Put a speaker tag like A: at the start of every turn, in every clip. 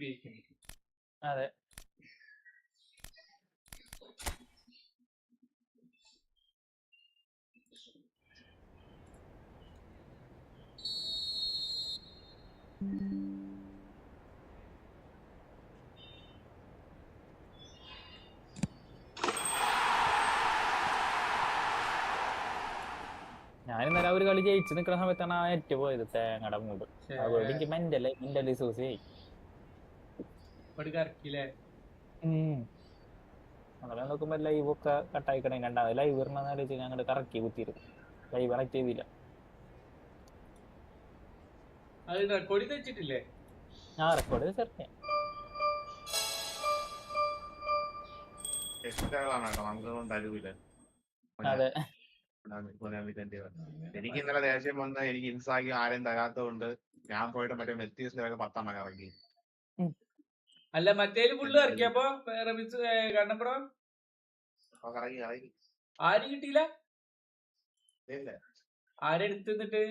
A: കിട്ടിയിരിക്കുന്നു.
B: അതെ. ഞാൻ ഇന്നലെ ഒരു കളി ജയിച്ചു നിൽക്കുന്ന സമയത്താണ് ആ നെറ്റ് പോയത് തേങ്ങയുടെ മൂട്. അതുകൊണ്ട് എനിക്ക് മെന്റലി സൂസിയായി. അങ്ങനെ നോക്കുമ്പോ ലൈവ് ഒക്കെ കട്ടായിക്കണേ. രണ്ടാമത് ലൈവ് വരണമെന്ന് വെച്ചാൽ ഞങ്ങൾ കറക്കി കുത്തിയിരുന്നു. ലൈവ് കണക്ട് ചെയ്തില്ല.
A: റെക്കോർഡ് വെച്ചിട്ടില്ലേ?
B: ആ റെക്കോർഡ് ചേർത്തേ. അതെ.
C: എനിക്ക് ഇന്നലെ ദേഷ്യം വന്ന എനിക്ക് ഇൻസാക്കി ആരെയും തരാത്തതുകൊണ്ട് ഞാൻ പോയിട്ട് മറ്റേ മെത്തീസിലൊക്കെ 10 എണ്ണം ഇറങ്ങി.
A: അല്ല മറ്റേല് ഫുള്ള് ഇറക്കിയപ്പോ കണ്ണപ്പുറ ആരും കിട്ടിയില്ല. ആരെടുത്തിട്ട്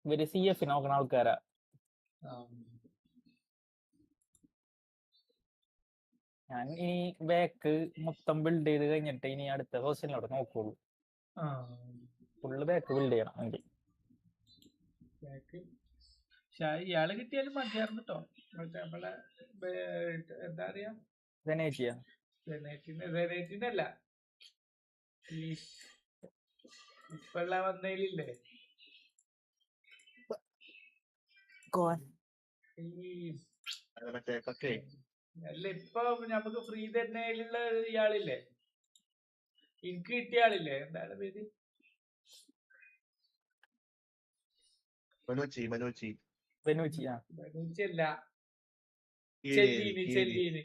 B: ഇവര് CF നോക്കണ ആൾക്കാരാ. ഞാൻ ഇനി ബാക്ക് മൊത്തം ബിൽഡ് ചെയ്ത് കഴിഞ്ഞിട്ട് ഇനി അടുത്ത ഹോസ്റ്റലിനോട് നോക്കുള്ളൂ. ഫുള്ള് ബാക്ക് ബിൽഡ് ചെയ്യണം എനിക്ക്.
A: ഇയാള് കിട്ടിയാലും മതിയായിരുന്നു കേട്ടോ. നമ്മളെ എന്താ പറയാ സെനേറ്റിനല്ല ഇപ്പള്ള വന്നതിലില്ലേ അല്ല ഇപ്പൊ നമുക്ക് ഫ്രീ തന്നെയുള്ള ഇയാളില്ലേ, എനിക്ക് കിട്ടിയ ആളില്ലേ, എന്താണ് പേര്?
C: ബനൂച്ചി
A: അല്ല, ചെല്ലീനി.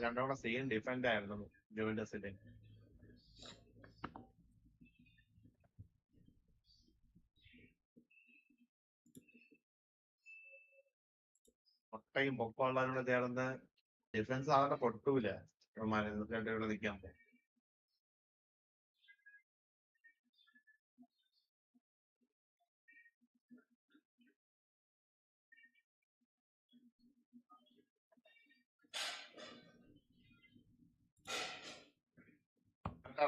C: രണ്ടോടെ സെയിം ഡിഫറെന്റ് ആയിരുന്നു ജൂവന്റസിന്റെ. ഒട്ടയും പൊക്കമുള്ളവരോട് ചേർന്ന് ഡിഫൻസ് ആകട്ടെ പൊട്ടൂല. രണ്ടുപേരുടെ നിൽക്കാൻ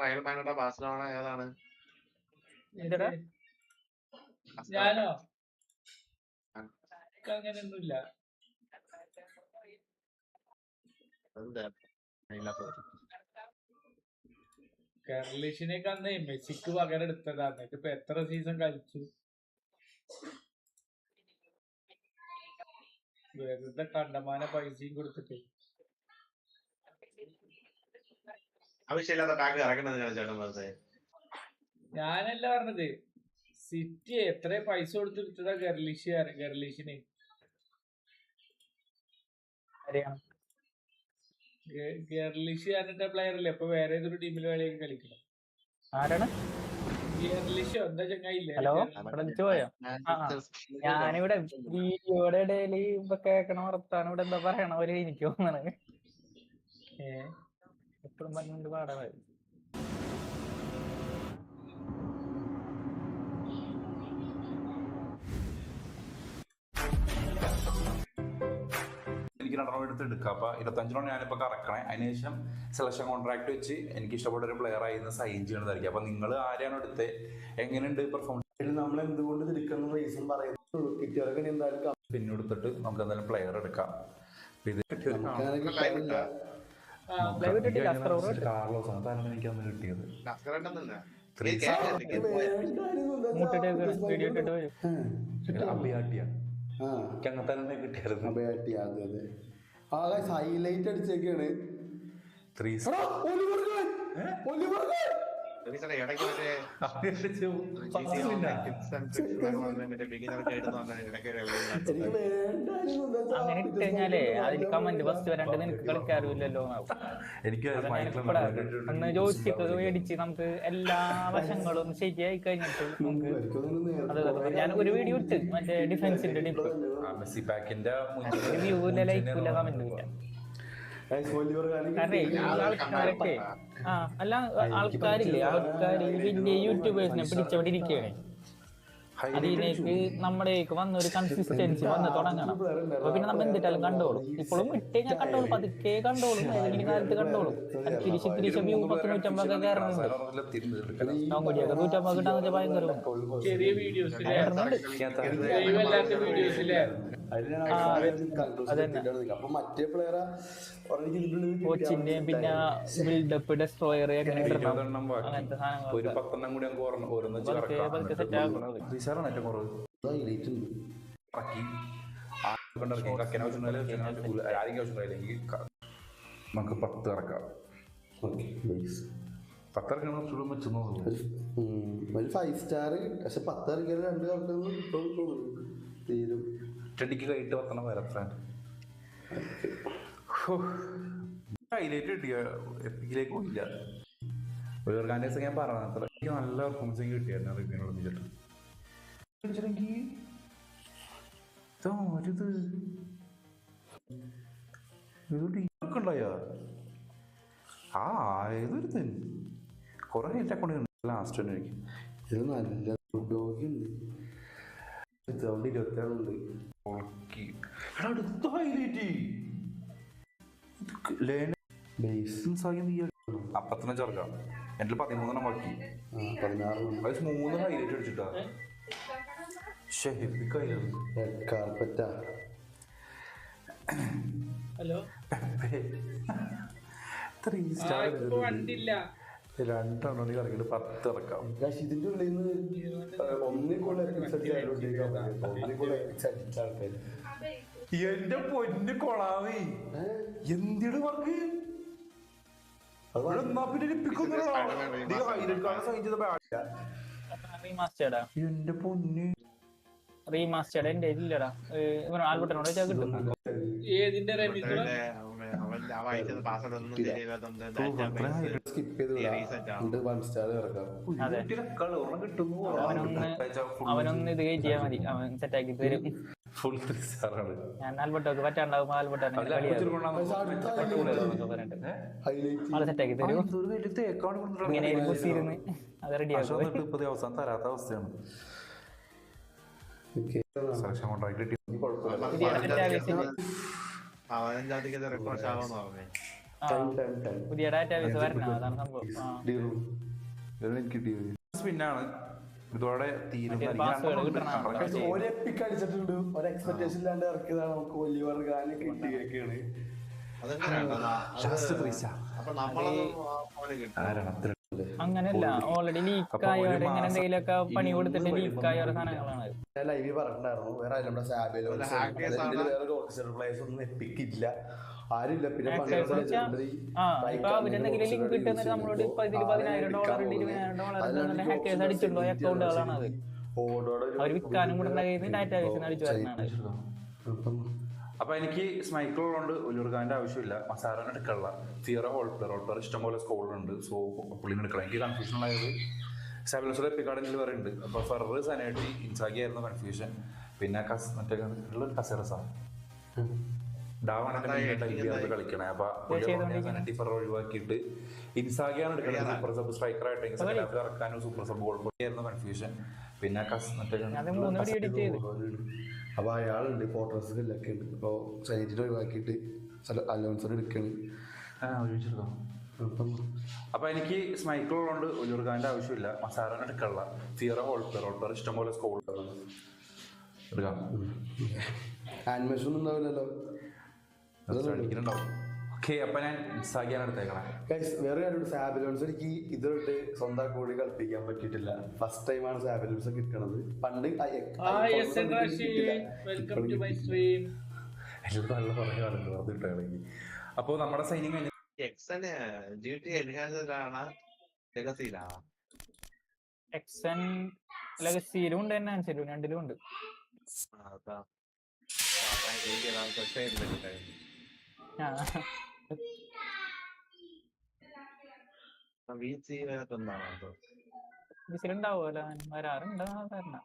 C: റയൽമാനുടെ ബാഴ്സലോണ ഏതാണ്?
A: ഞാനോ അങ്ങനെയൊന്നുമില്ല. കെർലിഷിനൊക്കെ അന്ന് മെസ്സിക്ക് പകരം എടുത്തതാ. എന്നിട്ട് ഇപ്പൊ എത്ര സീസൺ കളിച്ചു. വെറുതെ കണ്ടമാന പൈസയും കൊടുത്തിട്ട്. ഞാനല്ല പറഞ്ഞത്, സിറ്റി എത്ര പൈസ കൊടുത്തിട്ടതാ ഗർലിഷിന്. ഗർലിഷ് പറഞ്ഞിട്ട പ്ലെയർ അല്ലേ ഇപ്പൊ വേറെ ഏതൊരു ടീമിൽ വേളയൊക്കെ കളിക്കണം. ഗർലിഷോ എന്താ ചങ്ങായില്ലേ?
B: ഞാനിവിടെ വീഡിയോയുടെ ഇടയിൽ ഇപ്പൊ കേക്കണ വർത്താനം ഇവിടെ എന്താ പറയണ പോലെ എനിക്ക് തോന്നണത്. എപ്പോഴും പറഞ്ഞിട്ട് പാടാണ്.
D: എനിക്ക് 2 റൗണ്ട് എടുത്ത് എടുക്കാം. അപ്പോൾ 25 ഞാനിപ്പോൾ കറക്കണേ. അതിനുശേഷം സെലക്ഷൻ കോൺട്രാക്ട് വെച്ച് എനിക്ക് ഇഷ്ടപ്പെട്ട ഒരു പ്ലെയർ ആയി സൈൻ ചെയ്യണതായിരിക്കും. അപ്പോൾ നിങ്ങൾ ആരെയാണ് എടുത്തത്, എങ്ങനെയുണ്ട് പെർഫോമൻസ്? നമ്മൾ എന്തുകൊണ്ട് എടുക്കുന്ന റീസൺ പറയുന്നത് കിട്ടിയവരൊക്കെ എന്തായാലും പിന്നെ എടുത്തിട്ട് നമുക്ക് എന്തായാലും പ്ലെയർ എടുക്കാം. ഇത് കാർലോസ് ആണ് താരം എനിക്ക് അന്ന് കിട്ടിയത്. അഭിയാട്ടിയ അങ്ങനെ കിട്ടിയായിരുന്നു.
E: ഹൈലൈറ്റ് അടിച്ചേക്കാണ്.
C: ഇടയ്ക്ക് മറ്റേ ടിപ്സ് ആൻഡ് ട്രിക്സ് മറ്റേ ബിഗിനർ ഗൈഡ് എന്ന് പറഞ്ഞ ഇടയ്ക്ക്
B: അങ്ങനെ ഇട്ട് കഴിഞ്ഞാലേ അതിൽ കമന്റ് ഫസ്റ്റ് വരാണ്ട് നിനക്ക് കളിക്കാറില്ലല്ലോ ഒന്ന് ജോയിസ്റ്റിക്ക് മേടിച്ച് നമുക്ക് എല്ലാ വശങ്ങളും ശരിയായി കഴിഞ്ഞിട്ട് നമുക്ക് ഞാൻ ഒരു വീഡിയോ ഇട്ട് മറ്റേ ഡിഫൻസിന്റെ ടിപ്പ് വ്യൂ ഇല്ല ലൈക്ക് ഇല്ല കമന്റ് ഇല്ല. കാരണം ഈ ആൾക്കാരൊക്കെ അല്ല ആൾക്കാരില്ലേ ആൾക്കാർ വലിയ യൂട്യൂബേഴ്സിനെ പിടിച്ചവിടെ ഇരിക്കുകയാണ്. അതിലേക്ക് നമ്മുടേക്ക് വന്ന ഒരു കൺസിസ്റ്റൻസി വന്ന് തുടങ്ങണം. അപ്പൊ പിന്നെ നമ്മൾ എന്തിട്ടാലും കണ്ടോളും. ഇപ്പോഴും ഇട്ടേ ഞാൻ കണ്ടോളും, പതുക്കെ കണ്ടോളും, ഏതെങ്കിലും കാലത്ത് കണ്ടോളും. തിരിച്ച വ്യൂ 100-150 കയറുന്നുണ്ട്. നോങ്കുടിയൊക്കെ 150 കിട്ടാന്ന് വെച്ചാൽ ഭയങ്കര
A: ചെറിയ വീഡിയോസിലെ
B: കോച്ചിന്റെ പിന്നെ ബിൽഡപ്പ് ഡെസ്ട്രോയർ അങ്ങനത്തെ സാധനങ്ങൾ സെറ്റ് ആക്കുന്നത്.
D: നമുക്ക് 10 ഇറക്കാം. 10 ഇറക്കണം
E: ഒരു 5 സ്റ്റാർ. പക്ഷെ 10 ഇറക്കിയാൽ 2 തീരും.
D: ചെടിക്ക് കൈയിട്ട് 10 വരത്ര ഹൈലൈറ്റ് കിട്ടിയ എപ്പിക്കിലേക്ക് പോയില്ല. ഒരു ഓർഗാനൈസ് ഞാൻ പറഞ്ഞത് അത്ര എനിക്ക് നല്ല പെർഫോമൻസ് കിട്ടിയായിരുന്നു റിവ്യൂനോട് വെച്ചിട്ട്. ഉണ്ടായോ ഏതൊരു കൊറേ ഹൈറ്റ് അക്കൗണ്ട് ലാസ്റ്റ് തന്നെ എനിക്ക്
E: ഇത് നല്ല ഡോഗുണ്ട്. 26
D: അപ്പത്തിനെ ചേർക്കാം. എന്റെ 13 ബാക്കി 3 ഹൈലൈറ്റ് അടിച്ചിട്ടാ.
A: ഹലോ
D: 3 സ്റ്റാർ
A: വണ്ടില്ല
D: 2 കളിക്കിട്ട് 10 ഇറക്കാം.
E: ഇതിന്റെ ഉള്ളിൽ നിന്ന്
D: എന്റെ പൊന്ന് കൊളാവേ എന്തിയുടെ വർക്ക് എന്റെ പൊന്ന്
B: റീമാസ്റ്റേഡ് എന്റെ ഇല്ലടാ. ആൽബർട്ടിനോട് കിട്ടും.
A: ഏതിന്റെ
B: അവനൊന്ന് ഇത് കയറ്റിയാ മതി, അവൻ സെറ്റാക്കി തരും. ഞാൻ ആൽബർട്ടോക്ക് പറ്റാണ്ടാവുമ്പോ ആൽബർട്ടാണ് സെറ്റാക്കി തരും. ഇങ്ങനെ ഇരുന്ന് അത് റെഡിയാക്കും.
D: അവസാനം തരാത്ത അവസ്ഥയാണ്.
B: പുതിയ ഡാറ്റാബേസ് വരണം, അതാണ് സംഭവം.
D: പിന്നാണ് ഇതോടെ തീരുന്നത്.
E: അടിച്ചിട്ടുണ്ട്. ഒരു എക്സ്പെക്ടേഷൻ ഇല്ലാണ്ട് ഇറക്കിയതാണ്. നമുക്ക് വലിയ വർഗാനെ കിട്ടിയൊക്കെയാണ്.
B: അങ്ങനെയല്ല, ഓൾറെഡി ലീക്കായവർ ഇങ്ങനെ എന്തെങ്കിലുമൊക്കെ പണി കൊടുത്തിട്ട് ലീക്കായ സാധനങ്ങളാണ്.
E: ലൈവ് പറഞ്ഞിട്ടുണ്ടായിരുന്നു. വേറെ നമ്മുടെ സാബിലോ വേറെ ഓർക്കസ്ട്രൽ പ്ലേയേഴ്സ് ഒന്നും എത്തിക്കില്ല, ആരുമില്ല. പിന്നെ
B: അവരെന്തെങ്കിലും ലിങ്ക് കിട്ടുന്നത് നമ്മളോട് $10,000 $20,000 ഹാക്കേഴ്സ് അടിച്ചിട്ടുണ്ടോ അക്കൗണ്ടുകളാണ് അത്. അവർ വിൽക്കാനും കൂടെ ഡാറ്റാബേസിന് അടിച്ചു വരുന്നതാണ്.
D: അപ്പൊ എനിക്ക് സ്മൈക്കിൾ ഉള്ളതുകൊണ്ട് ഒലിവർഗാന്റെ ആവശ്യമില്ല. മസാരനെ എടുക്കാനുള്ള ഫിയറ ഹോൾപ്ലെയർ ഇഷ്ടംപോലെ സ്കോളുണ്ട്. സോ പുള്ളിനെ എടുക്കണം. എനിക്ക് കൺഫ്യൂഷൻ ആയത് സാബിലോസിലെ എപ്പിക്കാർഡിൽ വേറെ ഉണ്ട്. അപ്പൊ ഫെറർ സനാറ്റി ഇൻസാഗി ആയിരുന്നു കൺഫ്യൂഷൻ. പിന്നെ മറ്റേ കസേറസാണ് കളിക്കണേ. അപ്പൊ സനാറ്റി ഫെറർ ഒഴിവാക്കിയിട്ട് ഇൻസാഗിയാണ് എടുക്കുന്നത്. സൂപ്പർ സബ് സ്ട്രൈക്കർ ആയിട്ട് ഇറക്കാനും സൂപ്പർ സബ് ഗോൾ ആയിരുന്നു കൺഫ്യൂഷൻ. പിന്നെ
E: അപ്പൊ അയാളുണ്ട് ഫോട്ടോസിലൊക്കെ ഉണ്ട്. ഇപ്പൊ സൈറ്റിൽ ഒഴിവാക്കിയിട്ട് അലോൺസർ എടുക്കാണ്.
D: അപ്പൊ എനിക്ക് സ്മൈക്കിൾ ഉള്ളതുകൊണ്ട് ഒലിവർഗാന്റെ ആവശ്യമില്ല. മസാരനെ എടുക്കാനുള്ള ഫിയറ ഹോൾപ്ലെയർ ഇഷ്ടംപോലെ സ്കോൾ എടുക്കാം.
E: ആനിമേഷൻ ഒന്നും ഉണ്ടാവില്ലല്ലോ.
D: ഓക്കെ, അപ്പൊ ഞാൻ ഇൻസാഗിയാണ് എടുത്തേക്കണേ.
E: വേറെ കാര്യം, സാബിലോൺസ് എനിക്ക് ഇതൊട്ട് സ്വന്തം കൂടി കളിപ്പിക്കാൻ പറ്റിയിട്ടില്ല. ഫസ്റ്റ് ടൈമാണ് സാബിലോൺസ് കിട്ടണത്. പണ്ട്
D: അപ്പൊ നമ്മുടെ സൈനിങ്
C: ലെഗസിയിലാ
B: എക്സൻ ലെഗസിയിലും ഉണ്ട്, എൻഹാൻസിലും രണ്ടിലും ഉണ്ട്.
C: അതാ എനിക്ക് വീഴ്ച വരത്തൊന്നാണോ
B: ബിസിലുണ്ടാവുമല്ലോ, വരാറുണ്ട് സാധാരണ.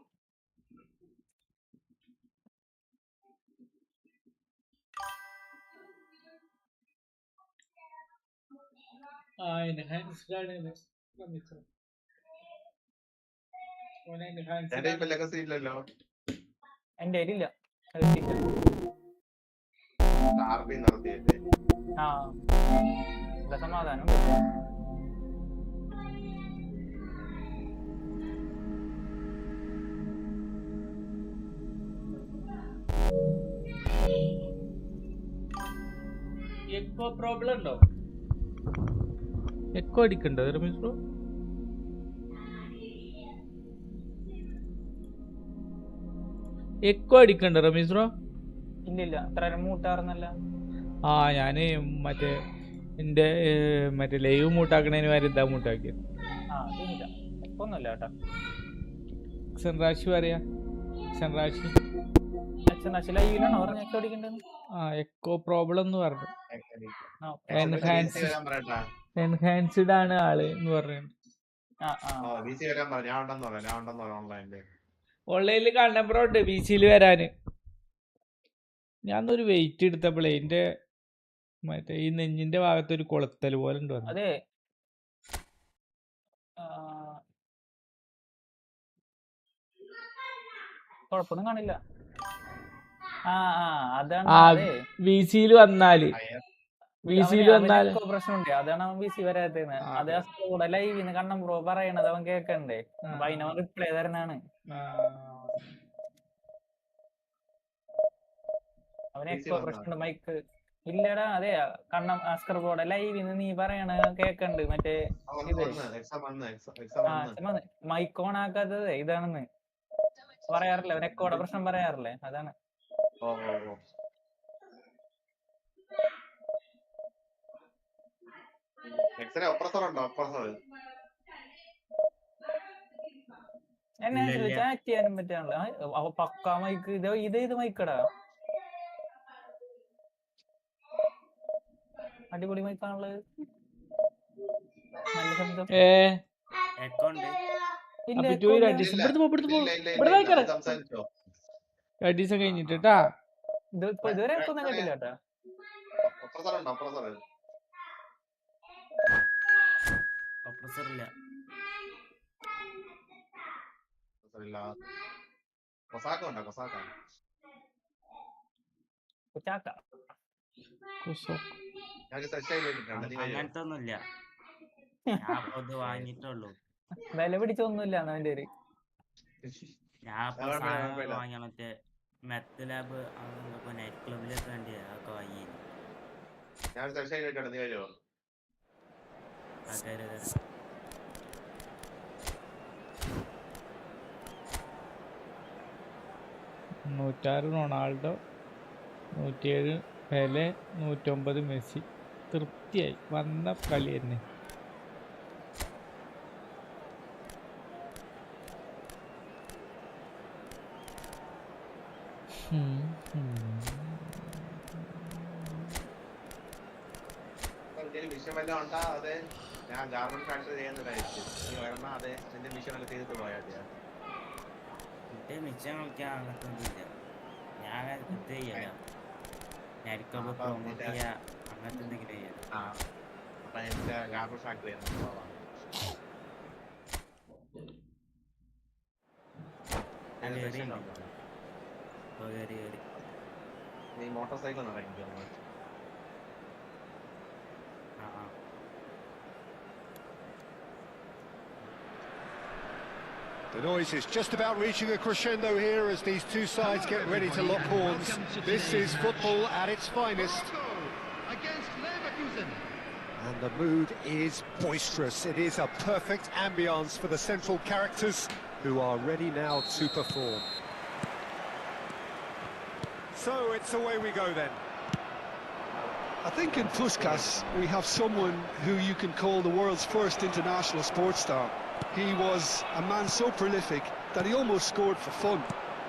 C: എന്റെ ഇപ്പൊ ലെഗസി ഇല്ലല്ലോ.
B: എന്റെ കയ്യിലില്ല.
C: ആർപി നടത്തിയല്ലേ
B: ആ സമാധാനം.
A: എക്കോ പ്രോബ്ലം ഉണ്ടോ? എക്കോ അടിക്കണ്ടോ രമേശ് ബ്രോ? എക്കോ അടിക്കണ്ടോ രമേശ് ബ്രോ?
B: ഇല്ലില്ല, അത്ര മൂട്ടാർന്നല്ല.
A: ആ ഞാന് മറ്റേ എന്റെ മറ്റേ ലൈവ് മൂട്ടാക്കണേന് വരെ ഇതാ മൂട്ടാക്കിയത്.
B: ഒന്നുമില്ല കേട്ടോ.
A: സെൻറാശി പറയാ, സെൻറാശി
B: ലൈവിലാണോ പറഞ്ഞ എക്കോ അടിക്കണ്ടെന്ന്?
A: ആ എക്കോ പ്രോബ്ലം എന്ന് പറഞ്ഞു. എൻഹാൻസ്ഡ് ആണ് ആള് എന്ന് പറഞ്ഞു. ഓൺലൈനിൽ കാണാൻ ബ്രോ ഉണ്ട് ബി സിയിൽ വരാന്. ഞാനൊരു വെയിറ്റ് എടുത്തപ്പോഴേ എന്റെ മറ്റേ ഈ നെഞ്ഞിന്റെ ഭാഗത്ത് ഒരു കൊളുത്തൽ പോലെ ഉണ്ട്.
B: അതെ, കുഴപ്പമൊന്നും കാണില്ല. അതാണ്
A: വി സിയിൽ വന്നാല്
B: പ്രശ്നമുണ്ട്. അതാണ് അവൻ വി സി വരാത്തത്. അത് കൂടെ ലൈവിന്ന് കണ്ണം ബ്രോ പറയണത് അവൻ കേക്കണ്ടേ, അപ്പൊ അതിനവൻ റിപ്ലൈ തരുന്നതാണ്. അവന് എക്കോ പ്രശ്നമുണ്ട്. മൈക്ക് ഇല്ലടാ. അതെ, കണ്ണം ആസ്കർ ബോർഡ് ലൈവിന്ന് നീ പറയണ കേക്കണ്ട്. മറ്റേ ഇത് മൈക്ക് ഓൺ ആക്കാത്തത് ഇതാണെന്ന് പറയാറില്ല. അവൻ എക്കോടെ പ്രശ്നം പറയാറില്ലേ, അതാണ്. എന്നെ ചാറ്റ് ചെയ്യാനും പറ്റാണല്ലോ. പക്കാ മൈക്ക്. ഇത് മൈക്കടാ, അടിപൊളി മൈക്കാണുള്ളത്. നല്ല ശബ്ദം.
A: കഴിഞ്ഞിട്ടാ
B: ഇതുവരെ ഒന്നും കേട്ടില്ല കേട്ടാ.
F: അങ്ങനത്തെ ഒന്നുമില്ല, വാങ്ങിട്ടുള്ളൂ.
B: വില പിടിച്ചൊന്നുമില്ല അവന്റെ പേര്.
F: ഞാൻ വാങ്ങിയ മറ്റേ മെത്ത് ലാബ് നൈറ്റ് ക്ലബിലൊക്കെ വേണ്ടി അതൊക്കെ വാങ്ങി.
A: ൊണ്ണൂറ്റാറ് റൊണാൾഡോ, 107 പെലെ, 109 മെസ്സി. തൃപ്തിയായി. വന്ന കളി തന്നെ.
C: വിഷയം വല്ലതും ഉണ്ടാ? അതെ, ഞാൻ ഗാർമെന്റ് ഫാക്ടറി ചെയ്യുന്നതായിരിക്കും. നീ വരണം, അതെ നിന്റെ മിഷൻ എല്ലാം ചെയ്തിട്ട് പോയാൽ
F: മിച്ചം കളിക്കാൻ അങ്ങനത്തെ ഒന്നുമില്ല. ഞാൻ ഇത് ചെയ്യല, പ്രൊമോട്ട് ചെയ്യാ അങ്ങനത്തെ എന്തെങ്കിലും ചെയ്യാം.
C: അപ്പൊ എന്റെ ഗാർമെന്റ് ഫാക്ടറി നീ മോട്ടോർ സൈക്കിൾ നടക്കും.
G: The noise is just about reaching a crescendo here as these two sides get ready to lock horns. This is football at its finest. And the mood is boisterous. It is a perfect ambience for the central characters who are ready now to perform. So it's away we go then. I think in Puskás we have someone who you can call the world's first international sports star. He was a man so prolific that he almost scored for fun.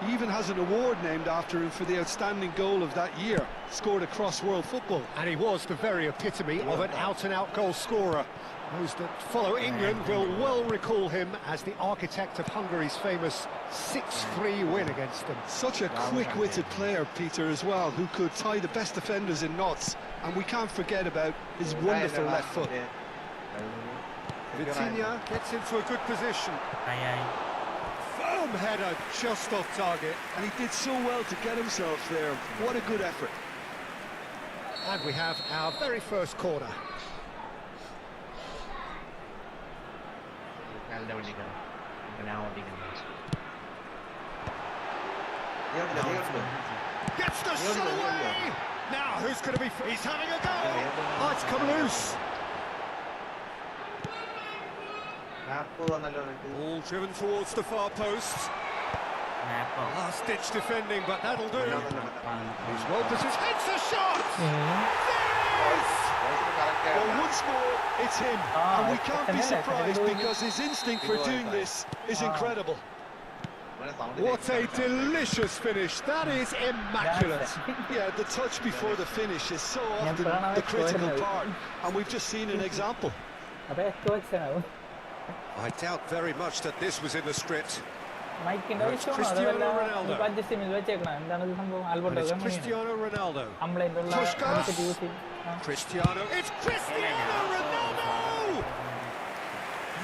G: He even has an award named after him for the outstanding goal of that year, scored across world football.
H: And he was the very epitome of an out-and-out goal scorer. Those that follow England will well recall him as the architect of Hungary's famous 6-3 win against them.
G: Such a quick-witted player, Peter, as well, who could tie the best defenders in knots. And we can't forget about his wonderful left foot.
H: Vitinha gets into a good position.
F: Aye.
H: Firm header just off target.
G: And he did so well to get himself there. What a good effort.
H: And we have our very first corner. Gets the shot away! Now, who's going to be... He's having a go! Oh, it's come loose. Ball driven towards the far post. Last-ditch defending, but that'll do. He's well positioned. Hits the shot!
G: Well, once more, it's him. And we can't be surprised because his instinct for doing this is incredible.
H: What a delicious finish. That is immaculate.
G: Yeah, the touch before the finish is so often the critical part. And we've just seen an example.
H: I doubt very much that this was in the script.
B: It's
H: Cristiano Ronaldo. Puskás. Cristiano. It's Cristiano Ronaldo!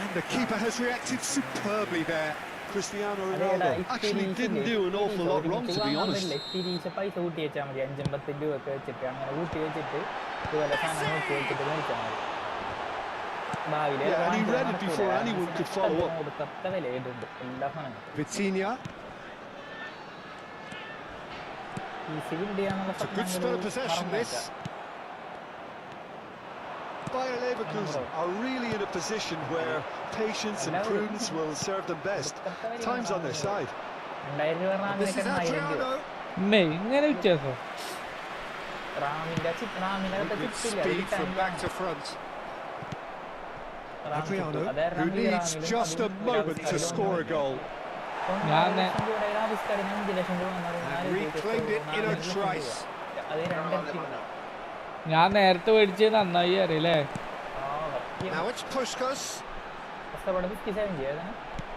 H: And the keeper has reacted superbly there.
G: Cristiano Ronaldo actually didn't do an awful lot wrong, to be honest. Yeah, and he read it before anyone could follow up.
H: Vitinha. It's a good spell of possession, this.
G: Bayer Leverkusen are really in a position where patience and prudence will serve them best. Time's on their side.
H: This is Adriano. Good speed from back to front. Adriano, who needs just a moment to score a goal. And reclaimed it in a trice.
A: ഞാൻ നേരത്തെ മേടിച്ചത് നന്നായി അറിയില്ലേ
H: Now it's Puskás.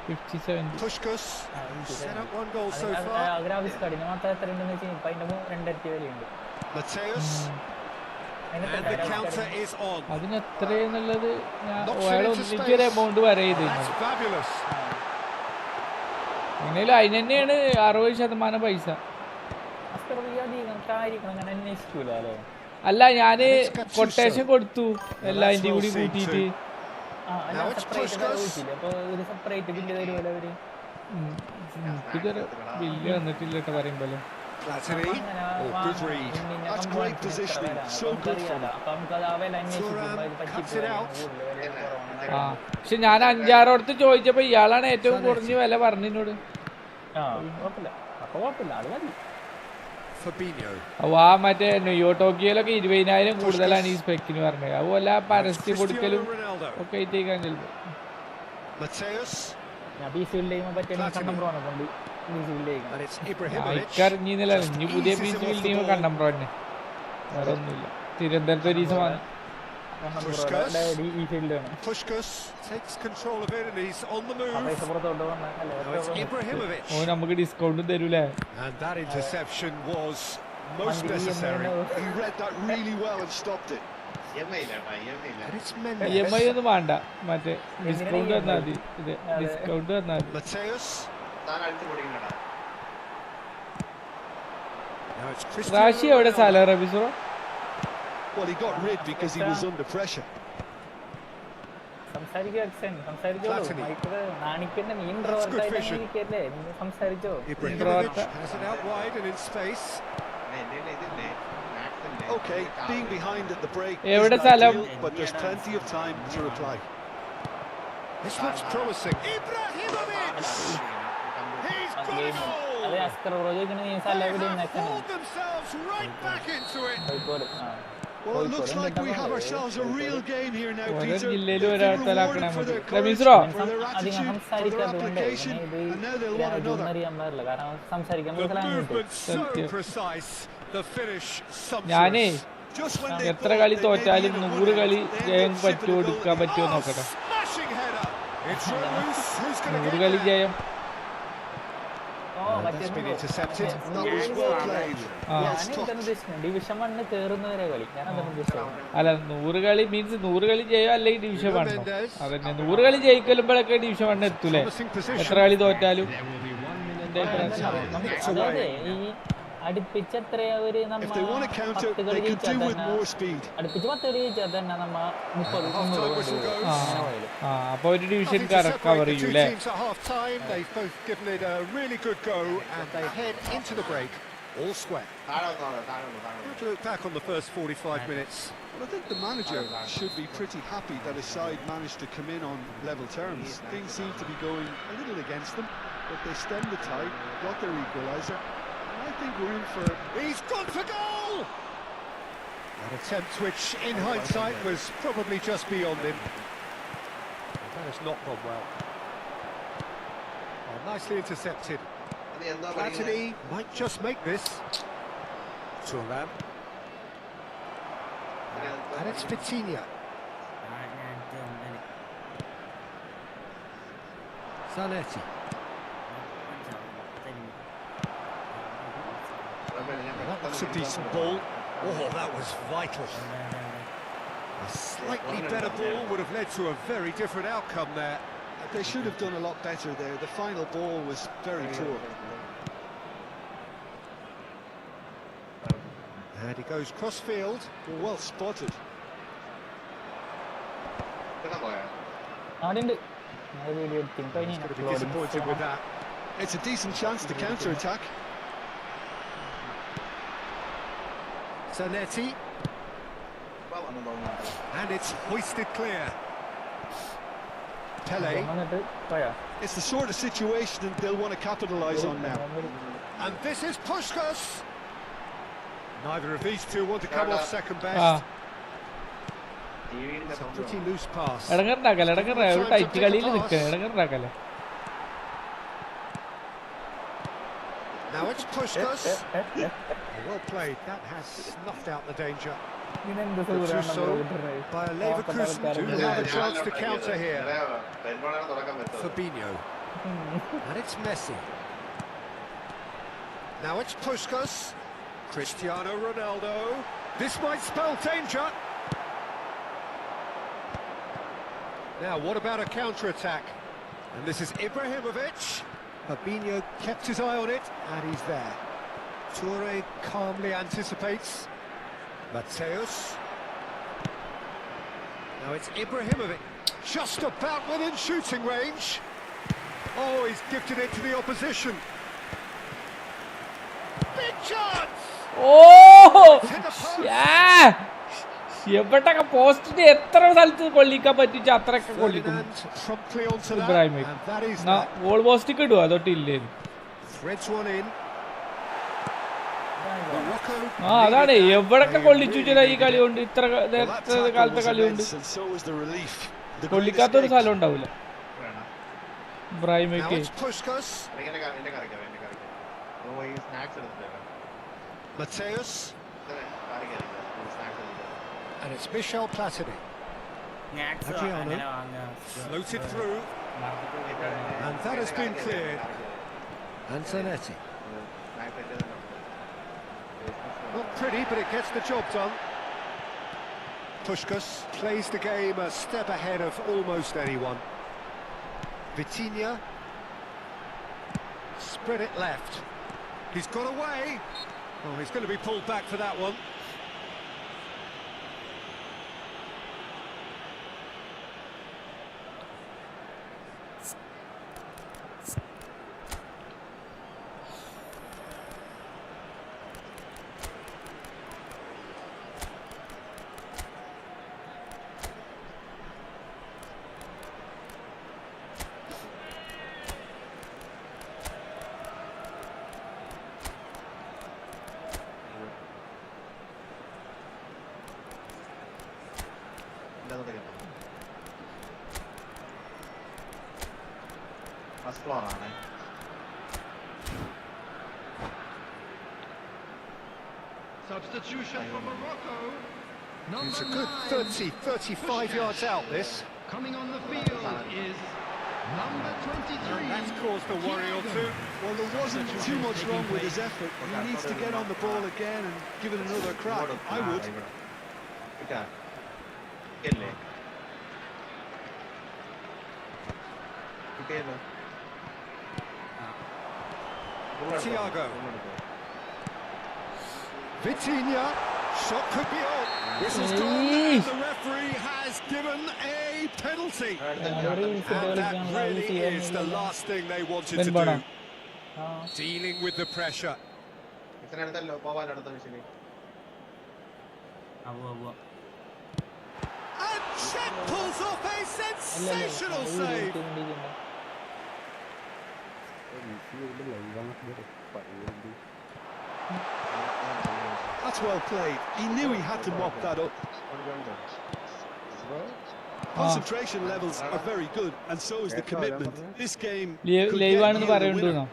A: 57
H: Puskás set up one goal so far. Mateus. And the counter is on.
A: അതിന് എത്രയെന്നുള്ളത് എനിക്കൊരു amount വരയത് എങ്ങനെയാലും അതിന് തന്നെയാണ് 60% പൈസ അല്ല ഞാന് കൊട്ടേഷൻ കൊടുത്തു എല്ലാതിന്റെ കൂടി കൂട്ടിയിട്ട് ബില്ല് വന്നിട്ടില്ല കേട്ടോ പറയുമ്പോലെ പക്ഷെ ഞാൻ 5-6 ചോദിച്ചപ്പോ ഇയാളാണ് ഏറ്റവും കുറഞ്ഞ വില പറഞ്ഞോട് ആ മറ്റേ ന്യൂ ടോക്കിയോയിലൊക്കെ 20,000 കൂടുതലാണ് ഈ സ്പെക്കിന് പറഞ്ഞത് അതുപോലെ പരസ്യം കൊടുക്കലും ഒക്കെ ആയിട്ടേക്കാൻ ചിലപ്പോ ഇക്കറിഞ്ഞില്ല ഇനി പുതിയ പീസ് ബിൽഡിങ് കണ്ടംപ്രോ തന്നെ വേറെ ഒന്നുമില്ല തിരുവനന്തപുരത്ത് ഒരു ദിവസം വന്നു നമുക്ക് ഡിസ്കൗണ്ടും തരൂലേ EMI ഒന്നും വേണ്ട മറ്റേ ഡിസ്കൗണ്ട് തന്നാൽ മതി ഇത് ഡിസ്കൗണ്ട് തന്നാൽ മതി റാഷി എവിടെ സ്ഥലം റബിസോ
G: Well, he got rid because he was under pressure. Okay, being behind at the break isn't ideal, but there's plenty of time to reply.
H: This looks promising. Ibrahimovic! He's got a goal! They have pulled themselves right back into it.
G: Well, it looks like we have ourselves a real game here now, Peter.
A: ജില്ലയിൽ
G: They've
A: ഒരാൾ
G: been
A: തലാക്കണ
G: rewarded for their
A: മതി.
G: courage,
A: റമീസ്രോ
G: for their attitude, for their application, and now they'll want another.
H: The movement so precise, the finish
A: ഞാനേ
H: sumptuous. Just when they
A: എത്ര
H: thought
A: കളി
H: they may be
A: തോറ്റാലും
H: in a
A: 100
H: run,
A: കളി
H: they
A: ജയം
H: end up
A: പറ്റുമോ
H: sipping
A: എടുക്കാൻ പറ്റുമോ
H: the-
A: നോക്കട്ടെ.
H: Smashing header. It's Ramos who's going to
A: 100
H: get
A: കളി
H: there.
A: ജയം.
H: That's been intercepted.
G: That was well played.
A: ആ.
G: Well stopped.
B: ഡിവിഷൻ 1 കേറുന്നവരെ കളി ഞാൻ അതാണ് ഉദ്ദേശിച്ചത്.
A: അല്ല 100 കളി മീൻസ് 100 കളി ജയം അല്ലെങ്കിൽ ഡിവിഷൻ 1 അതന്നെ 100 കളി ജയിക്കലുമ്പോഴൊക്കെ ഡിവിഷൻ 1 എത്തൂലേ
H: Promising position.
A: എത്ര കളി തോറ്റാലും
B: അതായത് ഈ അടുപ്പിച്ച് എത്രയാ ഒരു
G: If they want to counter, they could do with more speed.
B: അടുപ്പിച്ച് 10 കളി ജയിച്ചാൽ തന്നെ നമ്മ 30
H: Half-time whistle goes.
A: ആ അപ്പൊ ഒരു division
H: Nothing to
A: cover
H: separate the two
A: ചെയ്യൂലേ.
H: teams at half time. They've both given it a really good go and they head into the break all square. Good to look back on the first 45 minutes.
G: Well, I think the manager should be pretty happy that his side managed to come in on level terms. Things seem to be going a little against them, but they stemmed the tide, got their equaliser. I think we're in for...
H: He's gone for goal! An attempt which, in hindsight, was probably just beyond him. That has not gone well. Oh, nicely intercepted. Platini might just make this. Thuram. And it's Vitinha. Zanetti. That looks a decent ball. Oh, that was vital. A slightly better ball would have led to a very different outcome there.
G: They should have done a lot better there. The final ball was very poor.
H: And he goes cross-field.
G: Well spotted.
B: അവിടെ ഉണ്ട് video
H: He's going to be disappointed with that.
G: It's a decent chance to counter-attack.
H: Zanetti. And it's hoisted clear. Pele.
B: വന്നിട്ട് പോയാ
G: It's the sort of situation that they'll want to capitalise on now.
H: And this is Puskás. Neither of these two want to come off second
A: ആ
H: best. It's a pretty loose pass.
A: ഇടങ്ങറുണ്ടാക്കല്ലേ ഒരു tight കളിയിൽ നിൽക്കുക ഇടങ്ങറുണ്ടാക്കല്ലേ.
H: Now it's Puskás. Well played. That has snuffed out the danger.
B: ഇതെന്ത്
H: Suso by a Leverkusen do have a chance to counter here. Fabinho. And it's Messi. Now it's Puskás. Cristiano Ronaldo. This might spell danger. Now what about a counter-attack? And this is Ibrahimovic. Fabinho kept his eye on it and he's there. Toure calmly anticipates. Mateus. Now it's Ibrahimovic. Just about within shooting range. Oh, he's gifted it to the opposition. Big chance!
A: ഓ എവിടൊക്കെ പോസ്റ്റിന് എത്ര സ്ഥലത്ത് കൊള്ളിക്കാൻ പറ്റിച്ച അത്രയൊക്കെ കൊള്ളിക്കും.
H: Ferdinand promptly onto that,
A: Ibrahimovic.
H: and that is
A: എന്നാ
H: that.
A: Goal പോസ്റ്റിക്ക് ഇടുക അതൊട്ടില്ലേ.
H: Threads one in. Morocco
A: ആ അതാണ് എവിടൊക്കെ കൊള്ളിച്ചു ചില ഈ കളി കൊണ്ട് ഇത്ര
G: Well, that
A: നേരത്തെ
G: tackle
A: കാലത്തെ
G: was
A: കളി കൊണ്ട്
G: immense, and so was the relief. The great
A: കൊള്ളിക്കാത്തൊരു
G: escape.
A: സ്ഥലം ഉണ്ടാവില്ല.
H: Now
A: ഇബ്രാഹിമൊക്കെ
H: it's Puskás. Mateus. And it's Michel Platini. Adriano. Floated through. And that has been cleared. And Zanetti. Not pretty, but it gets the job done. Puskás plays the game a step ahead of almost anyone. Vitinha. Spread it left. He's got away. Oh, he's going to be pulled back for that one.
C: First floor ആണ്.
G: Substitution for Morocco. It's a good 30-35 yards out, this.
I: Coming on the field is number 23.
H: That's caused a worry or two.
G: Well, there wasn't too much wrong with his effort. He needs to get on the ball again and give it another crack. I would.
H: Thiago. Vitinha. Shot could be on. Whistle's gone, and the referee has given a penalty. And that really is the last thing they wanted to do. Dealing with the pressure. And Czech pulls off a sensational save.
G: That's well played. He knew he had to mop that up. Concentration levels are very good, and so is the commitment. This game could get you the winner.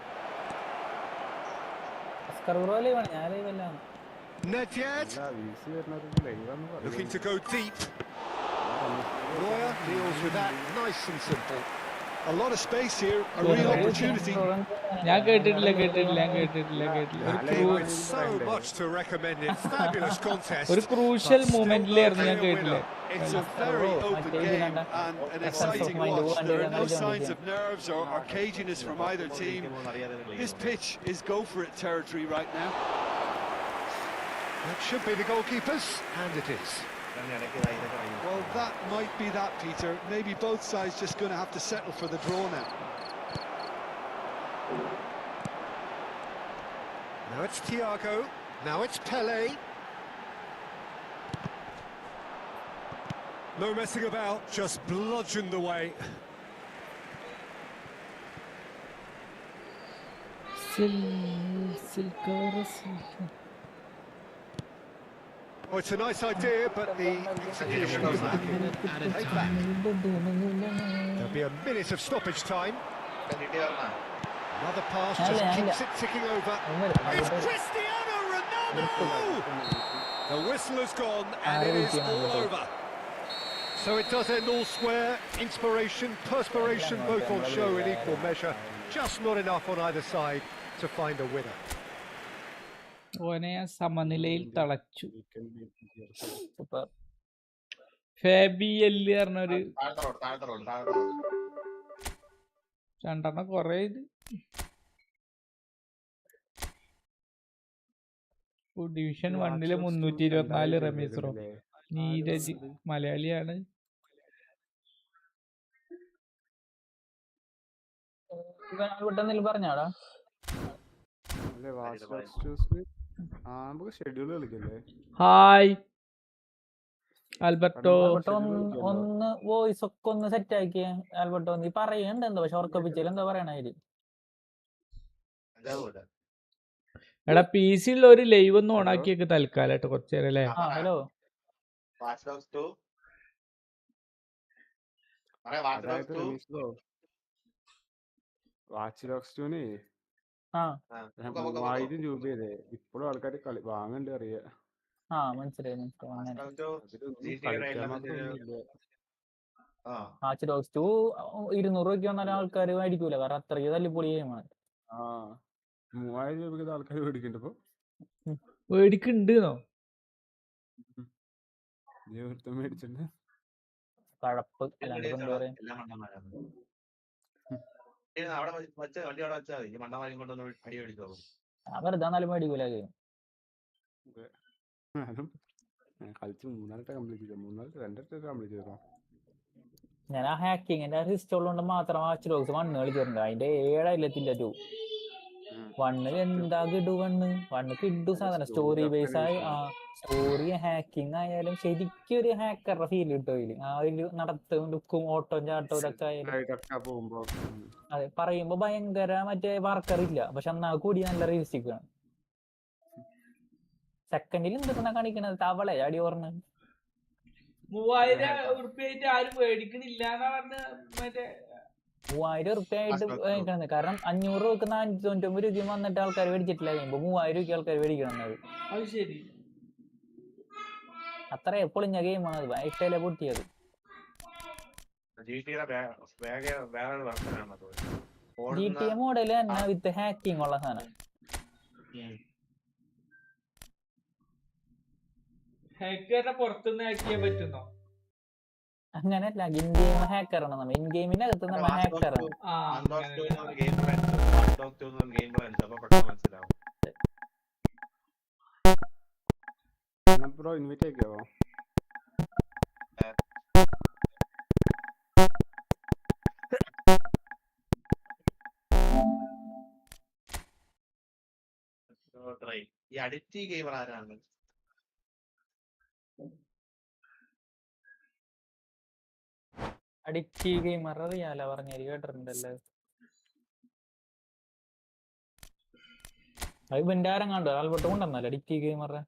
H: Nedved looking to go deep. Royer deals with that nice and simple.
G: A lot of space here, a real opportunity.
H: So much to recommend it. Fabulous contest.
B: ഒരു crucial മൂമെന്റിലായിരുന്നു ഞാൻ കേട്ടില്ലേ.
G: It's a very open game and an exciting watch. There are no signs of nerves or caginess from either team. This pitch is go for it territory right now.
H: That should be the goalkeepers, and it is.
G: Well, that might be that, Peter. Maybe both sides just going to have to settle for the draw now.
H: Now it's Thiago. Now it's Pele. No messing about, just bludgeoned away. Oh, it's a nice idea, but the execution was lacking. There'll be a minute of stoppage time. Another pass just keeps it ticking over. It's Cristiano Ronaldo! The whistle has gone and it is all over. So it does end all square. Inspiration, perspiration, both on show in equal measure. Just not enough on either side to find a winner.
B: ഓനെ സമനിലയിൽ തളച്ചു. ഫാബിയല് പറഞ്ഞൊരു രണ്ടെണ്ണം കൊറേ ഇത് division 1 324 Ramees raw Neeraj മലയാളിയാണ്. പറഞ്ഞാടാ hi Alberto. ഒന്ന് voice ഒക്കെ ഒന്ന് സെറ്റ് ആക്കിയ ആൽബർട്ടോ. നീ പറയണ്ട എന്തോ പക്ഷെ ഉറക്കപ്പിച്ചാൽ എന്താ പറയണ. എടാ പി സി ഉള്ള ഒരു ലൈവ് ഒന്ന് ഓണാക്കിയൊക്കെ തൽക്കാലമായിട്ട് കുറച്ചു നേരം അല്ലേ. ഹലോ
E: വാച്ച് ഡോഗ്സ് 2 3000 രൂപയല്ലേ ഇപ്പോഴും ആൾക്കാർ വാങ്ങണ്ട് അറിയാം.
B: മനസ്സിലായി.
E: വാച്ച്
B: ഡോഗ്സ് 2 200 രൂപയ്ക്ക് വന്നാലും ആൾക്കാർ മേടിക്കൂല, കാരണം അത്രയ്ക്ക് തല്ലിപ്പൊളി ഗെയിമാണ്.
E: 3000 രൂപയ്ക്ക് ആൾക്കാർ മേടിക്കണ്ടോ?
B: മേടിക്കുന്നുണ്ടോ?
E: മേടിച്ചിട്ടുണ്ട്.
B: കഴപ്പ് അല്ലാണ്ട് എന്താ പറയാ. വെറുതെ എന്നാലും മേടിക്കൂല ഗെയിം.
E: കളിച്ച് 3 കംപ്ലീറ്റ് ചെയ്തു. 2 കംപ്ലീറ്റ് ചെയ്തോ.
B: ഞാൻ ആ ഹാക്കിങ്ങിന്റെ ഹിസ്റ്ററി ഉള്ളതുകൊണ്ട് മാത്രം വാച്ച് ഡോഗ്സ് 1 കളിച്ചിട്ടുണ്ട്. അതിന്റെ 7 2 1 എന്താ കിടു 1 കിടു സാധനം. സ്റ്റോറി ബേസ് ആയി സ്റ്റോറി ഹാക്കിങ് ആയാലും ശരിക്കും ഒരു ഹാക്കറുടെ ഫീൽ കിട്ടും അതില്. ആ ഒരു നടത്തും ലുക്കും ഓട്ടവും ചാട്ടവും ഇതൊക്കെ ആയാലും. അതെ, പറയുമ്പോ ഭയങ്കര മറ്റേ വർക്കർ ഇല്ല, പക്ഷെ എന്നാ കൂടി നല്ല റിയലിസ്റ്റിക് ആണ്. സെക്കൻഡിൽ എന്തൊക്കെ കാണിക്കണത് തവളെ അടി ഓർമ്മ
A: 3000 ഉറുപ്പിയായിട്ട് ആരും മേടിക്കണില്ല. മറ്റേ
B: 3000 റുപ്യ ആയിട്ട് വാങ്ങിക്കണത്. കാരണം 500 രൂപക്ക് 499 രൂപയ്ക്ക് വന്നിട്ട് ആൾക്കാർ മേടിച്ചിട്ടില്ല. കഴിയുമ്പോ 3000 രൂപയ്ക്ക് ആൾക്കാർ മേടിക്കണത്.
A: അത് ശരി.
B: അത്ര പൊളിഞ്ഞ ഗെയിമാണ് അത്. ഇഷ്ടയിലെ പൊട്ടിയത്. GTA മോഡല് തന്നെ വിത്ത് ഹാക്കിംഗ് ഉള്ള സാധനം.
A: ഹാക്കറിനെ പുറത്തുനിന്ന് ഹാക്ക് ചെയ്യാൻ പറ്റുന്നോ?
B: അങ്ങനെയല്ല, ഇൻ ഗെയിം ഹാക്കറാണ് നമ്മ. ഇൻ ഗെയിമിനകത്ത് നമ്മ ഹാക്കറാണ്.
E: ബ്രോ ഇൻവൈറ്റ് ആക്കിയാവോ?
C: ഈ അഡിക്റ്റ് ഗെയിമർ ആരാണ്?
B: അഡിക്റ്റ് ഗെയിമർ അറിയാലോ, പറഞ്ഞു കേട്ടിട്ടുണ്ടല്ലോ. അത് ഇവന്റെ ആരം കണ്ടോ? ആൽബർട്ട് കൊണ്ടുവന്നല്ലോ അഡിക്റ്റ് ഗെയിമറെ.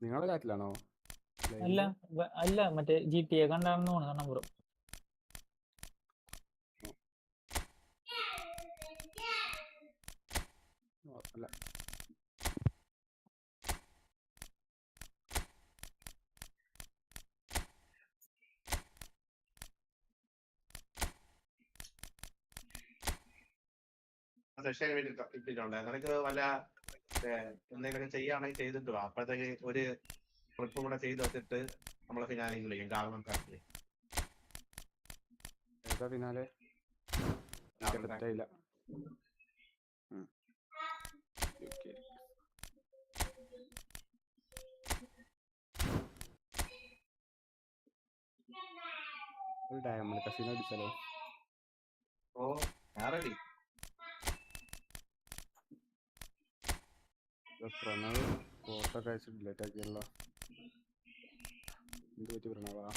E: നിങ്ങളുടെ ചാറ്റിലാണോ?
B: അല്ല മറ്റേ GTA കണ്ടാണെന്ന് തോന്നുന്നു നമ്പർ.
E: അല്ല,
C: ഇട്ടിട്ടുണ്ട്. നിനക്ക് വല്ല എന്തെങ്കിലുമൊക്കെ ചെയ്യുകയാണെങ്കിൽ ചെയ്തിട്ട് വാ. അപ്പോഴത്തേക്ക് ഒരു ട്രിപ്പ് കൂടെ ചെയ്ത് വെച്ചിട്ട് നമ്മളെ ഫിനാലെ വിളിക്കും. കാരണം
E: ഏതാ ഫിനാലെ? ഒരു ഡയമണ്ട് കസിനോ അടിച്ചാലോ?
C: ഓ റെഡി.
E: പ്രണവ് ഫോട്ടോ കഴിച്ച് ഡിലേറ്റ് ആക്കിയല്ലോ. എന്ത് പറ്റി പ്രണവാ?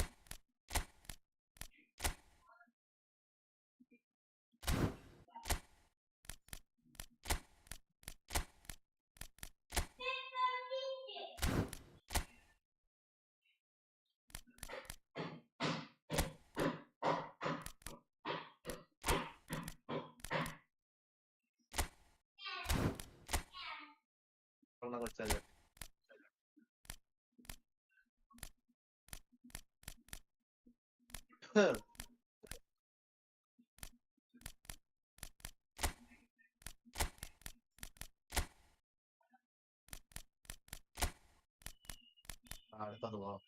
C: വെച്ചാല് അടുത്തത് പോവാം.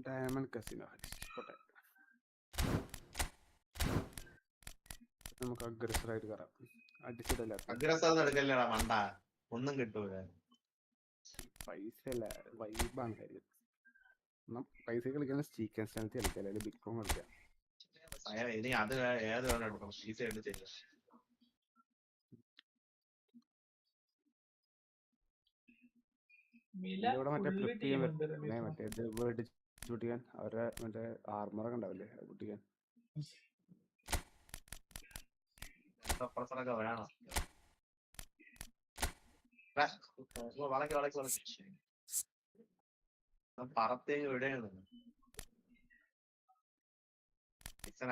E: ഡയമണ്ട് കസിനോ പോട്ടെ. നമുക്ക് അഗ്രസറായിട്ട് കയറാം. അടിച്ചിട്ടല്ല,
C: അഗ്രസം എടുക്കല്ലേടാ മണ്ട, ഒന്നും കിട്ടൂല.
E: പൈസ അല്ല, വൈബാണ് കാര്യം. പൈസ കളിക്കുന്ന സ്റ്റീക്കൻ സ്ഥാനത്ത് കളിക്കാം, അല്ലെങ്കിൽ ബിഗ് കോം കളിക്കാം.
C: ഇനി അത് ഏത് വേണം എടുക്കണം, പൈസ എടുത്തില്ല.
E: ഇവിടെ മറ്റേ ഫ്ലിപ്പ് ചെയ്യാൻ പറ്റും. മറ്റേ ഇത് വേർഡ് പൊട്ടിക്കാൻ, അവരുടെ മറ്റേ ആർമറൊക്കെ ഉണ്ടാവില്ലേ, അത് പൊട്ടിക്കാൻ.
C: പ്രസറൊക്കെ വേണം. പറത്തേക്ക് വിടയാണ്.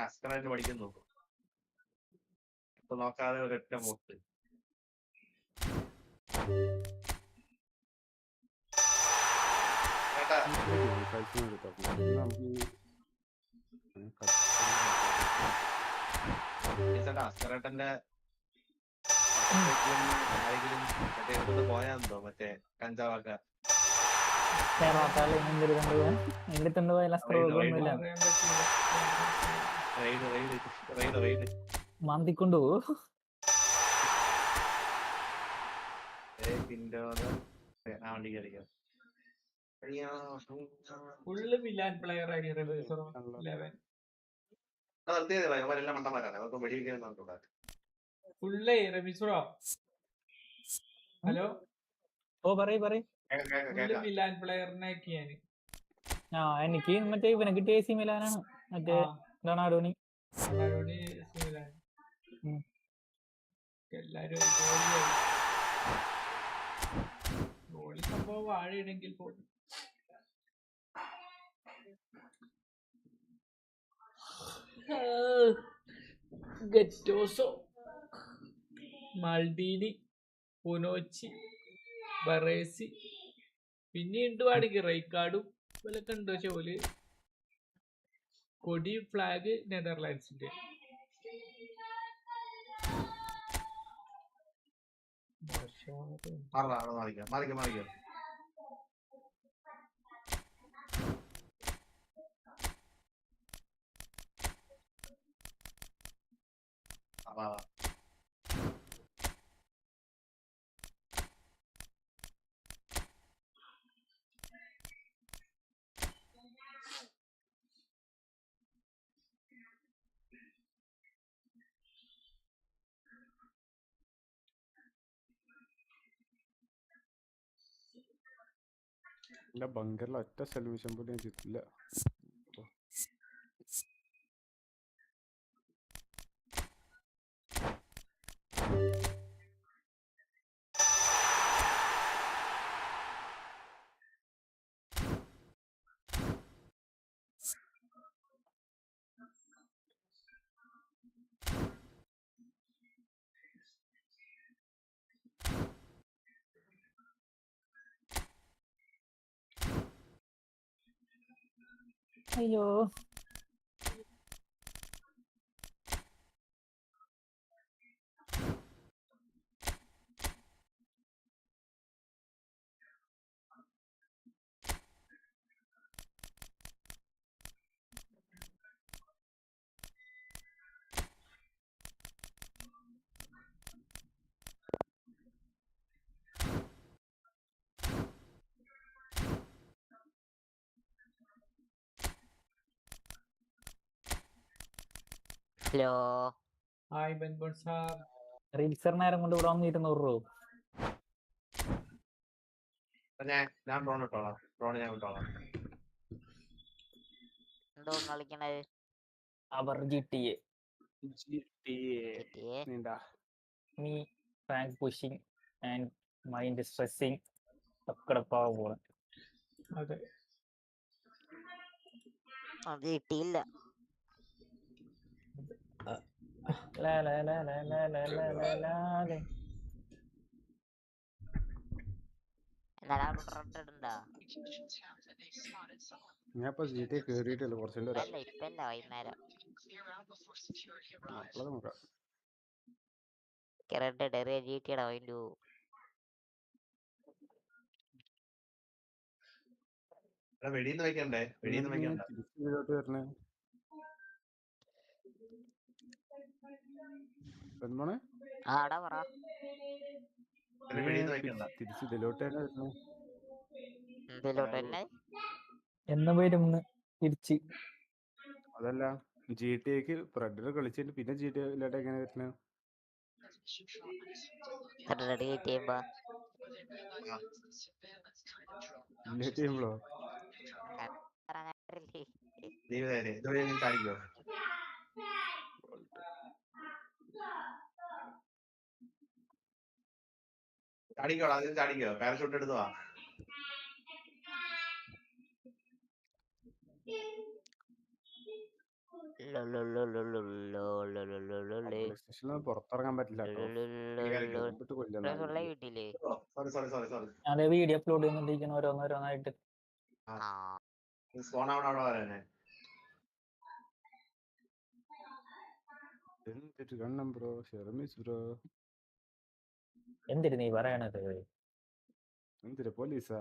C: അസ്കറായിട്ട് പഠിക്കുന്നു. ഇപ്പൊ നോക്കാതെ ഒരൊറ്റ മുട്ട്. അസ്കറേട്ടന്റെ ആരെങ്കിലും മറ്റേ എടുത്തോണ്ട് പോയാന്തോ, മറ്റേ കഞ്ചാവൊക്കെ
B: മാന്തിക്കൊണ്ടു
A: ഫുള്ള് മിലാൻ പ്ലെയർ ആയി.
C: നിർത്തിയതെല്ലാം മണ്ടന്മാരാണ്, അവർക്ക് വെടിവെക്കുന്നുണ്ടോ?
A: ഫുള്ളേ റെമിസുറോ. ഹലോ,
B: ഓ പറയ്.
A: ഫുള്ള് മിലാൻ പ്ലെയറിനെ ആക്കിയാന്.
B: എനിക്ക് മറ്റേ ഇവനെ കിട്ടിയ AC മിലാനാണ്, മറ്റേ റൊണാൾഡോണി.
A: എല്ലാരും ഗോളി സംഭവം വാഴയാണെങ്കിൽ പോലും ഗറ്റോസോ, മാൽഡീനി, പുനോച്ചി, ബറേസി, പിന്നെയുണ്ട് വേണമെങ്കിൽ റൈക്കാർഡും ഇവരൊക്കെ ഉണ്ട്. പക്ഷെ ഓല് കൊടി ഫ്ലാഗ് നെതർലാൻഡ്സിന്റെ.
C: മാറിക്കോ.
E: എന്റെ ബങ്കറിൽ ഒറ്റ സെലിബ്രേഷൻ പോലും ഞാൻ ചെയ്തില്ല.
B: അയ്യോ,
J: ഹലോ,
A: ഹായ് ബെൻബോൺ സാർ.
B: റീൽസർ നേരം കൊണ്ട് ഇവിടെ വന്ന് 200 രൂപ.
C: ഞാൻ ഡ്രോൺ ഇട്ടോളാം.
J: എന്തോ കളിക്കണത്?
B: അവർ GTA. Me, Frank pushing and mind stressing. പോകണം.
A: അതെ,
J: അത് കിട്ടിയില്ല.
E: ഞാൻ ഇപ്പൊ GTA കേറിയിട്ടില്ല, കുറച്ചുണ്ട് വരാം.
J: ഇപ്പല്ല, വൈകുന്നേരം
E: അപ്പളെ നോക്കാം.
J: GTയുടെ വൈൻഡു.
C: വെടിന്ന് വെക്കണ്ടേ?
E: തിരിച്ചിലോട്ട് വരണേ പെൺമോണെ,
J: ആടാ പറ.
E: തിരിച്ച് ഇതിലോട്ട് തന്നെ വരണേ.
J: ഇതിലോട്ട് തന്നെ
B: എന്ന് വരും തിരിച്ച്.
E: അതല്ല, GTA ഫ്രെഡിനെ കളിച്ചിട്ട് പിന്നെ GTA എങ്ങനെ വരണേ? ചെയ്യുമ്പോ
C: ചാടിക്കോ, പാരഷൂട്ട് എടുത്തു വാ.
E: പുറത്തിറങ്ങാൻ പറ്റില്ല
J: കിട്ടിയില്ലേ?
B: അതെ, വീഡിയോ അപ്ലോഡ് ചെയ്യുന്നുണ്ടിരിക്കണം ഓരോന്നോരോന്നായിട്ട്. എന്തിന് നീ പറയണത്?
E: എന്തിന് പോലീസാ?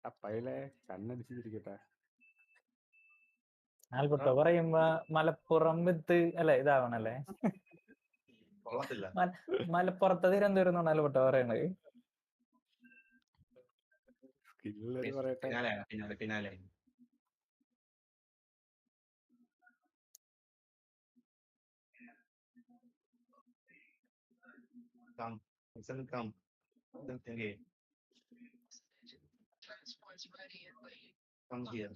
E: അപ്പയിലെ കണ്ണടിച്ചിരിക്കട്ടെ.
B: ആൽബർട്ടോ പറയുമ്പോ മലപ്പുറം വിത്ത് അല്ലെ ഇതാവണല്ലേ? മലപ്പുറത്ത് തിരുവനന്തപുരം എന്നാണ് ആൽബർട്ടോ പറയണത്.
C: പിന്നാലെ come. Excel come. Okay. Come here.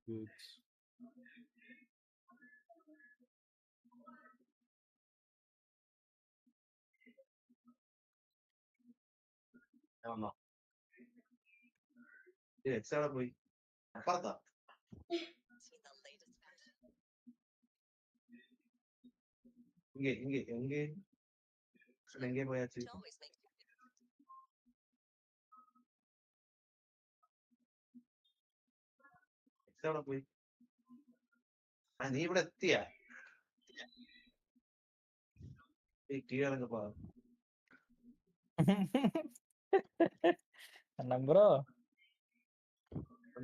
E: Good.
C: No. Excel പോയി. അപ്പുറത്താ. എங்கே പോയാച്ചു? എവിടെ പോയി? നീ ഇവിടെ എത്തിയാ? കീഴടങ്ങപ്പാ.
B: നമ്പറോ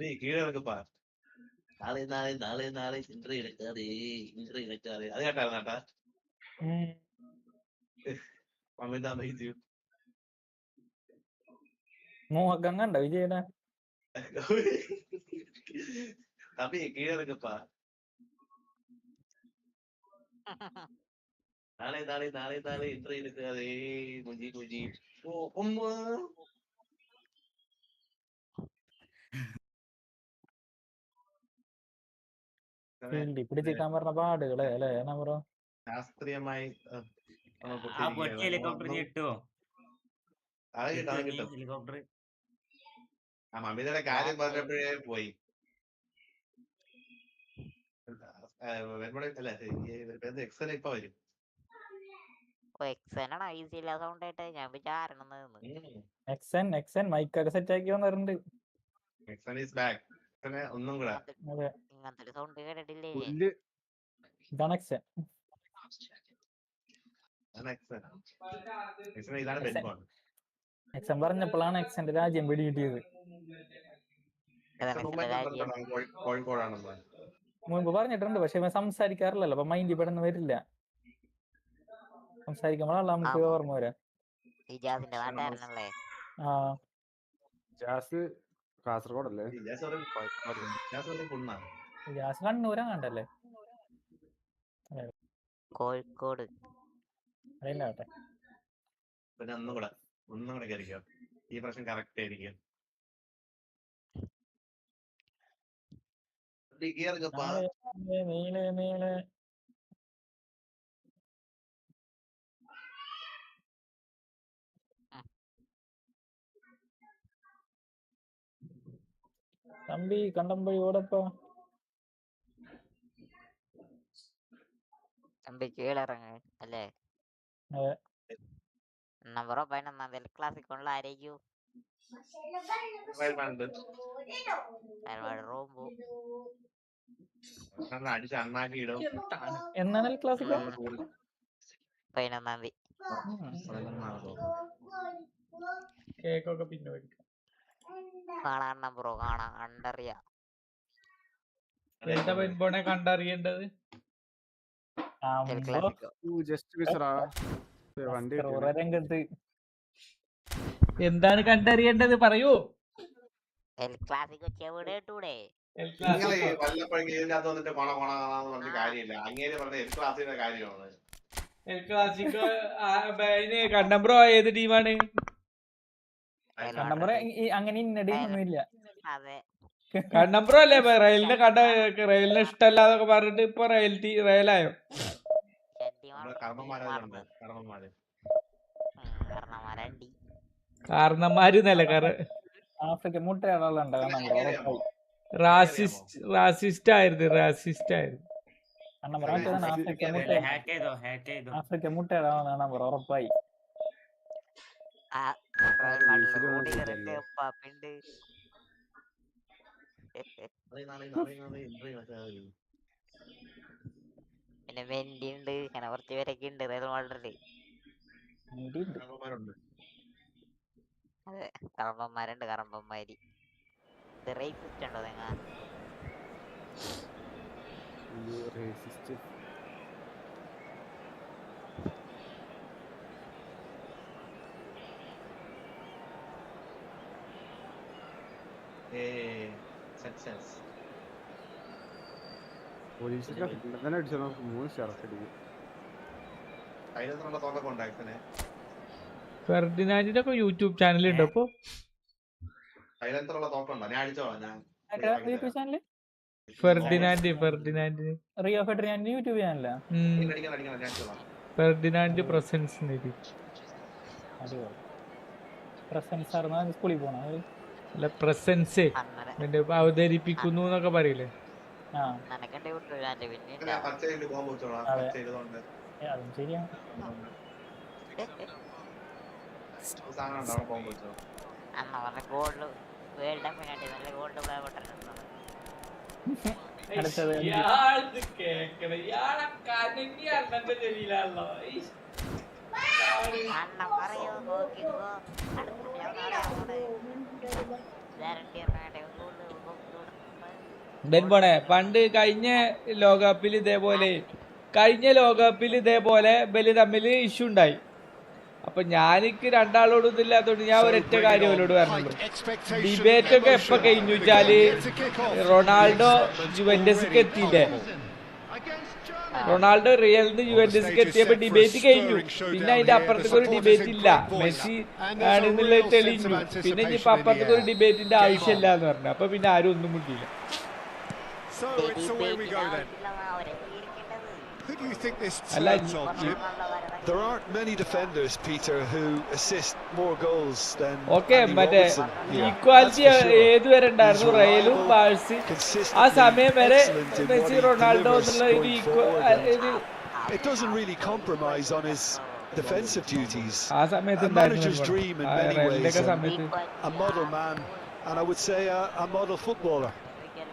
C: നീ കീഴടങ്ങപ്പാ. നാളെ നാളെ നാളെ നാളെ ഇൻട്രി എടുക്കാതെ ഇൻട്രി എടുക്കാതെ. അത് കേട്ടായിരുന്നു കേട്ടാ.
B: മോഹക്കം കണ്ട വിജയനെ
C: തമ്പി കീഴടങ്ങപ്പാ. നാളെ നാളെ നാളെ നാളെ ഇൻട്രി എടുക്കാതെ കുഞ്ഞി കുഞ്ഞി. ഓ ഉമ്മ.
B: പിടിച്ചിരിക്കാൻ പറഞ്ഞ പാടുകളെ അല്ലേ നമ്പറോ?
C: ശാസ്ത്രീയമായി
F: ആ കൊച്ചി ഹെലികോപ്റ്റർ കിട്ടുമോ?
C: കിട്ടും.
F: ഹെലികോപ്റ്റർ
C: ആ മമ്മിയുടെ കാര്യം പറഞ്ഞപ്പോഴേ പോയി. എക്സൽ ഇപ്പൊ വരും.
B: എക്സൻ മൈക്കൊക്കെ സെറ്റ് ആക്കി വന്നിട്ടുണ്ട്.
C: ഒന്നും കൂടെ
B: ഇതാണ് എക്സൻ.
C: ഇതാണ് ബെൻബോൺ.
B: എക്സൻ പറഞ്ഞപ്പോഴാണ് എക്സന്റെ രാജ്യം പിടികിട്ടിയത്.
C: കോഴിക്കോടാണെന്ന്
B: മുൻപ് പറഞ്ഞിട്ടുണ്ട്, പക്ഷെ ഇവൻ സംസാരിക്കാറില്ലല്ലോ, അപ്പൊ മൈൻഡിൽ പെട്ടെന്ന് വരില്ല. സംസാരിക്കുമ്പോഴാണല്ലോ നമുക്ക് ഓർമ്മ വരാ.
E: കാസർഗോഡല്ലേ?
B: കണ്ണൂരാ കണ്ടല്ലേ?
J: കോഴിക്കോട്.
B: അറിയില്ലാട്ടെ.
C: പിന്നെ ഒന്നും കൂടെ കയറിക്കോ. ഈ പ്രശ്നം കറക്റ്റ് ആയിരിക്കും.
B: നീളെ നീളെ തമ്പി കണ്ടമ്പഴി ഓടപ്പോ.
J: തമ്പി കീഴിറങ്ങ് അല്ലേ? നമ്പറോ 11 ക്ലാസ്സിക്കുള്ള ആരേക്കു റോംബു
C: അടിച്ച് അണ്ണാക്കി ഇടും.
B: എന്നാണ് ക്ലാസ്സിൽ?
J: 11
B: കേക്കൊക്കെ പിന്നെ
J: കാണാൻ നമ്പറോ കാണാൻ കണ്ടറിയാ.
A: എന്താ ബെൻബോണെ കണ്ടറിയേണ്ടത്?
B: രംഗത്ത്
A: എന്താണ് കണ്ടറിയേണ്ടത് പറയൂ.
C: വല്ലപ്പോഴും ഇതിനകത്ത് വന്നിട്ട് കൊണകൊണാന്ന് പറഞ്ഞ കാര്യമില്ല. അങ്ങേര് പറഞ്ഞ എൽ ക്ലാസിന്റെ കാര്യമാണ്.
A: എൽ ക്ലാസിക്കോ കണ്ടംബ്രോ ഏത് ടീമാണ്?
B: കണ്ടംബ്രോ അങ്ങനെ ഇന്ന ടീം ഒന്നും ഇല്ല.
A: കണ്ടംബ്രോ അല്ലേ റയലിനെ ഇഷ്ടമല്ലാതൊക്കെ പറഞ്ഞിട്ട് ഇപ്പൊ റയലായോ? കാരണന്മാര്
B: ആഫ്രിക്ക മുട്ടയാളുണ്ട്.
A: റാസിസ്റ്റ് ആയിരുന്നു.
B: ആഫ്രിക്ക മുട്ടയാളാണ് നമ്പർ ഉറപ്പായി.
J: പിന്നെ പിന്നെ മെൻഡി ഉണ്ട്, അങ്ങനെ കുറച്ച് പേരൊക്കെ ഉണ്ട് റയൽ മാഡ്രിഡില്. അതെ, കറമ്പന്മാരുണ്ട്, കറമ്പന്മാര്. ഇത് റേസിസ്റ്റ് ഉണ്ടോ നിങ്ങ?
E: റേസിസ്റ്റ് പോലീസിന്റെ തന്നെ അടിച്ചോ, 3 സ്റ്റാർ അടിക്കും.
C: അതിനുള്ള തോക്കൊക്കെ ഉണ്ടായിട്ടേ
A: ഫെർഡിനാൻഡിന്റെ ഒക്കെ യൂട്യൂബ് ചാനൽ ഉണ്ട്. അപ്പൊ
C: അതിനുള്ള തോക്കുണ്ടോ? ഞാൻ അടിച്ചോളാം. ഞാൻ
B: യൂട്യൂബ് ചാനല്
A: ഫെർഡിനാൻഡ്
B: റിയോ ഫെർഡിനാൻഡിന്റെ യൂട്യൂബ് ചാനലാ.
A: ഫെർഡിനാൻഡ് പ്രസൻസ്
B: പ്രസൻസ് സ്കൂളിൽ പോണോ?
A: അല്ല, പ്രസൻസ് അവതരിപ്പിക്കുന്നു എന്നൊക്കെ പറയില്ലേ.
B: അതും ശരിയാണ്.
A: പണ്ട് കഴിഞ്ഞ ലോകകപ്പിൽ ഇതേപോലെ ബലി തമ്മിൽ ഇഷ്യൂ ഉണ്ടായി. അപ്പൊ ഞാനിക്ക് രണ്ടാളോടും ഇതില്ലാത്തോണ്ട് ഞാൻ ഒരൊറ്റ കാര്യം അവരോട് പറഞ്ഞുള്ളൂ. ഡിബേറ്റ് ഒക്കെ എപ്പോ കഴിഞ്ഞു വെച്ചാല് റൊണാൾഡോ ജുവന്റസിക്ക് എത്തിയില്ലേ, റൊണാൾഡോ റിയലിന് ജുവന്റസിക്ക് എത്തിയപ്പോ ഡിബേറ്റ് കഴിഞ്ഞു. പിന്നെ അതിന്റെ അപ്പുറത്തേക്ക് ഒരു ഡിബേറ്റ് ഇല്ല, മെസ്സി ആണെന്നുള്ളത് തെളിഞ്ഞു. പിന്നെ ഇനിയിപ്പോ അപ്പുറത്തേക്ക് ഒരു ഡിബേറ്റിന്റെ ആവശ്യമില്ല എന്ന് പറഞ്ഞു. അപ്പൊ പിന്നെ ആരും ഒന്നും മുട്ടിയില്ല.
H: Who do you think this turns on, Jim?
G: There aren't many defenders, Peter, who assist more goals than
A: മറ്റേ ഈക്വാലിറ്റി ഏതുവരെ ഉണ്ടായിരുന്നു റയലും ബാഴ്സി ആ സമയം വരെ മെസ്സി റൊണാൾഡോ എന്നുള്ള
G: it doesn't really compromise on his defensive duties.
A: ആ സമയത്ത്
G: a manager's dream in many ways, a model man, and I would say a model footballer.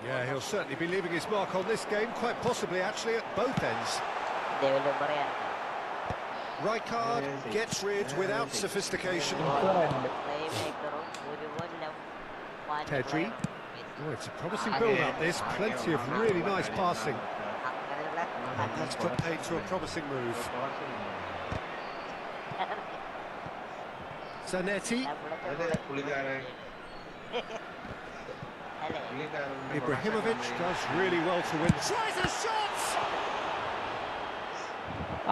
H: Yeah, he'll certainly be leaving his mark on this game, quite possibly actually at both ends. Rijkaard gets rid without sophistication. Pedri. Oh, it's a promising build-up. There's plenty of really nice passing. And that's put paid to a promising move. Zanetti. Ibrahimovic does really well to win. Tries a shot!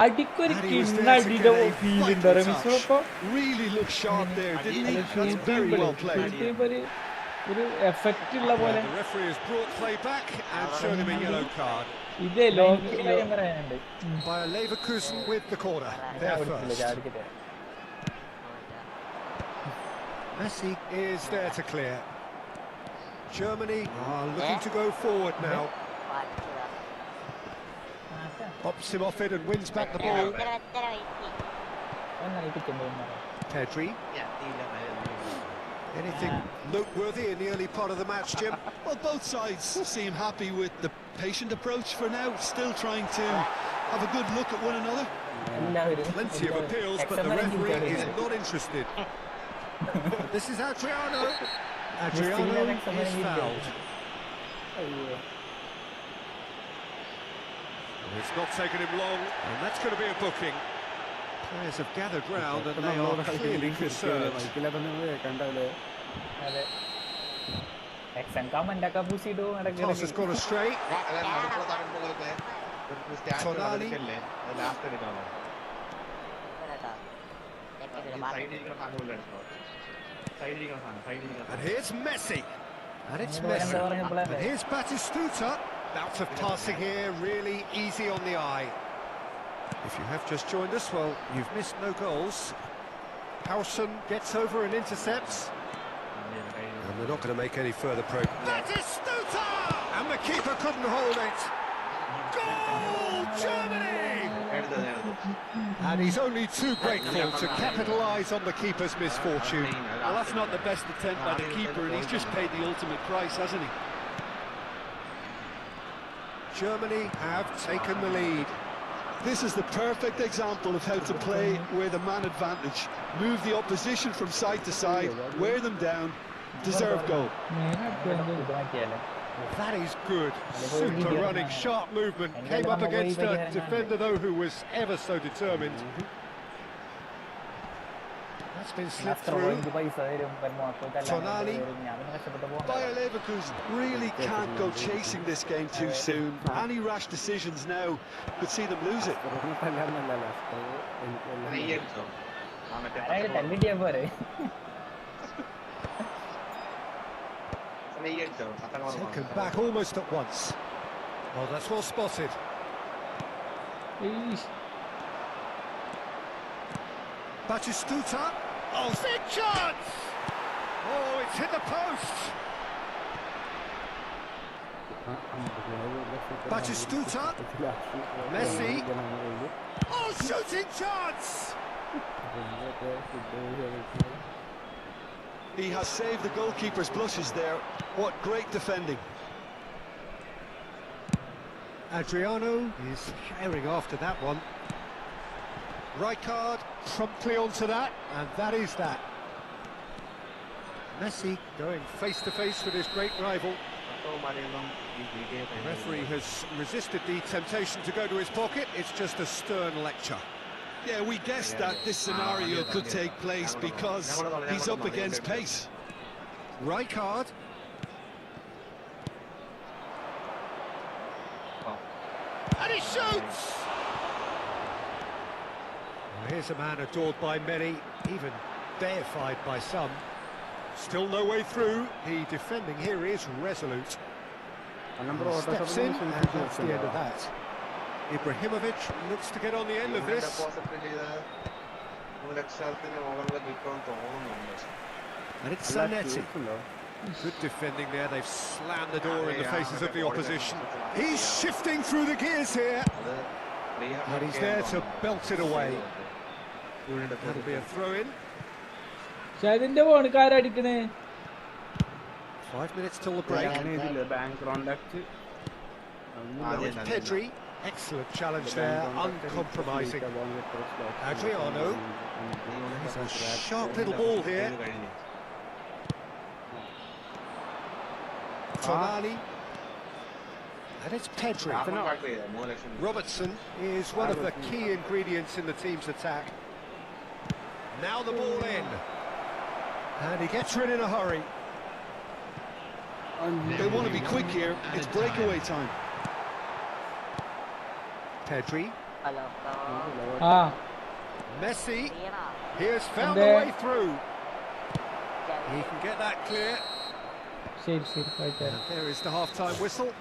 A: അടിക്കൊരു കിണ്ണടിയുടെ feel ഉണ്ട് റമിസോ.
G: Really looked sharp there, didn't he? That's very well played.
A: ഒരു effect ഉള്ള പോലെ.
H: The referee has brought play back and shown him a yellow card.
A: ഇതേ
H: By Leverkusen with the corner. There first. Messi is there to clear. Germany are looking to go forward now. Pops him off it and wins back the ball. Pedri. Anything noteworthy in the early part of the match, Jim?
G: Well, both sides seem happy with the patient approach for now, still trying to have a good look at one another.
H: Plenty of appeals, but the referee is not interested. This is Adriano. Adriano is fouled. It's not taken him long, and that's going to be a booking. Players have gathered round and they are clearly concerned. Pass has gone astray. Tonali. And here's Messi. And it's Messi. And here's Batistuta. Bouts of passing here, really easy on the eye. If you have just joined us, well, you've missed no goals. Howson gets over and intercepts. And they're not going to make any further progress. Batistuta! And the keeper couldn't hold it. Goal, Germany! And he's only too grateful to capitalise on the keeper's misfortune.
G: Well, that's not the best attempt by the keeper, and he's just paid the ultimate price, hasn't he?
H: Germany have taken the lead.
G: This is the perfect example of how to play with a man advantage. Move the opposition from side to side, wear them down, deserve goal.
H: That is good. Super running, sharp movement. Came up against a defender, though, who was ever so determined. That's been slipped through. Tonali.
G: Bayer Leverkusen really can't go chasing this game too soon. Any rash decisions now could see them lose it.
H: Taken back almost at once. Well, that's well spotted. Batistuta. Oh, big chance! Oh, it's hit the post. Batistuta. Messi. Oh, shooting chance!
G: He has saved the goalkeeper's blushes there. What great defending.
H: Adriano is carrying after that one. Rijkaard promptly onto that, and that is that. Messi going face to face with his great rival. The referee has resisted the temptation to go to his pocket. It's just a stern lecture.
G: Yeah, we guessed that this scenario could take place because he's up against pace.
H: Rijkaard. And he shoots! Well, here's a man adored by many, even deified by some. Still no way through. The defending here is resolute. Steps in, and that's the end of that. Ibrahimovic looks to get on the end of this. And it's Zanetti. Good defending there. They've slammed the door in the faces of the opposition. He's shifting through the gears here. And he's there to belt it away. That'll be a throw-in.
A: 5
H: minutes till the break. It's Pedri. Excellent challenge there, uncompromising. Adriano. He's a sharp little ball here. Tonali. And it's Pedri. Robertson is one of the key ingredients in the team's attack. Now the ball in. And he gets rid in a hurry.
G: They want to be quick here. It's breakaway time.
H: Pedri. Messi. He has found
A: And
H: a way through. He can get that clear. And there is the half-time whistle.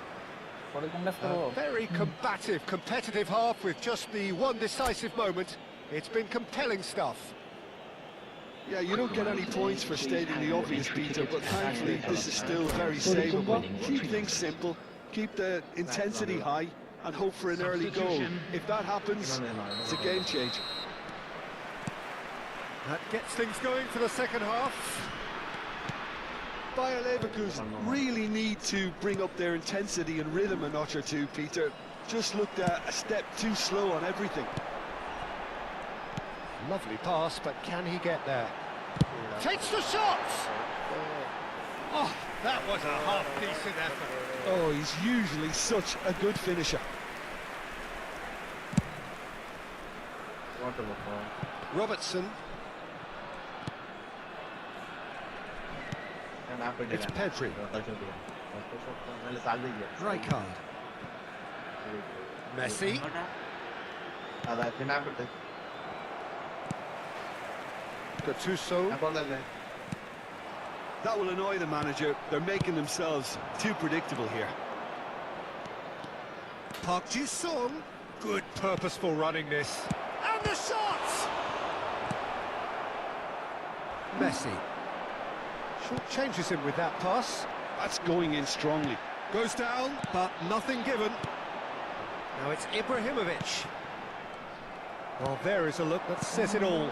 H: A very combative, competitive half with just the one decisive moment. It's been compelling stuff.
G: Yeah, you don't get any points for stating the obvious, Peter, but thankfully this is still very savable. Keep things simple, keep the intensity high, and hope for an early goal. If that happens, it's a game changer.
H: That gets things going for the second half.
G: Bayer Leverkusen really need to bring up their intensity and rhythm a notch or two, Peter. Just looked a step too slow on everything.
H: Lovely pass, but can he get there? Takes the shot! Oh, that was a half-decent effort.
G: Oh, he's usually such a good finisher.
H: Robertson. It's Pedri. Rijkaard. Messi. Gattuso.
G: That will annoy the manager. They're making themselves too predictable here.
H: Park Ji-sung. Good purposeful running this. And the shot! Messi. Short changes him with that pass.
G: That's going in strongly.
H: Goes down, but nothing given. Now it's Ibrahimovic. Well, there is a look that says it all.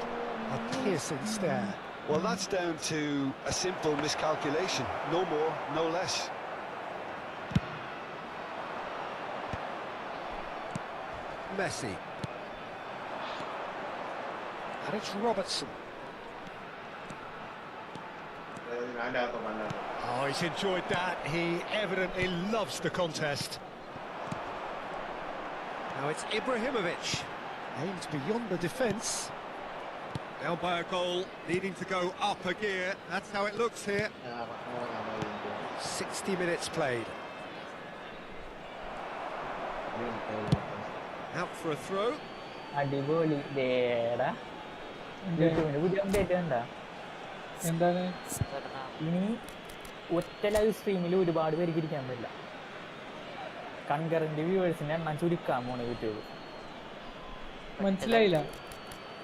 H: A piercing stare.
G: Well, that's down to a simple miscalculation. No more, no less.
H: Messi. And it's Robertson. Oh, he's enjoyed that. He evidently loves the contest. Now it's Ibrahimovic. Aims beyond the defence. Down by a goal, needing to go up a gear. That's how it looks here. 60 minutes played. Out for a throw.
B: അടിപൊളി ദേടാ യൂട്യൂബിന് പുതിയ update കണ്ടാ
A: എന്താണ്
B: ഇനി ഒറ്റ live സ്ട്രീമിൽ ഒരുപാട് പേർക്ക് ഇരിക്കാൻ പറ്റില്ല. കൺകറന്റ് വ്യൂവേഴ്സിന്റെ എണ്ണം ചുരുക്കാൻ പോണ് യൂട്യൂബ്.
A: മനസ്സിലായില്ല.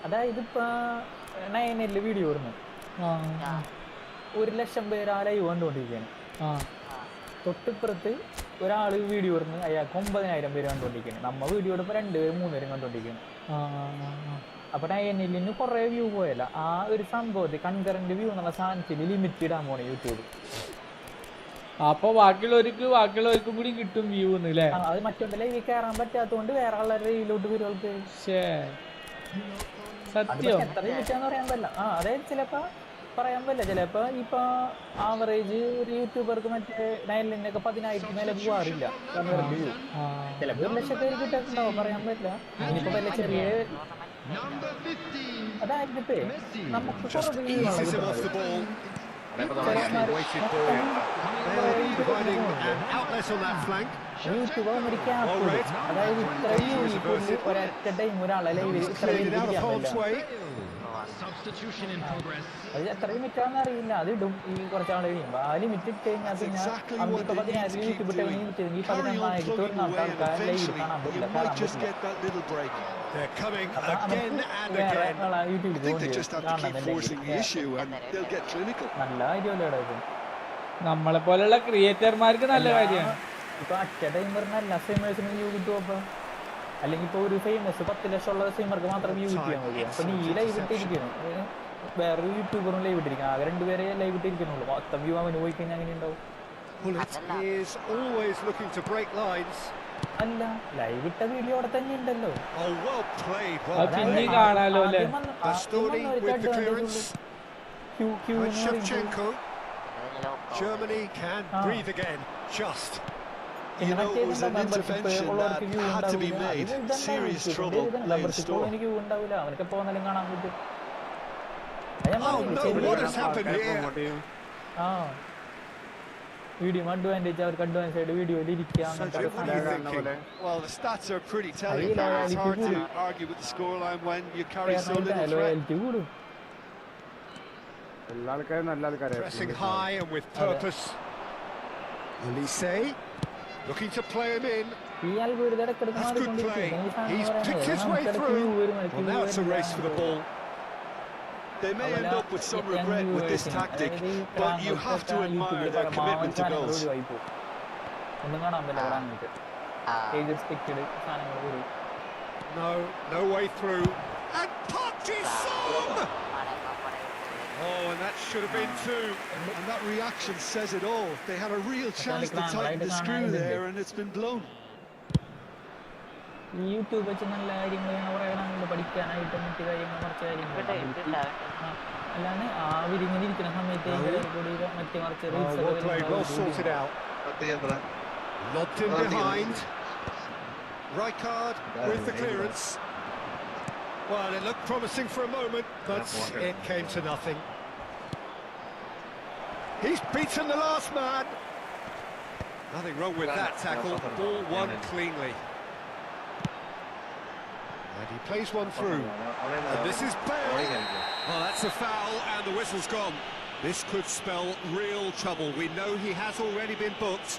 B: അതായത് ഇപ്പൊ 9L വീഡിയോ ഇടുന്നു 1,00,000 പേര് ആ ലൈവ് കണ്ടുകൊണ്ടിരിക്കുകയാണ്. തൊട്ടിപ്പുറത്ത് ഒരാള് വീഡിയോ ഇടുന്നു, അയാൾക്ക് 9,000 പേര് കണ്ടുകൊണ്ടിരിക്കുകയാണ്. നമ്മ വീഡിയോ ഇടുമ്പോൾ 2 പേരും 3 പേരും കണ്ടുകൊണ്ടിരിക്കുകയാണ്. അപ്പൊ 9Lന് കുറെ വ്യൂ പോയല്ല. ആ ഒരു സംഭവത്തിൽ കൺകറന്റ് വ്യൂ എന്നുള്ള സാധനത്തിൽ ലിമിറ്റ് ഇടാൻ പോണേ യൂട്യൂബ്.
A: അപ്പൊ ബാക്കിയുള്ളവർക്കും കൂടി കിട്ടും വ്യൂ അല്ലേ?
B: അത് മറ്റൊന്ന് ലൈവിൽ കയറാൻ പറ്റാത്തതുകൊണ്ട് വേറെ ആളുടെ ലൈവിലോട്ട് വരുവൾക്ക്
A: സത്യം
B: എത്ര ലിമിറ്റാന്ന് പറയാൻ പറ്റില്ല. അതായത് ചിലപ്പോ പറയാൻ പറ്റില്ല. ചിലപ്പോ ഇപ്പൊ ആവറേജ് ഒരു യൂട്യൂബർക്ക് മറ്റേ 9Lനൊക്കെ 10,000 മേലെ പോവാറില്ല. ചിലപ്പോ 1,00,000 പേര് കിട്ടുന്നുണ്ടാവും, പറയാൻ പറ്റില്ല. ഇനിയിപ്പോ വല്ല ചെറിയ അതായത് നമുക്ക് യൂട്യൂബ് ഒരു ക്യാപ്പ്, അതായത് ഇത്രയും ഒരൊറ്റ ടൈം ഒരാളെ ലൈവിൽ ഇത്രയും അത് എത്ര ലിമിറ്റാന്ന് അറിയില്ല. അത് ഇടും ഈ കുറച്ചാൾ കഴിയുമ്പോ. ആ ലിമിറ്റ് ഇട്ട് കഴിഞ്ഞാൽ പിന്നെ അന്നിപ്പോ 10,000 യൂട്യൂബ് ഇട്ട് ലിമിറ്റ് ഈ 11,000 ആൾക്കാർ ലൈവിൽ കാണാൻ പറ്റില്ല. നല്ല കാര്യമല്ലേ ഇത്?
A: നമ്മളെ പോലുള്ള ക്രിയേറ്റർമാർക്ക് നല്ല കാര്യമാണ്.
B: ഇപ്പൊ അറ്റ ടൈം പറഞ്ഞ എല്ലാ സ്ട്രീമേഴ്സിനും വ്യൂ കിട്ടും. അപ്പൊ അല്ലെങ്കിൽ ഇപ്പൊ ഒരു ഫേമസ് 10 ലക്ഷം ഉള്ള സ്ട്രീമർക്ക് മാത്രം വ്യൂ കിട്ടിയാൽ മതി. അപ്പൊ നീ ലൈവ് ഇട്ടിരിക്കണം, വേറൊരു യൂട്യൂബറും ലൈവ് ഇട്ടിരിക്കണം. ആകെ 2 പേരെ ലൈവ് ഇട്ടിരിക്കണുള്ളൂ. മൊത്തം വ്യൂ അവന് പോയി കഴിഞ്ഞാൽ അങ്ങനെ ഉണ്ടാവും. അല്ല, ലൈവ് ഇട്ട വീഡിയോ അവിടെ തന്നെ ഉണ്ടല്ലോ.
A: പിന്നെ കാണാലോ അല്ലേ?
H: Germany can breathe again. Just.
G: You know, it was an intervention that had to be made. Serious trouble in store.
H: Oh no, what has happened here?
B: Video advantage or advantage video
G: Well, the stats are pretty telling. It's hard to argue with the scoreline when you carry so little threat.
H: Pressing high and with purpose. Elise looking to play him in. That's good play. He's picked his way through. Well, now it's a race for the ball.
G: They may end up with some regret with this tactic, but you have to admire their commitment to goals.
H: No way through. And Parkinson! Oh, and that should have been 2.
G: And that reaction says it all. They had a real chance to tighten the screw there, and it's been blown.
B: YouTube വെച്ച് നല്ല കാര്യങ്ങൾ പഠിക്കാനായിട്ടും മറ്റു കാര്യങ്ങൾ കുറച്ച് കാര്യങ്ങൾ അല്ലാതെ അവരിങ്ങനെ ഇരിക്കുന്ന സമയത്ത് മറ്റു മറിച്ച്
H: lobbed in behind. Rijkaard with the clearance. Well, it looked promising for a moment, but it came to nothing. He's beaten the last man. Nothing wrong with that tackle. Ball won cleanly. And he plays one through. And this is Bale. Well, that's a foul, and the whistle's gone. This could spell real trouble. We know he has already been booked.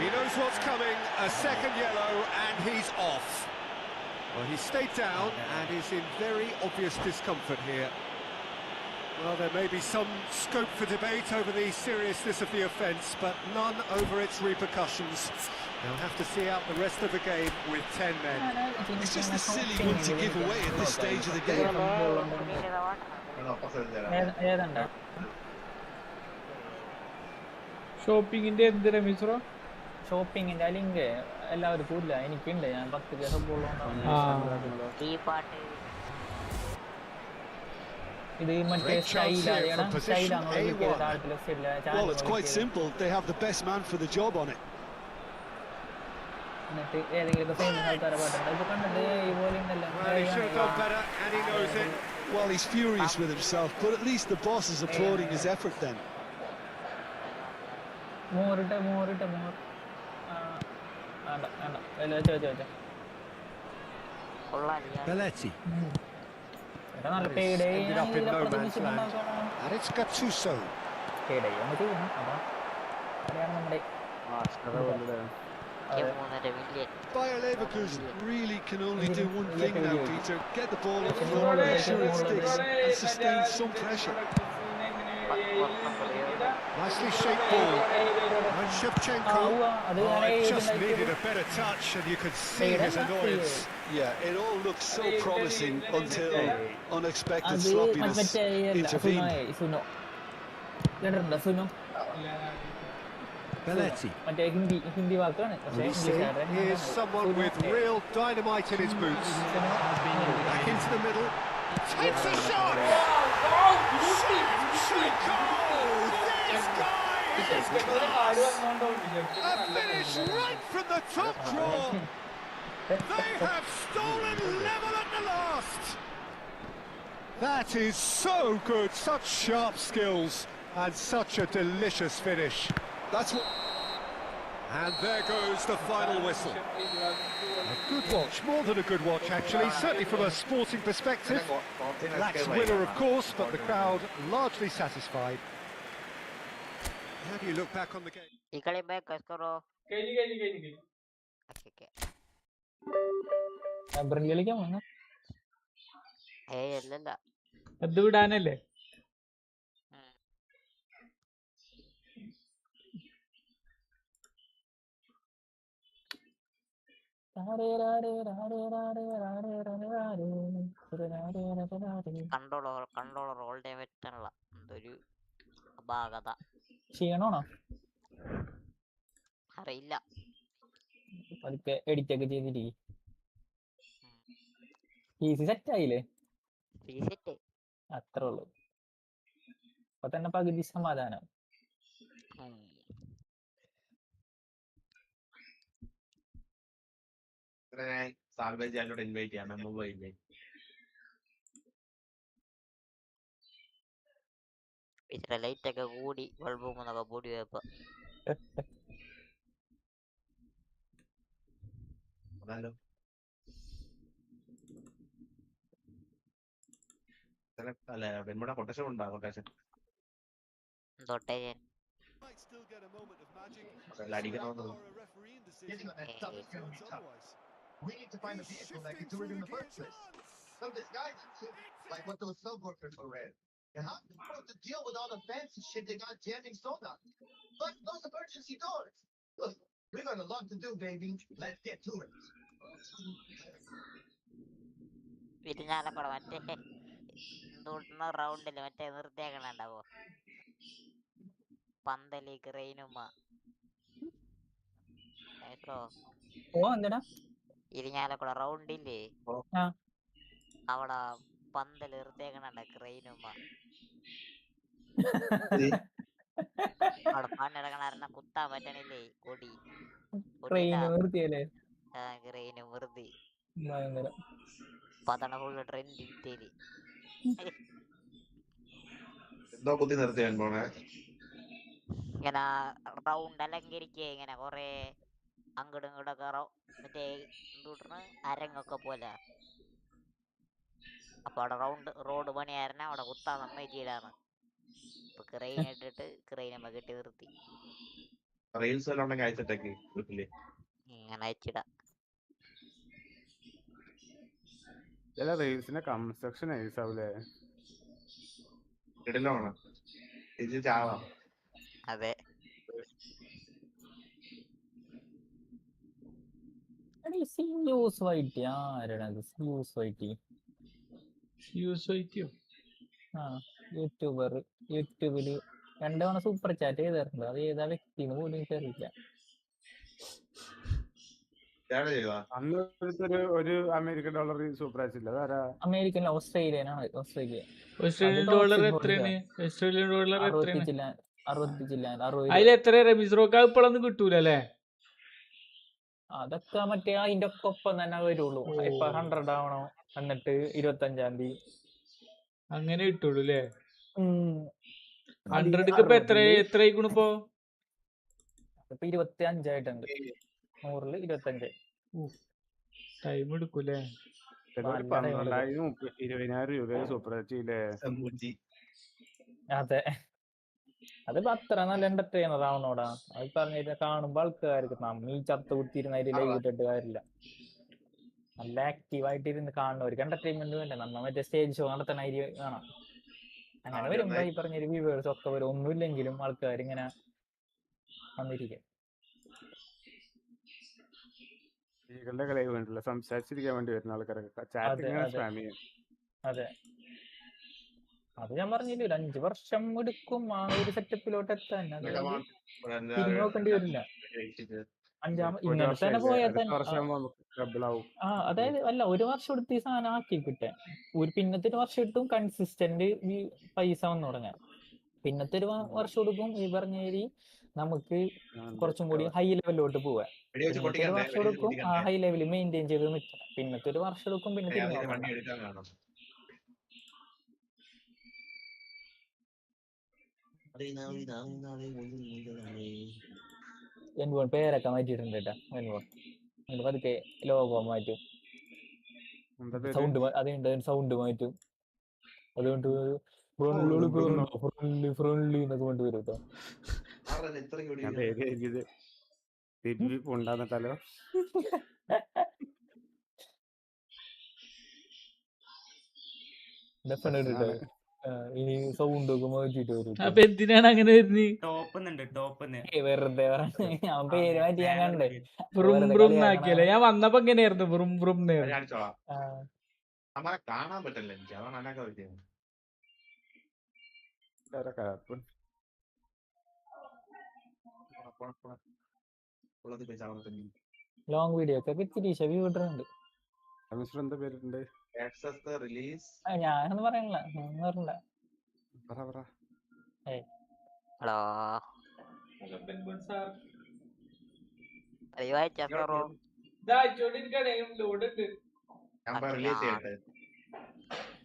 H: He knows what's coming. A second yellow, and he's off. Well, he stayed down and is in very obvious discomfort here. Well, there may be some scope for debate over the seriousness of the offence, but none over its repercussions. They'll have to see out the rest of the game with 10 men.
G: It's just a silly one to give away at this stage of the game.
A: ഷോപ്പിങ്ങിന്റെ എന്തിനാ മിശ്രോ?
B: ഷോപ്പിങ്ങിന്റെ link എല്ലാവർക്കും ഇല്ല, എനിക്കുണ്ട്. ഞാൻ 10 football
J: ഈ പാട്ട്
B: ഇത് മറ്റേ സ്റ്റൈലാണോ താഴത്തിലെ
G: Well, it's quite simple. They have the best man for the job on it.
B: എന്നിട്ട് ഏതെങ്കിലും ഫേമസ് ആൾക്കാരെ പാട്ടുണ്ട് ഇപ്പൊ കണ്ടിട്ട് ഇതുപോലെ ഉണ്ടല്ലോ.
H: Well, he should have done better, and he knows it.
G: Well, he's furious with himself, but at least the boss is applauding his effort then.
B: More വേണ്ട ചോദിച്ചോ
H: Belletti.
B: നല്ല പേടേ
H: Ended up in no man's land. And it's Gattuso.
B: പേടേ ഒന്ന് ചെയ്യണം. അതാ അവിടെയാണ് നമ്മുടെ
G: Bayer Leverkusen really can only do one thing now, Peter. Get the ball up front, make sure it sticks, and sustain some pressure.
H: Nicely shaped ball. And Shevchenko. Oh, it just needed a better touch, and you could see his annoyance.
G: Yeah, it all looked so promising until unexpected sloppiness intervened.
H: Belletti.
B: Hindi വാക്കാണ്.
H: Here's someone with real dynamite in his boots. Back into the middle. Takes a shot! Shevchenko! This guy is class! A finish right from the top draw! They have stolen level at the last! That is so good, such sharp skills and such a delicious finish.
G: That's what...
H: And there goes the final whistle. A good watch, more than a good watch actually, certainly from a sporting perspective. Lacks winner of course, but the crowd largely satisfied. How do you look back on the game?
J: ഇക്കളി back സ്കോറോ
B: കളിക്കാൻ വന്ന
J: അല്ലല്ല
A: അത് വിടാനല്ലേ?
J: Controller all time വെട്ടാനുള്ള എന്തൊരു അപാകത.
B: ക്ഷീണമാണോ
J: അറിയില്ല.
B: അതൊക്കെ എഡിറ്റ് ഒക്കെ ചെയ്തിരിക്കും. സെറ്റ് ആയില്ലേ? അത്രേ ഉള്ളു. അപ്പൊ തന്നെ പകുതി സമാധാനം.
C: സാൽവേജ് ആരോട് ഇൻവൈറ്റ് ചെയ്യാം. മുമ്പ് ഇൻവൈറ്റ്
J: ഇത്ര ലൈറ്റ് ഒക്കെ കൂടി ബൾബും എന്നൊക്കെ പൊടി പോയപ്പോ
C: അതല്ലോ അല്ല വെൺമുട കൊട്ടേഷൻ ഉണ്ടോ? കൊട്ടേഷൻ
J: തൊട്ടേ
C: അടിക്കണമെന്ന്
I: We need to find a vehicle that can do it in the first place. Some disguises, like what those sub workers were in. And how to deal with all the fancy shit they got jamming soda. But those emergency doors. Look, we got a lot to do, baby. Let's get to it.
J: വിരിഞ്ഞാലക്കൂടെ മറ്റേ എന്തുകൊണ്ടുന്ന റൗണ്ടില് മറ്റേ നിർത്തിയാക്കണുണ്ടാവോ പന്തല് ക്രെയിനുമ്മ ഇരിഞ്ഞാലക്കുട റൗണ്ടില്ലേ അവിടെ പന്തല് നിർത്തിയേക്കണ ക്രെയിനുമ്മ അവിടെ പണിടക്കണ കുത്താൻ പറ്റണില്ലേ കൊടി crane വെറുതെ പതണ full trend ഇറ്റേല്
C: എന്തോ കുത്തി നിർത്തിയാൻ പോണേ.
J: ഇങ്ങനെ റൗണ്ട് അലങ്കരിക്കുക ഇങ്ങനെ കൊറേ അങ്ങോട്ടും ഇങ്ങോട്ടൊക്കെ മറ്റേ എന്തുകൂട്ടണ് അരങ്ങൊക്കെ പോലെ. അപ്പൊ അവിടെ റോഡ് പണിയായിരുന്ന അവിടെ കുത്താൻ സമ്മതിച്ചില്ലാന്ന്. ഇപ്പൊ ക്രെയിൻ ഇട്ടിട്ട് ക്രെയിനമ്മ കെട്ടി നിർത്തി.
C: റീൽസ് എല്ലാം ഉണ്ടെങ്കിൽ അയച്ചിട്ടേക്ക് ഗ്രൂപ്പില്.
J: ഇങ്ങനെ അയച്ചിടാം.
E: ചില റീൽസിന്റെ കൺസ്ട്രക്ഷൻ ഐസാവൂലേ?
C: ഇടലാണ് ഇത് ചാവാം.
J: അതെ.
B: യൂട്യൂബില് 2 തവണ സൂപ്പർ ചാറ്റ് ചെയ്തിട്ടുണ്ട്. അത് ഏതാ വ്യക്തിന്ന് പോലും എനിക്കറിയില്ല.
E: അന്ന് ഒരു അമേരിക്കൻ ഡോളർ സൂപ്പർ ആച്ചില്ല അതാരാ?
B: അമേരിക്കൻ ഓസ്ട്രേലിയനാണ്. ഓസ്ട്രേലിയ. അത്
A: ഓസ്ട്രേലിയൻ ഡോളർ
B: ടോക്സിക് കൊടുക്കുക.
A: എത്രയാണ്? ഓസ്ട്രേലിയൻ ഡോളർ
B: 60
A: എത്രയാണ്?
B: ചില്ലാൻ 60 ചില്ലാൻ 60
A: അതിൽ
B: രൂപ.
A: എത്ര റമീസ് റോക്ക് ഇപ്പോഴൊന്നും കിട്ടൂല അല്ലേ?
B: അതൊക്കെ മറ്റേ അതിന്റെ ഒപ്പം തന്നെ വരുള്ളൂ. ഇപ്പൊ 100 ആവണോ, എന്നിട്ട് 25-ാം തീയതി
A: അങ്ങനെ കിട്ടുള്ളൂ അല്ലേ?
E: അത് ഈ
A: 100ക്ക് ഇപ്പൊ എത്ര
E: 60
A: ആയിക്കണു ഇപ്പൊ?
B: ഇപ്പൊ 25 ആയിട്ടുണ്ട്. 100-ല് 25.
A: ടൈം എടുക്കൂലേ?
E: ചിലവര്
B: നല്ല time എടുക്കും.
E: 12,000 20,000 രൂപയൊക്കെ സൂപ്പർ ആച്ചില്ലേ?
B: അതെ, അതിപ്പോ അത്ര നല്ല എന്റർടൈനർ ആവണോടാ. അത് പറഞ്ഞ കാണുമ്പോ ആൾക്കാർക്ക് നമ്മ ഈ ചത്ത കുത്തിയിരുന്ന അതിൽ ലൈവ് ഇട്ടിട്ട് കാര്യമില്ല. നല്ല ആക്റ്റീവായിട്ട് ഇരുന്ന് കാണുന്നവർക്ക് എന്റർടൈൻമെന്റ് വേണ്ട. നമ്മ മറ്റേ സ്റ്റേജ് ഷോ നടത്തണ കാണാം. അങ്ങനെ വരുമ്പോ ഈ പറഞ്ഞൊരു വ്യൂവേഴ്സ് ഒക്കെ വരും. ഒന്നുമില്ലെങ്കിലും ആൾക്കാർ ഇങ്ങനെ വന്നിരിക്കും.
E: സ്ത്രീകളുടെ കളി വേണ്ടില്ല, സംസാരിച്ചിരിക്കാൻ വേണ്ടി വരുന്ന ആൾക്കാരൊക്കെ ചാറ്റ്
B: അതെ
E: ഇങ്ങനെ
B: അതെ
E: സ്പാം ചെയ്യും.
B: അതെ, അത് ഞാൻ പറഞ്ഞില്ല, ഒരു 5 വർഷം എടുക്കും ആ ഒരു സെറ്റപ്പിലോട്ട് എത്താൻ. അതായത് തിരിഞ്ഞു നോക്കേണ്ടി വരില്ല.
E: ഒരു
B: ഇങ്ങനെ തന്നെ
E: വർഷമല്ലേ,
B: പോയാൽ
E: അടുത്ത
B: തന്നെ
E: വർഷം ആകുമ്പോ നമുക്ക് ഡബിൾ ആവും.
B: അതായത് അല്ല, ഒരു വർഷം എടുത്ത് ഈ സാധനം ആക്കി കിട്ടെ. പിന്നത്തെ ഒരു വർഷം ഇട്ടും കൺസിസ്റ്റന്റ് ഈ പൈസ വന്നു തുടങ്ങാൻ. പിന്നത്തെ ഒരു വർഷം എടുക്കും ഈ പറഞ്ഞ രീതി നമുക്ക് കുറച്ചും കൂടി ഹൈ ലെവലിലോട്ട് പോവാൻ. പിന്നത്തെ ഒരു വർഷം എടുക്കും ആ ഹൈ ലെവലിൽ മെയിൻറ്റെയിൻ ചെയ്ത് നിൽക്കാം. പിന്നത്തെ ഒരു വർഷം എടുക്കും പിന്നെ തിരിഞ്ഞു നോക്കണ്ട. എൻപോൺ പേരൊക്കെ മാറ്റിയിട്ടുണ്ട് കേട്ടാ. എൻപോൺ പതുക്കെ ലോഗോ മാറ്റും, സൗണ്ട് അതുകൊണ്ട് സൗണ്ട് മാറ്റും. അതുകൊണ്ട് ഫ്രണ്ട്ലി എന്നൊക്കെ കൊണ്ട് വരും കേട്ടോ.
E: ഞാൻ പേര് എഴുതിയത് തിരുവി ഉണ്ടാന്നിട്ടാലോ. ഇനി സൗണ്ട് ഒക്കെ മാറ്റിട്ട് വരും.
A: അപ്പൊ എന്തിനാണ് അങ്ങനെ
B: വെറുതെ അവൻ പേര് മാറ്റി ഞാൻ കണ്ട്
A: ബ്രുംബ്രുംന്നാക്കിയല്ലേ? ഞാൻ വന്നപ്പോ എങ്ങനെയായിരുന്നു ബ്രും ബ്രും
C: കാണാൻ പറ്റില്ല എനിക്ക്, അതാണ് അനക്ക പറ്റിയത്.
B: ലോങ് വീഡിയോ ഒക്കെ തിരിച്ച വ്യൂ ഇട്ടിട്ടുണ്ട്.
E: എന്താ പേരുണ്ട്?
B: ഞാനൊന്നും പറയണില്ല, പറഞ്ഞില്ല.
J: ഹലോ,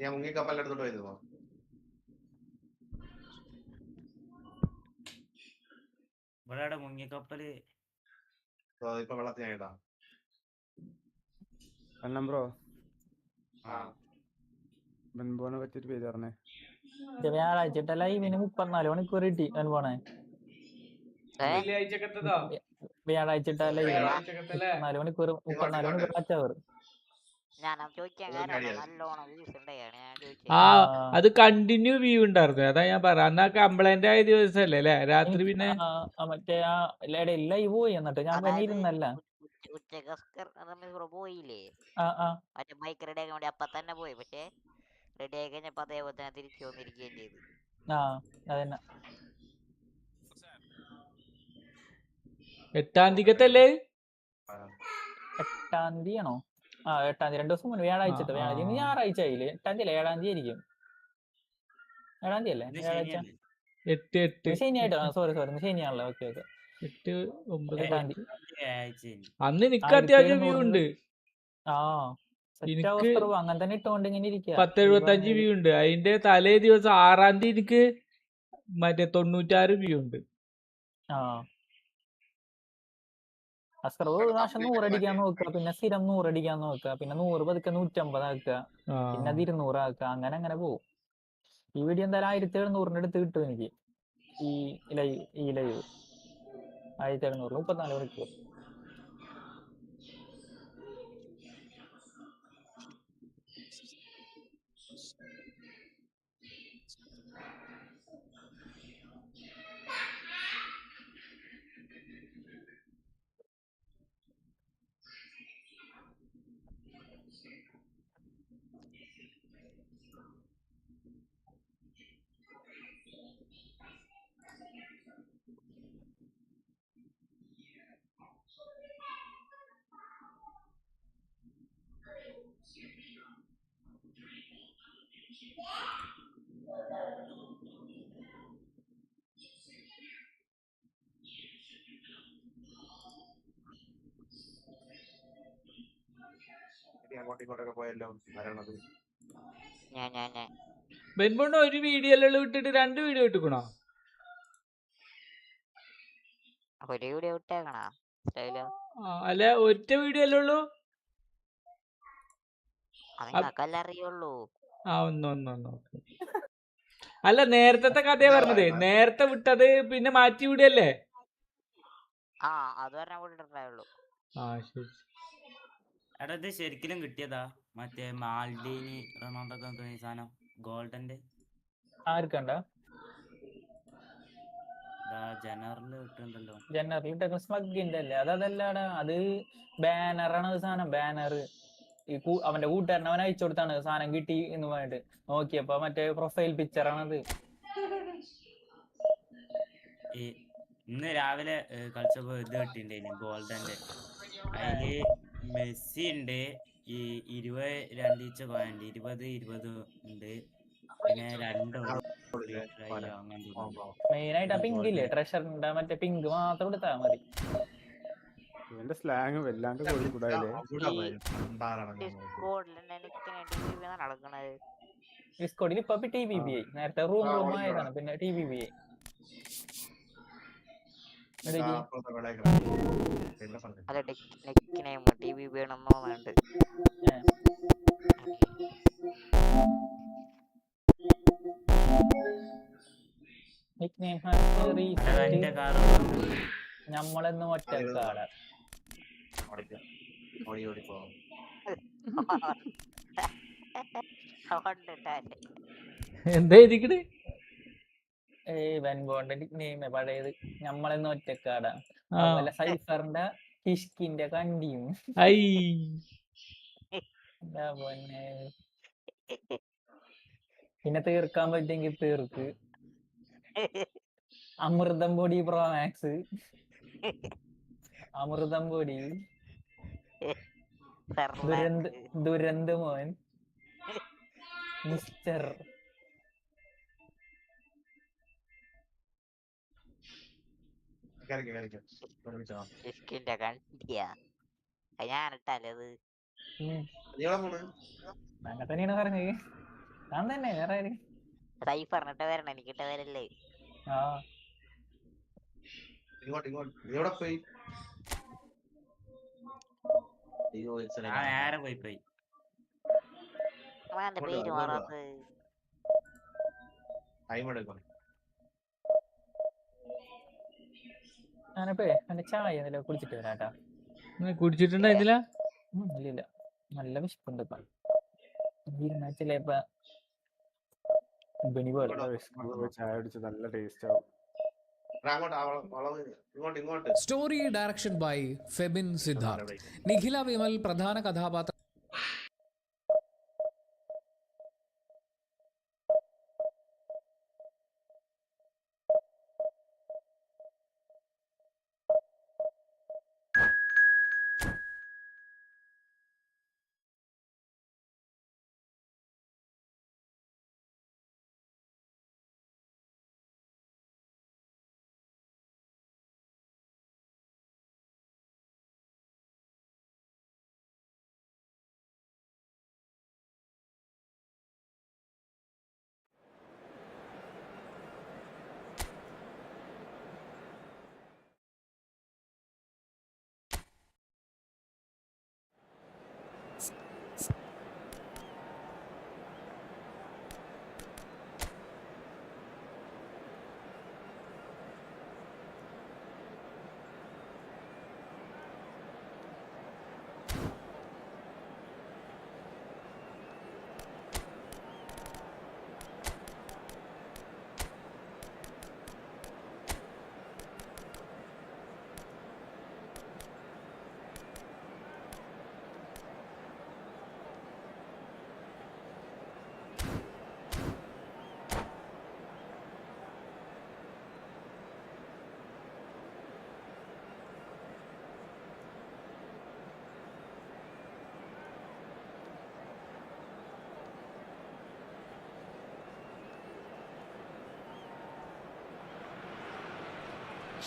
C: ഞാൻ മുങ്ങിക്കപ്പലെടുത്തോട്ട് പോയിരുന്നോ?
F: ഇവിടെ മുങ്ങിക്കപ്പല്
C: ഇപ്പൊ വെള്ളത്തിൽ ഞാൻ ഇടാം.
E: ബ്രോ ബെൻബോനെ പറ്റിട്ട് പേര് പറഞ്ഞേ.
B: വ്യാഴാഴ്ച ലൈവിന് 34 മണിക്കൂർ കിട്ടി പോണേ. വ്യാഴാഴ്ച ലൈവിന് 34 മണിക്കൂർ 34 മണിക്കൂർ.
A: അത് കണ്ടിന്യൂ വ്യൂ ഉണ്ടായിരുന്നു. അതാ ഞാൻ പറയാം, അന്നാ കംപ്ലൈന്റ് ആയ ദിവസല്ലേ അല്ലേ രാത്രി? പിന്നെ
B: മറ്റേ ലൈവ് പോയി എന്നിട്ട് ഞാൻ വന്നിരുന്നല്ല
J: പോയില്ലേ മറ്റേ ബൈക്ക് റെഡി ആക്കാൻ വേണ്ടി. അപ്പൊ തന്നെ പോയി, പക്ഷെ റെഡി ആയി കഴിഞ്ഞപ്പോ അതേപോലെ തന്നെ തിരിച്ചു വന്നിരിക്കുകയും ചെയ്തു.
B: അതന്നെ
A: 8-ാം തീയതിക്കല്ലേ?
B: 8-ാം തീയതി ആണോ? 8-ാം തീയതി 2 ദിവസം മുന്നേ. വ്യാഴാഴ്ച ഇന്ന് ഞായറാഴ്ച ആയില്ലേ? 8-ാം തീയതി 7-ാം തീയതി ആയിരിക്കും. 7-ാം തീയതി അല്ലേ വ്യാഴാഴ്ച?
A: 8
B: ശനിയായിട്ടോ? സോറി ശനിയാണല്ലോ. ഓക്കെ
A: 8, 9,
B: 8-ാം തീയതി.
A: അന്ന് എനിക്ക് അത്യാവശ്യം വ്യൂ ഉണ്ട്.
B: അങ്ങനെ തന്നെ ഇട്ടോണ്ട് ഇങ്ങനെ ഇരിക്കുക.
A: 1075 വ്യൂ ഉണ്ട്. അതിന്റെ തലേ ദിവസം 6-ാം തീയതി എനിക്ക് മറ്റേ 96 വ്യൂ ഉണ്ട്.
B: ഒരു പ്രാവശ്യം 100 അടിക്കാൻ നോക്കുക, പിന്നെ സ്ഥിരം 100 അടിക്കാൻ നോക്കുക, പിന്നെ 100 പതുക്കെ 150 ആക്കുക, പിന്നെ അത് 200 ആക്കുക. അങ്ങനെ പോകും. ഈ വീഡിയോ എന്തായാലും 1700 അടുത്ത് കിട്ടും എനിക്ക്. ഈ ലൈവ് 1700 34 മണിക്കൂർ.
C: അങ്ങോട്ടും ഇങ്ങോട്ടൊക്കെ പോയല്ലോ വരണത്.
J: ഞാൻ
A: ബെൻബോണ്ട് ഒരു വീഡിയോയിലുള്ള വിട്ടിട്ട് 2 വീഡിയോ ഇട്ടുക്കണോ?
J: ഒരു വീഡിയോ വിട്ടേക്കണോ?
A: അല്ല ഒറ്റ വീഡിയോ അല്ലേ ഉള്ളൂ?
J: അത് നിങ്ങൾക്കല്ല അറിയുള്ളൂ.
A: ഒന്ന്. അല്ല നേരത്തെ കഥയാ പറഞ്ഞത്, നേരത്തെ വിട്ടത് പിന്നെ മാറ്റി വിടല്ലേ?
J: അത് പറഞ്ഞാൽ വിട്ടിട്ടുണ്ടായുള്ളൂ.
A: ശരി.
F: എടാ ഇത് ശരിക്കും കിട്ടിയതാ മറ്റേ മാൽഡീനി റൊണാൾഡോ സാധനം ഗോൾഡന്റെ
B: ആർക്കണ്ട
F: ജനറല് കിട്ടുന്നുണ്ടല്ലോ.
B: ജനറൽ സ്മഗിന്റെ അല്ലേ? അതല്ലാടാ, അത് ബാനറാണ്. അത് സാധനം ബാനർ അവന്റെ കൂട്ടുകാരൻ അവൻ അയച്ചു കൊടുത്താണ് സാധനം കിട്ടി എന്ന് പറഞ്ഞിട്ട്. നോക്കിയപ്പോ മറ്റേ പ്രൊഫൈൽ പിക്ചറാണത്.
F: ഇന്ന് രാവിലെ കളിച്ചപ്പോ ഇത് കിട്ടിണ്ടായിരുന്നു ഗോൾഡന്റെ. അതില് മെസ്സി ഉണ്ട്, ഈ 22 കോയിന്റ് 20 ഉണ്ട്, പിന്നെ 2
B: മെയിനായിട്ട് ആ പിങ്ക് ഇല്ലേ ട്രഷറിന്റെ, മറ്റേ പിങ്ക് മാത്രം എടുത്താൽ മതി.
E: ഇവന്റെ സ്ലാങ് വല്ലാണ്ട് കോഴിക്കൂടായില്ലേ?
B: ഡിസ്കോഡിൽ ഇപ്പൊ TVB ആയി. നേരത്തെ റൂം ആയതാണ്, പിന്നെ TVB ആയി. ഞമ്മളെന്നും ഒറ്റക്കാട.
A: എന്താ ഇരിക്കണ്?
B: വെൻബോന്റെ നിക്നെയിം പഴയത്. ഞമ്മളെന്നും ഒറ്റക്കാട. അതുപോലെ സൈഫറിന്റെ കിഷ്കിന്റെ കണ്ടിയും. എന്താ പൊന്നെ. പിന്നെ തീർക്കാൻ പറ്റുമെങ്കിൽ തീർക്ക്. അമൃതം പൊടി പ്രോമാക്സ്, അമൃതം പൊടി, ദുരന്ത് മോൻ, മിസ്റ്റർ. അങ്ങനെ തന്നെയാണ് പറഞ്ഞത്. ഞാൻ തന്നെ വേറെ
J: പറഞ്ഞിട്ട് വരണം, എനിക്കിട്ട് വരല്ലേ.
F: നേരെ പോയി
J: പേര് മാറാത്തത്.
B: ഞാനപ്പോ എന്റെ ചായ എന്തെങ്കിലും കുടിച്ചിട്ട് വരാട്ടാ.
A: കുടിച്ചിട്ടുണ്ടായിരുന്നില്ല?
B: ഇല്ല, നല്ല വിശപ്പുണ്ട് ഇപ്പൊ. ചിലപ്പോ
E: ചായ കുടിച്ച് നല്ല ടേസ്റ്റ് ആവും.
K: Story direction by Febin Siddharth. Nikhila Vimal പ്രധാന കഥാപാത്രം.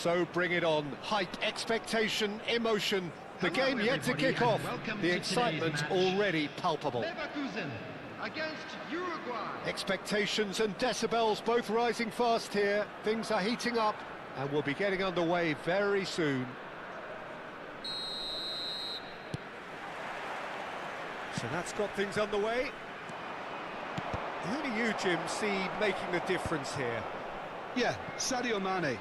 H: So bring it on. Hype, expectation, emotion. The game yet to kick off. The excitement already palpable.
G: Against Uruguay.
H: Expectations and decibels both rising fast here. Things are heating up and we'll be getting underway very soon. So that's got things underway. Who do you, Jim, see making the difference here?
G: Yeah, Sadio Mane.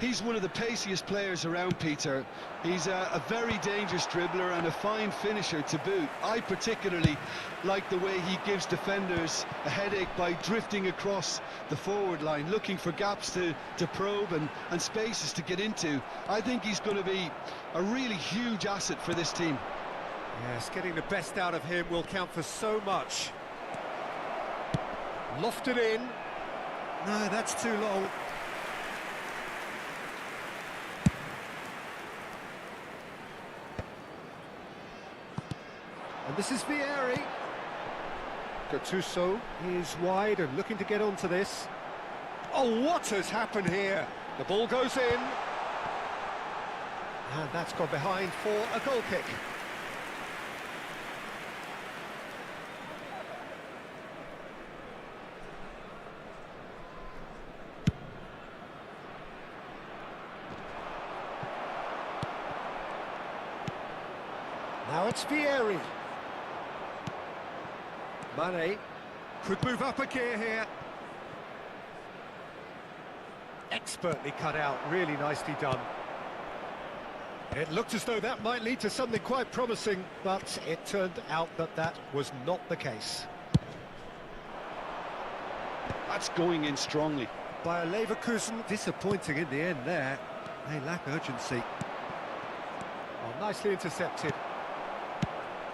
G: He's one of the paciest players around, Peter. He's a very dangerous dribbler and a fine finisher to boot. I particularly like the way he gives defenders a headache by drifting across the forward line, looking for gaps to probe and spaces to get into. I think he's going to be a really huge asset for this team.
H: Yes, getting the best out of him will count for so much. Lofted in. No, that's too long. And this is Vieri. Gattuso is wide and looking to get onto this. Oh, what has happened here? The ball goes in. And that's gone behind for a goal kick. Now it's Vieri. Mane could move up a gear here. Expertly cut out, really nicely done. It looked as though that might lead to something quite promising, but it turned out that that was not the case.
G: That's going in strongly.
H: Bayer Leverkusen, disappointing in the end there. They lack urgency. Oh, nicely intercepted.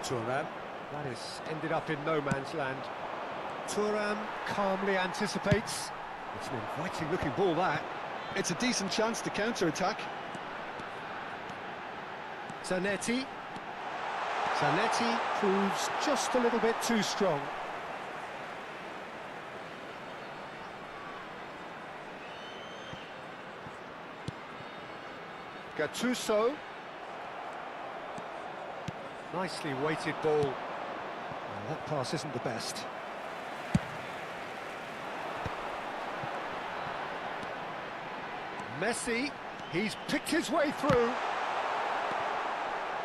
H: Thuram, that is ended up in no man's land. Thuram calmly anticipates. It's an inviting looking ball, that.
G: It's a decent chance to counter-attack.
H: Zanetti. Zanetti proves just a little bit too strong. Gattuso. Nicely weighted ball. Well, that pass isn't the best. Messi, he's picked his way through.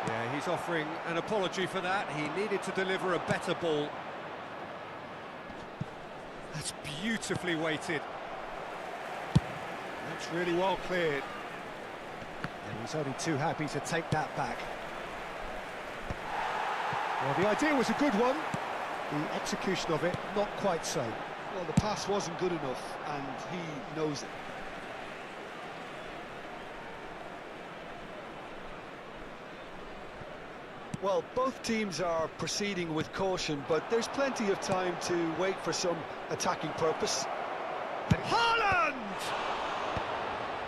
H: Yeah, he's offering an apology for that. He needed to deliver a better ball. That's beautifully weighted. That's really well cleared. And he's only too happy to take that back. Well, the idea was a good one. The execution of it, not quite so.
G: Well, the pass wasn't good enough, and he knows it. Well, both teams are proceeding with caution, but there's plenty of time to wait for some attacking purpose.
H: And Haaland!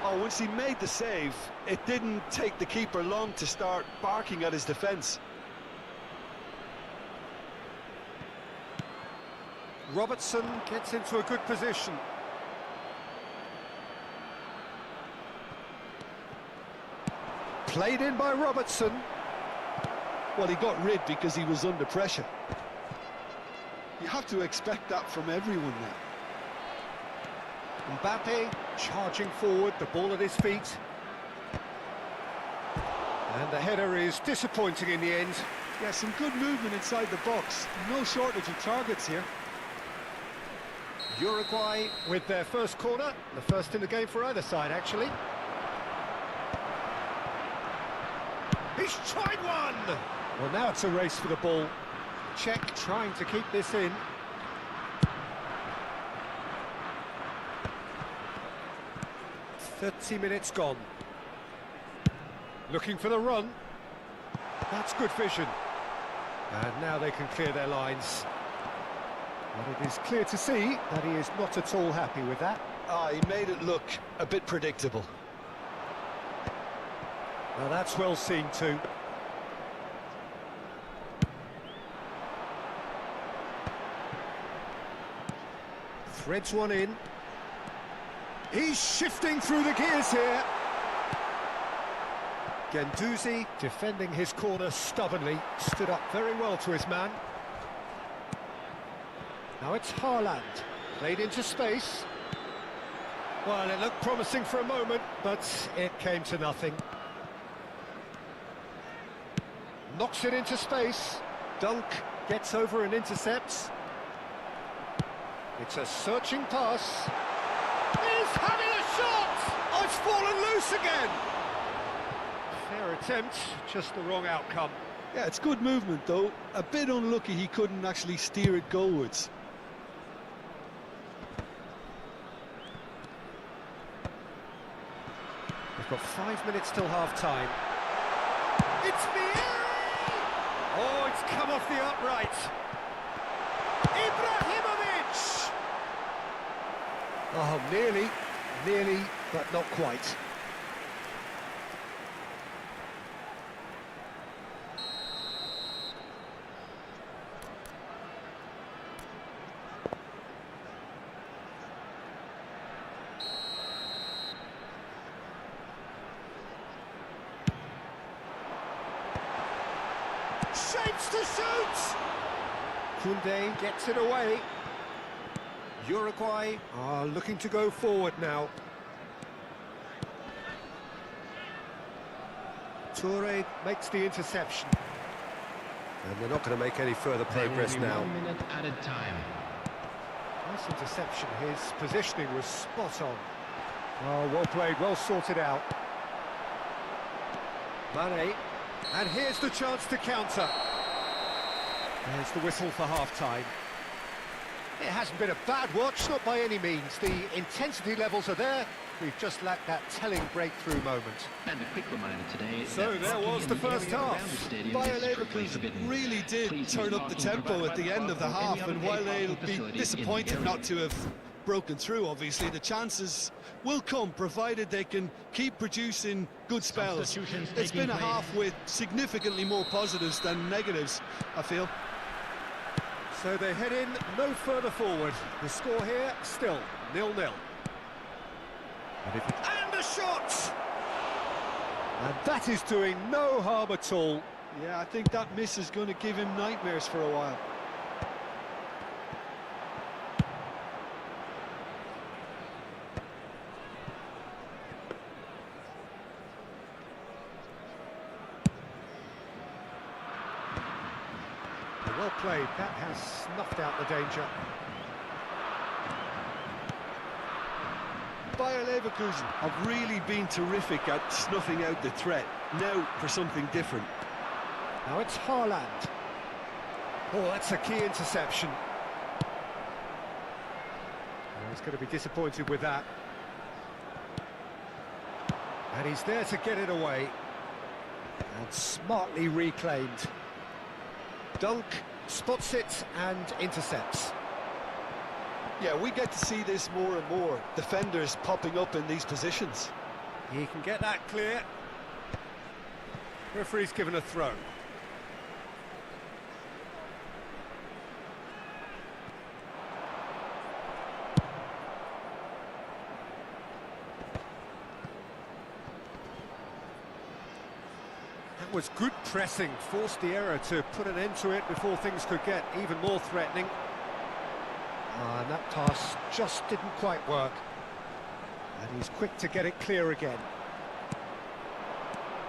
G: Oh, once he made the save, it didn't take the keeper long to start barking at his defence.
H: Robertson gets into a good position. Played in by Robertson.
G: Well, he got rid because he was under pressure. You have to expect that from everyone now.
H: Mbappe charging forward, the ball at his feet. And the header is disappointing in the end.
G: Yeah, some good movement inside the box. No shortage of targets here.
H: Uruguay with their first corner, the first in the game for either side, actually. He's tried one! Well, now it's a race for the ball. Czech trying to keep this in. "30 minutes gone. Looking for the run. That's good vision. And now they can clear their lines. But it is clear to see that he is not at all happy with that.
G: He made it look a bit predictable.
H: Now that's well seen too. Threads one in. He's shifting through the gears here. Guendouzi, defending his corner stubbornly, stood up very well to his man. Now it's Haaland, played into space. Well, it looked promising for a moment, but it came to nothing. Knocks it into space. Dunk gets over and intercepts. It's a searching pass. He's having a shot! Oh, it's fallen loose again! Fair attempt, just the wrong outcome.
G: Yeah, it's good movement though. A bit unlucky he couldn't actually steer it goalwards.
H: We've got 5 minutes till half-time. It's Vieri! Oh, it's come off the upright. Ibrahimovic! Oh, nearly, but not quite. Shapes to shoot! Koundé gets it away. Uruguay are looking to go forward now. Toure makes the interception. And they're not going to make any further progress now.
L: 1 minute added time.
H: Nice interception. His positioning was spot on. Oh, well played, well sorted out. Mane. And here's the chance to counter. There's the whistle for half-time. It hasn't been a bad watch, not by any means. The intensity levels are there. We've just lacked that telling breakthrough moment.
L: And a quick reminder today.
H: So there was the first half.
G: Bayer Leverkusen really did turn up the tempo at the end of the half, and while they'll be disappointed not to have broken through, obviously, the chances will come, provided they can keep producing good spells. It's been a half with significantly more positives than negatives, I feel.
H: So they head in no further forward. The score here, still 0-0. And a shot! And that is doing no harm at all.
G: Yeah, I think that miss is going to give him nightmares for a while.
H: Well played, that has snuffed out the danger.
G: Bayer Leverkusen have really been terrific at snuffing out the threat. Now for something different.
H: Now it's Haaland. Oh, that's a key interception. Oh, he's going to be disappointed with that. And he's there to get it away. And smartly reclaimed. Dunk spots it and intercepts.
G: Yeah, we get to see this more and more. Defenders popping up in these positions.
H: He can get that clear. Referee's given a throw. That was good pressing, forced the error to put an end to it before things could get even more threatening. And that pass just didn't quite work. And he's quick to get it clear again.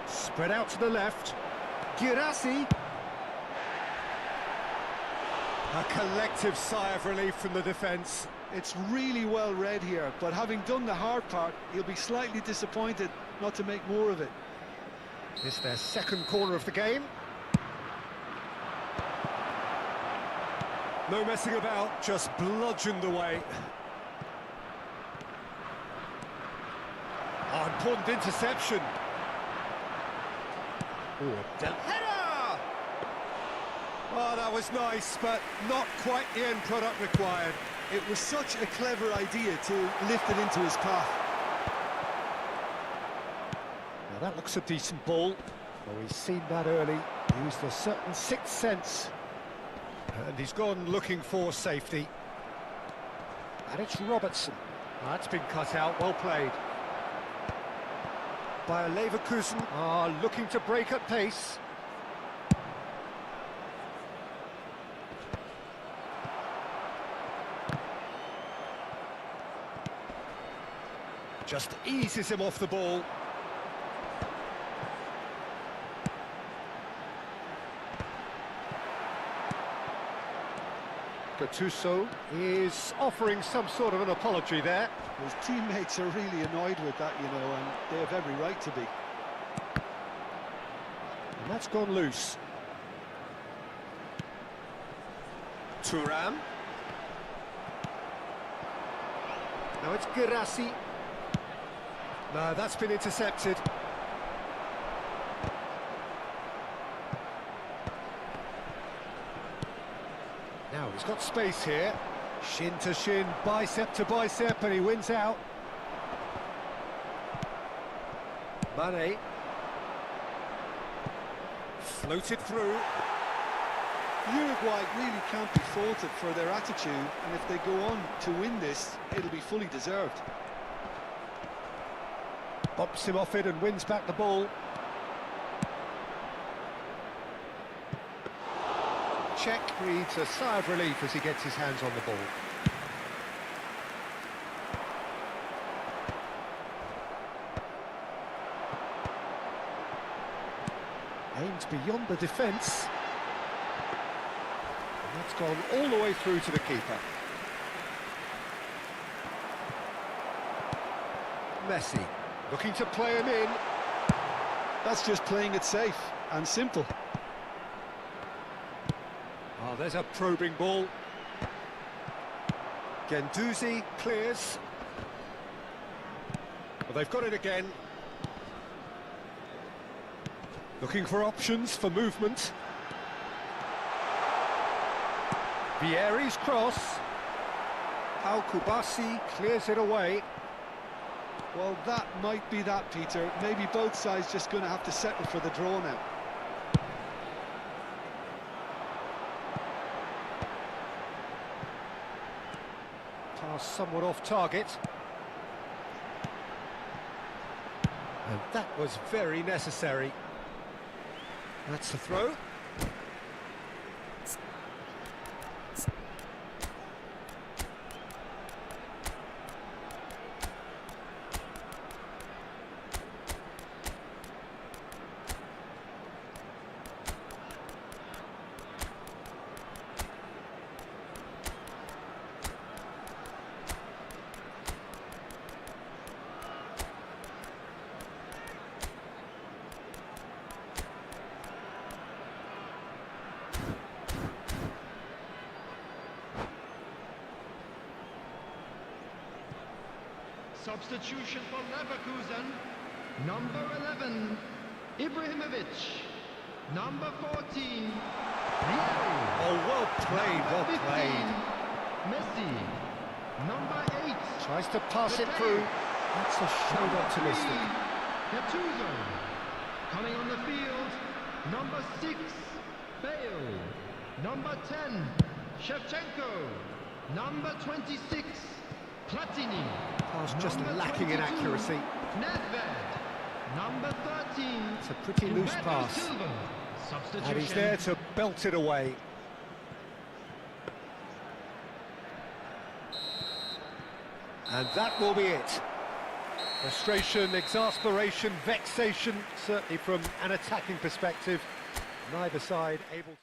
H: Spread out to the left. Girassi. A collective sigh of relief from the defence.
G: It's really well read here, but having done the hard part, he'll be slightly disappointed not to make more of it.
H: It's their second corner of the game. No messing about, just bludgeoned away. Oh, important interception. Oh, header! Oh, that was nice, but not quite the end product required.
G: It was such a clever idea to lift it into his path.
H: Now that looks a decent ball. Well, he's seen that early, used a certain sixth sense. And he's gone looking for safety. And it's Robertson. That's been cut out, well played. Bayer Leverkusen are looking to break at pace. Just eases him off the ball. Gattuso is offering some sort of an apology there.
G: His teammates are really annoyed with that, you know, and they have every right to be.
H: And that's gone loose. Thuram. Now it's Girassi. No, that's been intercepted. Now he's got space here. Shin to shin, bicep to bicep, and he wins out. Mane. Floated through.
G: Uruguay really can't be faulted for their attitude, and if they go on to win this, it'll be fully deserved.
H: Bumps him off it and wins back the ball. Czech breathes a sigh of relief as he gets his hands on the ball. Aims beyond the defence. And that's gone all the way through to the keeper. Messi, looking to play him in.
G: That's just playing it safe and simple.
H: Oh, there's a probing ball. Guendouzi clears. Well, they've got it again. Looking for options for movement. Vieri's cross. Pau Kubasi clears it away.
G: Well, that might be that, Peter. Maybe both sides just going to have to settle for the draw now.
H: Pass somewhat off target. And that was very necessary. That's the throw.
M: Substitution for Leverkusen, number 11, Ibrahimovic, number 14,
H: Oh, well played, well played.
M: Messi, number 8,
H: Tries to pass it through. That's a shade optimistic.
M: Gattuso, coming on the field, number 6, Bale, number 10, Shevchenko, number 26, Platini.
H: Pass just
M: number
H: lacking in
M: 22,
H: accuracy.
M: Nedved, number 13.
H: It's a pretty loose
M: Humberto
H: pass.
M: Silva.
H: And he's there to belt it away. And that will be it. Frustration, exasperation, vexation, certainly from an attacking perspective. Neither side able to...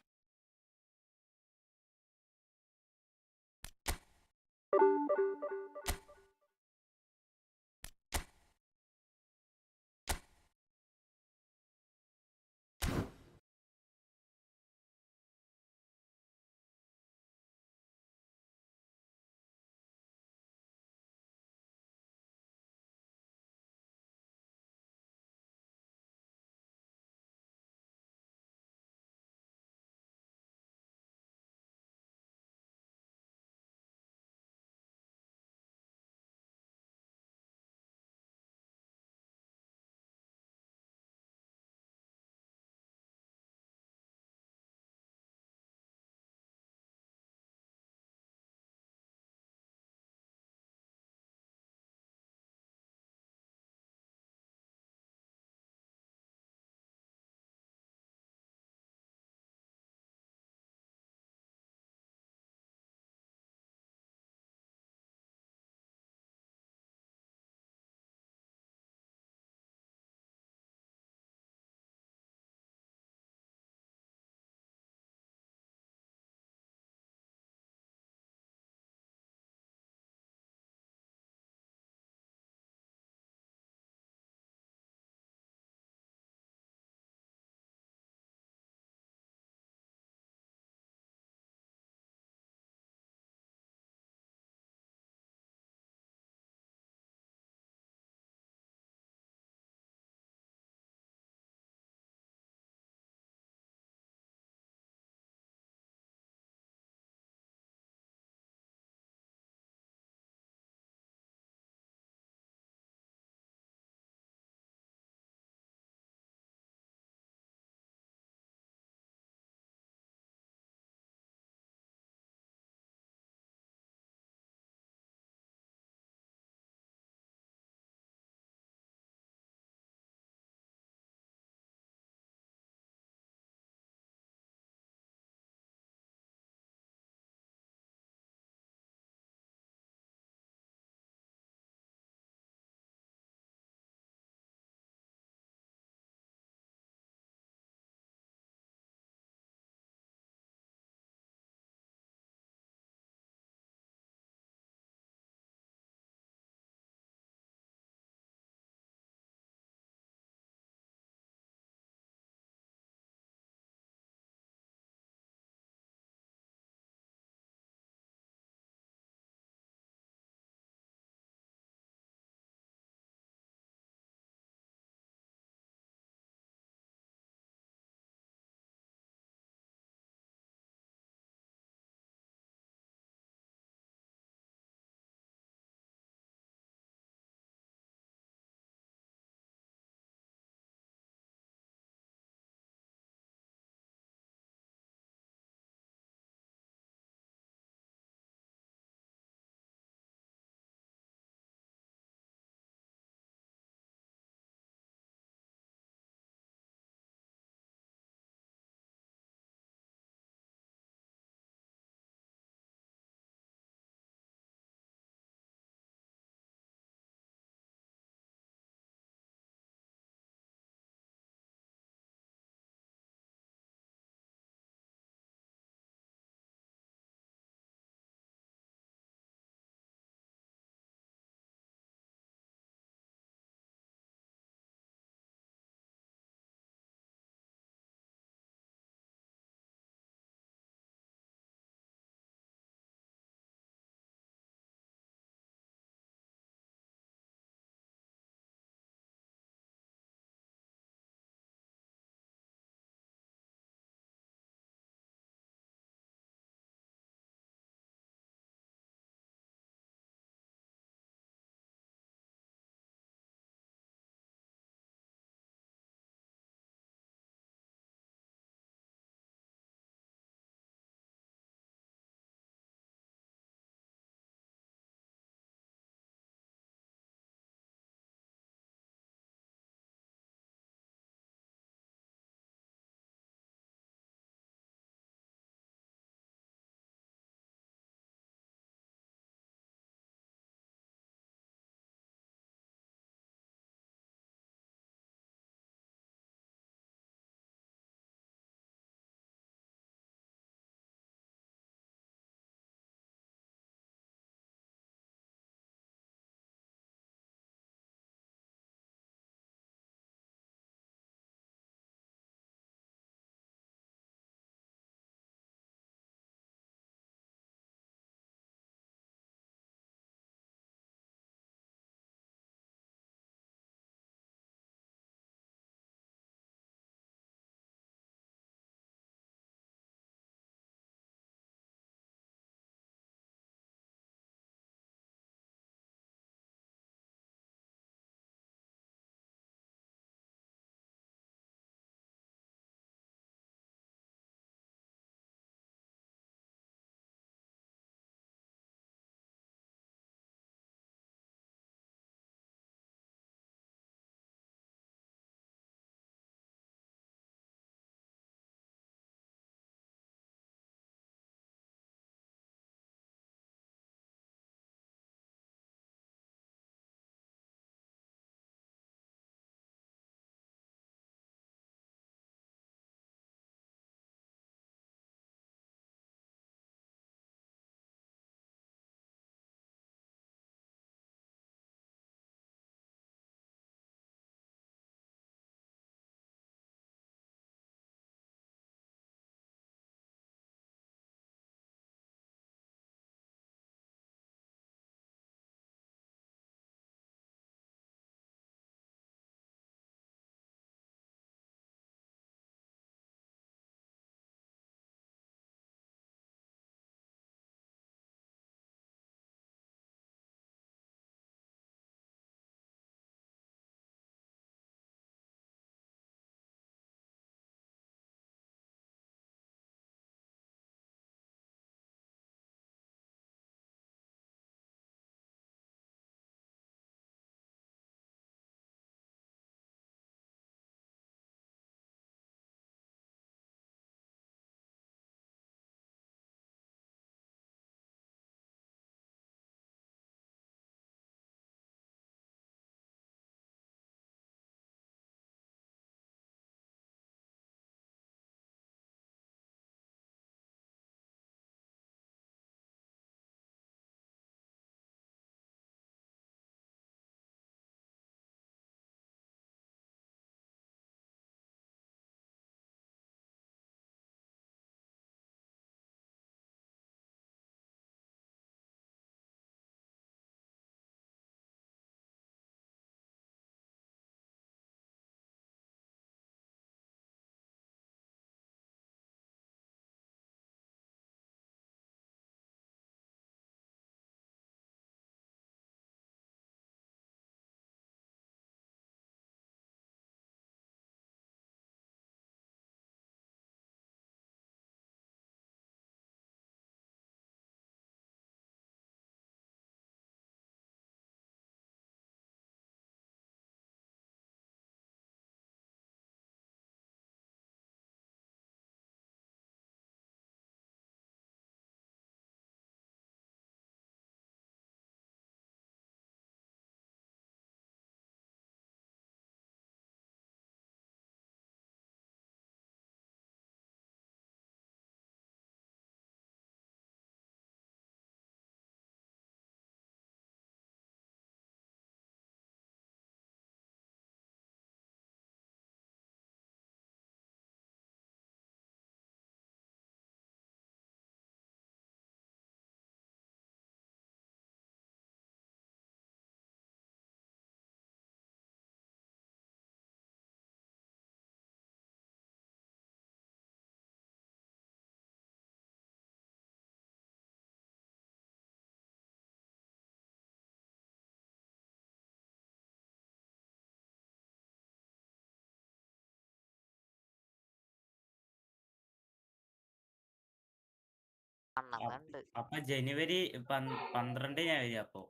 F: അപ്പൊ ജനുവരി 12 വരിക. അപ്പൊ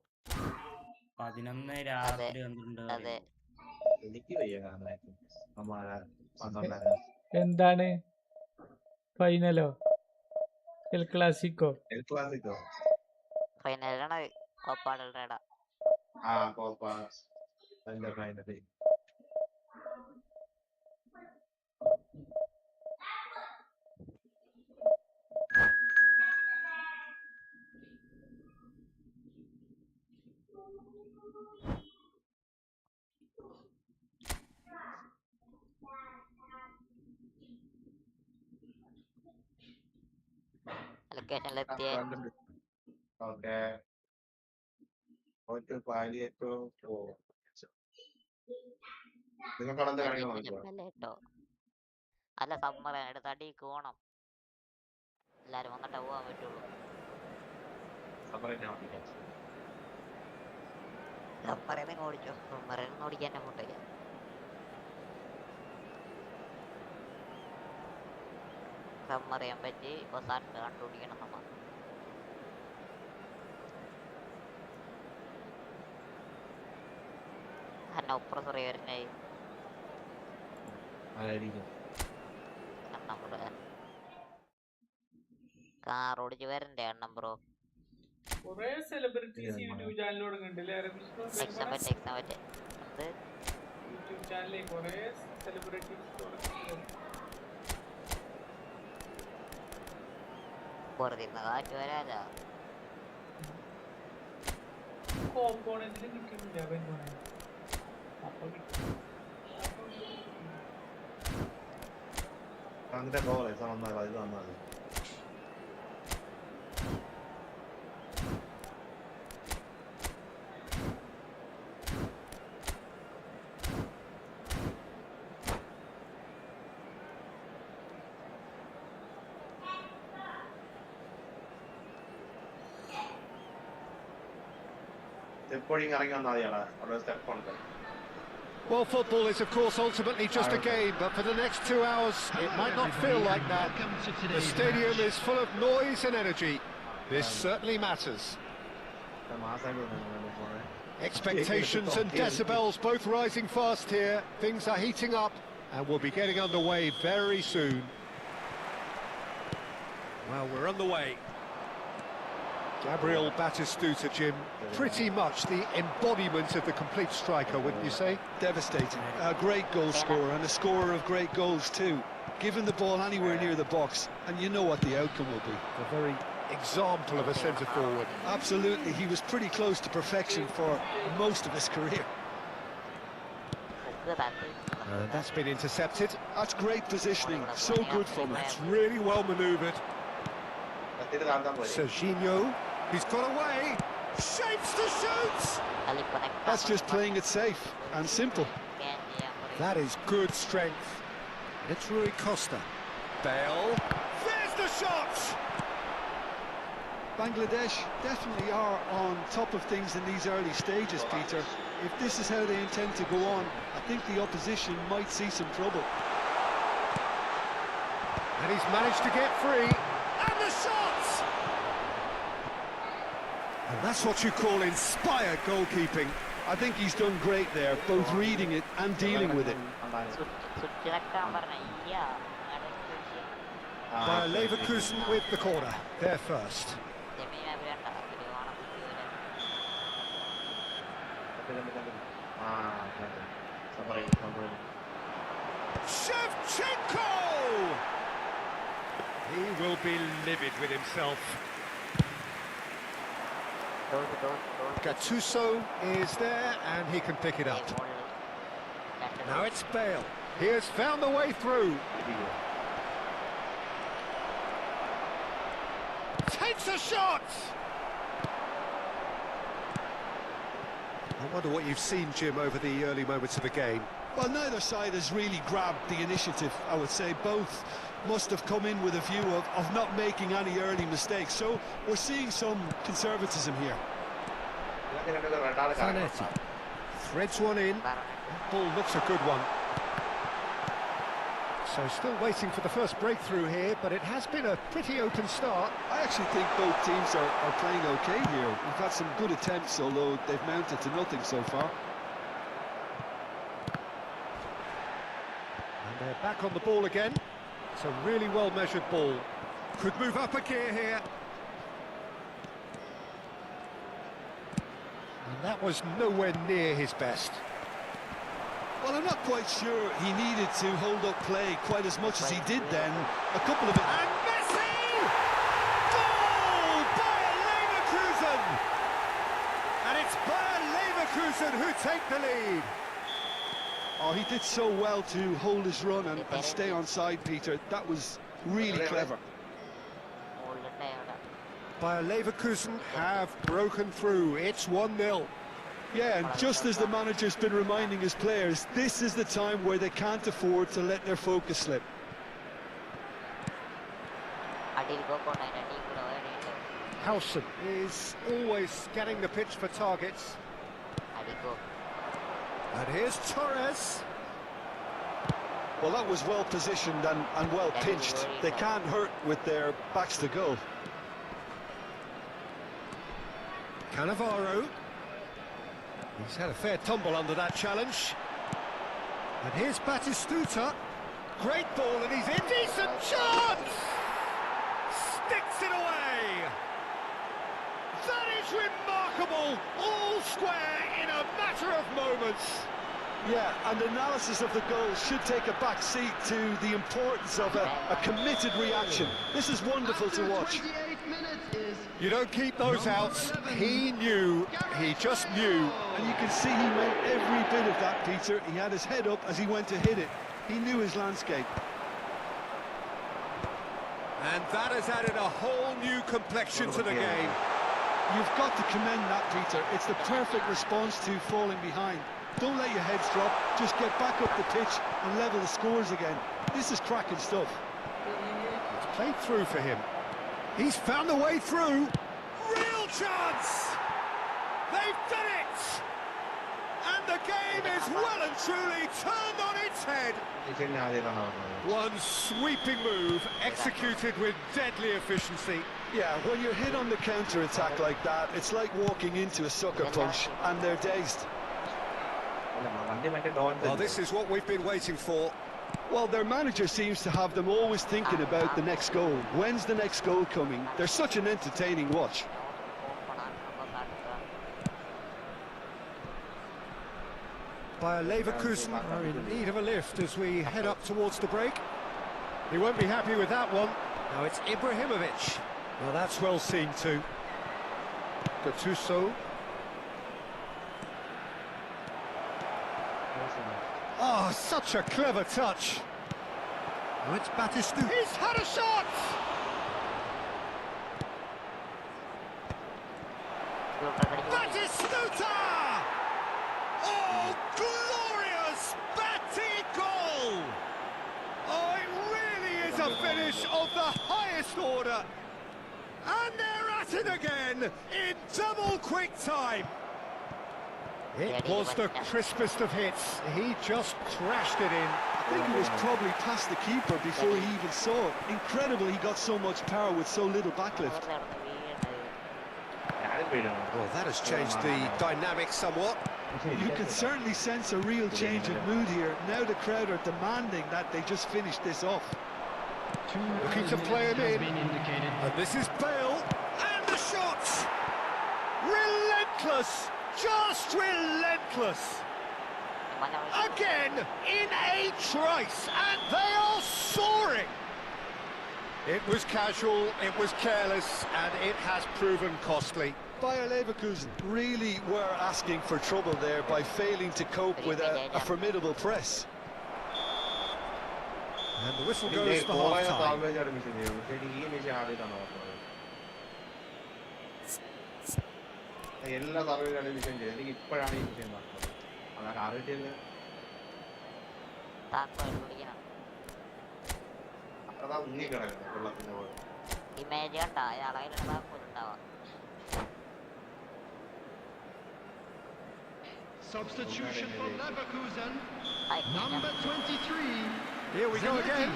F: 11 രാത്രി 12.
C: എനിക്ക് വയ്യ കാണാൻ.
A: എന്താണ് ഫൈനലോ El Clasico?
J: ഫൈനലാണ് കോപ്പ ഡെൽ റേയുടെ.
C: കോപ്പ അതിന്റെ ഫൈനല്.
J: ലൊക്കേഷനിലെത്തിയ
C: ഓക്കെ.
J: അല്ല സമ്മർ എടുത്ത് അടിക്ക് പോണം. എല്ലാരും വന്നിട്ടേ പോവാൻ പറ്റുള്ളൂ. സമ്മറിന്ന് ഓടിച്ചോ. സമ്മറിന്ന് ഓടിക്കാൻ അങ്ങോട്ടേക്ക്. സമ്മറിയാൻ പറ്റി ഇപ്പൊ സാറ്റ് കണ്ടുപിടിക്കണം നമ്മ. അന്നെ ഒപ്രസറി വരുന്നേ നമ്മുടെ കാർ ഓടിച്ച് വരണ്ടേ അണ്ണം ബ്രോ.
A: കുറേ സെലിബ്രിറ്റീസ് യൂട്യൂബ് ചാനൽ തുടങ്ങുന്നുണ്ടല്ലേ? യൂട്യൂബ് ചാനലിൽ കുറേ സെലിബ്രിറ്റീസ്
J: കാറ്റ് വരാലോ.
A: കോമ്പോണന്റിൽ കിട്ടുന്നില്ല. അപ്പൊ
C: അങ്ങനെ പോലെ ഇത് നന്നായി.
H: Well, football is of course ultimately just a game, but for the next 2 hours it might not feel like that. The stadium is full of noise and energy. This certainly matters. Expectations and decibels both rising fast here. Things are heating up and we'll be getting underway very soon. Well, we're on the way. Gabriel Batistuta, Jim, pretty much the embodiment of the complete striker, wouldn't you say?
G: Devastating. A great goal scorer and a scorer of great goals too. Giving the ball anywhere near the box and you know what the outcome will be.
H: A very example of a centre-forward.
G: Absolutely, he was pretty close to perfection for most of his career.
H: That's been intercepted.
G: That's great positioning, so good from him.
H: That's really well manoeuvred. Serginho, he's got away, shapes to shoot!
G: That's just playing it safe and simple.
H: That is good strength. It's Rui Costa. Bale, there's the shot!
G: Bangladesh definitely are on top of things in these early stages, Peter. If this is how they intend to go on, I think the opposition might see some trouble.
H: And he's managed to get free. And the shot! And that's what you call inspired goalkeeping.
G: I think he's done great there, both reading it and dealing with it.
H: Bayer Leverkusen with the corner. They're first. Shevchenko! He will be livid with himself. Gattuso is there and he can pick it up. Now it's Bale. He has found the way through. Takes a shot! I wonder what you've seen, Jim, over the early moments of the game.
G: Well, neither side has really grabbed the initiative, I would say. Both must have come in with a view of not making any early mistakes. So we're seeing some conservatism here.
H: Zanetti threads one in. That ball looks a good one. So still waiting for the first breakthrough here, but it has been a pretty open start.
G: I actually think both teams are playing okay here. We've had some good attempts, although they've mounted to nothing so far.
H: And they're back on the ball again. It's a really well-measured ball. Could move up a gear here. And that was nowhere near his best.
G: Well, I'm not quite sure he needed to hold up play quite as much as he did then. A couple of...
H: And Messi! Goal! Bayer Leverkusen! And it's Bayer Leverkusen who take the lead.
G: Oh, he did so well to hold his run and stay on side, Peter. That was really clever.
H: Bayer Leverkusen have broken through. It's 1-0.
G: Yeah, and just as the manager's been reminding his players, this is the time where they can't afford to let their focus slip.
H: Howson is always scanning the pitch for targets. And here's Torres.
G: Well, that was well positioned and well pinched. They can't hurt with their backs to goal.
H: Cannavaro. He's had a fair tumble under that challenge. And here's Batistuta. Great ball, and he's in. Decent chance! Sticks it away! That is remarkable! All square in a matter of moments.
G: Yeah, and analysis of the goal should take a back seat to the importance of a committed reaction. This is wonderful to watch.
H: You don't keep those outs. He knew, he just knew.
G: And you can see he meant every bit of that, Peter. He had his head up as he went to hit it. He knew his landscape.
H: And that has added a whole new complexion to the game.
G: You've got to commend that, Peter. It's the perfect response to falling behind. Don't let your heads drop. Just get back up the pitch and level the scores again. This is cracking stuff.
H: It's played through for him. He's found the way through. Real chance! They've done it! And the game is well and truly turned on its head. One sweeping move executed with deadly efficiency.
G: Yeah, when you're hit on the counter-attack like that, it's like walking into a sucker punch and they're dazed.
H: Well, this is what we've been waiting for.
G: Well, their manager seems to have them always thinking about the next goal. When's the next goal coming? They're such an entertaining watch.
H: Bayer Leverkusen are in need of a lift as we head up towards the break. He won't be happy with that one. Now it's Ibrahimovic. Well, that's well seen too. Gattuso. Oh, such a clever touch. Now it's Batistuta. He's had a shot! Batistuta! Oh, glorious Batty goal! Oh, it really is a finish of the highest order. And they're at it again in double quick time. It was the crispest of hits. He just crashed it in.
G: I think he was probably past the keeper before he even saw it. Incredible he got so much power with so little backlift.
H: Well, that has changed the dynamic somewhat.
G: You can certainly sense a real change in mood here. Now the crowd are demanding that they just finish this off.
H: Looking to play him in. And this is Bale. And the shot! Relentless! Just relentless! Again, in a trice, and they are soaring! It was casual, it was careless, and it has proven costly.
G: Bayer Leverkusen really were asking for trouble there by failing to cope with a formidable press.
H: And the whistle goes for half-time.
C: എല്ലാ സർവേകളും വിഷയം ചെയ്തു എനിക്ക് ഇപ്പോഴാണ് ഈ വിഷയം നടക്കുന്നത് അതാണ് അറിയിട്ടില്ല അതാ ഉങ്ങി കിടക്കുന്നത് വെള്ളത്തിന്റെ പോലെ
J: ഇമേജ് കണ്ടാ അയാളെ ഉണ്ടാവാം.
M: Substitution for Leverkusen. Number 23,
H: Here we go again.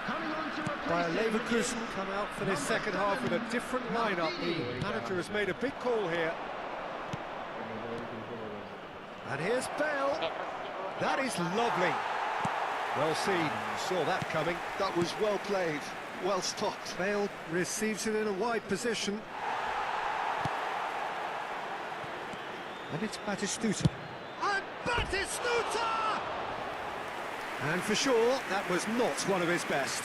M: Coming on to replace
H: Bayer
M: him
H: Leverkusen
M: is
H: come out for this
M: number
H: second half with a
M: 7,
H: different lineup. The manager has made a big call here. And here's Bale. That is lovely. Well seen. Saw that coming.
G: That was well played, well stopped.
H: Bale receives it in a wide position. And it's Batistuta. And Batistuta! And for sure, that was not one of his best.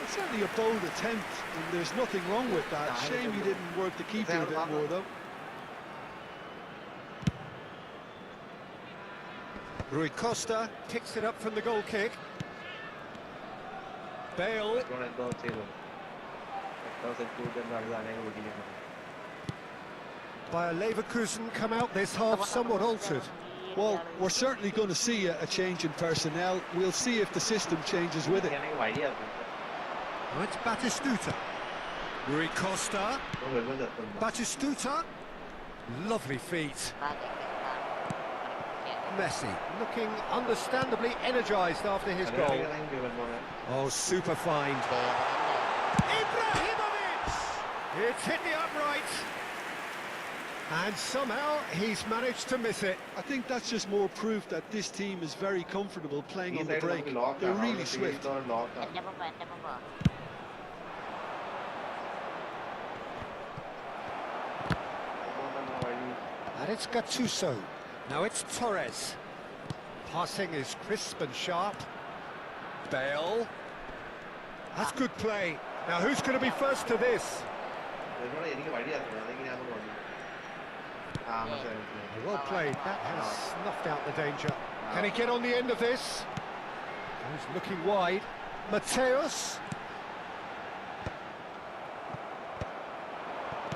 G: It's certainly a bold attempt, and there's nothing wrong with that. Shame he didn't work the keeper a bit more, though.
H: Rui Costa picks it up from the goal kick. Bale. Bayer Leverkusen come out this half somewhat altered.
G: Well, we're certainly going to see a change in personnel. We'll see if the system changes with it.
H: Now it's Batistuta. Rui Costa. Batistuta. Lovely feet. Messi looking understandably energised after his goal. Oh, super find. Ibrahimovic! It's hit the upright. And somehow he's managed to miss it.
G: I think that's just more proof that this team is very comfortable playing on the break. They're really swift.
H: And it's Gattuso. Now it's Torres. Passing is crisp and sharp. Bale. That's good play. Now who's going to be first to this? Well played. That has snuffed out the danger. Can he get on the end of this? He's looking wide. Mateus.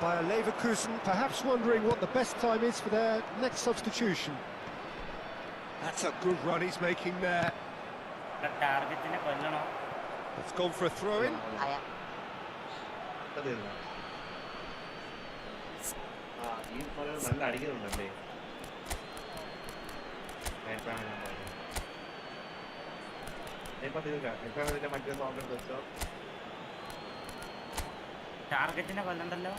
H: Bayer Leverkusen perhaps wondering what the best time is for their next substitution. That's a good run he's making there. It's gone for a throw-in.
F: ടാർഗറ്റിനെ കൊല്ലണ്ടല്ലോ.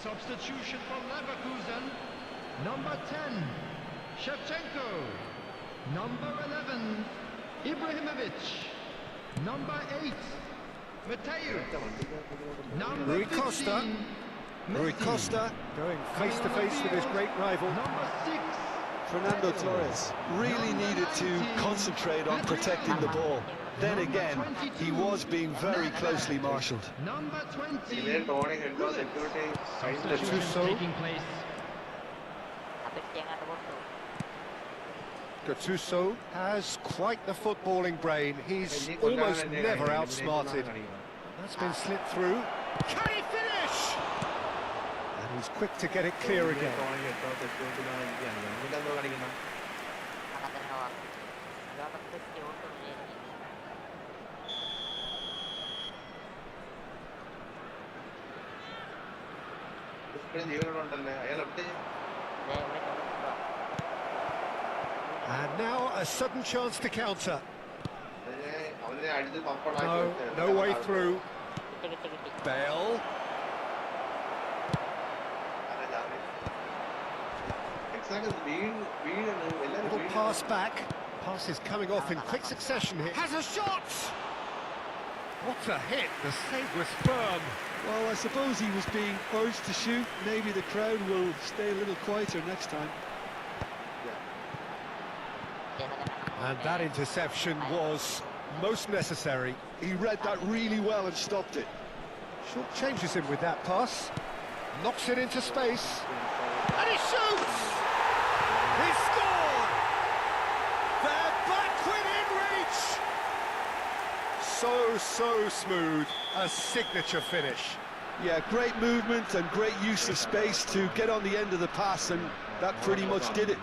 M: Substitution from Leverkusen. Number 10, Shevchenko. Number 11, Ibrahimovic. Number 8, Mateo. Number
H: Rui
M: 15,
H: Costa. Rui Costa going face to face with his great rival.
M: Number 6,
G: Fernando Torres really needed to concentrate on protecting the ball. Then again, he was being very closely marshalled.
M: Number 20.
H: Gattuso.
M: Taking place.
H: Gattuso has quite the footballing brain. He's almost never outsmarted. That's been slipped through. Can he finish? And he's quick to get it clear again. And now a sudden chance to counter. No way through. Bale. Little pass back. Pass is coming off in quick succession here. Has a shot! What a hit. The save was firm.
G: Well, I suppose he was being urged to shoot. Maybe the crowd will stay a little quieter next time.
H: And that interception was most necessary.
G: He read that really well and stopped it.
H: Short changes him with that pass. Knocks it into space. And he shoots! He scored! They're back within reach! So smooth. A signature finish.
G: Yeah, great movement and great use of space to get on the end of the pass, and that pretty much did it.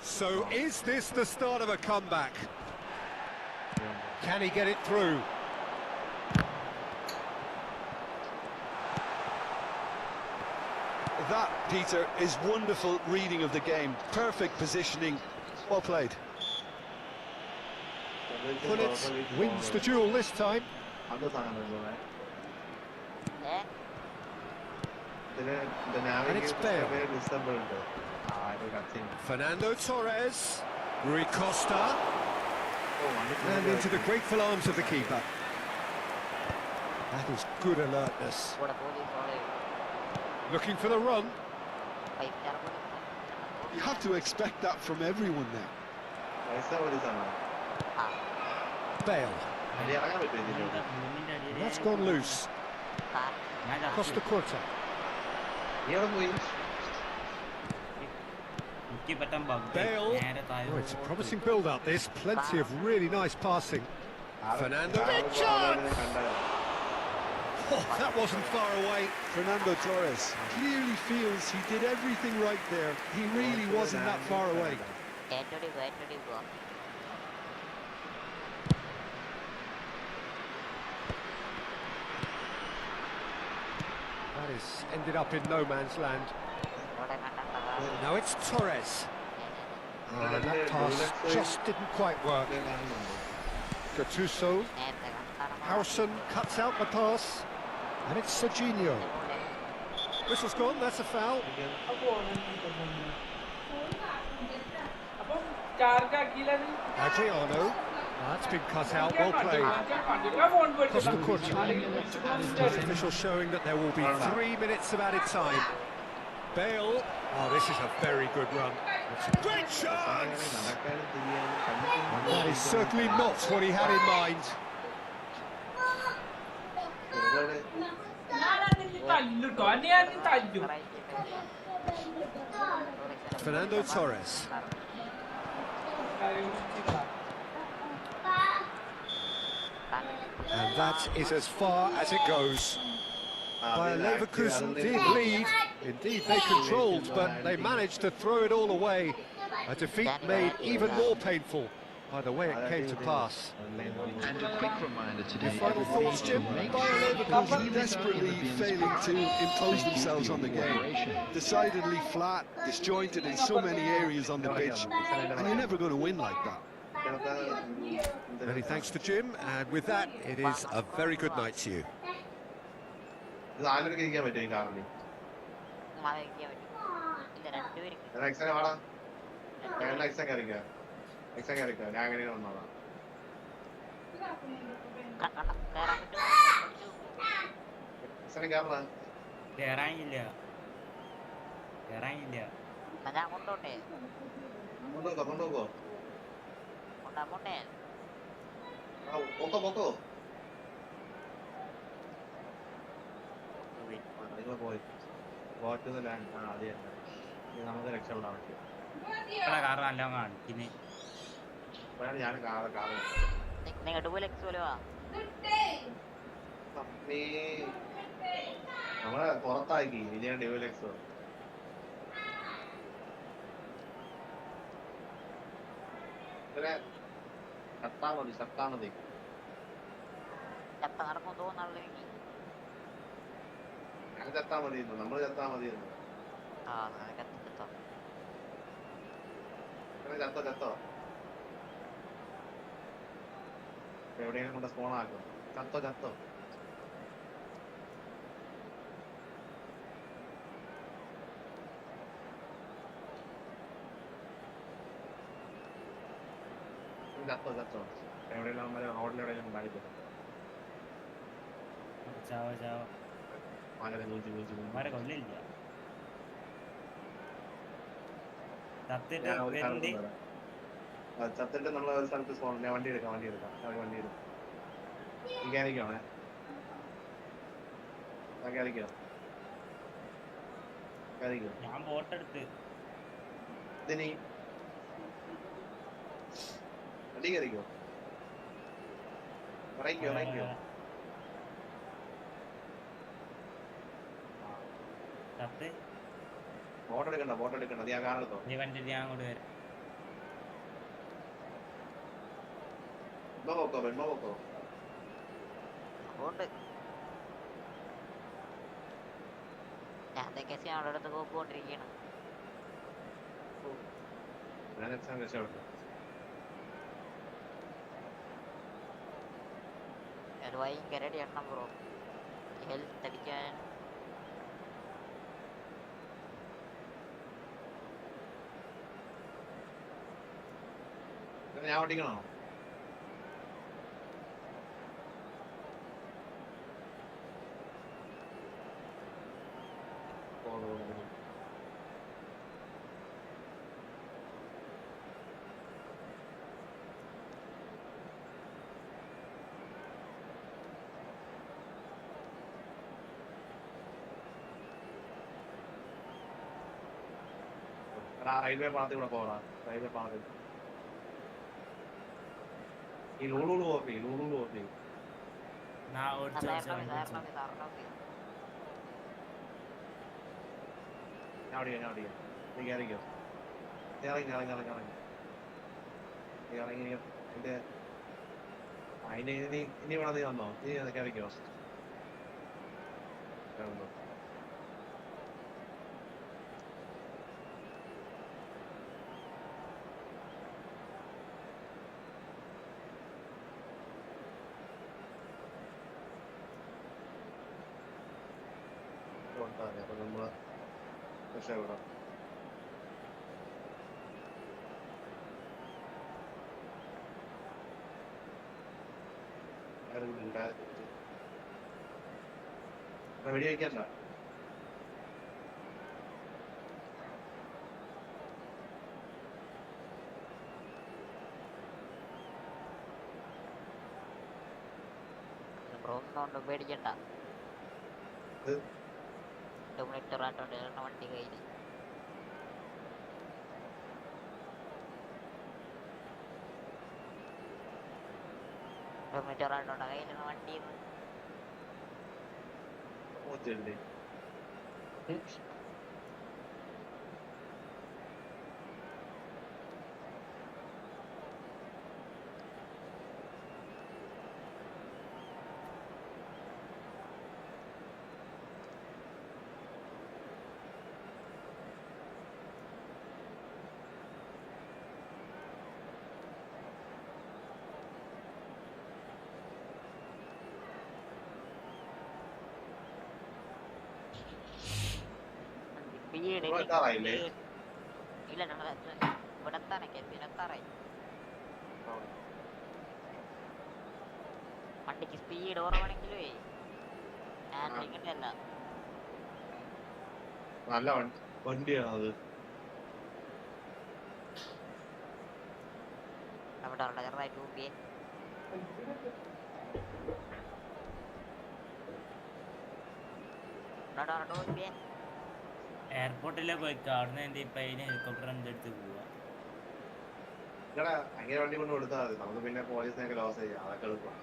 H: So is this the start of a comeback? Can he get it through?
G: That, Peter, is wonderful reading of the game. Perfect positioning. Well played.
H: Pulitz wins the duel this time. And it's Bale. Fernando Torres. Rui Costa. And into the grateful arms of the keeper. That is good alertness. Looking for the run.
G: You have to expect that from everyone there.
H: Bale. That's gone loose. Costa Curta. Bale. Oh, it's a promising build-up. There's plenty of really nice passing. Fernando. Oh, that wasn't far away.
G: Fernando Torres clearly feels he did everything right there. He really wasn't that far away.
H: That is ended up in no man's land. Now it's Torres. And that pass just didn't quite work. Gattuso. Howson cuts out the pass. And it's Serginho. Whistle's gone, that's a foul. Adriano. That's been cut out, well played. Costa Curta. Official showing that there will be 3 minutes of added time. Bale. Oh, this is a very good run. It's a great chance! That is certainly not what he had in mind. Fernando Torres. And that is as far as it goes. Bayer Leverkusen did lead. Indeed, they controlled, but they managed to throw it all away. A defeat made even more painful by the way it came to pass.
L: And a quick reminder today.
H: Your final thoughts, Jim?
G: Bayer Leverkusen desperately failing to impose themselves on the game. Decidedly flat, disjointed in so many areas on the pitch, and you're never going to win like that.
H: Many thanks to Jim, and with that, it is a very good night to you.
C: ചത്തിട്ട് നമ്മൾ ഒരു സ്ഥലത്ത് സ്പോണിനെ വണ്ടി എടുക്കാം മെക്കാനിക്കാണേ
F: ഞാൻ ബോട്ടെടുത്ത്
C: ഇതിനി വണ്ടി കയറിക്കോ ഇറങ്ങിക്കോ ബോട്ടെടുക്കണ്ട നീ ആ കാറെടുത്തോ
F: നീ വണ്ടി ഞാൻ അങ്ങോട്ട് വരാം
C: വെണ്മ പോക്കോ
J: ഞാൻ കേസ് അവിടെ അടുത്ത് പോയിക്കൊണ്ടിരിക്കുകയാണ്.
C: ഞാൻ എക്സാം രക്ഷപ്പെട്ടു.
J: ഒരു ഭയങ്കര എണ്ണം ബ്രോ ഹെൽത്ത് അടിക്കാൻ.
C: ഞാൻ ഓടിക്കണോ? റെയിൽവേ പാളത്തിൽ കൂടെ പോകാ. റെയിൽവേ പാളത്തിൽ ഈ ലൂളൂള് ഓപ്പി
F: ഞാൻ ഓടിച്ചു
C: ഞാൻ ഓടിക്കാം. നീ കയറിക്കോ. ഇറങ്ങി എന്റെ അതിന് ഇനി വേണം. നീ വന്നോ? നീ കയറിക്കോ. അപ്പൊ നമ്മള് രക്ഷപ്പെടാം. വെടി വയ്ക്കണ്ട.
J: ബ്രോ ഒന്നും പേടിക്കണ്ട. ഡോമിനേറ്റർ ആയിട്ടുണ്ട് വണ്ടി കയ്യിൽ. ഡോമിനേറ്റർ ആയിട്ടുണ്ട് കയ്യിൽ വണ്ടിയിൽ നിന്ന്. ഇല്ല ഇവിടെത്താറായി. വണ്ടിക്ക് സ്പീഡ് കുറവാണെങ്കിലേ ഹാൻഡ്ലിങ്ങിന്റെ അല്ല.
C: നല്ല വണ്ടിയാണ് അത്.
J: അവിടെ ചെറുതായിട്ട് ഊപ്പിയേ.
F: എയർപോർട്ടിലെ പോയിക്കോ. അവിടുന്ന് എന്റെ ഇപ്പൊ ഹെലികോപ്റ്റർ എന്റെ അടുത്ത് പോവാ.
C: അങ്ങനെ വണ്ടി കൊണ്ട് കൊടുത്താൽ മതി. നമുക്ക് പിന്നെ പോലീസിനൊക്കെ ലോസ് ചെയ്യാം. അതൊക്കെ എളുപ്പമാണ്.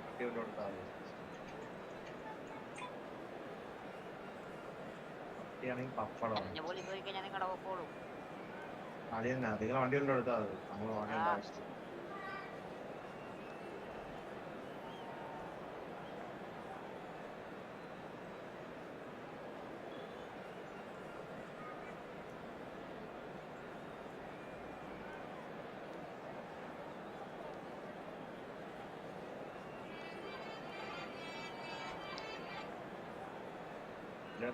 C: വണ്ടി കൊണ്ട് കൊടുത്താൽ മതി. വണ്ടിയാണെങ്കിൽ പപ്പടം. അത് തന്നെ. നിങ്ങൾ വണ്ടി കൊണ്ട് കൊടുത്താൽ മതി. നമ്മൾ വാങ്ങേണ്ട ആവശ്യം.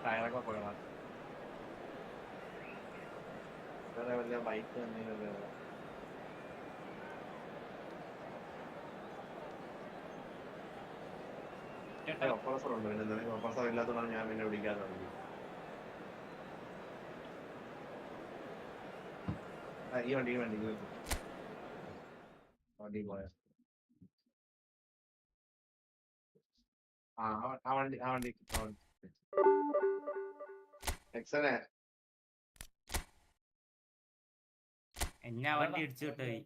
C: ടയറൊക്കെ പോകണം. വേറെ വല്ല ബൈക്ക് എന്തെങ്കിലും ഒപ്പറസറുണ്ട്. പിന്നെ എന്തെങ്കിലും ഒപ്പറസർ ഇല്ലാത്തതുകൊണ്ടാണ് ഞാൻ പിന്നെ വിളിക്കാൻ തുടങ്ങി. ഈ വണ്ടി വണ്ടി പോയ ആ വണ്ടി എക്സലേ
F: എന്നാ വണ്ടി ഇടിച്ചു വിട്ടുപോയി.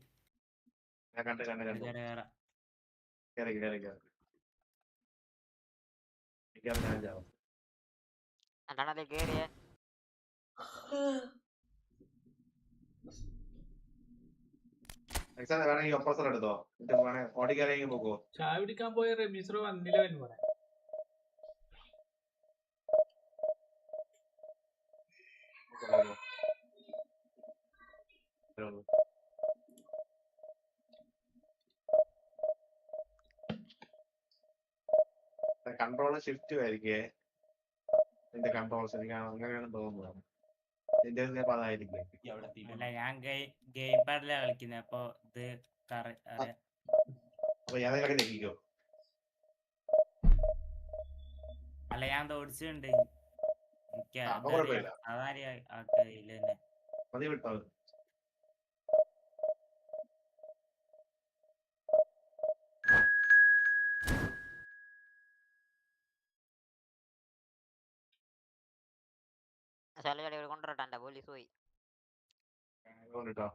C: ഞാൻ കണ്ടു കേറി
J: അതാണത് കേറിയേ.
C: വേണമെങ്കിൽ ഒപ്പസർ എടുത്തോ, ഓടിക്കാരെങ്കിൽ പോകോ.
A: ചായ കുടിക്കാൻ പോയ റമീസർ വന്നില്ല എന്ന് പറയാം.
C: കൺട്രോള് ഷിഫ്റ്റ് ആയിരിക്കേ നിന്റെ കൺട്രോൾസ്, എനിക്ക് അങ്ങനെയാണ് തോന്നുന്നത്. നിന്റെ അതായിരിക്കും.
F: അല്ല ഞാൻ ഗെയിം പാഡിലാണ് കളിക്കുന്നത്, അപ്പൊ ഇത് അറിയാം.
C: അപ്പൊ ഏതെങ്കിലൊക്കെ ഞെക്കിക്കോ.
F: അല്ല ഞാൻ ഓടിച്ചിട്ടുണ്ട്, എനിക്ക്
C: കുഴപ്പമില്ല.
F: അതാരെയും ആക്കില്ല തന്നെ.
C: മതി വിട്ടോ.
J: കൊണ്ടുവരട്ടെ, പോലീസ് പോയി.
C: കൊണ്ടിട്ടോ.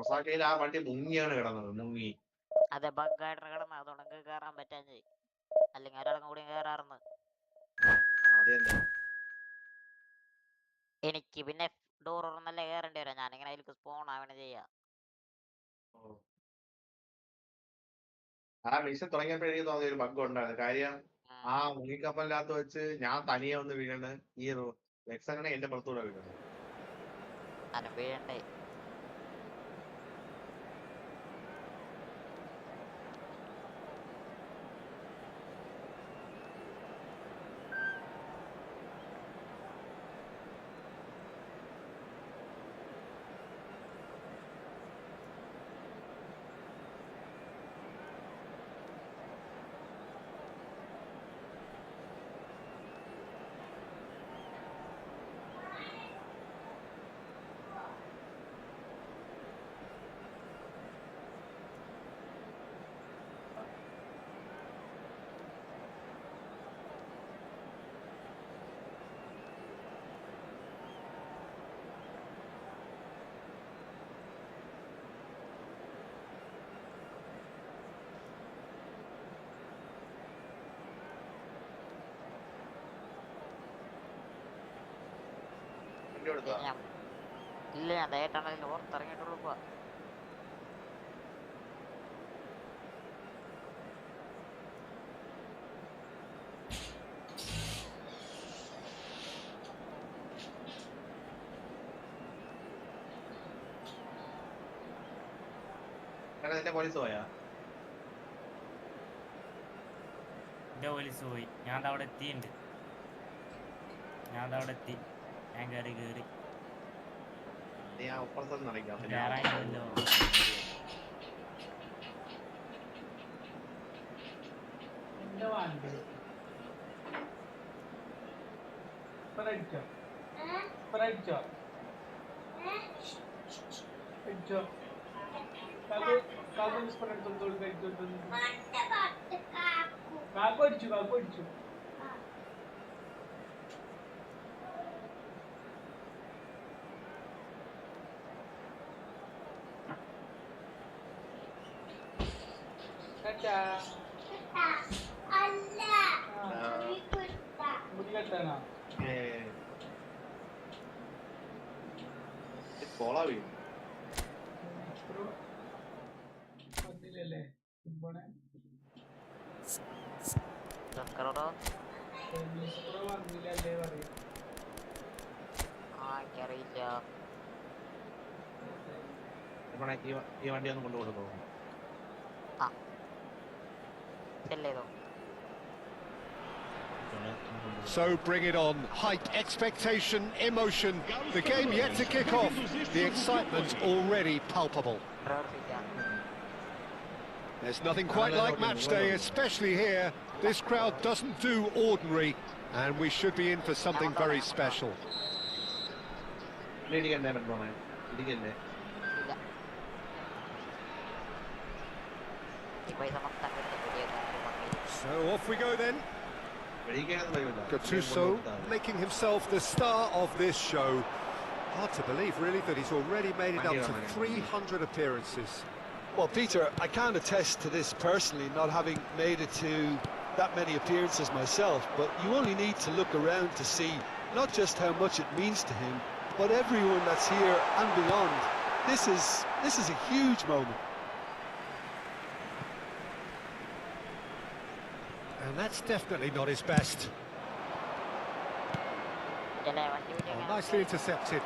C: ഒസാക്കയിൽ ആ വണ്ടി മുങ്ങിയാണ് കിടന്നത്, മുങ്ങി.
J: അതെ, ബഗ്ഗായിട്ട് കിടന്ന് അതുകൊണ്ട് കേറാൻ പറ്റാഞ്ഞ്, അല്ലെങ്കിൽ ഒരാളും കൂടി കേറാറുന്ന്. എനിക്ക് പിന്നെ ഡോർ തുറന്നല്ലേ കയറേണ്ടി വരാം, ഞാനിങ്ങനെ അതിലേക്ക് സ്പോൺ ആവണ ചെയ്യാം.
C: ആ മിഷൻ തുടങ്ങിയപ്പോഴേ എനിക്ക് തോന്നിയ ഒരു ബഗ് ഉണ്ടായിരുന്നു. കാര്യം ആ മുങ്ങിക്കപ്പലിനകത്ത് വെച്ച് ഞാൻ തനിയെ ഒന്ന് വീണ് ഈ ലക്സങ്ങനെ എന്റെ പുറത്തൂടെ വീഴുന്നത്.
J: വീഴണ്ടേ. ഇല്ല, ഞാൻ ദേട്ടാണ് അതിൽ പുറത്തിറങ്ങിയിട്ടുള്ളൂ. പോവാ
C: പോലീസ് പോയാ?
F: എന്റെ പോലീസ് പോയി. ഞാൻ അവിടെ എത്തിയിട്ടുണ്ട്, ഞാൻ എത്തി. ഞാൻ കേറി കേറാനില്ലല്ലോ.
A: കാക്കടിച്ചു.
C: ഈ വണ്ടി ഒന്ന് കൊണ്ടുകൊടുക്കോ.
H: So bring it on. Hype, expectation, emotion. The game yet to kick off. The excitement already palpable. There's nothing quite like match day, especially here. This crowd doesn't do ordinary, and we should be in for something very special. So off we go then. Gattuso making himself the star of this show. Hard to believe, really, that he's already made it up to 300 appearances.
G: Well, Peter, I can't attest to this personally, not having made it to that many appearances myself, but you only need to look around to see not just how much it means to him, but everyone that's here and beyond. This is a huge moment.
H: And that's definitely not his best. Oh, nicely intercepted.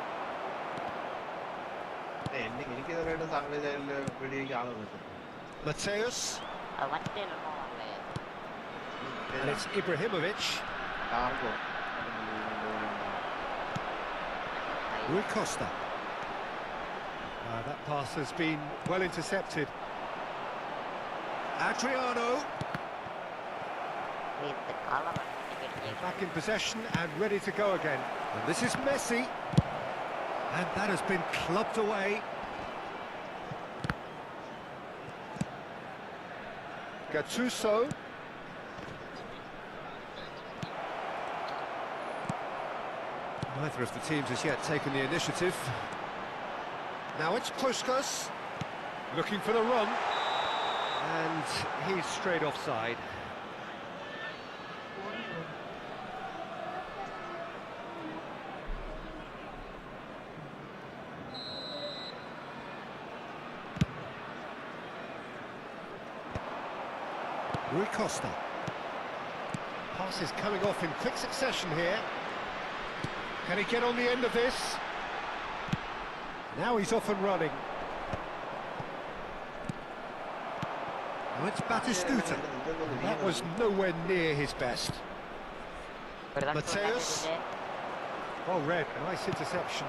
H: Mateus. And it's Ibrahimovic. Rui Costa. That pass has been well intercepted. Adriano. Back in possession and ready to go again. And this is Messi. And that has been clubbed away. Gattuso. Neither of the teams has yet taken the initiative. Now it's Puskas. Looking for the run. And he's straight offside. Rui Costa. Pass is coming off in quick succession here. Can he get on the end of this? Now he's off and running. Now it's Batistuta. That was nowhere near his best. Mateus. Oh, red. Nice interception.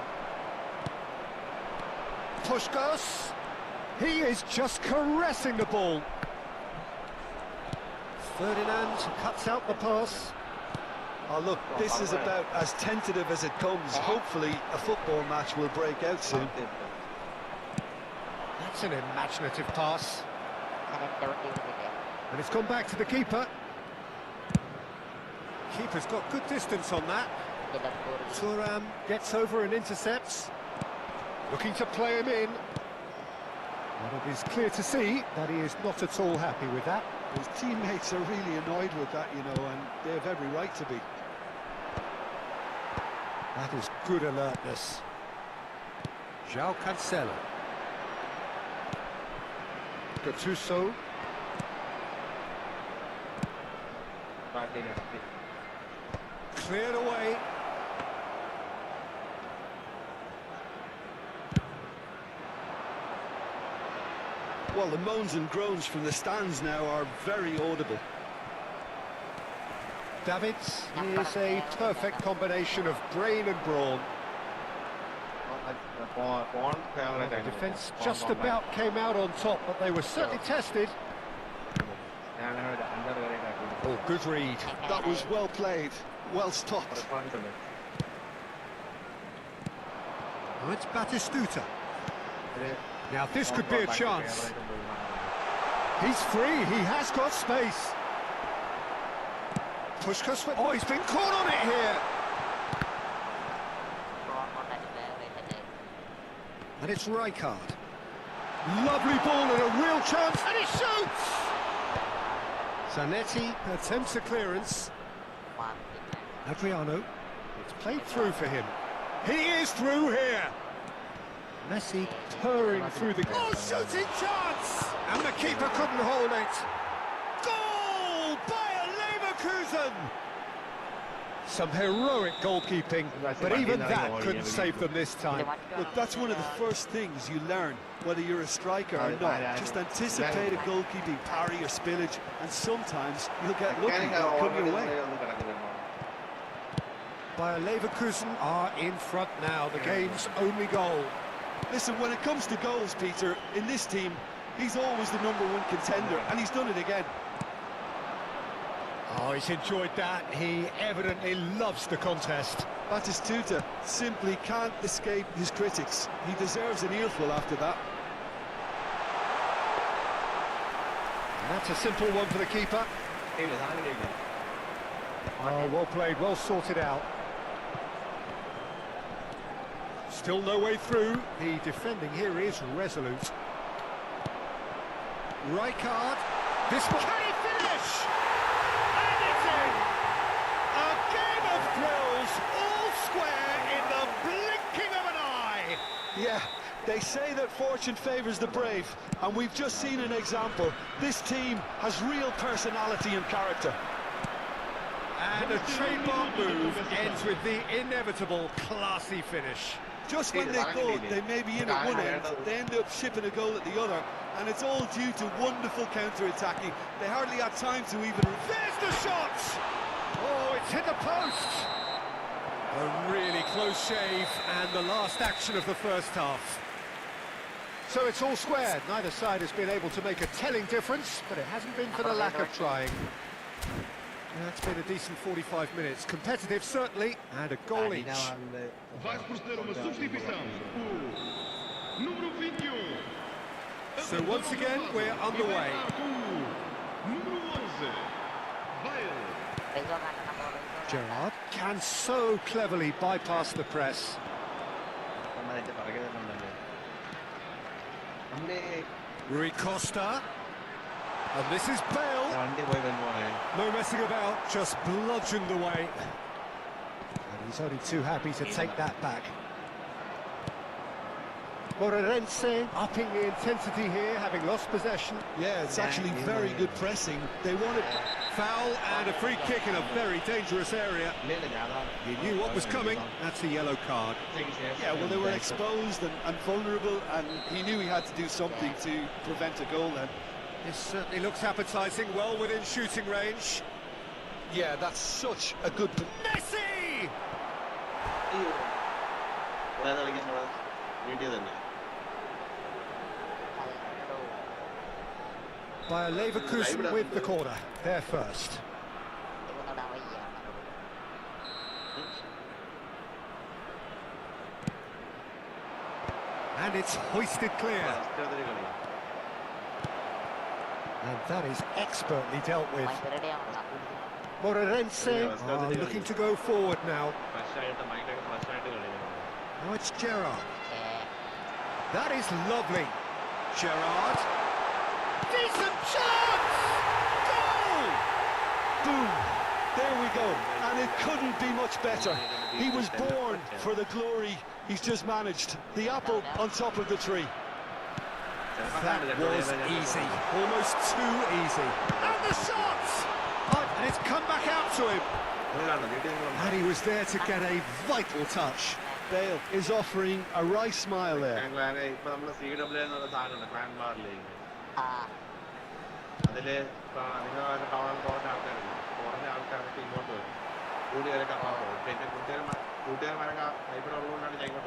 H: Puskas. He is just caressing the ball. Ferdinand cuts out the pass.
G: Oh, look, this is about as tentative as it comes. Hopefully, a football match will break out soon.
H: That's an imaginative pass. And it's gone back to the keeper. Keeper's got good distance on that. Thuram gets over and intercepts. Looking to play him in. But it is clear to see that he is not at all happy with that.
G: His teammates are really annoyed with that, you know, and they have every right to be.
H: That is good alertness. João Cancelo. Gattuso. Cleared away.
G: Well, the moans and groans from the stands now are very audible.
H: Davids is a perfect combination of brain and brawn. The defence just about came out on top, but they were certainly tested. Oh, good read.
G: That was well played, well stopped.
H: Oh, it's Batistuta. Now this could be a chance. He's free, he has got space. Puskas, oh, he's been caught on it here. And it's Rijkaard. Lovely ball and a real chance, and he shoots! Zanetti attempts a clearance. Adriano, it's played through for him. He is through here. Messi purring through the... Oh, shooting chance! And the keeper couldn't hold it. Goal by Leverkusen! Some heroic goalkeeping, but even that couldn't save them this time.
G: Look, that's one of the first things you learn, whether you're a striker or not. Just anticipate a goalkeeping parry or spillage, and sometimes you'll get lucky and it'll come your way.
H: Bayer Leverkusen are in front now, the game's only goal.
G: Listen, when it comes to goals, Peter, in this team, he's always the #1 contender, and he's done it again.
H: Oh, he's enjoyed that. He evidently loves the contest.
G: Batistuta simply can't escape his critics. He deserves an earful after that.
H: And that's a simple one for the keeper. Oh, well played, well sorted out. Still no way through. The defending here is resolute. Rijkaard. This one. Can he finish? And it's in! A game of thrills, all square in the blinking of an eye.
G: Yeah, they say that fortune favours the brave, and we've just seen an example. This team has real personality and character.
H: And a trademark move ends with the inevitable classy finish.
G: Just when they thought they may be in at one end, they end up shipping a goal at the other, and it's all due to wonderful counter-attacking. They hardly had time to even...
H: There's the shot! Oh, it's hit the post! A really close shave, and the last action of the first half. So it's all square. Neither side has been able to make a telling difference, but it hasn't been for the lack of trying. That's been a decent 45 minutes. Competitive, certainly, and a goal each.
M: Vai proceder a uma substituição. O número 21.
H: So once again, we're underway.
M: Número 11. Bale.
H: Gerrard can so cleverly bypass the press. Rui Costa. And this is Bale. No messing about, just bludgeoned away. And he's only too happy to take that back. Moreirense upping the intensity here, having lost possession.
G: Yeah, it's actually very good pressing. They wanted...
H: Foul and a free kick in a very dangerous area. He knew what was coming. That's a yellow card.
G: Yeah, well, they were exposed and vulnerable, and he knew he had to do something to prevent a goal then.
H: This certainly looks appetising, well within shooting range.
G: Yeah, that's such a good...
H: Messi! Bayer Leverkusen with the corner. They're first. And it's hoisted clear. And that is expertly dealt with. Moreirense are looking to go forward now. Now it's Gerrard. That is lovely. Gerrard. Decent chance! Goal!
G: Boom! There we go. And it couldn't be much better. He was born for the glory he's just managed. The apple on top of the tree.
H: That was easy, almost too easy. And the shot! And it's come back out to him. And he was there to get a vital touch.
G: Bale is offering a wry smile there.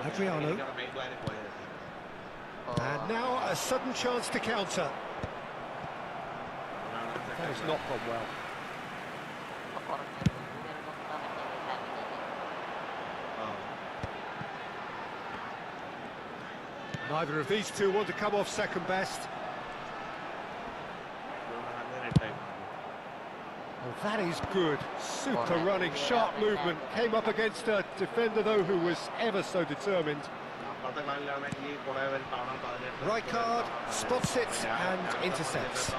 H: Adriano. And now a sudden chance to counter. That has not gone well. Neither of these two want to come off second best. Well, that is good. Super running, sharp movement. Came up against a defender, though, who was ever so determined. Rijkaard spots it and intercepts.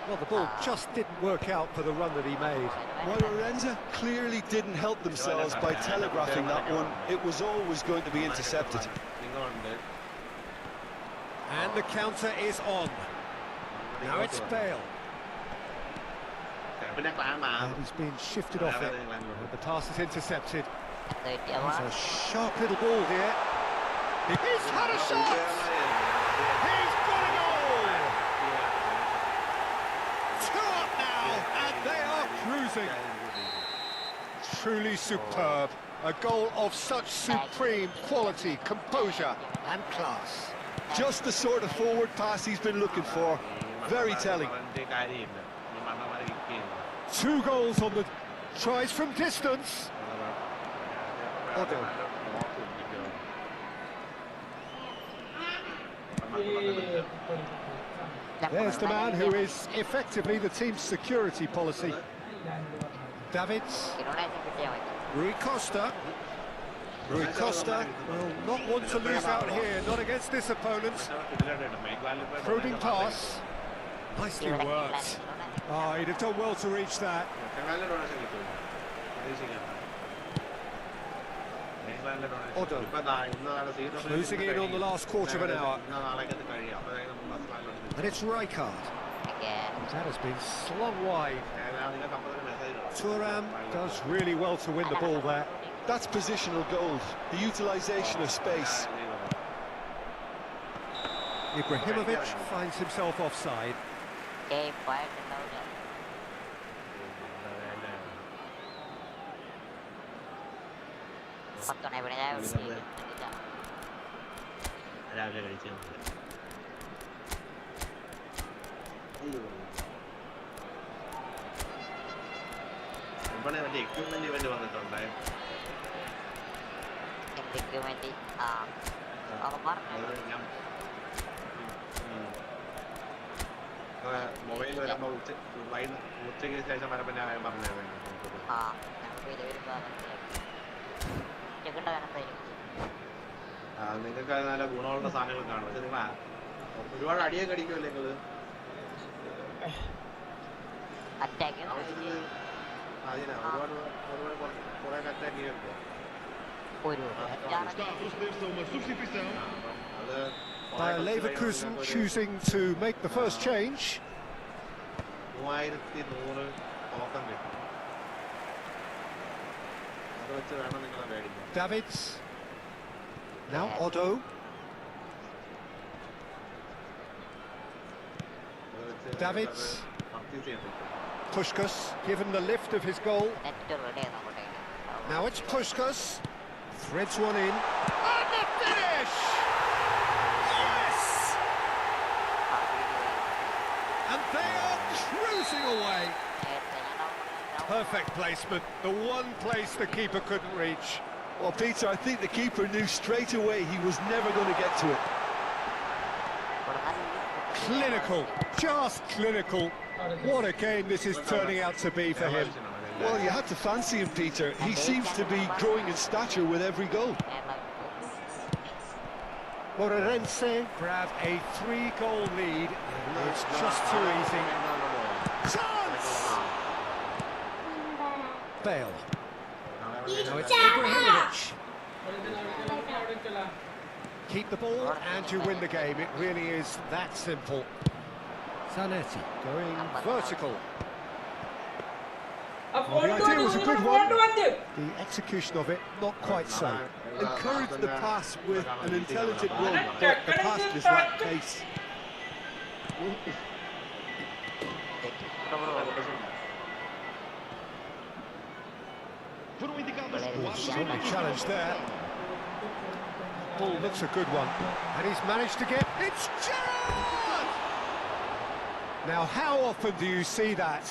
H: Well, the ball just didn't work out for the run that he made.
G: Moreirense clearly didn't help themselves by telegraphing that one. It was always going to be intercepted.
H: And the counter is on. Now it's Bale. And he's being shifted off it. And the pass is intercepted. It's a sharp little ball here. He's had a shot! He's got a goal! 2 up now, and they are cruising. Truly superb. A goal of such supreme quality, composure and class.
G: Just the sort of forward pass he's been looking for. Very telling.
H: 2 goals on the tries from distance. Otto. There's the man who is effectively the team's security policy. Davids. Rui Costa. Rui Costa will not want to lose out here, not against this opponent. Probing pass. Nicely worked. Oh, he'd have done well to reach that. Otto. Closing in on the last quarter of an hour. And it's Rijkaard. That has been slung wide. Thuram does really well to win the ball there.
G: That's positional gold, the utilisation of space.
H: Ibrahimovic finds himself offside.
C: Mobile വരുമ്പോൾ ഉച്ചയ്ക്ക് ശേഷം വരുമ്പോൾ ഞാൻ പറഞ്ഞത് നിങ്ങൾക്ക് നല്ല ഗുണമുള്ള സാധനങ്ങൾ കാണും. പക്ഷെ നിങ്ങൾ ഒരുപാട് അടിയൊക്കെ അടിക്കുമല്ലേ നിങ്ങള്? ഒരുപാട് കുറെ അറ്റാക്ക് ചെയ്യുമല്ലോ.
H: Bayer Leverkusen choosing to make the first change.
C: 3100 token കിട്ടും. അത് വെച്ച് വേണം നിങ്ങളെ മേടിക്കാൻ.
H: Davids. Now Otto. Davids. Puskás given the lift of his goal. Now it's Puskás. Threads one in. And the finish! Yes! And they are cruising away. Perfect placement. The one place the keeper couldn't reach.
G: Well, Peter, I think the keeper knew straight away he was never going to get to it.
H: Clinical, just clinical. What a game this is turning out to be for him.
G: Well, you had to fancy him, Peter. He seems to be growing in stature with every goal.
H: Moreirense grab a 3-goal lead. It's just too easy. Chance! Bale. Now it's Ibrahimovic. Keep the ball and you win the game. It really is that simple. Zanetti going vertical. Well, the idea was a good one. The execution of it, not quite so.
G: Encourage the pass with an intelligent run, but the pass just lacked pace.
H: Strongly challenged there. Ball looks a good one. And he's managed to get... It's Gerrard! Now, how often do you see that?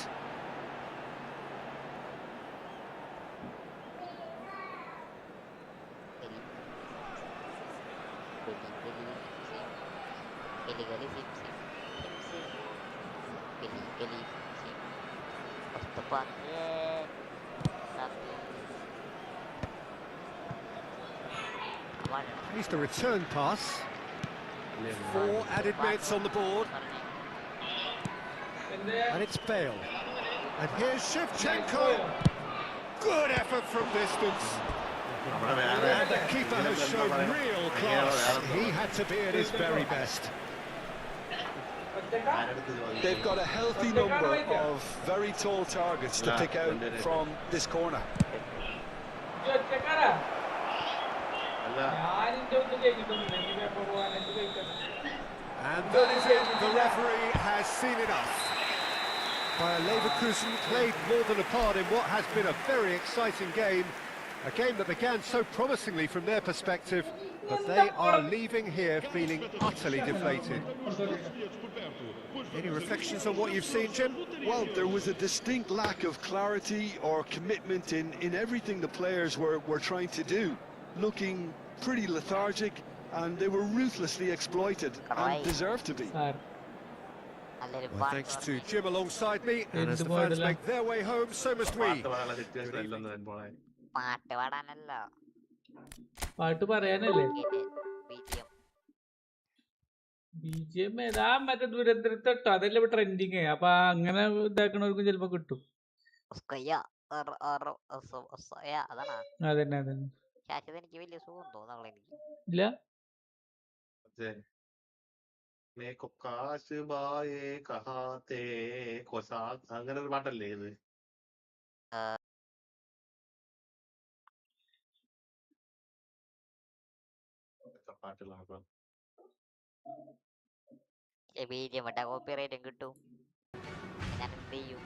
H: Here's the return pass. 4 added minutes on the board. And it's Bale. And here's Shevchenko. Good effort from distance. And the keeper has shown real class. He had to be at his very best.
G: They've got a healthy number of very tall targets to pick out from this corner.
H: And that is it. The referee has seen enough. Bayer Leverkusen played more than a part in what has been a very exciting game. A game that began so promisingly from their perspective, but they are leaving here feeling utterly deflated. Any reflections on what you've seen, Jim?
G: Well, there was a distinct lack of clarity or commitment in everything the players were trying to do. Looking pretty lethargic, and they were ruthlessly exploited and deserved to be.
H: My thanks to Jim alongside me, and as the fans make their way home, so must we.
J: പാട്ട് പാടാനല്ല.
A: പാട്ട് പറയാനല്ലേ?
J: BGM.
A: BGM ഏതാ? മറ്റേ ദുരന്തരത്തോട്ടോ അതല്ലേ ഇപ്പൊ trending. അപ്പൊ അങ്ങനെ ഇതാക്കണവർക്കും ചിലപ്പോ കിട്ടും.
J: അതാണോ?
A: അതന്നെ അതന്നെ.
J: ശാശ്വത എനിക്ക് വലിയ സുഖം തോന്നുന്നു എനിക്ക്.
A: ഇല്ല
C: അങ്ങനെ ഒരു പാട്ടല്ലേ ഇത്? പാട്ടുകളാണ്
J: BGM ഇട്ടാ കോപ്പിറൈറ്റും കിട്ടും. ഞാൻ എന്ത് ചെയ്യും?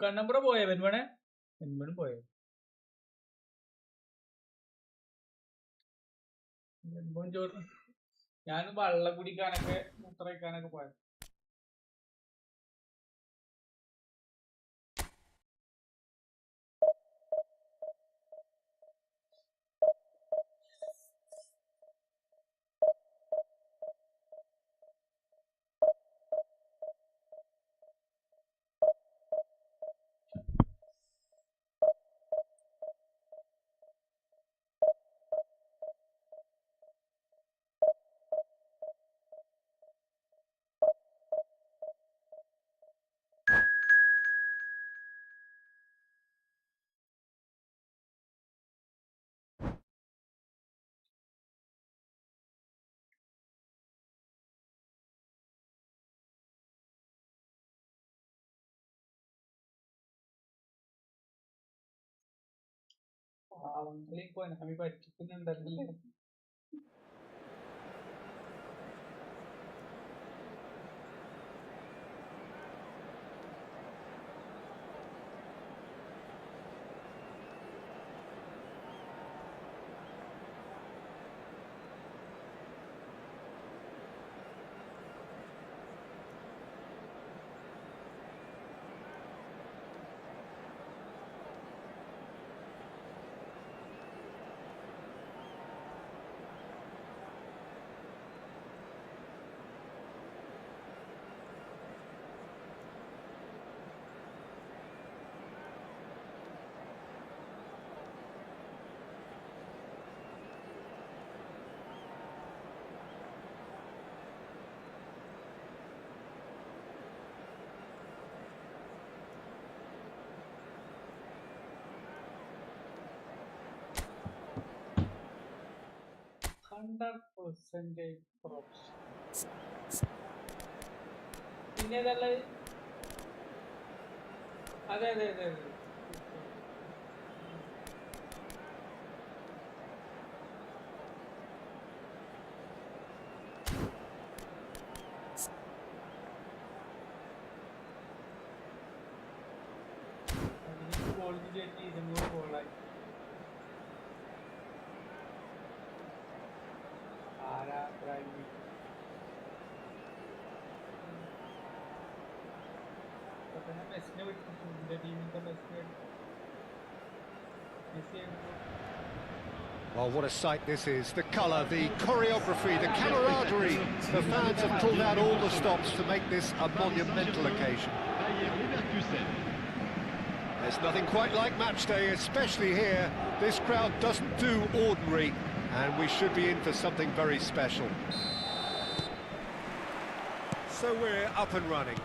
A: കണ്ണമ്പ്ര പോയോ വെൺമണെ? വെൺമണി പോയോ? വെൺമൺ ചോറ് ഞാൻ വെള്ളം കുടിക്കാനൊക്കെ മൂത്രമൊഴിക്കാനൊക്കെ പോയത്. പാവങ്ങളിലേക്ക് പറ്റിക്കുന്നുണ്ടല്ലേ? പിന്നെ ഏതാള്ളത്? അതെ അതെ അതെ അതെ. ഗോളിന് ചേട്ടി 200 ഗോളായി.
H: Oh, what a sight this is. The colour, the choreography, the camaraderie. The fans have pulled out all the stops to make this a monumental occasion. There's nothing quite like match day, especially here. This crowd doesn't do ordinary, and we should be in for something very special. So we're up and running.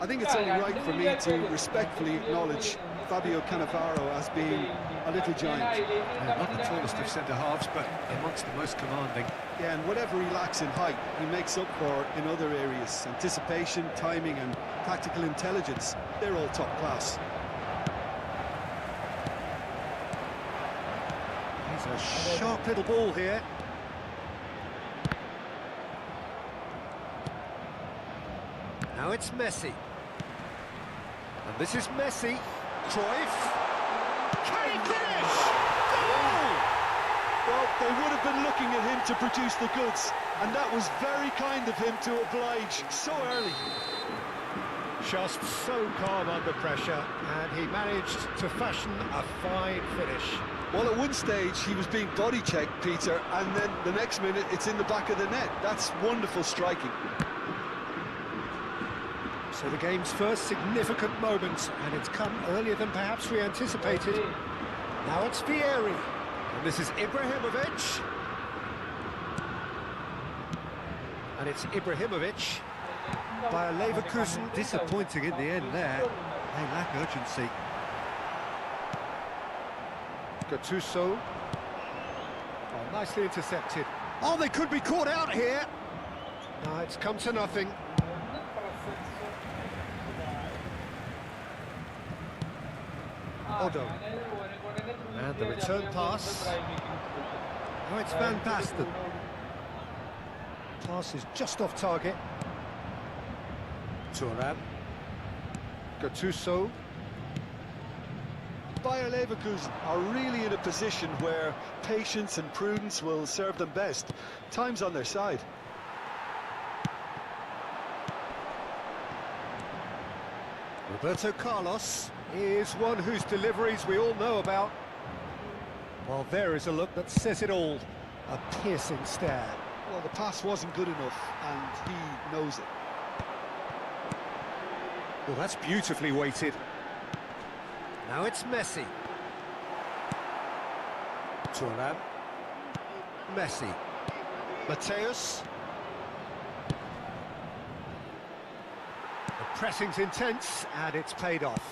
G: I think it's only right for me to respectfully acknowledge Fabio Cannavaro as being a little giant.
H: Yeah, not the tallest of centre-halves, but amongst the most commanding.
G: Yeah, and whatever he lacks in height, he makes up for in other areas. Anticipation, timing and tactical intelligence, they're all top class.
H: He's a sharp little ball here. Now it's Messi. And this is Messi. Cruyff. Can he finish? Goal!
G: Well, they would have been looking at him to produce the goods, and that was very kind of him to oblige so early.
H: Just so calm under pressure, and he managed to fashion a fine finish.
G: Well, at one stage he was being body checked, Peter, and then the next minute it's in the back of the net. That's wonderful striking.
H: So the game's first significant moment, and it's come earlier than perhaps we anticipated. Now it's Vieri, and this is Ibrahimovic. And it's Ibrahimovic. Bayer Leverkusen, disappointing in the end there. They lack urgency. Gattuso. Oh, nicely intercepted. Oh, they could be caught out here. No, it's come to nothing. Odo. And the return pass. Now it's Van Basten. Pass is just off target. Thuram. Gattuso.
G: Bayer Leverkusen are really in a position where patience and prudence will serve them best. Time's on their side.
H: Roberto Carlos is one whose deliveries we all know about. Well, there is a look that says it all. A piercing stare.
G: Well, the pass wasn't good enough, and he knows it.
H: Well, that's beautifully weighted. Now it's Messi. Thuram. Messi. Mateus. The pressing's intense, and it's paid off.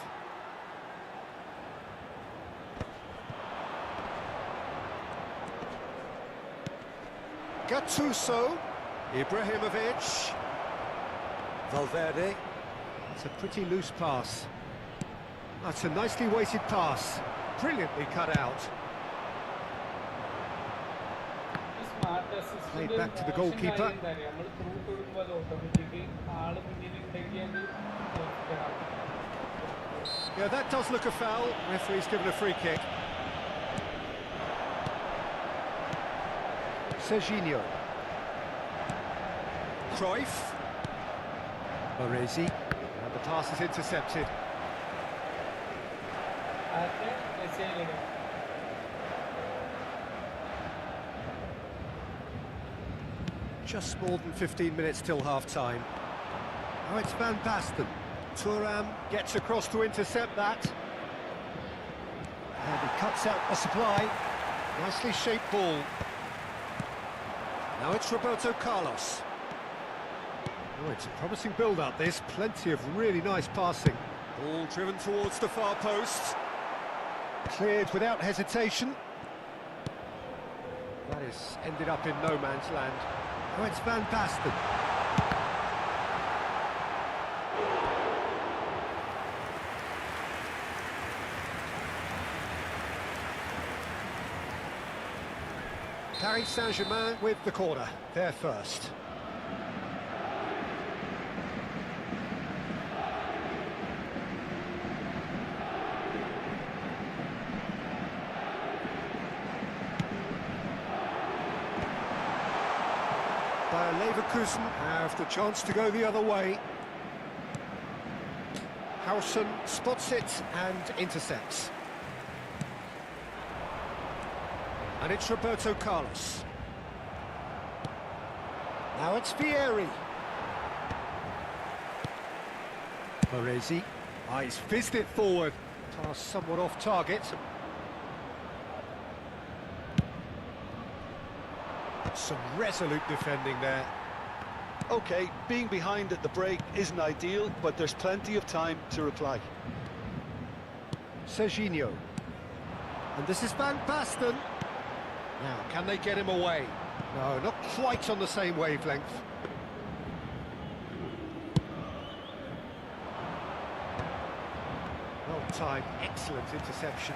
H: Gattuso. Ibrahimovic. Valverde. It's a pretty loose pass. That's a nicely weighted pass. Brilliantly cut out. Played back to the goalkeeper. Yeah, that does look a foul. Referee's given a free kick. Serginho. Cruyff. Baresi. And the pass is intercepted. Just more than 15 minutes till half-time. Now it's Van Basten. Thuram gets across to intercept that. And he cuts out the supply. Nicely shaped ball. Now it's Roberto Carlos. Oh, it's a promising build-up, this. Plenty of really nice passing. Ball driven towards the far post. Cleared without hesitation. That is ended up in no man's land. Oh, it's Van Basten. Paris Saint-Germain with the corner. They're first. Bayer Leverkusen have the chance to go the other way. Hausen spots it and intercepts. And it's Roberto Carlos. Now it's Vieri. Baresi. He's fizzed it forward. Pass somewhat off target. Some resolute defending there.
G: OK, being behind at the break isn't ideal, but there's plenty of time to reply.
H: Serginho. And this is Van Basten. Now, can they get him away? No, not quite on the same wavelength. Well timed, excellent interception.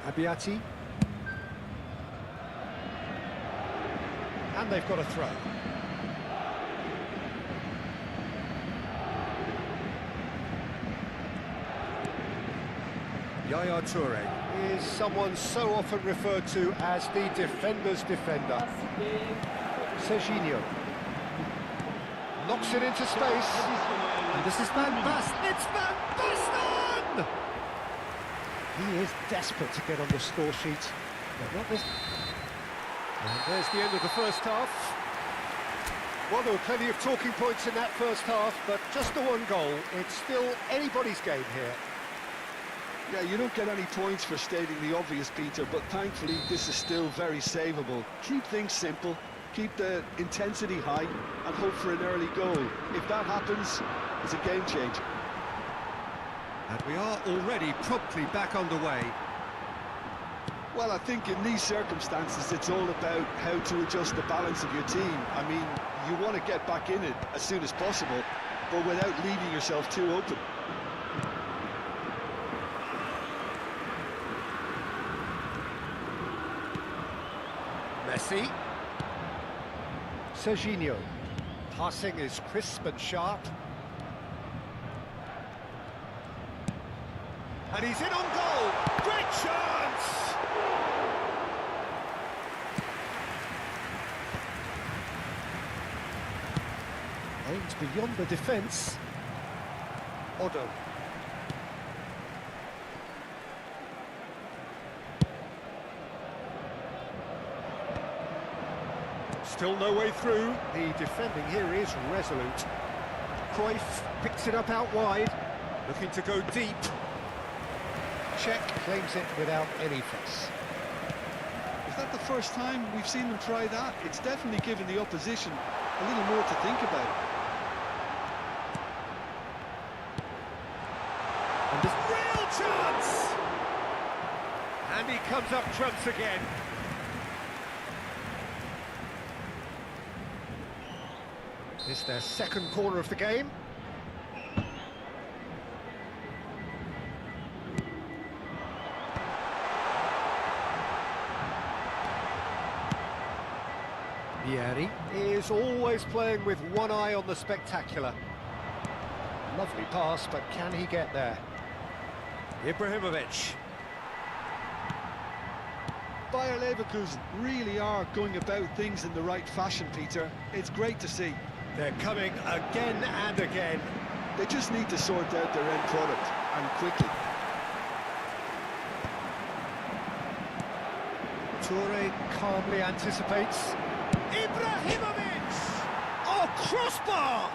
H: Abiati. And they've got a throw. Yaya Toure is someone so often referred to as the defender's defender. Serginho knocks it into space, and this is Van Basten. It's Van Basten! He is desperate to get on the score sheet, but not this. And there's the end of the first half. Well, there were plenty of talking points in that first half, but just the one goal. It's still anybody's game here.
G: Yeah, you don't get any points for stating the obvious, Peter, but thankfully this is still very savable. Keep things simple, keep the intensity high, and hope for an early goal. If that happens, it's a game changer.
H: And we are already promptly back underway.
G: Well, I think in these circumstances, it's all about how to adjust the balance of your team. I mean, you want to get back in it as soon as possible, but without leaving yourself too open.
H: Messi. Serginho. Passing is crisp and sharp. And he's in on goal. Great chance! Aimed beyond the defence. Otto. Still no way through. The defending here is resolute. Cruyff picks it up out wide, looking to go deep. Czech claims it without any fuss.
G: Is that the first time we've seen them try that? It's definitely given the opposition a little more to think about.
H: And there's real chance! And he comes up trumps again. It's their second corner of the game. Vieri is always playing with one eye on the spectacular. Lovely pass, but can he get there? Ibrahimovic.
G: Bayer Leverkusen really are going about things in the right fashion, Peter. It's great to see.
H: They're coming again and again.
G: They just need to sort out their end product, and quickly.
H: Toure calmly anticipates. Ibrahimovic! Oh, crossbar!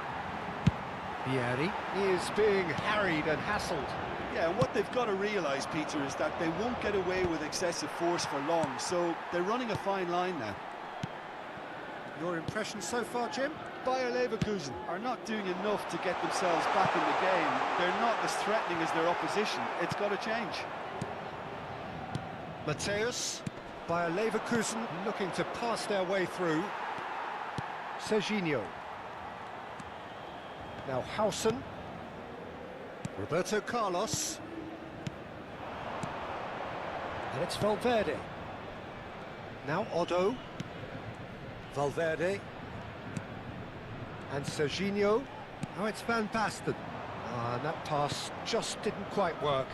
H: Vieri is being harried and hassled.
G: Yeah, and what they've got to realise, Peter, is that they won't get away with excessive force for long, so they're running a fine line now.
H: Your impression so far, Jim?
G: Bayer Leverkusen are not doing enough to get themselves back in the game. They're not as threatening as their opposition. It's got to change.
H: Matthäus, Bayer Leverkusen looking to pass their way through. Serginho. Now Hausen. Roberto Carlos. And it's Valverde. Now Otto. Valverde. And Serginho. Now it's Van Basten. And that pass just didn't quite work.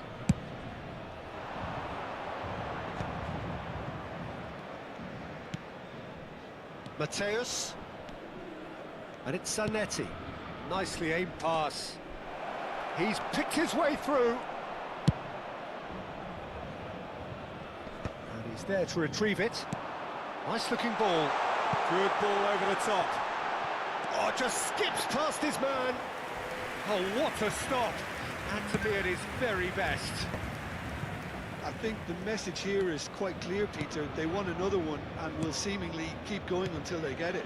H: Matthäus. And it's Zanetti. Nicely aimed pass. He's picked his way through. And he's there to retrieve it. Nice looking ball. Good ball over the top. Oh, just skips past his man. Oh, what a stop. And to be at his very best.
G: I think the message here is quite clear, Peter. They want another one and will seemingly keep going until they get it.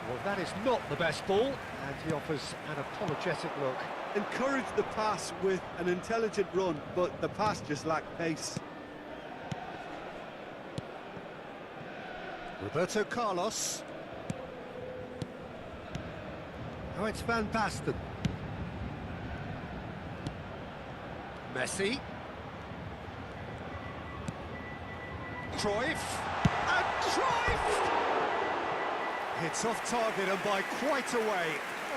H: Well, that is not the best ball, and he offers an apologetic look.
G: Encourage the pass with an intelligent run, but the pass just lacked pace.
H: Roberto Carlos. Now it's Van Basten. Messi. Cruyff. And Cruyff! It's off target and by quite a way.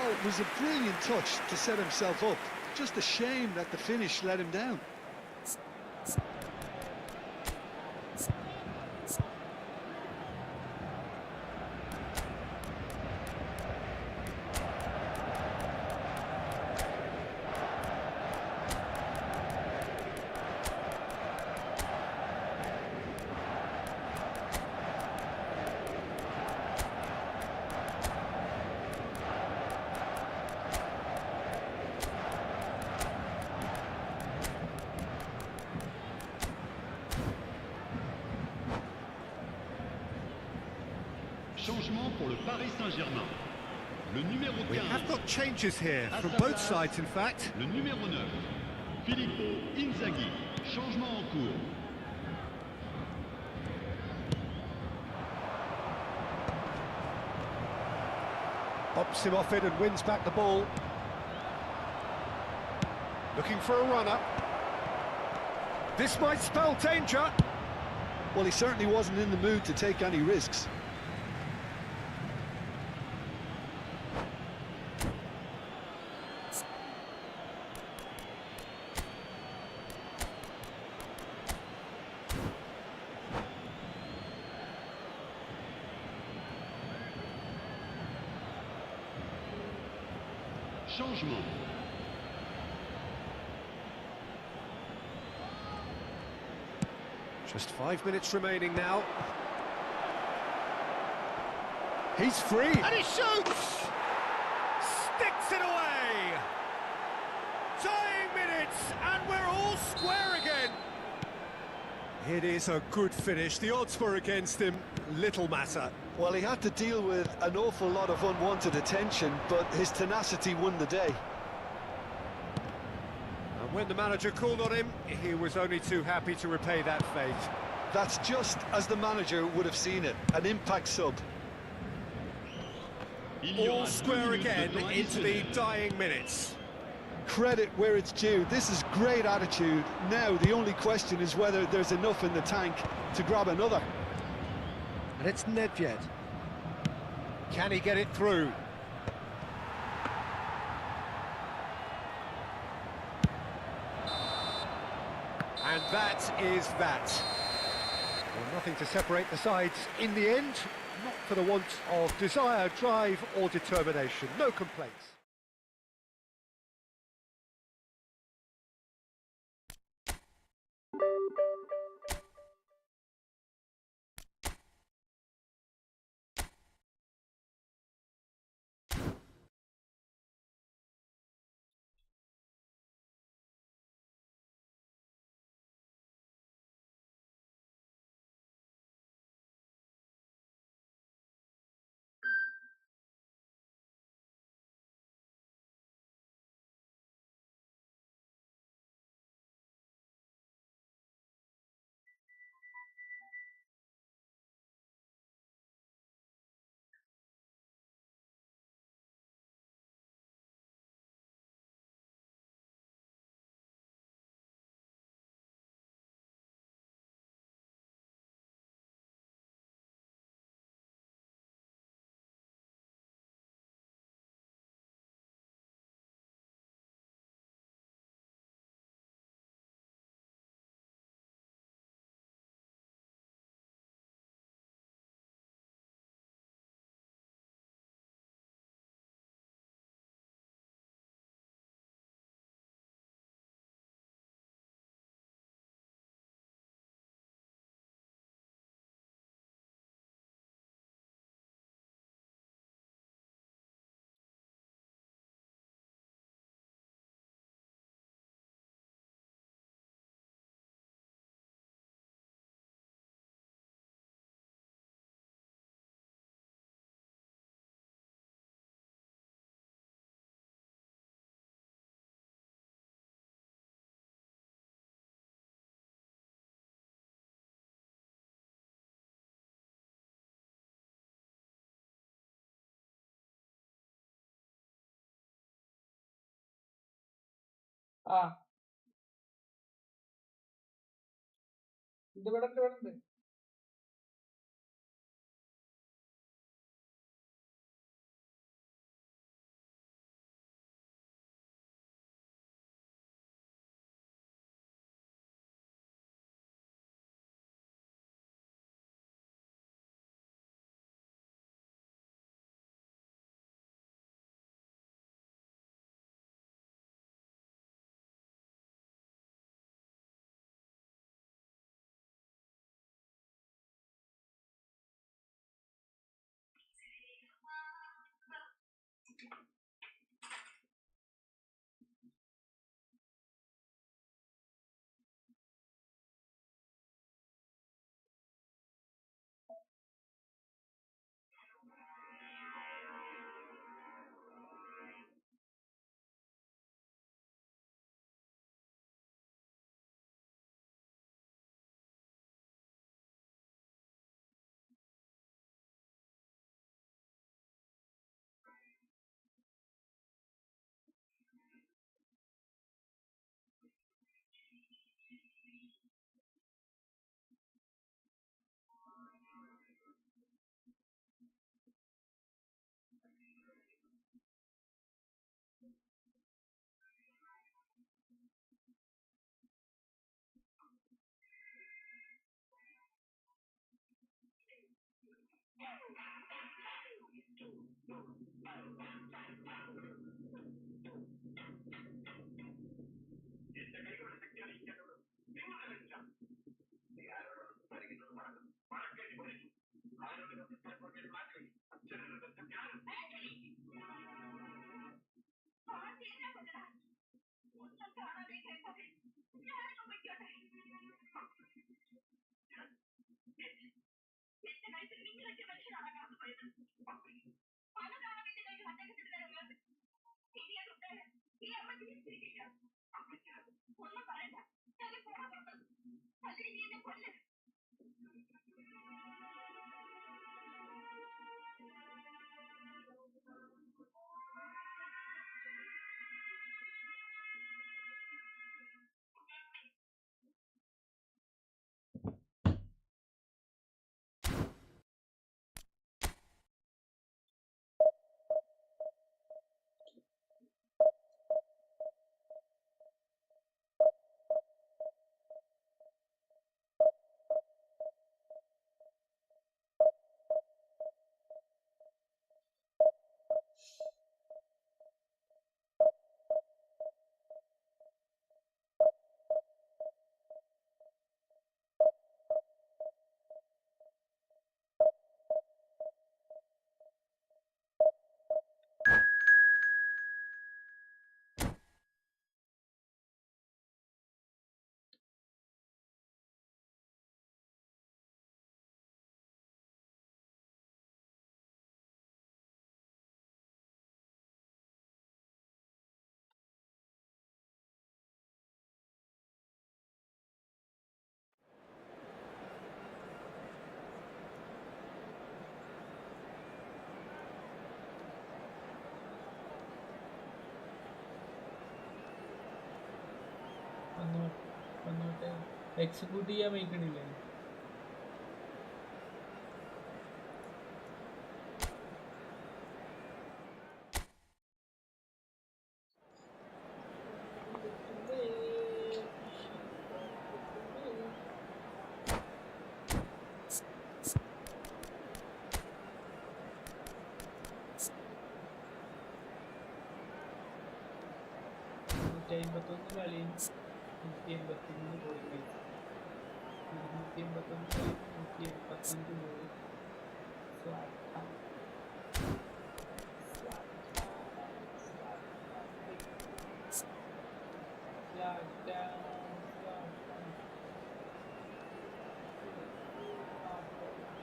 G: Oh, it was a brilliant touch to set himself up. Just a shame that the finish let him down.
M: Changement pour le Paris Saint-Germain. Le numéro 15.
H: We have got changes here from both sides, in fact.
M: Le numéro 9. Filippo Inzaghi. Changement en cours.
H: Pops him off it and wins back the ball. Looking for a runner. This might spell danger.
G: Well, he certainly wasn't in the mood to take any risks.
M: Changement.
H: Just 5 minutes remaining now. He's free. And he shoots! Sticks it away! Tying minutes, and we're all square again. It is a good finish. The odds were against him. Little matter.
G: Well, he had to deal with an awful lot of unwanted attention, but his tenacity won the day.
H: And when the manager called on him, he was only too happy to repay that fate.
G: That's just as the manager would have seen it, an impact sub.
H: All square again into the dying minutes.
G: Credit where it's due. This is great attitude. Now, the only question is whether there's enough in the tank to grab another.
H: And it's Nedved. Can he get it through? And that is that. Well, nothing to separate the sides in the end, not for the want of desire, drive or determination. No complaints.
A: ഇവിടെ ഉണ്ട്. വന്നോട്ടെ. Execute ചെയ്യാൻ വയ്ക്കണില്ലേ? കളി 183 പോയി, 289 കളി 185 പോയി.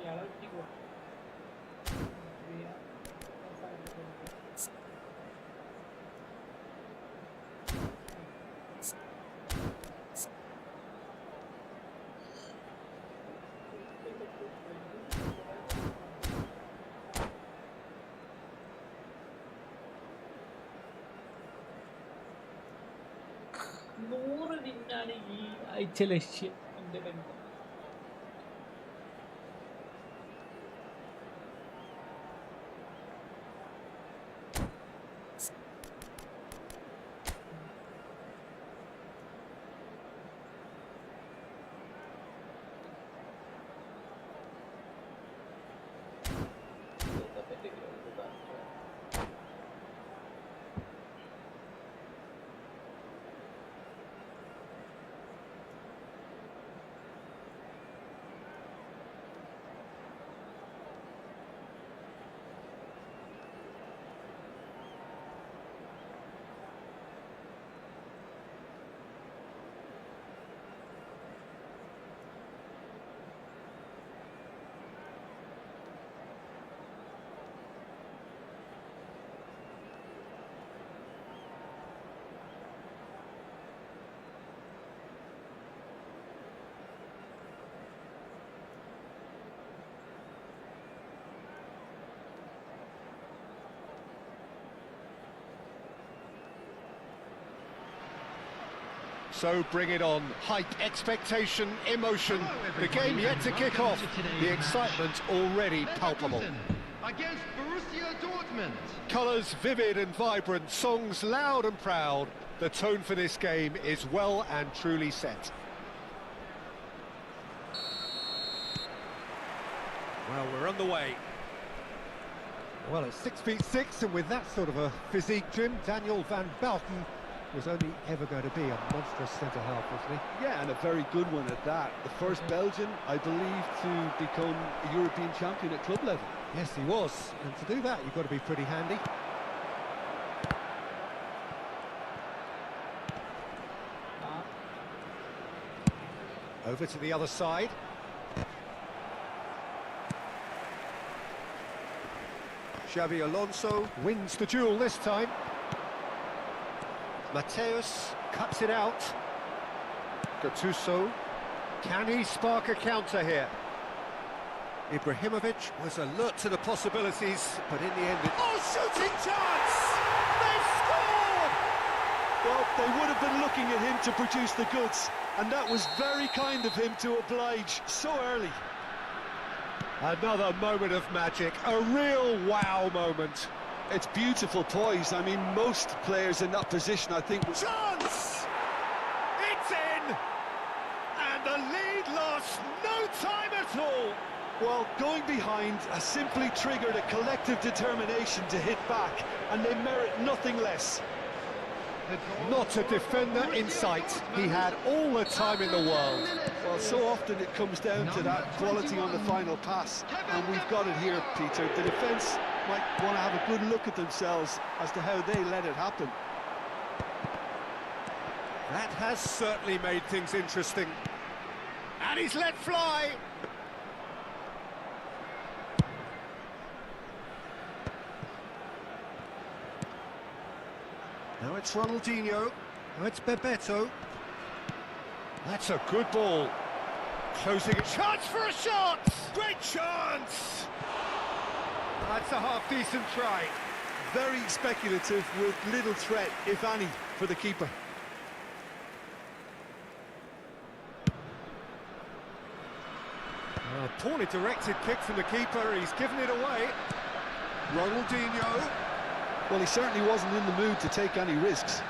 A: ഇയാളെ വെട്ടിക്കോ. നൂറ് വിന്നാണ് ഈ ആഴ്ച ലക്ഷ്യം. എൻ്റെ ബന്ധം
H: So bring it on. Hype, expectation, emotion. The game yet to kick off. The excitement already palpable.
M: Against Borussia Dortmund.
H: Colours vivid and vibrant, songs loud and proud. The tone for this game is well and truly set. Well, we're on the way. Well, at 6'6", and with that sort of a physique, Jim, Daniel van Belten was only ever going to be a monstrous centre-half, wasn't he?
G: Yeah, and a very good one at that. The first Belgian, I believe, to become a European champion at club level.
H: Yes, he was. And to do that, you've got to be pretty handy. Over to the other side. Xabi Alonso wins the duel this time. Mateus cuts it out. Gattuso. Can he spark a counter here? Ibrahimovic was alert to the possibilities, but in the end... Oh, shooting chance! They've scored!
G: Well, they would have been looking at him to produce the goods, and that was very kind of him to oblige so early.
H: Another moment of magic, a real wow moment.
G: It's beautiful poise. I mean, most players in that position, I think...
H: Chance! It's in! And the lead lost no time at all!
G: Well, going behind has simply triggered a collective determination to hit back, and they merit nothing less.
H: Not a defender in sight. He had all the time in the world.
G: Well, so often it comes down to that quality on the final pass, and we've got it here, Peter. The defence might want to have a good look at themselves as to how they let it happen.
H: That has certainly made things interesting. And he's let fly. Now it's Ronaldinho. Now it's Bebeto. That's a good ball. Closing a chance for a shot! Great chance! That's a half-decent try.
G: Very speculative with little threat, if any, for the keeper.
H: A poorly directed kick from the keeper. He's given it away. Ronaldinho.
G: Well, he certainly wasn't in the mood to take any risks.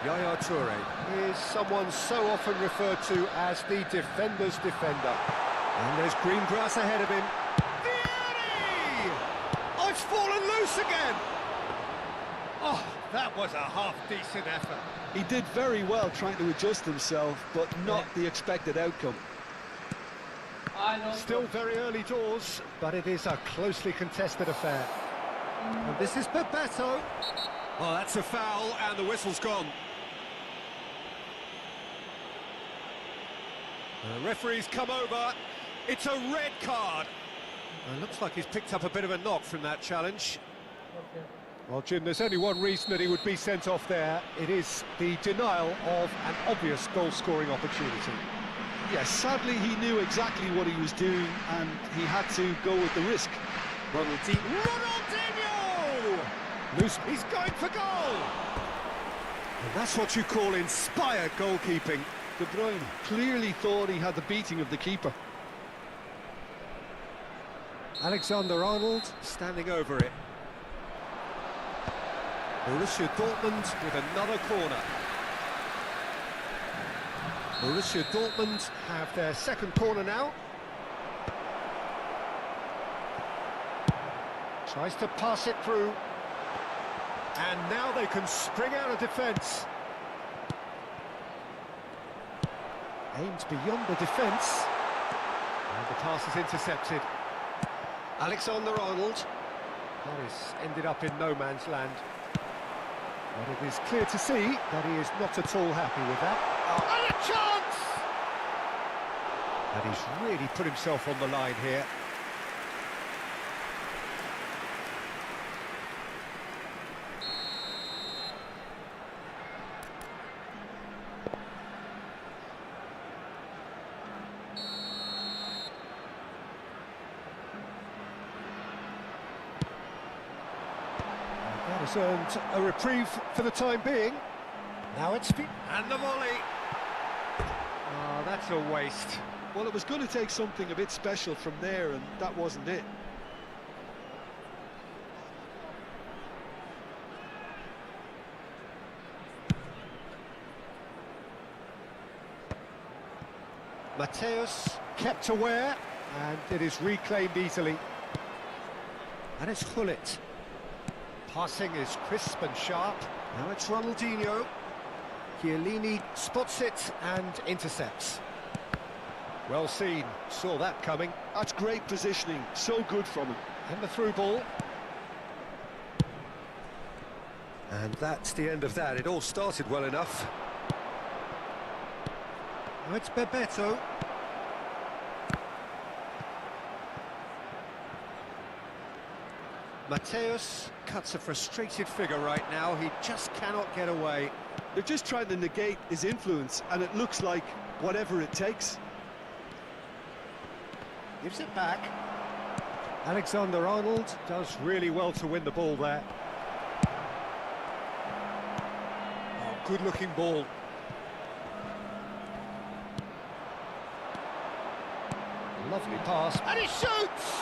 H: Yaya Toure is someone so often referred to as the defender's defender. And there's green grass ahead of him. Vieri! Oh, it's fallen loose again! Oh, that was a half-decent effort.
G: He did very well trying to adjust himself, but not the expected outcome.
H: Still very early doors, but it is a closely contested affair. And this is Bebeto. Oh, that's a foul, and the whistle's gone. The referee's come over. It's a red card. It looks like he's picked up a bit of a knock from that challenge. Well, Jim, there's only one reason that he would be sent off there. It is the denial of an obvious goal-scoring opportunity.
G: Yes, sadly he knew exactly what he was doing, and he had to go with the risk.
H: Ronaldinho! Loose, he's going for goal! And that's what you call inspired goalkeeping.
G: De Bruyne clearly thought he had the beating of the keeper.
H: Alexander-Arnold standing over it. Borussia Dortmund with another corner. Borussia Dortmund have their second corner now. Tries to pass it through. And now they can spring out of defence. Aims beyond the defence. And the pass is intercepted. Alexander-Arnold. That is ended up in no man's land. But it is clear to see that he is not at all happy with that. And a chance! And he's really put himself on the line here. That has earned a reprieve for the time being. Now it's... And the volley! Oh, that's a waste.
G: Well, it was going to take something a bit special from there, and that wasn't it.
H: Mateus kept aware. and it is reclaimed easily. And it's Gullit. Passing is crisp and sharp. Now it's Ronaldinho. Chiellini spots it and intercepts. Well seen, saw that coming.
G: That's great positioning, so good from him.
H: And the through ball. And that's the end of that. It all started well enough. Now it's Bebeto. Mateus cuts a frustrated figure right now. He just cannot get away.
G: They're just trying to negate his influence, and it looks like whatever it takes.
H: Gives it back. Alexander-Arnold does really well to win the ball there. Oh, good-looking ball. Lovely pass. And he shoots!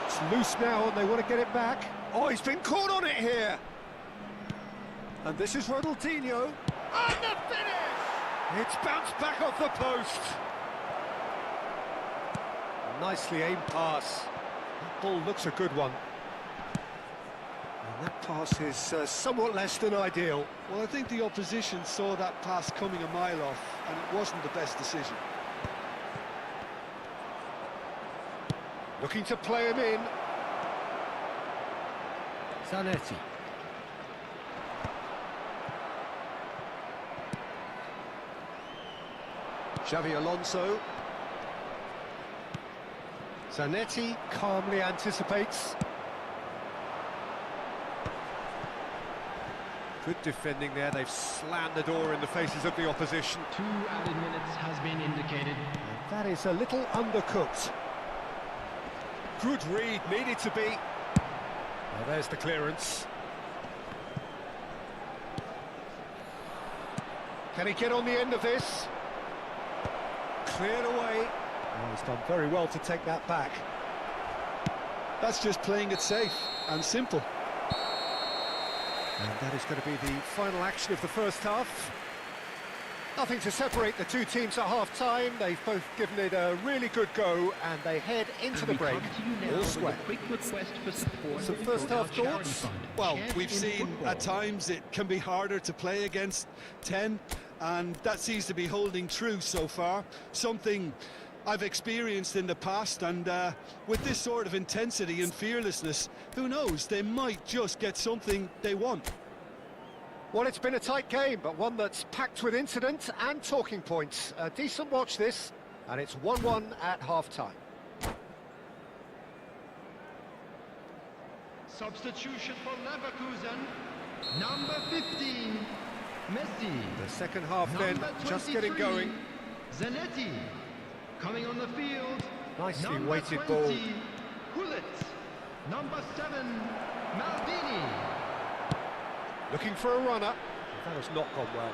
H: It's loose now, and they want to get it back. Oh, he's been caught on it here. And this is Ronaldinho. And the finish! It's bounced back off the post. Nicely aimed pass. That ball looks a good one. And that pass is somewhat less than ideal.
G: Well, I think the opposition saw that pass coming a mile off, and it wasn't the best decision.
H: Looking to play him in. Zanetti. Xavi Alonso. Zanetti calmly anticipates. Good defending there. They've slammed the door in the faces of the opposition.
L: 2 added minutes has been indicated.
H: And that is a little undercooked. Good read, needed to be. Well, there's the clearance. Can he get on the end of this? Cleared away. Oh, he's done very well to take that back.
G: That's just playing it safe and simple.
H: And that is going to be the final action of the first half. Nothing to separate the two teams at half-time. They've both given it a really good go, and they head into the break all square. Some first-half thoughts?
G: Well, we've seen at times it can be harder to play against 10, and that seems to be holding true so far. Something I've experienced in the past, and with this sort of intensity and fearlessness, who knows, they might just get something they want.
H: Well, it's been a tight game, but one that's packed with incident and talking points. A decent watch this, and it's 1-1 at half-time.
M: Substitution for Leverkusen, number 15, Messi.
H: The second half then, just getting going.
M: Zanetti, coming on the field.
H: Nicely
M: number
H: weighted
M: 20,
H: ball.
M: Gullit, number 7, Maldini.
H: Looking for a runner. That has not gone well.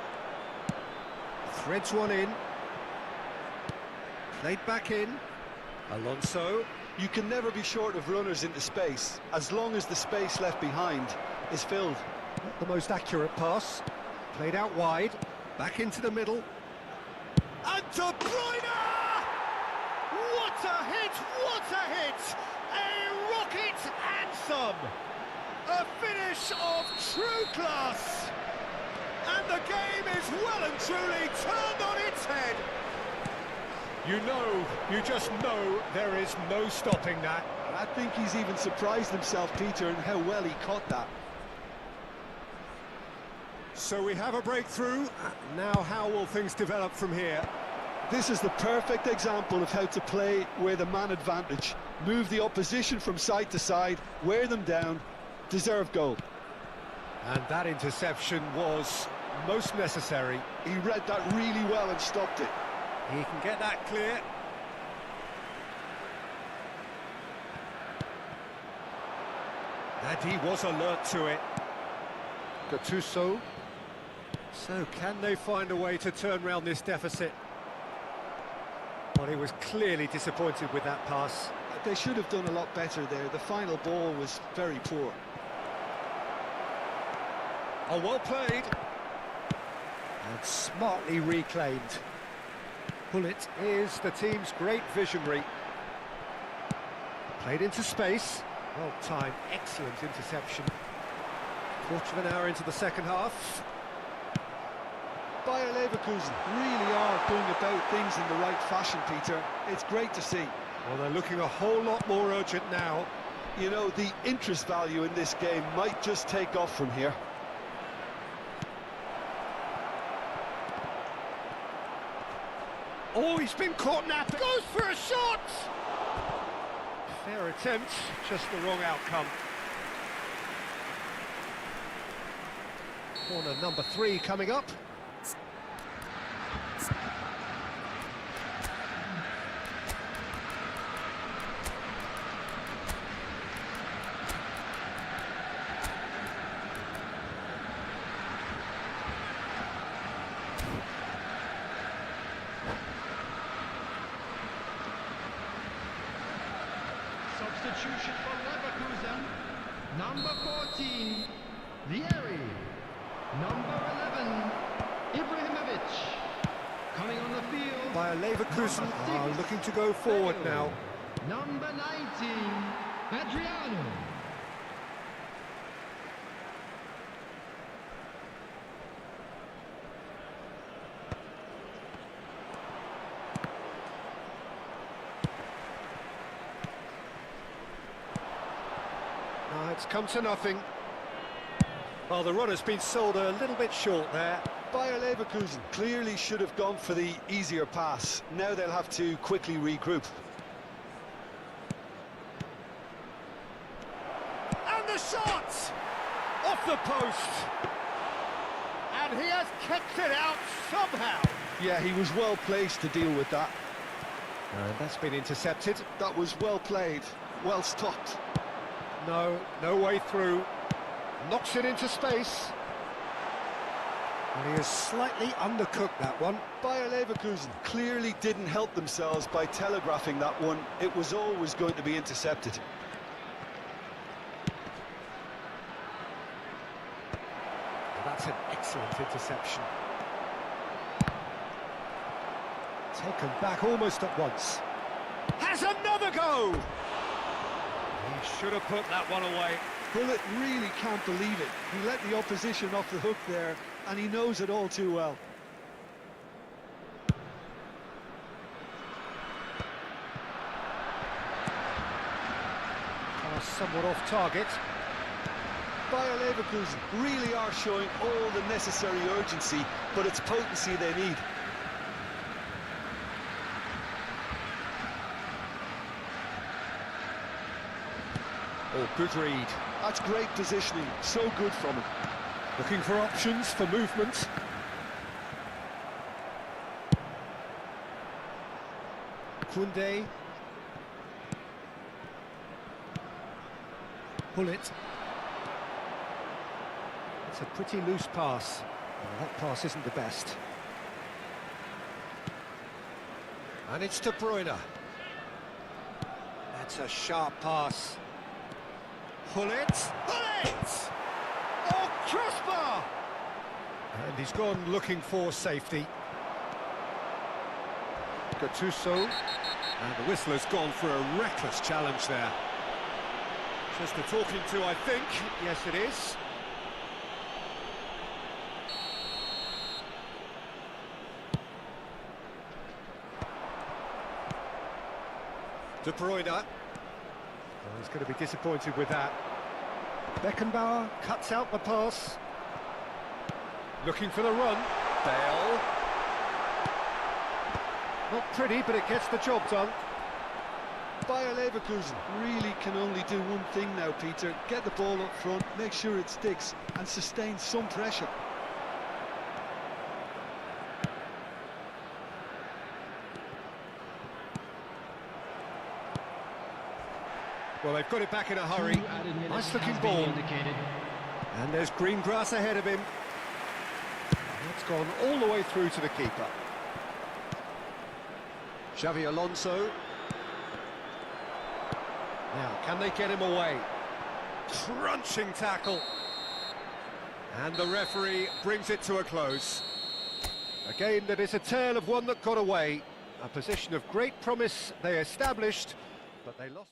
H: Threads one in. Played back in. Alonso.
G: You can never be short of runners into space, as long as the space left behind is filled.
H: Not the most accurate pass. Played out wide. Back into the middle. And De Bruyne! What a hit! What a hit! A rocket anthem! A finish of true class! And the game is well and truly turned on its head! You just know there is no stopping that.
G: I think he's even surprised himself, Peter, in how well he caught that.
H: So we have a breakthrough. Now how will things develop from here?
G: This is the perfect example of how to play with a man advantage. Move the opposition from side to side, wear them down, deserve goal.
H: And that interception was most necessary.
G: He read that really well and stopped it.
H: He can get that clear. And he was alert to it. Gattuso. So can they find a way to turn around this deficit? Well, he was clearly disappointed with that pass.
G: They should have done a lot better there. The final ball was very poor.
H: Oh, well played. And smartly reclaimed. Gullit is the team's great visionary. Played into space. Well timed, excellent interception. Quarter of an hour into the second half.
G: Bayer Leverkusen really are going about things in the right fashion, Peter. It's great to see.
H: Well, they're looking a whole lot more urgent now.
G: You know, the interest value in this game might just take off from here.
H: Oh, he's been caught napping. Goes for a shot! Fair attempt, just the wrong outcome. Corner number 3 coming up.
L: Substitution for Leverkusen. Number 14, Vieri. Number 11, Ibrahimovic. Coming on the field.
H: Bayer Leverkusen are looking to go forward now.
L: Number 19, Adriano.
H: It's come to nothing. Well, the run has been sold a little bit short there.
G: Bayer Leverkusen clearly should have gone for the easier pass. Now they'll have to quickly regroup.
H: And the shot! Off the post! And he has kicked it out somehow.
G: Yeah, he was well placed to deal with that.
H: And that's been intercepted.
G: That was well played, well stopped.
H: No way through. Knocks it into space. And he has slightly undercooked that one.
G: Bayer Leverkusen clearly didn't help themselves by telegraphing that one. It was always going to be intercepted.
H: That's an excellent interception. Taken back almost at once. Has another go! He should have put that one away.
G: Bullet really can't believe it. He let the opposition off the hook there, and he knows it all too well.
H: Somewhat off target.
G: Bayer Leverkusen really are showing all the necessary urgency, but it's potency they need.
H: Oh, good read.
G: That's great positioning, so good from him.
H: Looking for options for movement. Koundé. Pull it. It's a pretty loose pass. Well, that pass isn't the best. And it's De Bruyne. That's a sharp pass. Pull it! Pull it! Oh, crossbar! And he's gone looking for safety. Gattuso. And the whistle has gone for a reckless challenge there. Just a talking to, I think. Yes, it is. De Bruyne. Oh, he's going to be disappointed with that. Beckenbauer cuts out the pass. Looking for the run. Bale. Not pretty, but it gets the job done.
G: Bayer Leverkusen really can only do one thing now, Peter. Get the ball up front, make sure it sticks, and sustain some pressure.
H: Well, they've got it back in a hurry. Nice looking ball. And there's green grass ahead of him. It's gone all the way through to the keeper. Xavi Alonso. Now, can they get him away? Crunching tackle. And the referee brings it to a close. Again, that is a tale of one that got away. A position of great promise they established, but they lost.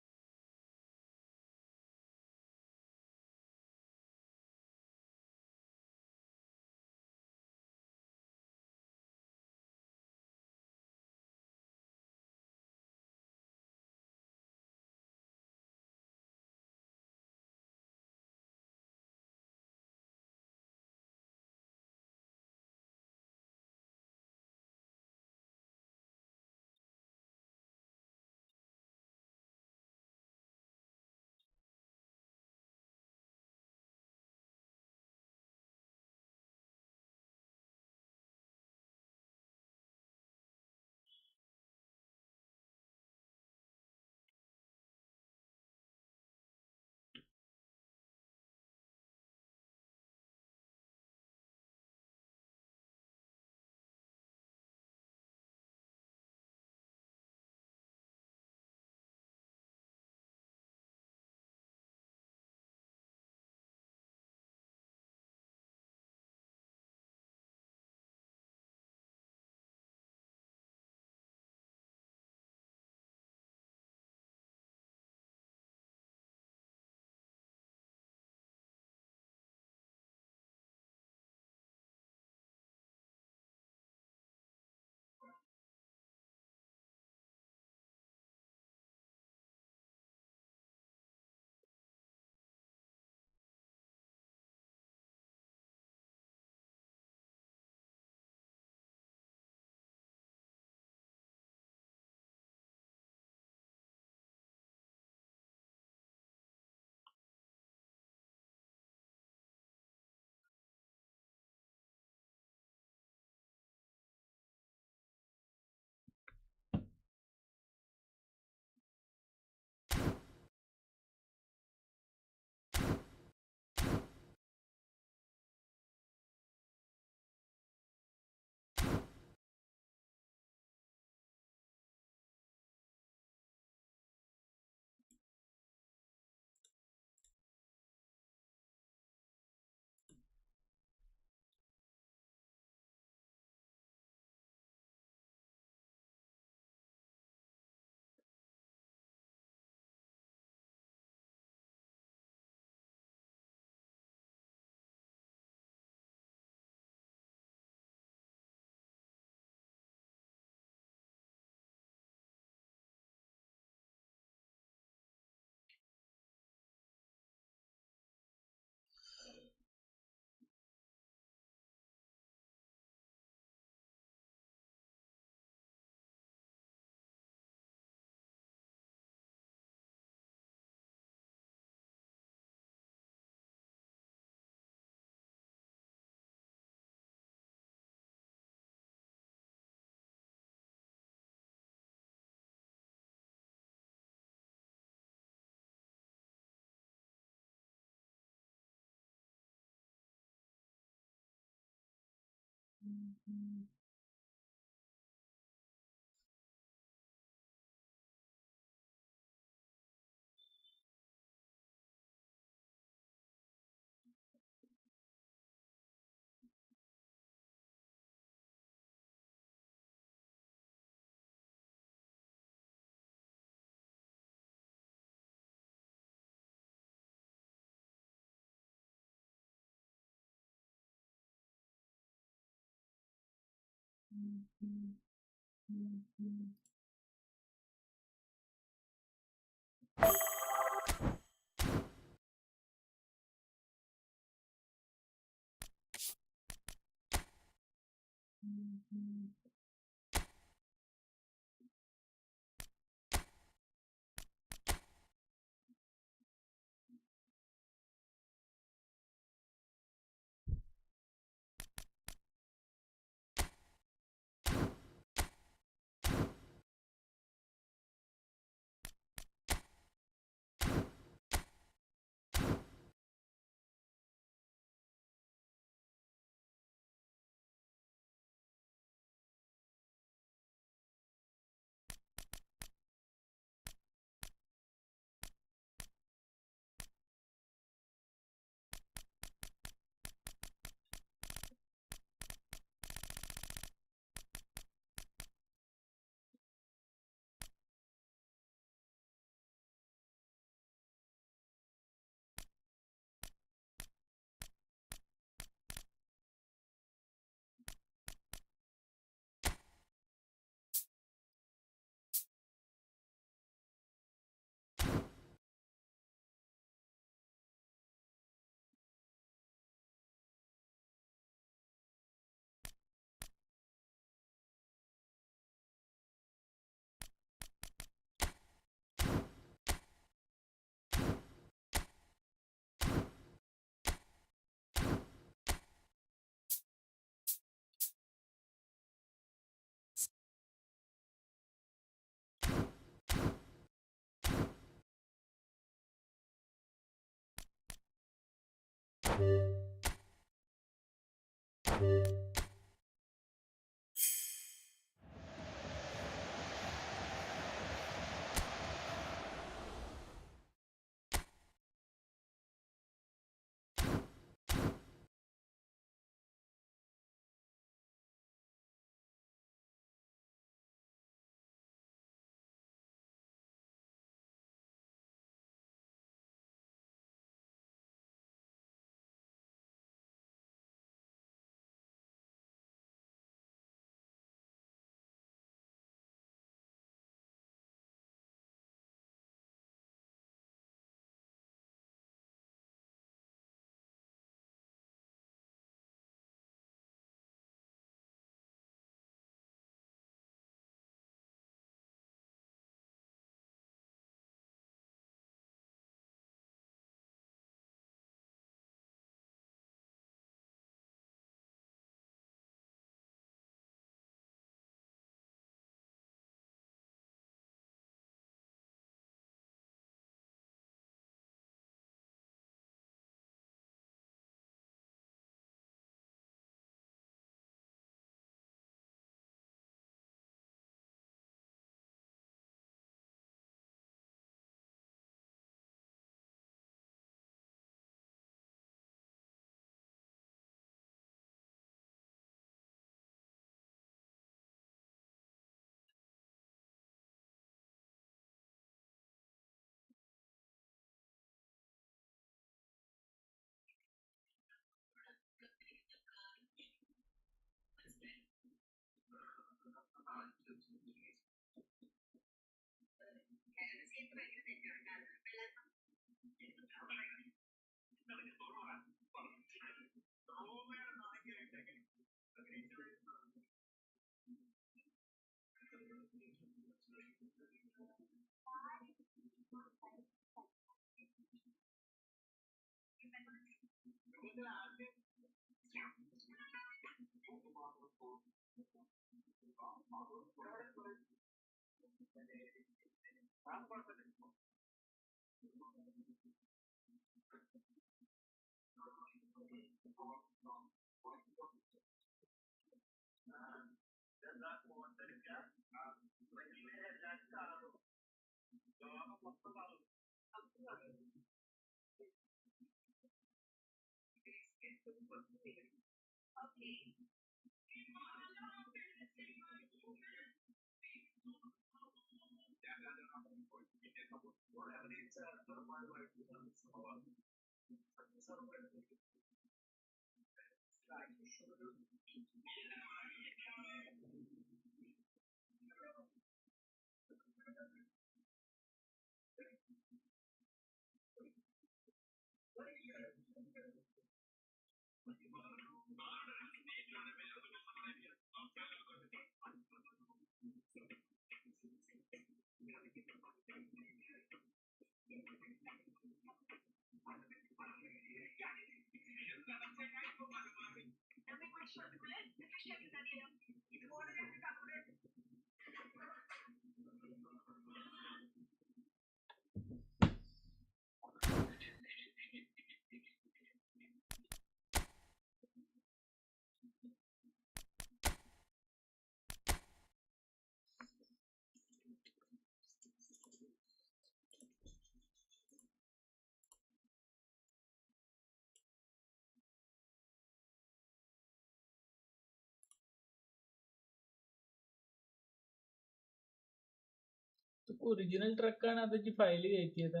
A: Original ട്രക്കാണ് അത് file കയറ്റിയത്.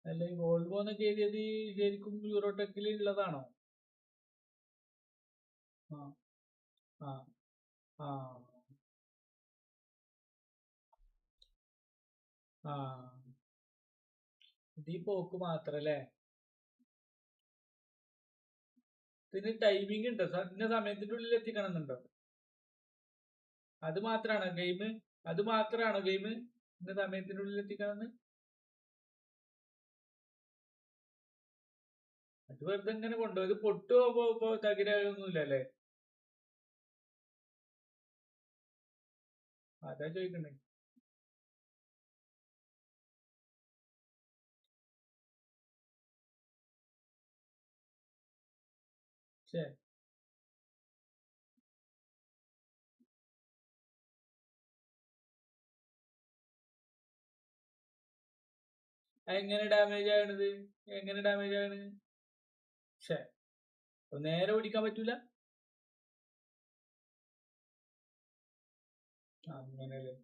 A: അല്ല ഈ Volvo എന്നൊക്കെ എഴുതിയത് ശരിക്കും യൂറോടെക്കിൽ ഉള്ളതാണോ? ആ ആ ആ ആ ഇത് ഈ പോക്ക് മാത്രല്ലേ? ഇതിന് ടൈമിംഗ് ഉണ്ടോ? ഇന്ന സമയത്തിന്റെ ഉള്ളിൽ എത്തിക്കണം എന്നുണ്ടോ? അത് മാത്രാണോ ഗെയിം? അത് മാത്രാണോ ഗെയിം ഇന്ന സമയത്തിന്റെ ഉള്ളിൽ എത്തിക്കണമെന്ന്? അത് വെറുതെ ഇങ്ങനെ കൊണ്ടുപോകും. ഇത് പൊട്ടുപോ തകരാറൊന്നുമില്ല അല്ലേ? അതാ ചോദിക്കണേ. ശേ എങ്ങനെ ഡാമേജ് ആകണത്? എങ്ങനെ ഡാമേജ് ആകണത്? ശേ നേരെ ഓടിക്കാൻ പറ്റൂല? അങ്ങനെയല്ലേ?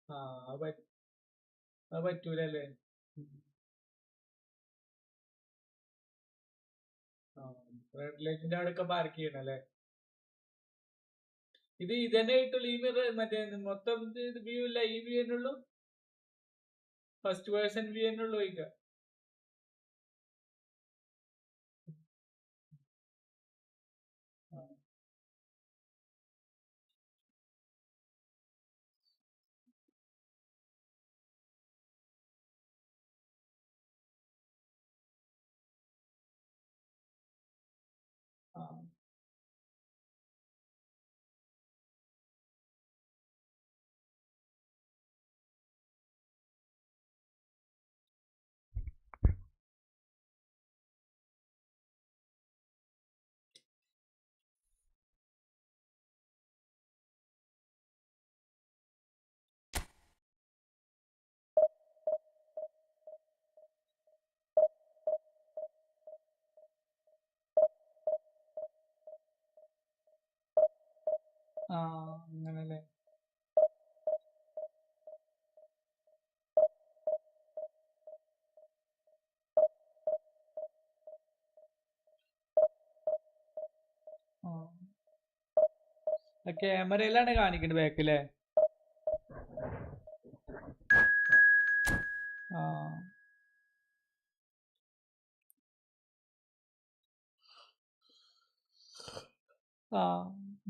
A: ആ അത് പറ്റൂലല്ലേ? റെഡ് ലൈറ്റിന്റെ അവിടെയൊക്കെ പാർക്ക് ചെയ്യണം അല്ലേ? ഇത് ഇതന്നെ കിട്ടുള്ളൂ. ഈ മറ്റേ മൊത്തം വ്യൂ ഇല്ല, ഈ വ്യൂ തന്നെ ഉള്ളൂ. ഫസ്റ്റ് പേഴ്സൺ വ്യൂ തന്നെ ഉള്ളൂ ചോദിക്കാം. അങ്ങനല്ലേ? ക്യാമറയിലാണ് കാണിക്കുന്നത് ബാക്കിലെ.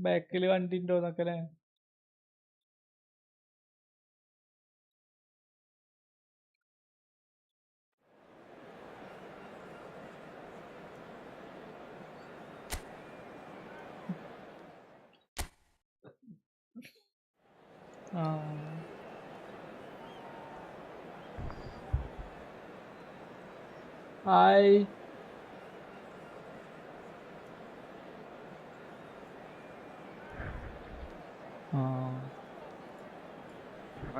A: ബാക്കില് വണ്ടി ഉണ്ടോന്നൊക്കെ അല്ലേ? Hi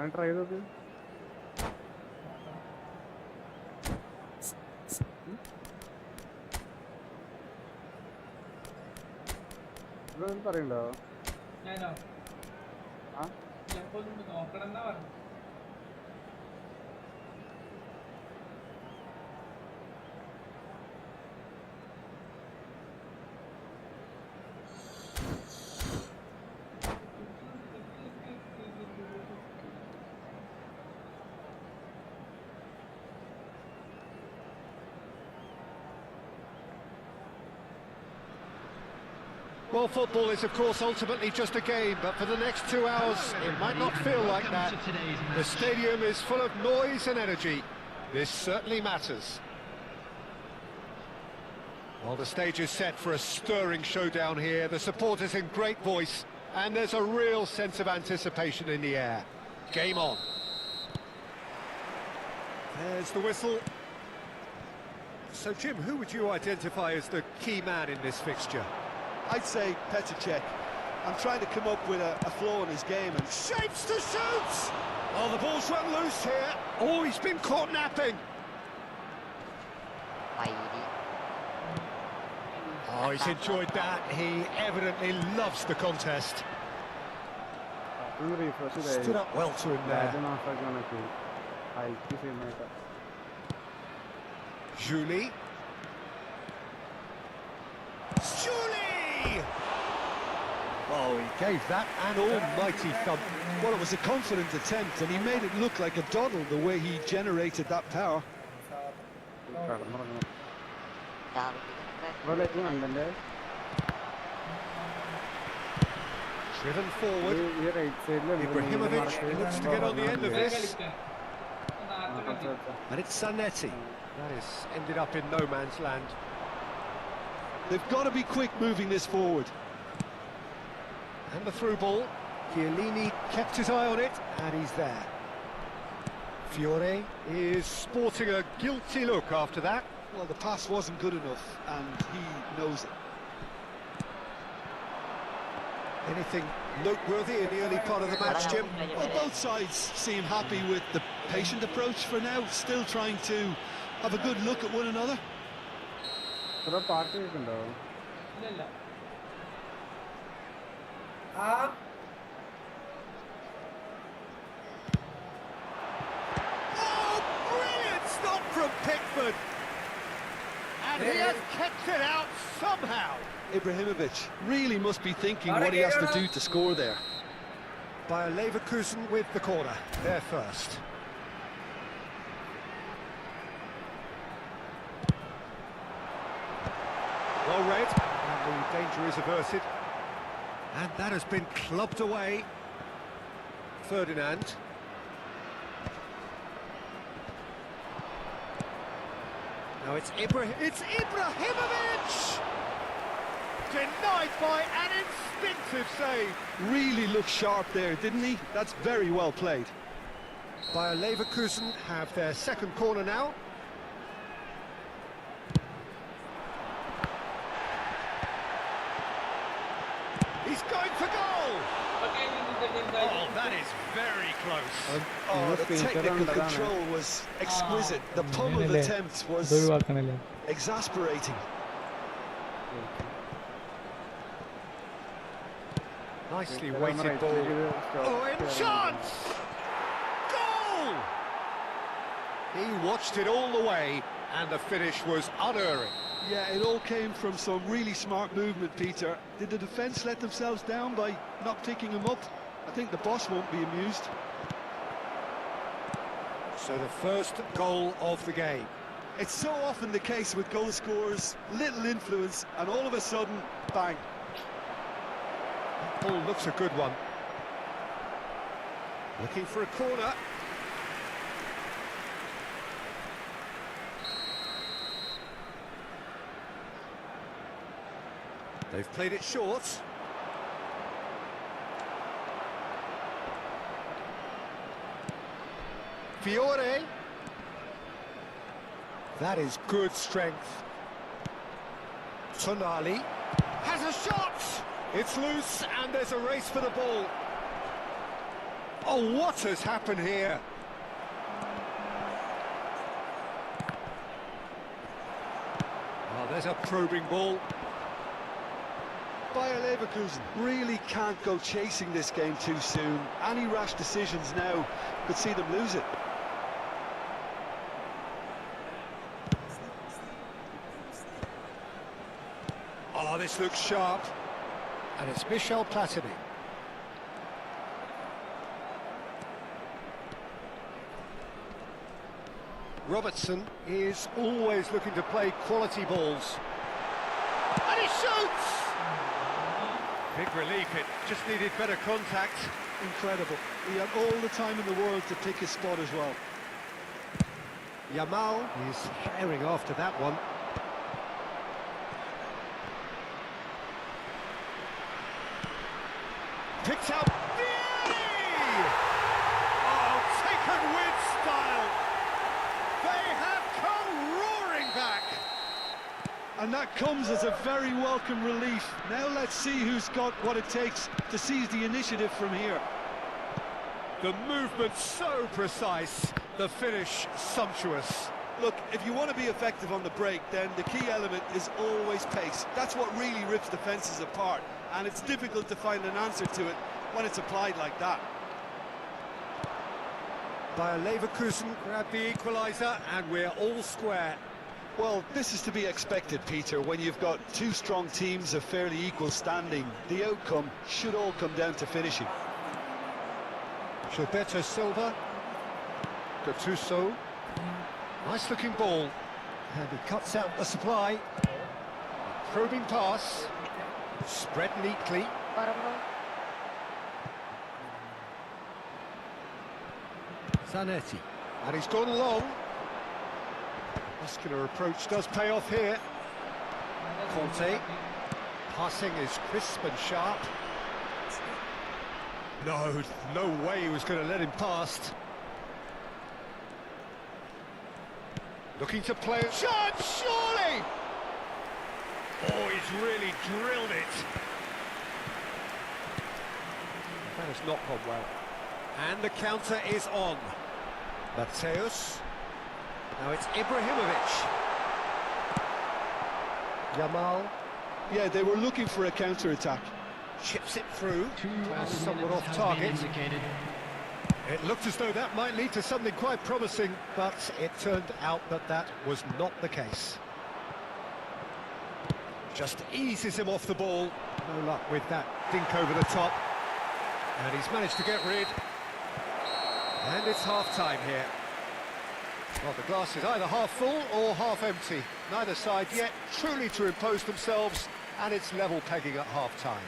E: try this. പറയണ്ടോ
A: ഞാനോ
E: ആ
A: ചിലപ്പോ നോക്കണം എന്നാ പറഞ്ഞു.
H: Well, football is, of course, ultimately just a game, but for the next 2 hours, it might not feel like that. The stadium is full of noise and energy. This certainly matters. Well, the stage is set for a stirring showdown here. The supporters in great voice, and there's a real sense of anticipation in the air. Game on. There's the whistle. So, Jim, who would you identify as the key man in this fixture?
G: I'd say Petr Cech. I'm trying to come up with a flaw in his game and
H: Shapes to shoot! Oh, the ball's run loose here. Oh, he's been caught napping. Oh, he's enjoyed that. He evidently loves the contest. Stood up well to him there. Julie. Oh, he gave that an almighty thump.
G: well, it was a confident attempt, and he made it look like a doddle the way he generated that power.
H: Driven forward. Ibrahimovic looks to get on the end of this. And it's Zanetti. That has ended up in no man's land.
G: They've got to be quick moving this forward.
H: And the through ball. Chiellini kept his eye on it, and he's there. Fiore is sporting a guilty look after that.
G: Well, the pass wasn't good enough, and he knows it.
H: Anything noteworthy in the early part of the match, Jim?
G: Well, both sides seem happy with the patient approach for now, still trying to have a good look at one another.
H: Oh, brilliant stop from Pickford! And he has kept it out somehow.
G: Ibrahimovic really must be thinking what he has to do to score there.
H: Bayer Leverkusen with the corner. They're first. Well read, and the danger is averted. And that has been clubbed away. Ferdinand. Now it's Ibrahimovic! Denied by an instinctive save.
G: Really looked sharp there, didn't he? That's very well played.
H: Bayer Leverkusen have their second corner now. He's going for goal! Oh, that is very close.
G: Oh, the technical control was exquisite. The pummeled attempt was exasperating.
H: Nicely weighted ball. Oh, and chance! Goal! He watched it all the way, and the finish was unerring.
G: Yeah, it all came from some really smart movement, Peter. Did the defence let themselves down by not picking him up? I think the boss won't be amused.
H: So the first goal of the game.
G: It's so often the case with goal scorers, little influence, and all of a sudden, bang.
H: That ball looks a good one. Looking for a corner. They've played it short. Fiore. That is good strength. Tonali has a shot! It's loose and there's a race for the ball. Oh, what has happened here? Oh, there's a probing ball.
G: Bayer Leverkusen really can't go chasing this game too soon. Any rash decisions now could see them lose it.
H: Oh, this looks sharp. And it's Michel Platini. Robertson is always looking to play quality balls. And he shoots! Big relief, it just needed better contact.
G: Incredible. He had all the time in the world to pick his spot as well.
H: Yamal is firing after that one. Picked out. Oh, taken with style. They have come roaring back.
G: And that comes as a very welcome relief. Now let's see who's got what it takes to seize the initiative from here.
H: The movement so precise, the finish sumptuous.
G: Look, if you want to be effective on the break, then the key element is always pace. That's what really rips defences apart, and it's difficult to find an answer to it when it's applied like that.
H: Bayer Leverkusen grabbed the equaliser, and we're all square.
G: Well, this is to be expected, Peter, when you've got two strong teams of fairly equal standing. The outcome should all come down to finishing.
H: Gilberto Silva, Gattuso, nice looking ball, and he cuts out the supply. Probing pass, spread neatly. Zanetti, and he's gone long. Muscular approach does pay off here. Conte, passing is crisp and sharp. No way he was going to let him past. Looking to play. Shot, surely! Oh, he's really drilled it. That has not gone well. And the counter is on. Mateus. Now it's Ibrahimovic. Yamal.
G: Yeah, they were looking for a counter-attack.
H: Chips it through, somewhat off target. It looked as though that might lead to something quite promising, but it turned out that that was not the case. Just eases him off the ball. No luck with that dink over the top. And he's managed to get rid. And it's half-time here. Well, the glass is either half full or half empty. Neither side yet truly to impose themselves, and it's level pegging at half-time.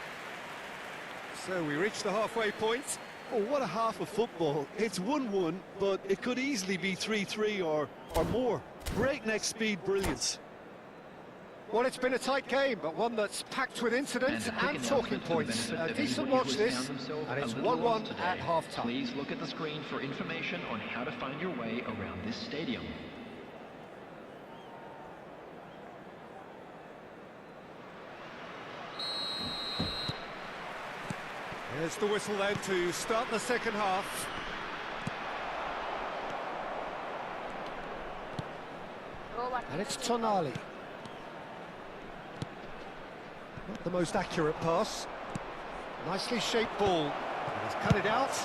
H: So we reach the halfway point.
G: Oh, what a half of football. It's 1-1, but it could easily be 3-3 or more. Breakneck speed brilliance.
H: Well, it's been a tight game, but one that's packed with incidents and talking points. A decent watch this, and it's 1-1 at half-time.
N: Please look at the screen for information on how to find your way around this stadium.
H: Here's the whistle then to start the second half. And it's Tonali. Not the most accurate pass. Nicely shaped ball. And he's cut it out.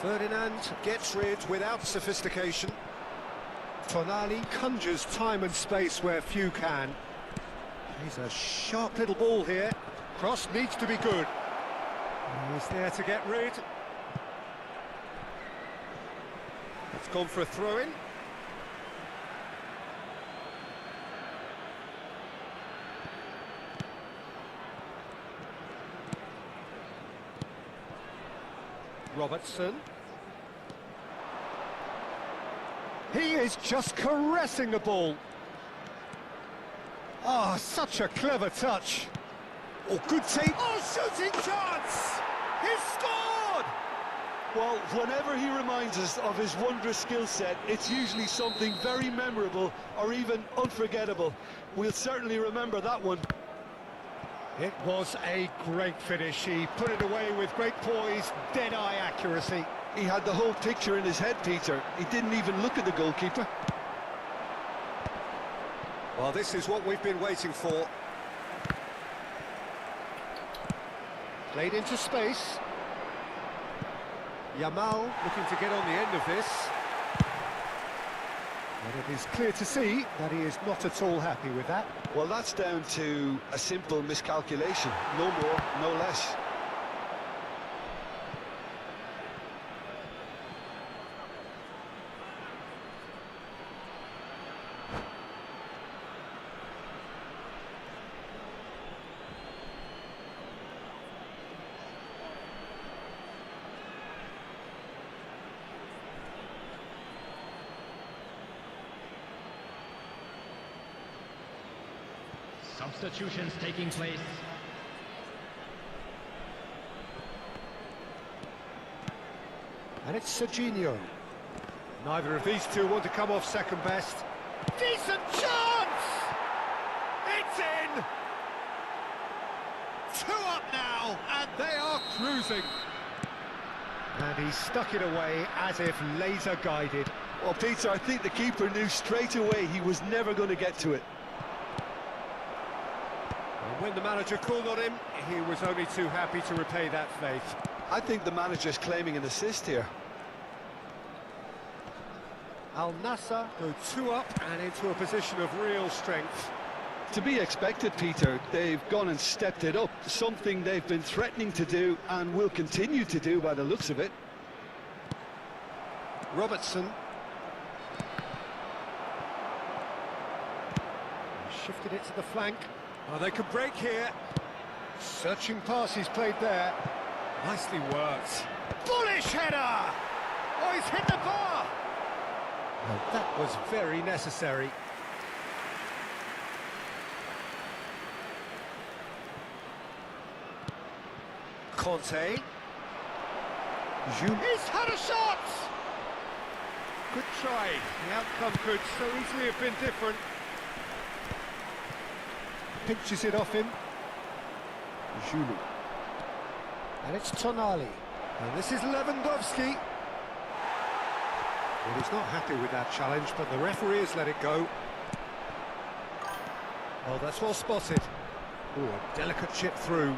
H: Ferdinand gets rid without sophistication. Tonali conjures time and space where few can. He's a sharp little ball here. Cross needs to be good. He's there to get rid. It's gone for a throw-in. Robertson. He is just caressing the ball. Oh, such a clever touch. Oh, good take. Oh, shooting chance! He's scored!
G: Well, whenever he reminds us of his wondrous skill set, it's usually something very memorable or even unforgettable. We'll certainly remember that one.
H: It was a great finish. He put it away with great poise, dead-eye accuracy.
G: He had the whole picture in his head, Peter. He didn't even look at the goalkeeper.
H: Well, this is what we've been waiting for. Played into space. Yamal looking to get on the end of this. And it is clear to see that he is not at all happy with that.
G: Well, that's down to a simple miscalculation. No more, no less.
L: Substitutions taking place.
H: And it's Serginho. Neither of these two want to come off second best. Decent chance! It's in! 2 up now, and they are cruising. And he stuck it away as if laser guided.
G: Well, Peter, I think the keeper knew straight away he was never going to get to it.
H: And when the manager called on him, he was only too happy to repay that faith.
G: I think the manager's claiming an assist here.
H: Al Nassr go 2 up and into a position of real strength.
G: To be expected, Peter. They've gone and stepped it up, something they've been threatening to do and will continue to do by the looks of it.
H: Robertson. Shifted it to the flank. Oh, they could break here. Searching pass he's played there. Nicely worked. Bullish header! Oh, he's hit the bar! Well, that was very necessary. Conte. He's had a shot! Good try. The outcome could so easily have been different. Pinches it off him. Julu. And it's Tonali. And this is Lewandowski. Well, he's not happy with that challenge, but the referee has let it go. Oh, that's well spotted. Oh, a delicate chip through.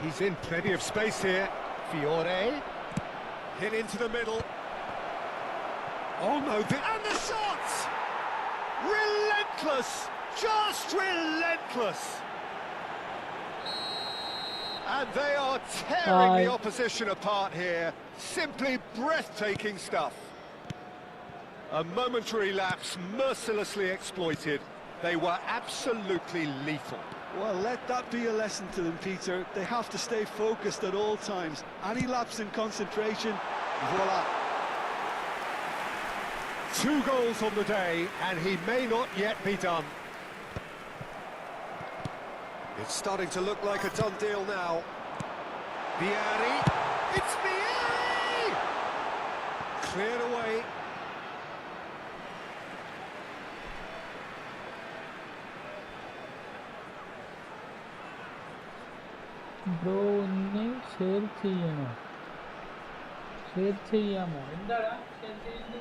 H: He's in plenty of space here. Fiore. Hit into the middle. Oh, no. And the shot! Relentless! Just relentless! And they are tearing the opposition apart here. Simply breathtaking stuff. A momentary lapse mercilessly exploited. They were absolutely lethal.
G: Well, let that be a lesson to them, Peter. They have to stay focused at all times. Any lapse in concentration, voila.
H: 2 goals on the day, and he may not yet be done. It's starting to look like a done deal now. Vieri. It's Vieri! Cleared away.
B: Bro ഒന്ന് share ചെയ്യണോ? Share ചെയ്യാമോ? എന്താണ് share ചെയ്യുന്നത്?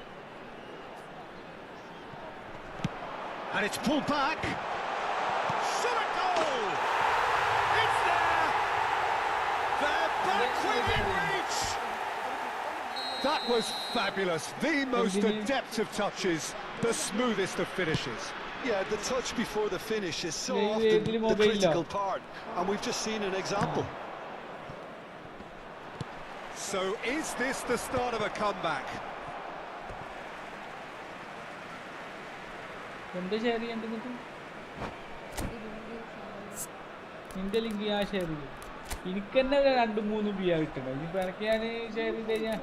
H: And it's pulled back. Shot a goal! It's there! They're back within reach! That was fabulous. The most adept of touches, the smoothest of finishes.
G: Yeah, the touch before the finish is so often the critical part, and we've just seen an example.
H: So is this the start of a comeback?
B: എന്താ share ചെയ്യേണ്ടത്? നിന്റെ link ഞാൻ share ചെയ്യും. എനിക്ക് തന്നെ 2-3 ബിയാ കിട്ടണം. ഇനിയിപ്പോൾ എനിക്ക് ഞാൻ ഷെയർ ചെയ്ത് കഴിഞ്ഞാൽ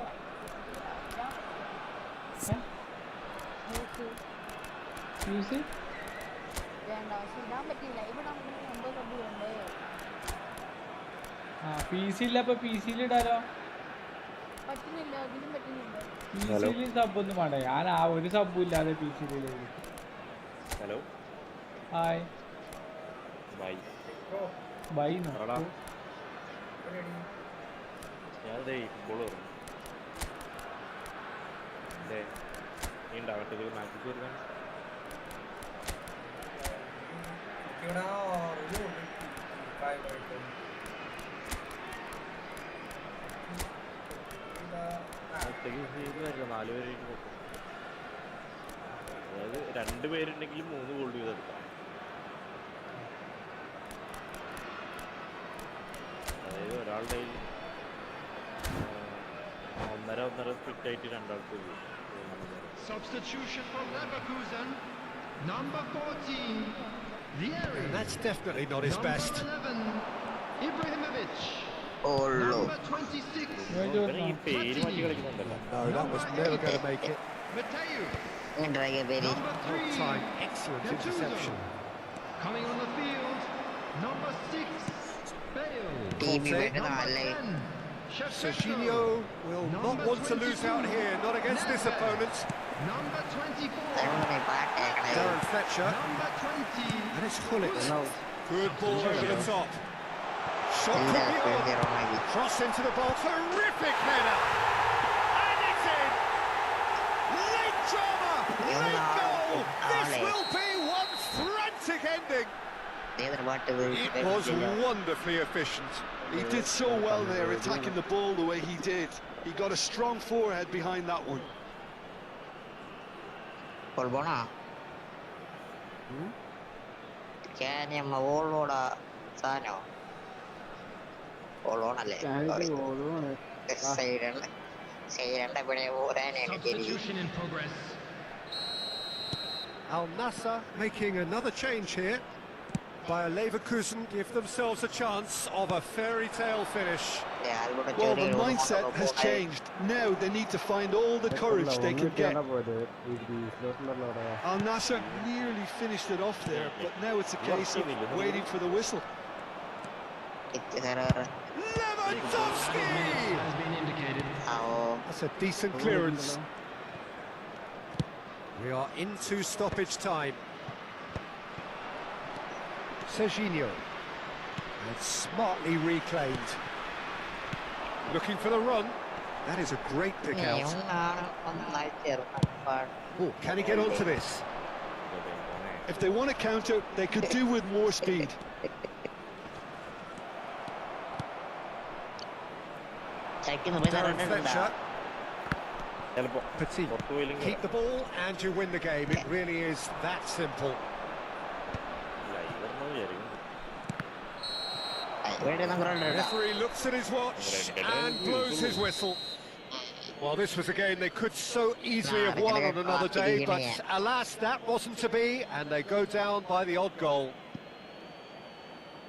B: PC ഇല്ല. അപ്പൊ PC-ൽ ഇടാലോ. PC-ൽ സബ്ബൊന്നും വേണ്ട. ഞാൻ ആ ഒരു സബ്ബും ഇല്ലാതെ PC-ൽ.
O: Hello
B: hi.
O: ബൈ.
A: ബൈന്ന്
O: ഞാനതേ ഫുട്ബോൾ നീ ഉണ്ടാകട്ടെ മാജിക് തീർക്കാൻ വരില്ല 4 പേരായിട്ട് നോക്കും. അതായത് 2 പേരുണ്ടെങ്കിലും 3 ഗോൾ ചെയ്തെടുക്കാം. അതായത് ഒരാളുടെ 1.5 സ്പ്ലിറ്റ് ആയിട്ട് 2 ആൾക്ക് പോകും.
M: Substitution for Leverkusen. Number 14, Vieri.
H: That's definitely not his best.
M: Number 11, Ibrahimovic.
J: Number
M: 26,
O: ഈ പേര് മാറ്റി കളിക്കുന്നുണ്ടല്ലോ.
H: No, that was never going to make it.
M: Matteo.
J: Number
M: 3,
H: Time, excellent interception.
M: Coming on the field, number 6, Bale.
H: Serginho will not want to lose out here, not against this opponent.
M: Number 24,
H: Darren Fletcher.
M: number 20,
H: And it's Gullit. Good ball over the top. Shot could be on. Cross into the ball. Terrific header. And it's in. Late drama. Late goal. This will be one frantic ending. It was wonderfully efficient.
G: He did so well there, attacking the ball the way he did. He got a strong forehead behind that one.
L: Substitution in progress.
H: Al Nassr making another change here. By Leverkusen give themselves a chance of a fairy tale finish.
G: Well, the mindset has changed. Now they need to find all the courage they can get. Al Nassr nearly finished it off there, but now it's a case of waiting for the whistle.
H: Lewandowski!
L: Has been indicated.
H: That's a decent clearance. We are into stoppage time. Serginho. And smartly reclaimed. Looking for the run. That is a great pick out. Oh, can he get onto this?
G: If they want to counter, they could do with more speed.
H: Darren Fletcher. Petit. Keep the ball and you win the game. It really is that simple. Referee looks at his watch and blows his whistle. Well, this was a game they could so easily have won on another day, but alas, that wasn't to be, and they go down by the odd goal.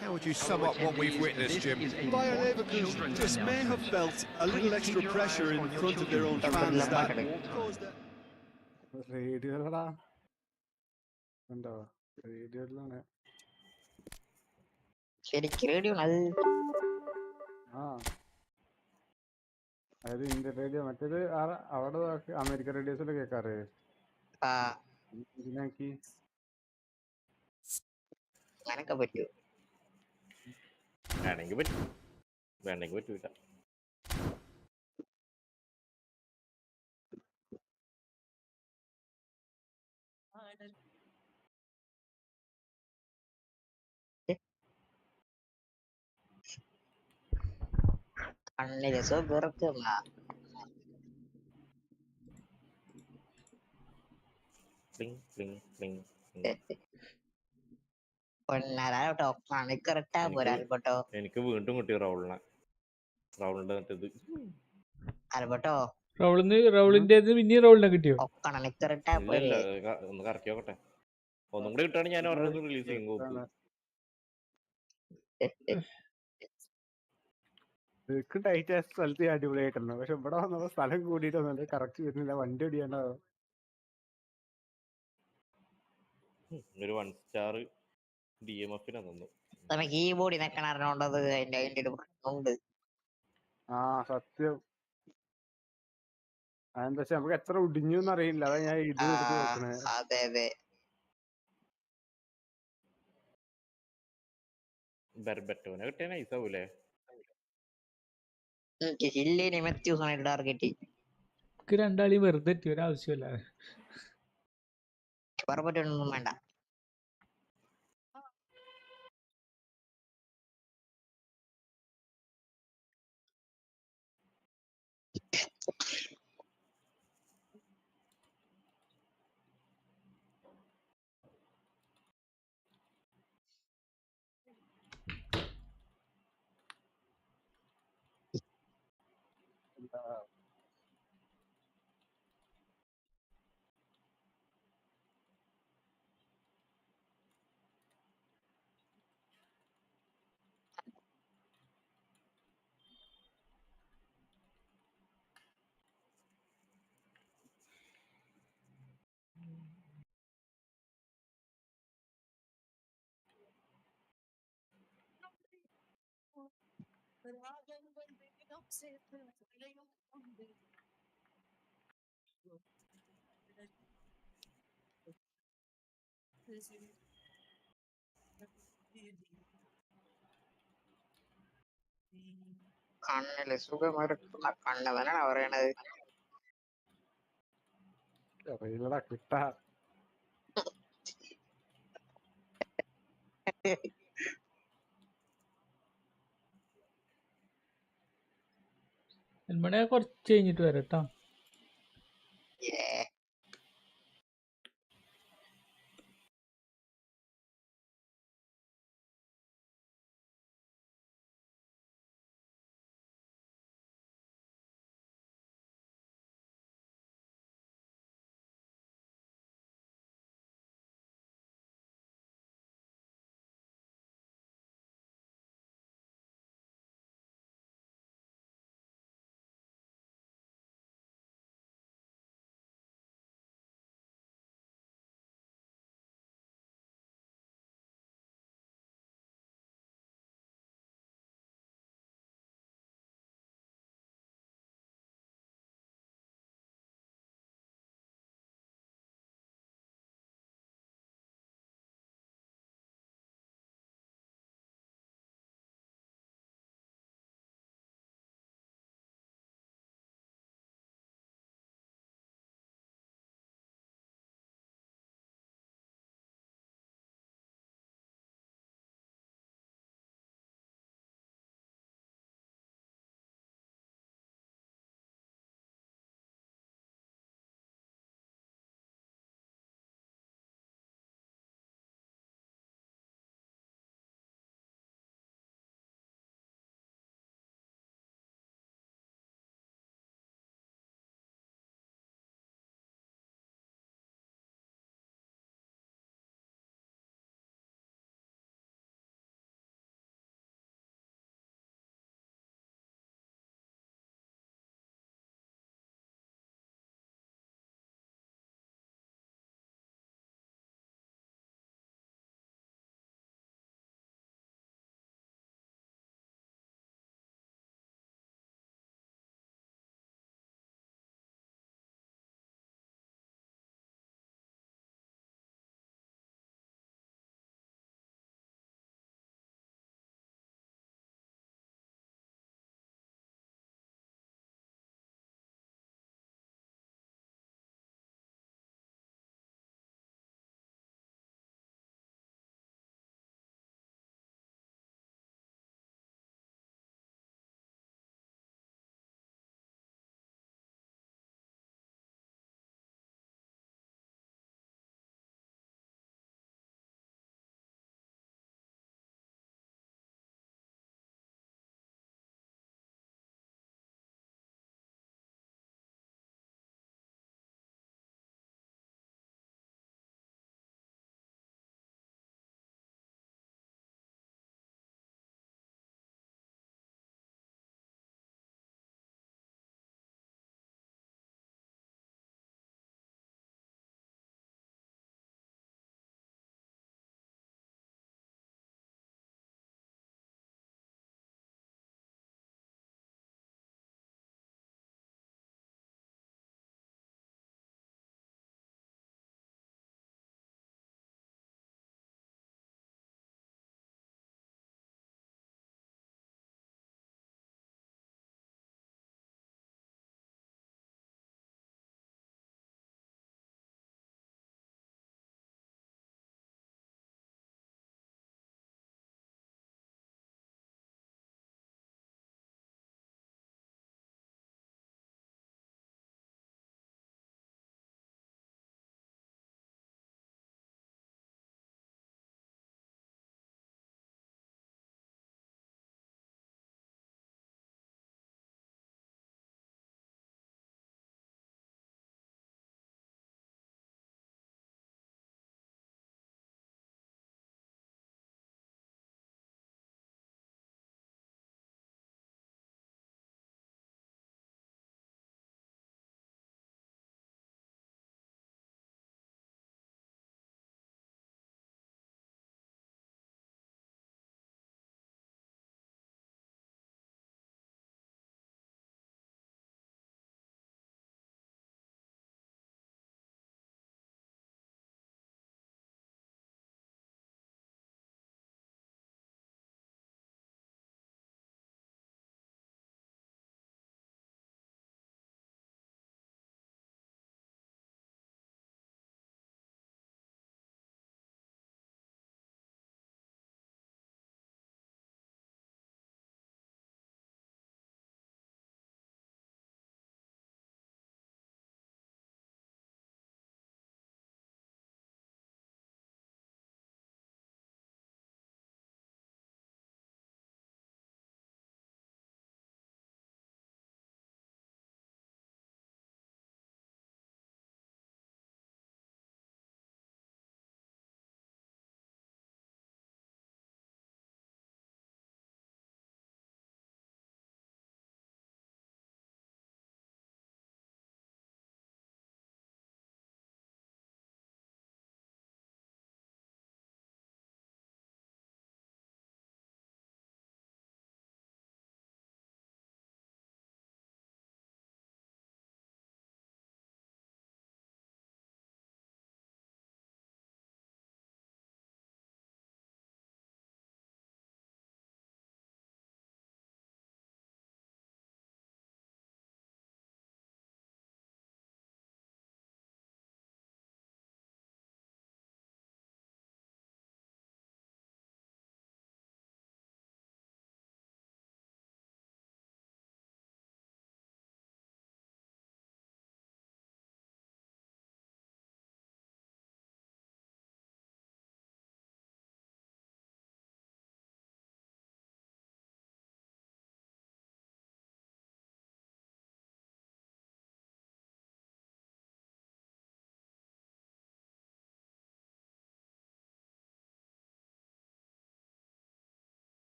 H: How would you sum up what we've witnessed, Jim?
G: Bayer Leverkusen just may have felt a little extra pressure in front of their own fans that caused that.
E: അതായത് Indian radio മറ്റേത് അവിടെ American റേഡിയോസിൽ കേൾക്കാറ് ഇതിനാക്കി
O: വേണമെങ്കിൽ പറ്റും വേണമെങ്കിൽ പറ്റൂല എനിക്ക് വീണ്ടും കിട്ടി റൗളിന്റെ മറ്റേത്
A: റൗളിന്റേത് പിന്നെ റൗളിനെ കിട്ടിയോ?
O: ഒന്ന് കറക്കി നോക്കട്ടെ. ഒന്നും കൂടെ കിട്ടുകയാണെങ്കിൽ ഞാൻ ഒരെണ്ണം റിലീസ് ചെയ്യും.
E: ടൈറ്റ് ആയ സ്ഥലത്ത് അടിപൊളിയായിട്ടുണ്ട്. പക്ഷെ ഇവിടെ വന്നപ്പോ സ്ഥലം കൂടിയിട്ടൊന്നും കറക്റ്റ് വരുന്നില്ല. വണ്ടി അടിയാണ്ടാവും.
O: ഒരു 1 സ്റ്റാർ DMF-നെ തന്നു.
E: ആ സത്യം. അതെന്താ വെച്ചാ നമുക്ക് എത്ര ഒടിഞ്ഞു അറിയില്ല. അതാ ഞാൻ ഇത് എടുത്ത് നോക്കണേ.
O: ബെർബറ്റോനെ കിട്ടിയ നൈസാവൂലേ?
J: ഹില്ലിന് മെത്യൂസാണ് ടാർഗറ്റ്.
A: എനിക്ക് രണ്ടാളി വെറുതെ എത്തി ഒരാവശ്യമല്ല.
J: ബെർബറ്റൊന്നും വേണ്ട. കണ്ണില് സുഖമെടുക്കുന്ന കണ്ണവനാണ് പറയണത്.
E: കിട്ടാ
A: കുറച്ച് കഴിഞ്ഞിട്ട് വരട്ടോ.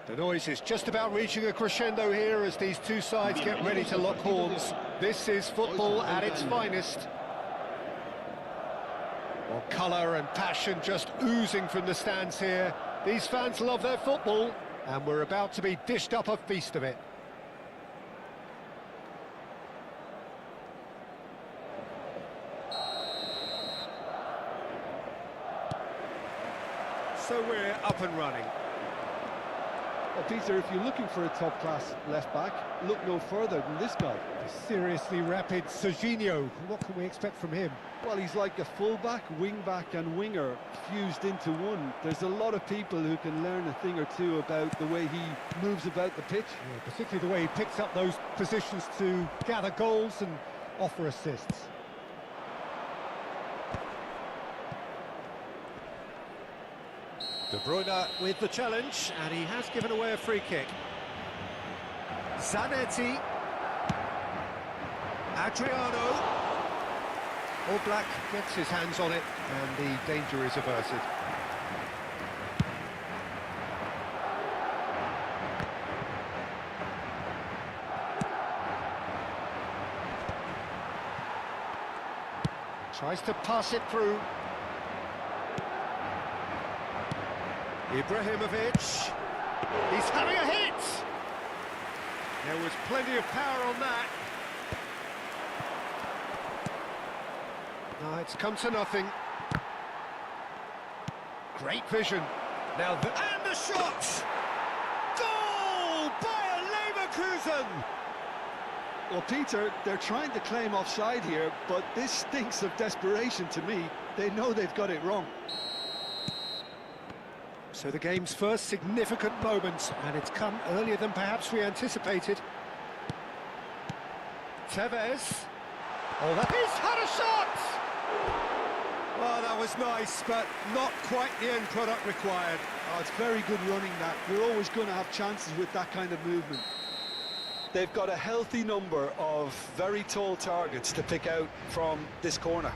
H: The noise is just about reaching a crescendo here as these two sides get ready to lock horns. This is football at its finest. Well, colour and passion just oozing from the stands here. These fans love their football, and we're about to be dished up a feast of it. So we're up and running.
G: Well, Peter, if you're looking for a top-class left-back, look no further than this guy.
H: The seriously rapid Serginho. What can we expect from him?
G: Well, he's like a full-back, wing-back and winger fused into one. There's a lot of people who can learn a thing or two about the way he moves about the pitch.
H: Yeah, particularly the way he picks up those positions to gather goals and offer assists. De Bruyne with the challenge, and he has given away a free kick. Zanetti. Adriano. Oblak gets his hands on it, and the danger is averted. Tries to pass it through. Ibrahimovic, he's having a hit! There was plenty of power on that. No, it's come to nothing. Great vision. Now, and the shot! Goal! Bayer Leverkusen!
G: Well, Peter, they're trying to claim offside here, but this stinks of desperation to me. They know they've got it wrong.
H: So the game's first significant moment, and it's come earlier than perhaps we anticipated. Tevez. Oh, he's had a shot! Oh, that was nice, but not quite the end product required.
G: Oh, it's very good running that. You're always going to have chances with that kind of movement. They've got a healthy number of very tall targets to pick out from this corner.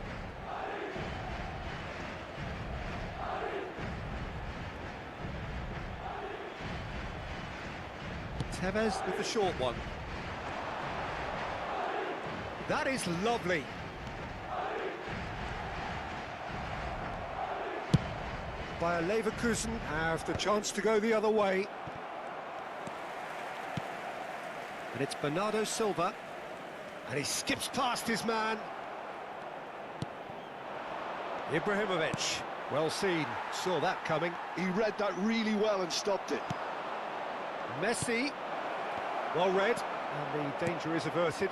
H: Tevez with the short one. That is lovely. Bayer Leverkusen have the chance to go the other way. And it's Bernardo Silva. And he skips past his man. Ibrahimovic. Well seen. Saw that coming.
G: He read that really well and stopped it.
H: Messi. Well read. And the danger is averted.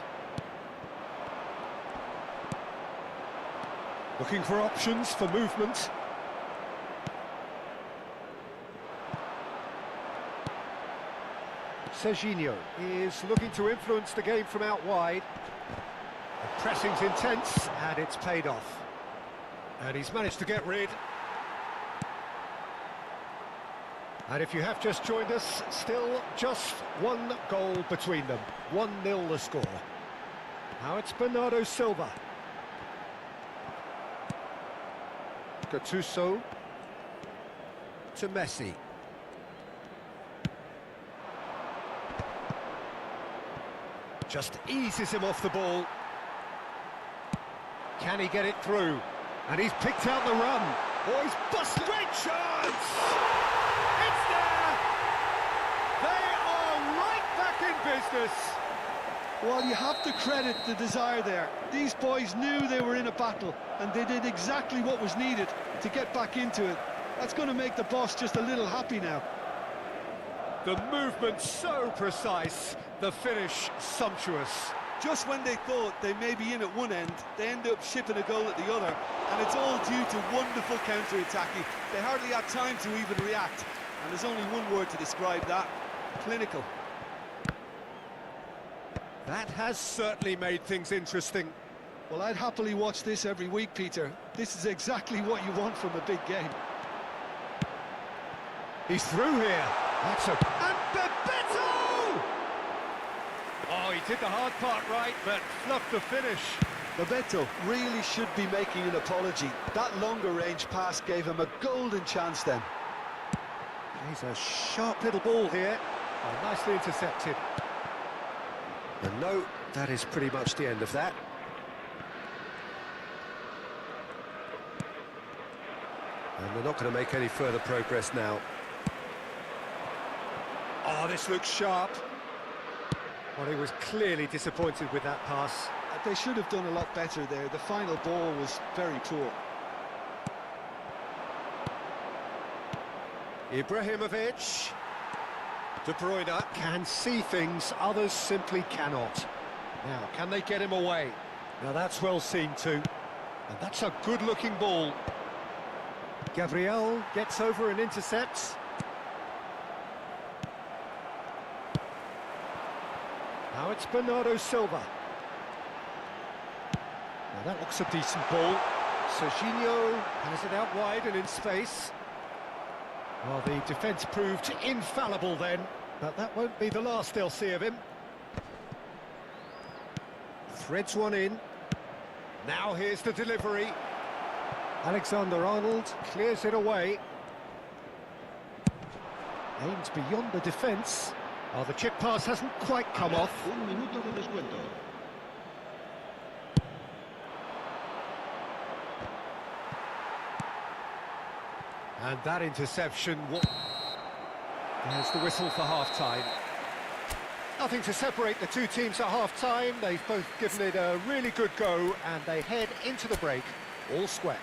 H: Looking for options for movement. Serginho is looking to influence the game from out wide. The pressing's intense, and it's paid off. And he's managed to get rid. And if you have just joined us, still just one goal between them. 1-0 the score. Now it's Bernardo Silva. Gattuso to Messi. Just eases him off the ball. Can he get it through? And he's picked out the run. Oh, he's busted. Great chance! It's there! They are right back in business.
G: Well, you have to credit the desire there. These boys knew they were in a battle, and they did exactly what was needed to get back into it. That's going to make the boss just a little happy now.
H: The movement so precise, the finish sumptuous.
G: Just when they thought they may be in at one end, they end up shipping a goal at the other, and it's all due to wonderful counter-attacking. They hardly had time to even react, and there's only one word to describe that: clinical.
H: That has certainly made things interesting.
G: Well, I'd happily watch this every week, Peter. This is exactly what you want from a big game.
H: He's through here. That's a... And Bebeto! Oh, he did the hard part right, but fluffed the finish.
G: Bebeto really should be making an apology. That longer range pass gave him a golden chance then.
H: He's a sharp little ball here. Oh, nicely intercepted. And no, that is pretty much the end of that. And they're not going to make any further progress now. Oh, this looks sharp. Well, he was clearly disappointed with that pass.
G: They should have done a lot better there. The final ball was very poor.
H: Ibrahimovic. De Bruyne can see things others simply cannot. Now, can they get him away? Now, that's well seen too. And that's a good-looking ball. Gabriel gets over and intercepts. Now it's Bernardo Silva. Now that looks a decent ball. Serginho has it out wide and in space. Well, the defence proved infallible then, but that won't be the last they'll see of him. Threads one in. Now here's the delivery. Alexander-Arnold clears it away. Aims beyond the defence. Oh, the chip pass hasn't quite come off.
M: Un minuto de descuento.
H: And that interception... There's the whistle for half-time. Nothing to separate the two teams at half-time. They've both given it a really good go, and they head into the break all square.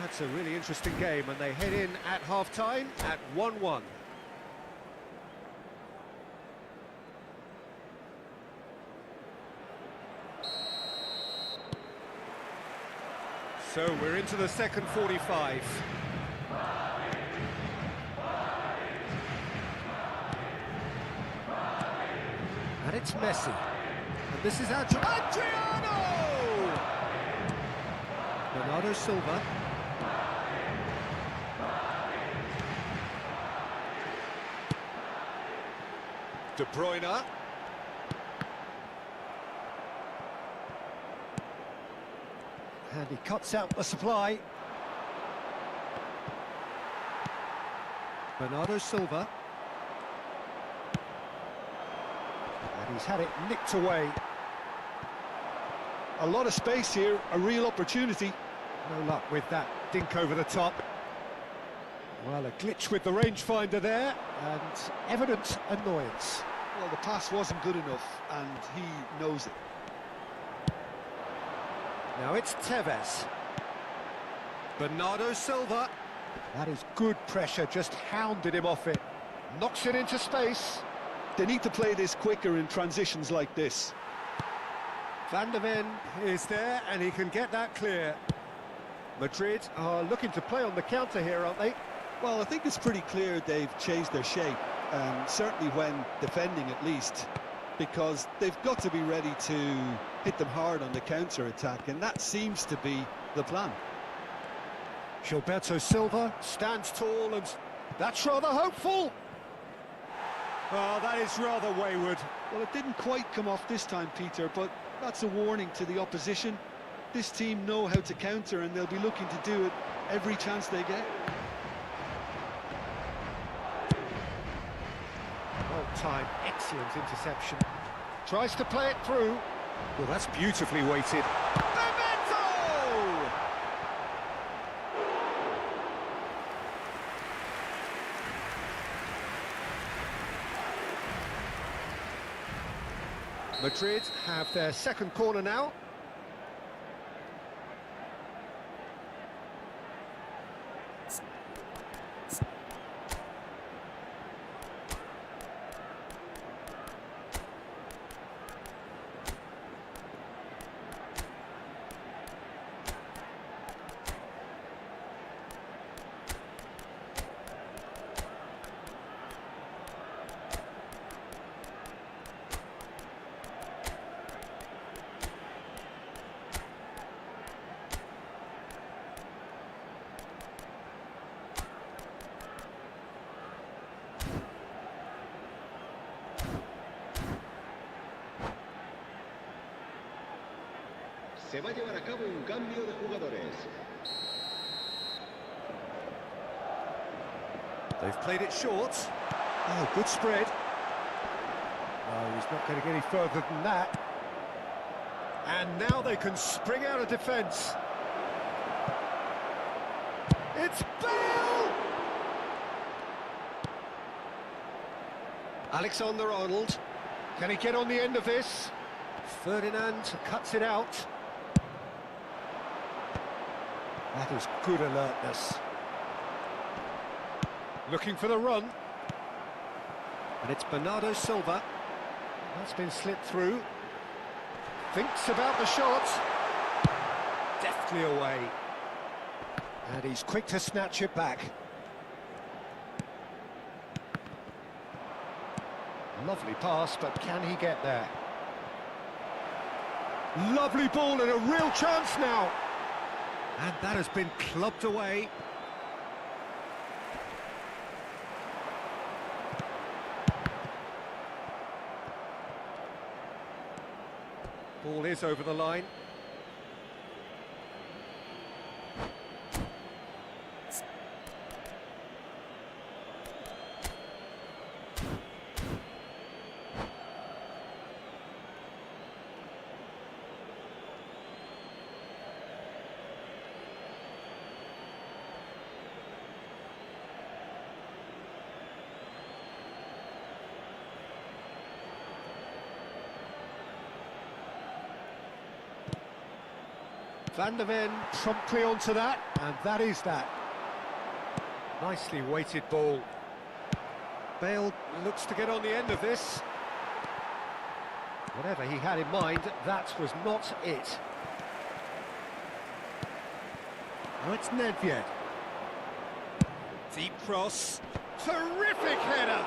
H: That's a really interesting game, and they head in at half-time at 1-1. So we're into the second 45. And it's Messi. And this is Adriano! Bernardo Silva. De Bruyne. And he cuts out the supply. Bernardo Silva. And he's had it nicked away.
G: A lot of space here, a real opportunity.
H: No luck with that dink over the top. Well, a glitch with the rangefinder there, and evident annoyance.
G: Well, the pass wasn't good enough, and he knows it.
H: Now it's Tevez. Bernardo Silva. That is good pressure, just hounded him off it. Knocks it into space.
G: They need to play this quicker in transitions like this.
H: Van der Ven is there, and he can get that clear. Madrid are looking to play on the counter here, aren't they?
G: Well, I think it's pretty clear they've changed their shape, certainly when defending at least, because they've got to be ready to hit them hard on the counter-attack, and that seems to be the plan.
H: Gilberto Silva stands tall, and that's rather hopeful. Oh, that is rather wayward.
G: Well, it didn't quite come off this time, Peter, but that's a warning to the opposition. This team know how to counter, and they'll be looking to do it every chance they get.
H: Well-timed, excellent interception. Tries to play it through. Well, that's beautifully weighted. Bebeto! Madrid have their second corner now.
M: Se va a llevar a cabo un cambio de jugadores.
H: They've played it short. Oh, good spread. No, he's not going to get any further than that. And now they can spring out of defence. It's Bale! Alexander-Arnold. Can he get on the end of this? Ferdinand cuts it out. That is good alertness. Looking for the run. And it's Bernardo Silva. That's been slipped through. Thinks about the shot. Deftly away. And he's quick to snatch it back. Lovely pass, but can he get there? Lovely ball and a real chance now. And that has been clubbed away. Ball is over the line. Van der Ven promptly onto that, and that is that. Nicely weighted ball. Bale looks to get on the end of this. Whatever he had in mind, that was not it. Now it's Nedved. Deep cross. Terrific header!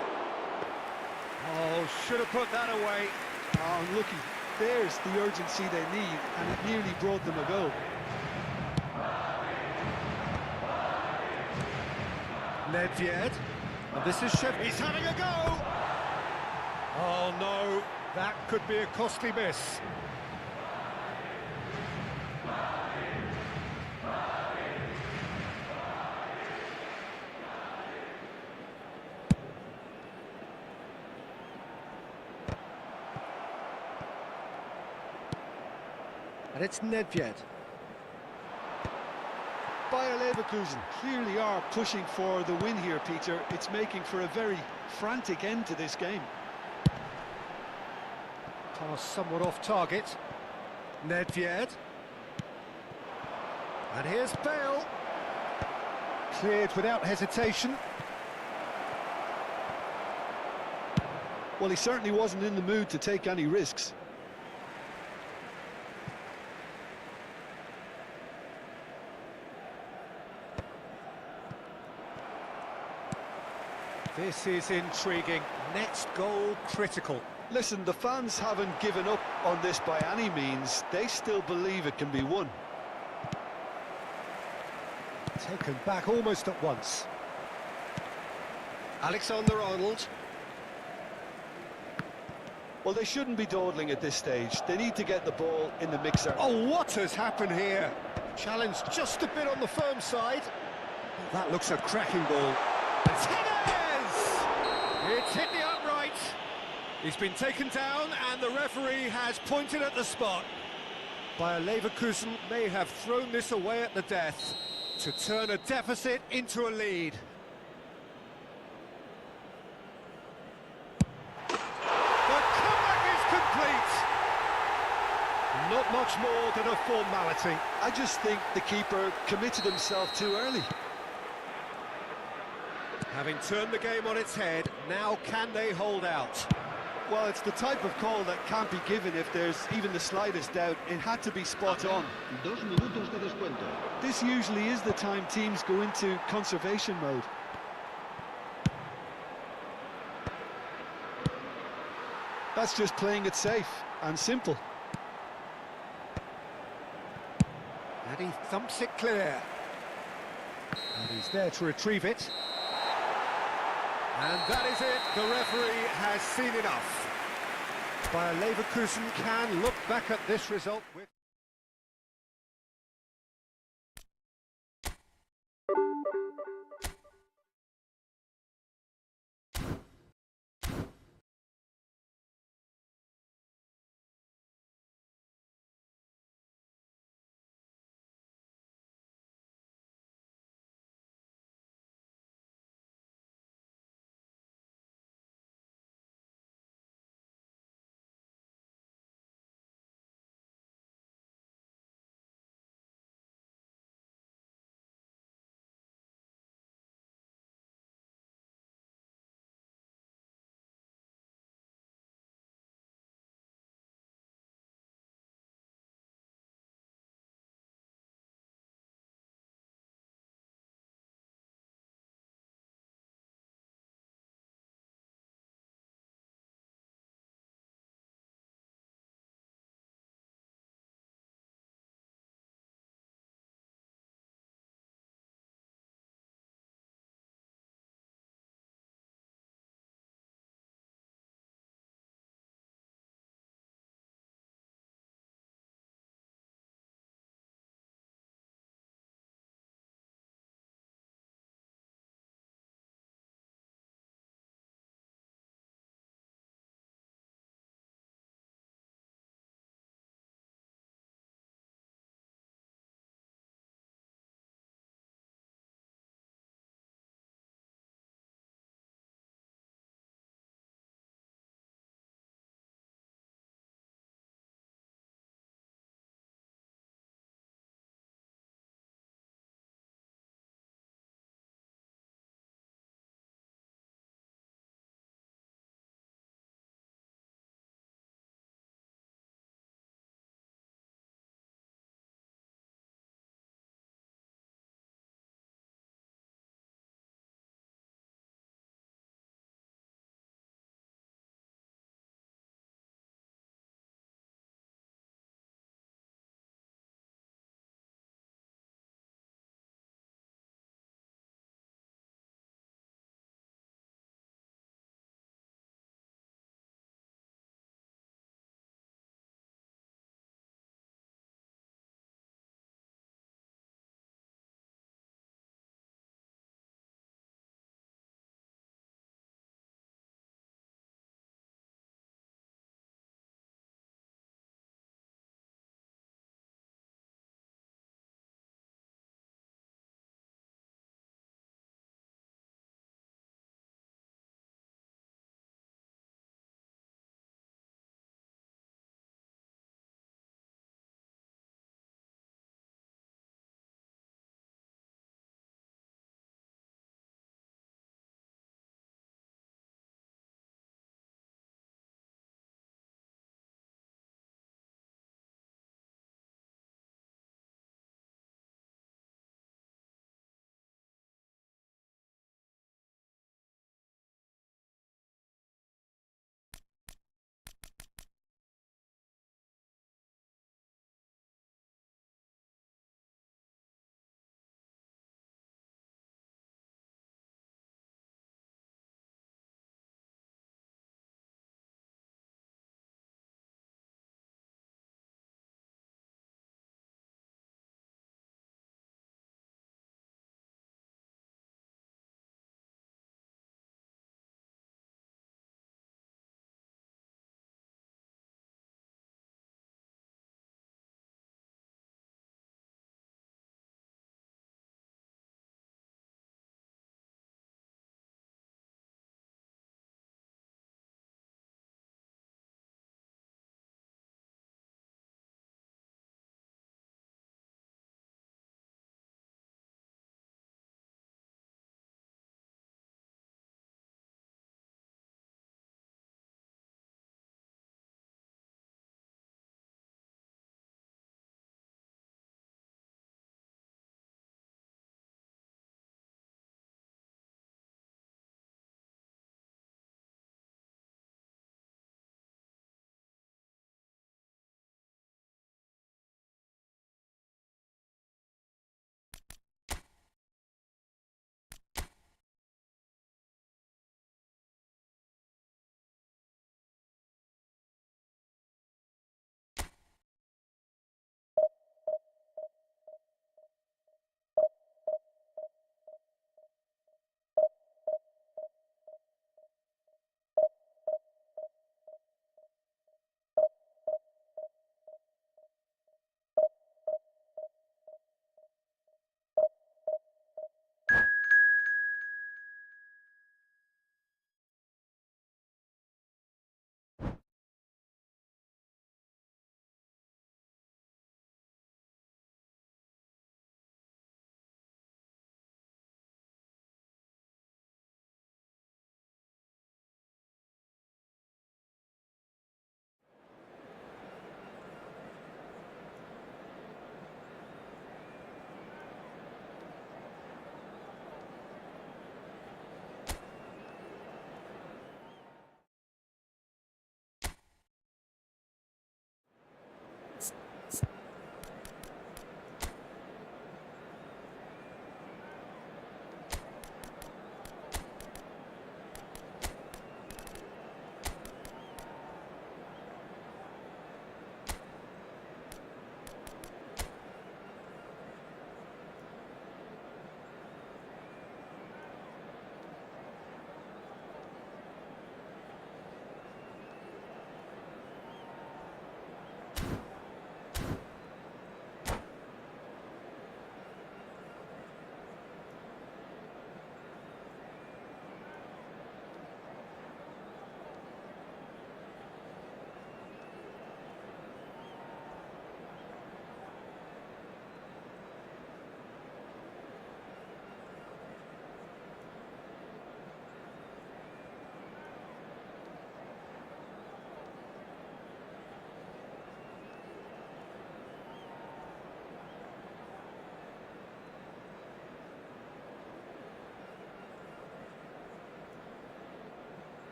H: Oh, should have put that away.
G: Oh, looky. There's the urgency they need, and it nearly brought them a goal.
H: Nedved, and this is Shep. He's having a go! Oh no, that could be a costly miss. And it's Nedved.
G: Bayer Leverkusen clearly are pushing for the win here, Peter. It's making for a very frantic end to this game.
H: Pass somewhat off target. Nedved. And here's Bale. Cleared without hesitation.
G: Well, he certainly wasn't in the mood to take any risks.
H: This is intriguing. Next goal critical.
G: Listen, the fans haven't given up on this by any means. They still believe it can be won.
H: Taken back almost at once. Alexander-Arnold.
G: Well, they shouldn't be dawdling at this stage. They need to get the ball in the mixer.
H: Oh, what has happened here? Challenge just a bit on the firm side. That looks a cracking ball. It's It's hit the upright. He's been taken down and the referee has pointed at the spot. Bayer Leverkusen may have thrown this away at the death to turn a deficit into a lead. The comeback is complete. Not much more than a formality.
G: I just think the keeper committed himself too early.
H: Having turned the game on its head, now can they hold out?
G: Well, it's the type of call that can't be given if there's even the slightest doubt. It had to be spot on.
L: 2 minutos de descuento.
G: This usually is the time teams go into conservation mode. That's just playing it safe and simple.
H: And he thumps it clear. And he's there to retrieve it. And that is it. The referee has seen enough. Bayer Leverkusen can look back at this result with...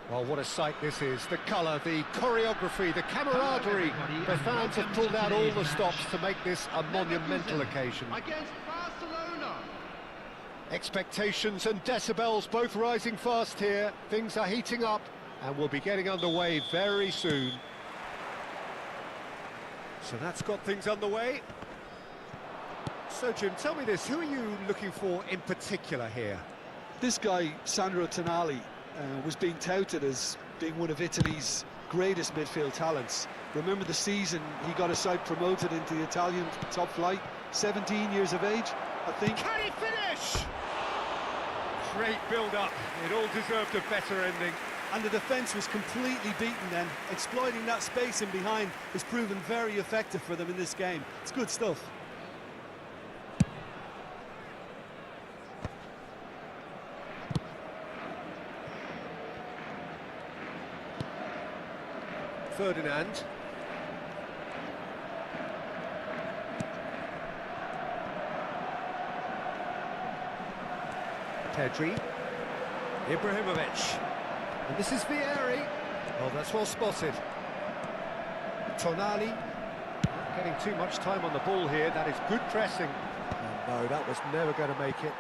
H: Well, what a sight this is. The colour, the choreography, the camaraderie. The fans have pulled out all the stops to make this a monumental occasion.
M: Against Barcelona.
H: Expectations and decibels both rising fast here. Things are heating up and we'll be getting underway very soon. So that's got things underway. So, Jim, tell me this, who are you looking for in particular here?
G: This guy, Sandro Tonali, was being touted as being one of Italy's greatest midfield talents. Remember the season he got his side promoted into the Italian top flight, 17 years of age, I think.
H: Can he finish? Great build-up. It all deserved a better ending.
G: And the defence was completely beaten then. Exploiting that space in behind has proven very effective for them in this game. It's good stuff.
H: Ferdinand. Pedri. Ibrahimovic. And this is Vieri. Oh, that's well spotted. Tonali. Not getting too much time on the ball here. That is good pressing. Oh, no, that was never going to make it.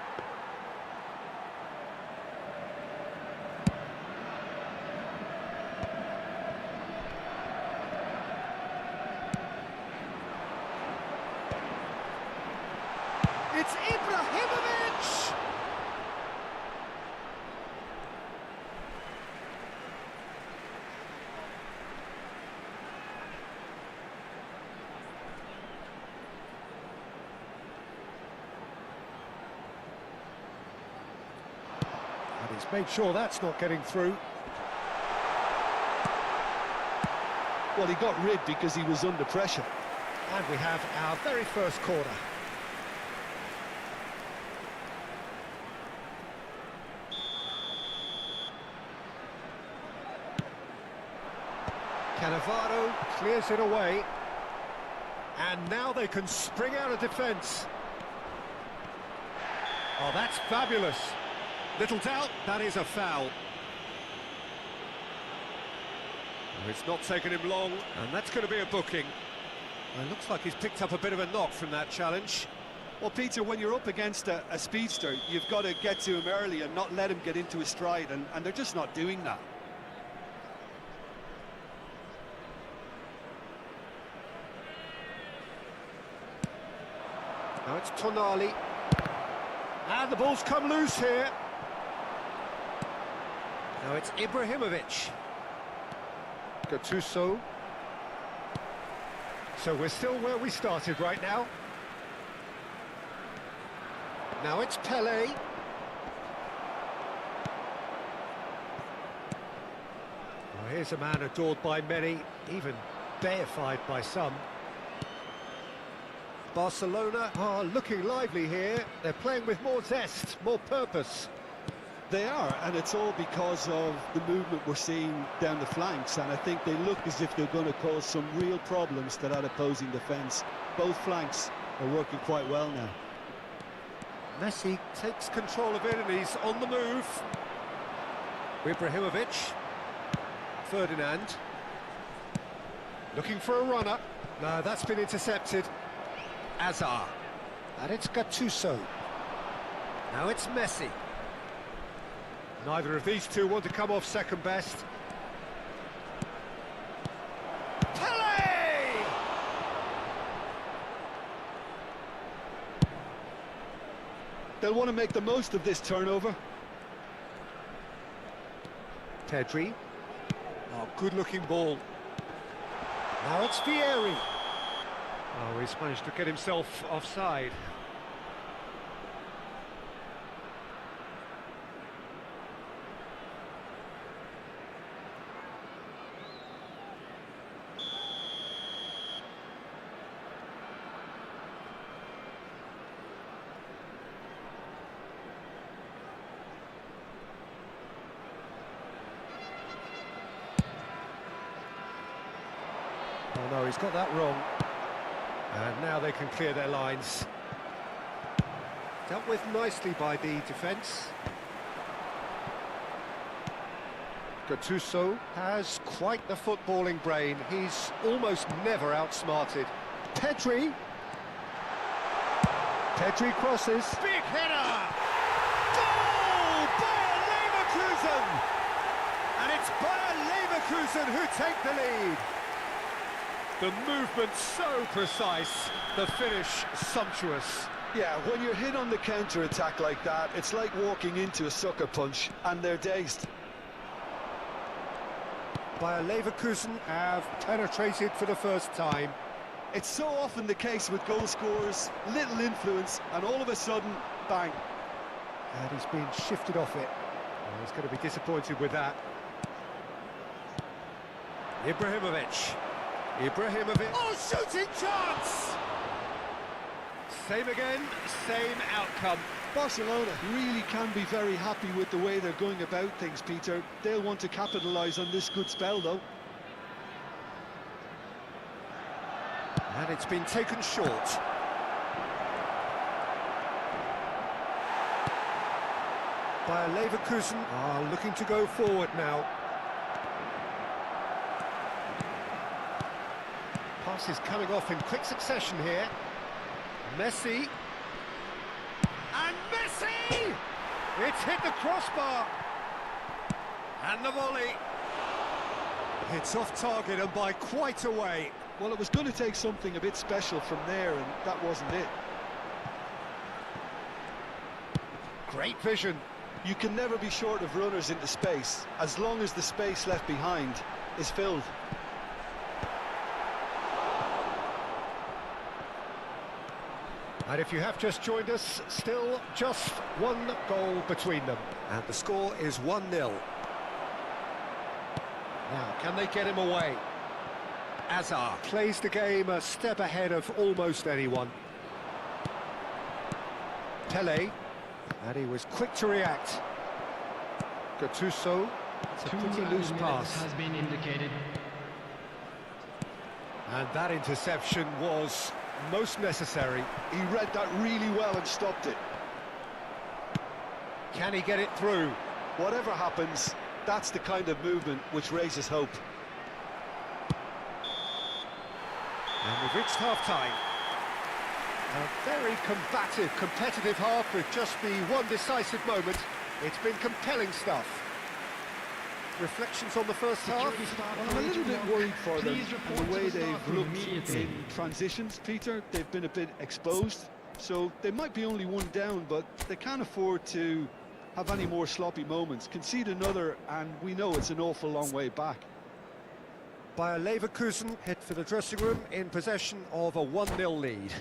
H: It's Ibrahimovic! And he's made sure that's not getting through.
G: Well, he got rid because he was under pressure.
H: And we have our very first corner. Cannavaro clears it away. And now they can spring out of defence. Oh, that's fabulous. Little doubt, that is a foul. Oh, it's not taken him long, and that's going to be a booking. It looks like he's picked up a bit of a knock from that challenge.
G: Well, Peter, when you're up against a speedster, you've got to get to him early and not let him get into his stride, and they're just not doing that.
H: Now it's Tonali. And the ball's come loose here. Now it's Ibrahimovic. Gattuso. So we're still where we started right now. Now it's Pele. Well, here's a man adored by many, even deified by some. Barcelona are looking lively here. They're playing with more zest, more purpose.
G: They are, and it's all because of the movement we're seeing down the flanks, and I think they look as if they're going to cause some real problems to that opposing defence. Both flanks are working quite well now.
H: Messi takes control of it and he's on the move. Ibrahimovic. Ferdinand. Looking for a runner. No, that's been intercepted. Azar. And it's Gattuso. Now it's Messi. Neither of these two want to come off second best. Pele!
G: They'll want to make the most of this turnover.
H: Pedri. Oh, good-looking ball. Now it's Vieri. Oh, he's managed to get himself offside. Oh no, he's got that wrong. And now they can clear their lines. Dealt with nicely by the defence. Gattuso has quite the footballing brain. He's almost never outsmarted. Pedri crosses. Big header! Goal! Bayer Leverkusen! And it's Bayer Leverkusen who take the lead. The movement so precise, the finish sumptuous.
G: Yeah, when you're hit on the counter-attack like that, it's like walking into a sucker punch, and they're dazed.
H: Bayer Leverkusen have penetrated for the first time.
G: It's so often the case with goal scorers, little influence, and all of a sudden, bang.
H: And he's been shifted off it. Well, he's going to be disappointed with that. Ibrahimovic. Oh, shooting chance! Same again, same outcome.
G: Barcelona really can be very happy with the way they're going about things, Peter. They'll want to capitalise on this good spell, though.
H: And it's been taken short. Bayer Leverkusen are looking to go forward now. Passes coming off in quick succession here. Messi. And Messi! It's hit the crossbar. And the volley. It's off target and by quite a way.
G: Well, it was going to take something a bit special from there, and that wasn't it.
H: Great vision.
G: You can never be short of runners into space, as long as the space left behind is filled.
H: And if you have just joined us, still just one goal between them. And the score is 1-0. Now, can they get him away? Azar plays the game a step ahead of almost anyone. Pele, and he was quick to react. Gattuso, it's a pretty loose pass.
N: Has been indicated.
H: And that interception was most necessary.
G: He read that really well and stopped it.
H: Can he get it through?
G: Whatever happens, that's the kind of movement which raises hope.
H: And we've reached half-time. A very combative, competitive half with just the one decisive moment. It's been compelling stuff. Reflections on the first half?
G: Well, I'm a little bit worried for them and the way they've looked in transitions, Peter. They've been a bit exposed, so they might be only one down, but they can't afford to have any more sloppy moments. Concede another, and we know it's an awful long way back.
H: Bayer Leverkusen head for the dressing room in possession of a 1-0 lead.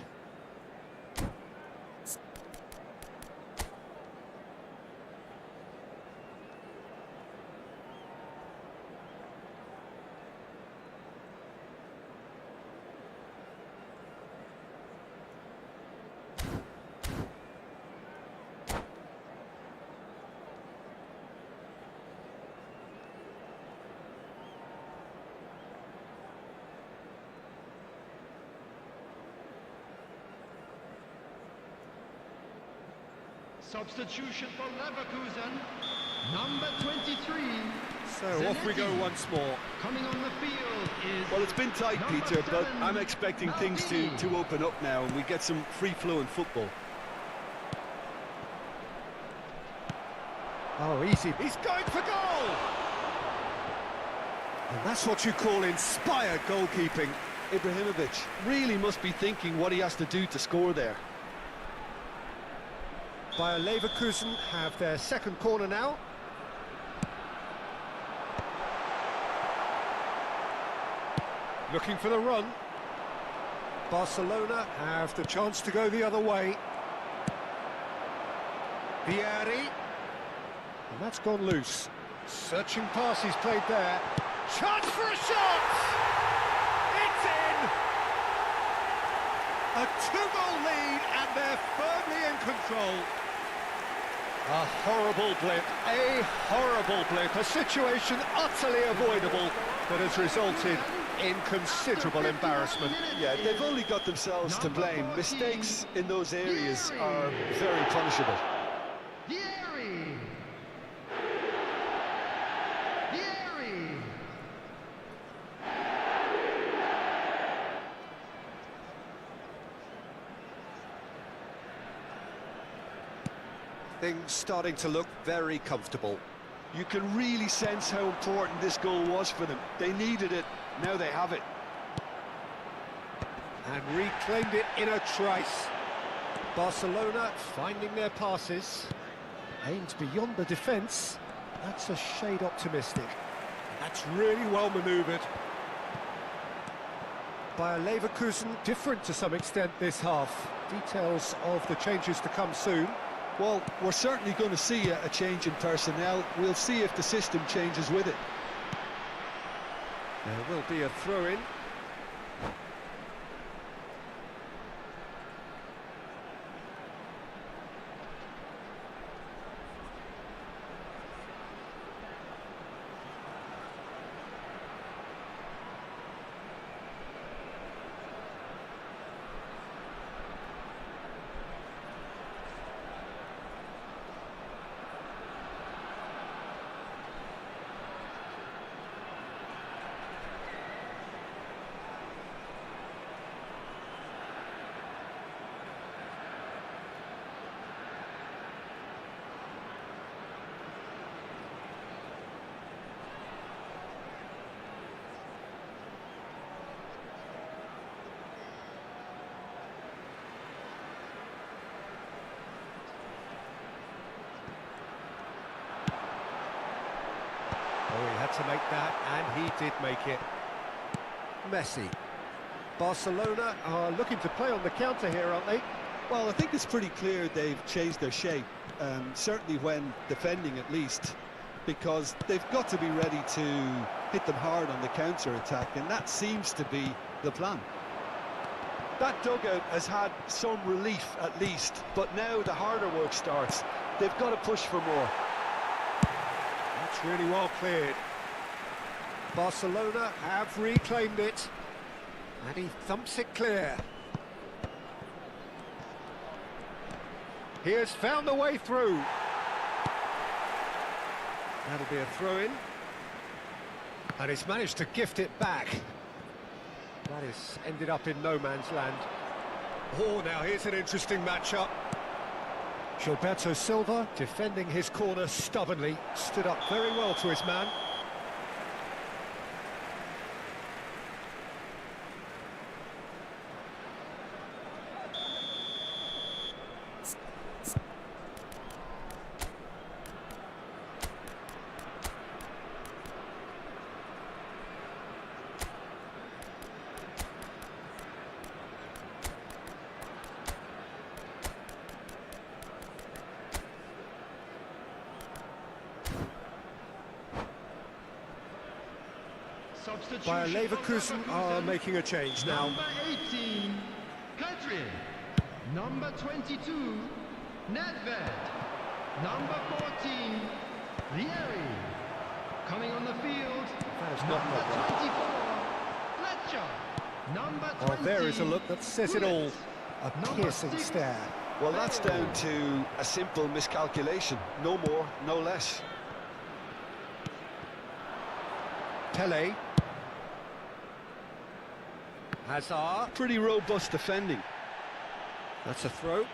L: Substitution for Leverkusen, number 23.
H: So off we go once more.
L: Coming on the field is...
G: Well, it's been tight, Peter, but I'm expecting things to open up now and we get some free-flowing football.
H: Oh, easy. He's going for goal! And that's what you call inspired goalkeeping.
G: Ibrahimovic really must be thinking what he has to do to score there.
H: Bayer Leverkusen have their second corner now. Looking for the run. Barcelona have the chance to go the other way. Vieri. And that's gone loose. Searching pass he's played there. Chance for a shot! It's in! A 2-goal lead and they're firmly in control. A horrible blip, a situation utterly avoidable that has resulted in considerable embarrassment.
G: Yeah, they've only got themselves to blame. Mistakes in those areas are very punishable.
L: Vieri!
H: Things starting to look very comfortable.
G: You can really sense how important this goal was for them. They needed it, now they have it.
H: And reclaimed it in a trice. Barcelona finding their passes. Aimed beyond the defence. That's a shade optimistic. That's really well manoeuvred. Bayer Leverkusen different to some extent this half. Details of the changes to come soon.
G: Well, we're certainly going to see a change in personnel. We'll see if the system changes with it.
H: There will be a throw-in. Oh, he had to make that, and he did make it. Messi. Barcelona are looking to play on the counter here, aren't they?
G: Well, I think it's pretty clear they've changed their shape, certainly when defending at least, because they've got to be ready to hit them hard on the counter-attack, and that seems to be the plan. That dugout has had some relief at least, but now the harder work starts. They've got to push for more.
H: That's really well cleared. Barcelona have reclaimed it, and he thumps it clear. He has found the way through. That'll be a throw-in, and he's managed to gift it back. That is ended up in no man's land. Oh, now here's an interesting matchup. Gilberto Silva, defending his corner stubbornly, stood up very well to his man. Bayer Leverkusen are making a change now.
L: Number 18, Kadri. Number 22, Nedved. Number 14, Vieri. Coming on the field,
H: That is not
L: number
H: right.
L: 24, Fletcher. Number 20,
H: Oh, there is a look that says it all. A piercing stare.
G: Well, that's down to a simple miscalculation. No more, no less.
H: Pele. Hazard.
G: Pretty robust defending.
H: That's a throw.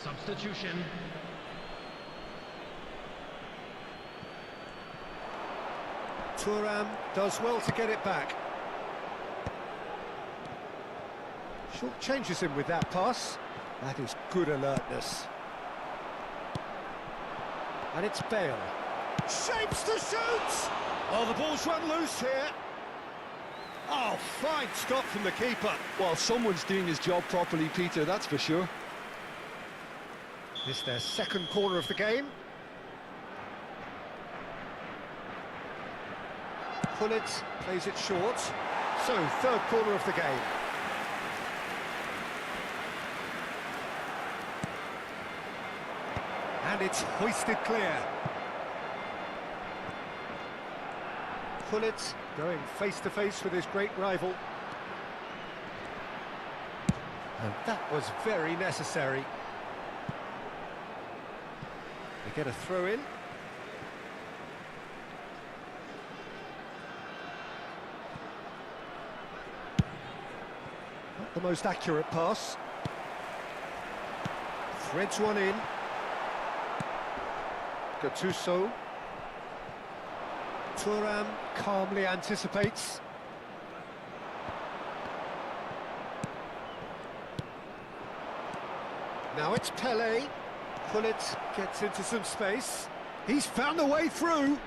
L: Substitution.
H: Thuram does well to get it back. Short changes him with that pass. That is good alertness. And it's Bale. Shapes to shoot! Oh, the ball's run loose here. Oh, fine stop from the keeper.
G: Well, someone's doing his job properly, Peter, that's for sure.
H: This their second corner of the game. Pullet plays it short. So, third corner of the game. And it's hoisted clear. Pullet going face-to-face with his great rival. And that was very necessary. They get a throw in. Not the most accurate pass. Threads one in. Gattuso. Thuram calmly anticipates. Now it's Pele. Pullet gets into some space. He's found a way through.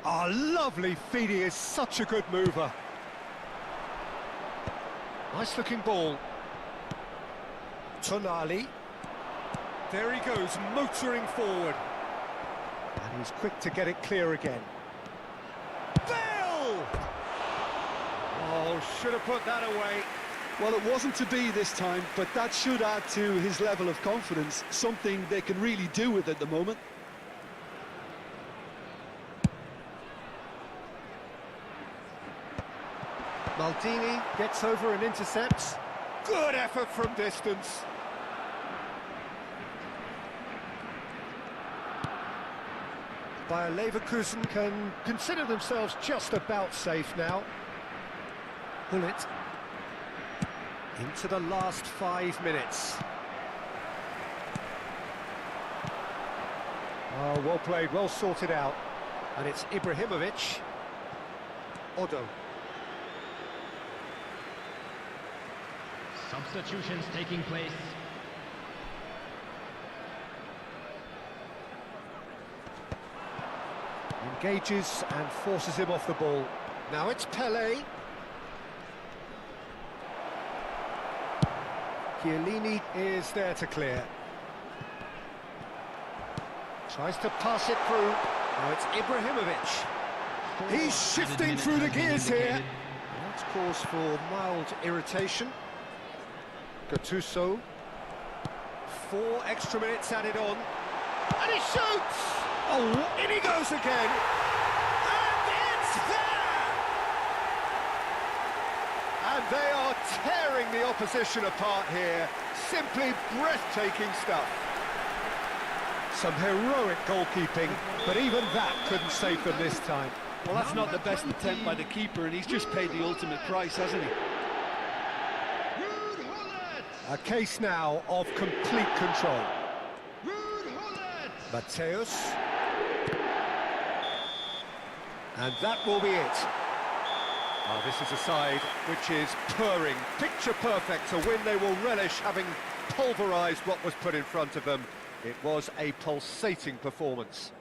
H: Oh, lovely feed. He is such a good mover. Nice looking ball. Tonali. There he goes, motoring forward. And he's quick to get it clear again. Bale! Oh, should have put that away.
G: Well, it wasn't to be this time, but that should add to his level of confidence, something they can really do with at the moment.
H: Maldini gets over and intercepts. Good effort from distance. Bayer Leverkusen can consider themselves just about safe now. Pullet into the last 5 minutes. Oh, well played, well sorted out. And it's Ibrahimovic. Odo.
L: Substitutions taking place.
H: Engages and forces him off the ball. Now it's Pele. Chiellini is there to clear. Tries to pass it through. Now it's Ibrahimovic. He's shifting through the gears here. That's cause for mild irritation. Gattuso. 4 extra minutes added on. And he shoots! Oh, in he goes again. And it's there! And they are tearing the opposition apart here. Simply breathtaking stuff. Some heroic goalkeeping, but even that couldn't save them this time.
G: Well, that's not the best attempt by the keeper, and he's just paid the ultimate price, hasn't he?
H: A case now of complete control. Mateus. And that will be it. Oh, this is a side which is purring, picture perfect, a win they will relish, having pulverised what was put in front of them. It was a pulsating performance.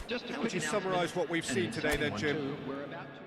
L: Just
H: How would you summarise what we've seen today then, Jim?
L: We're about to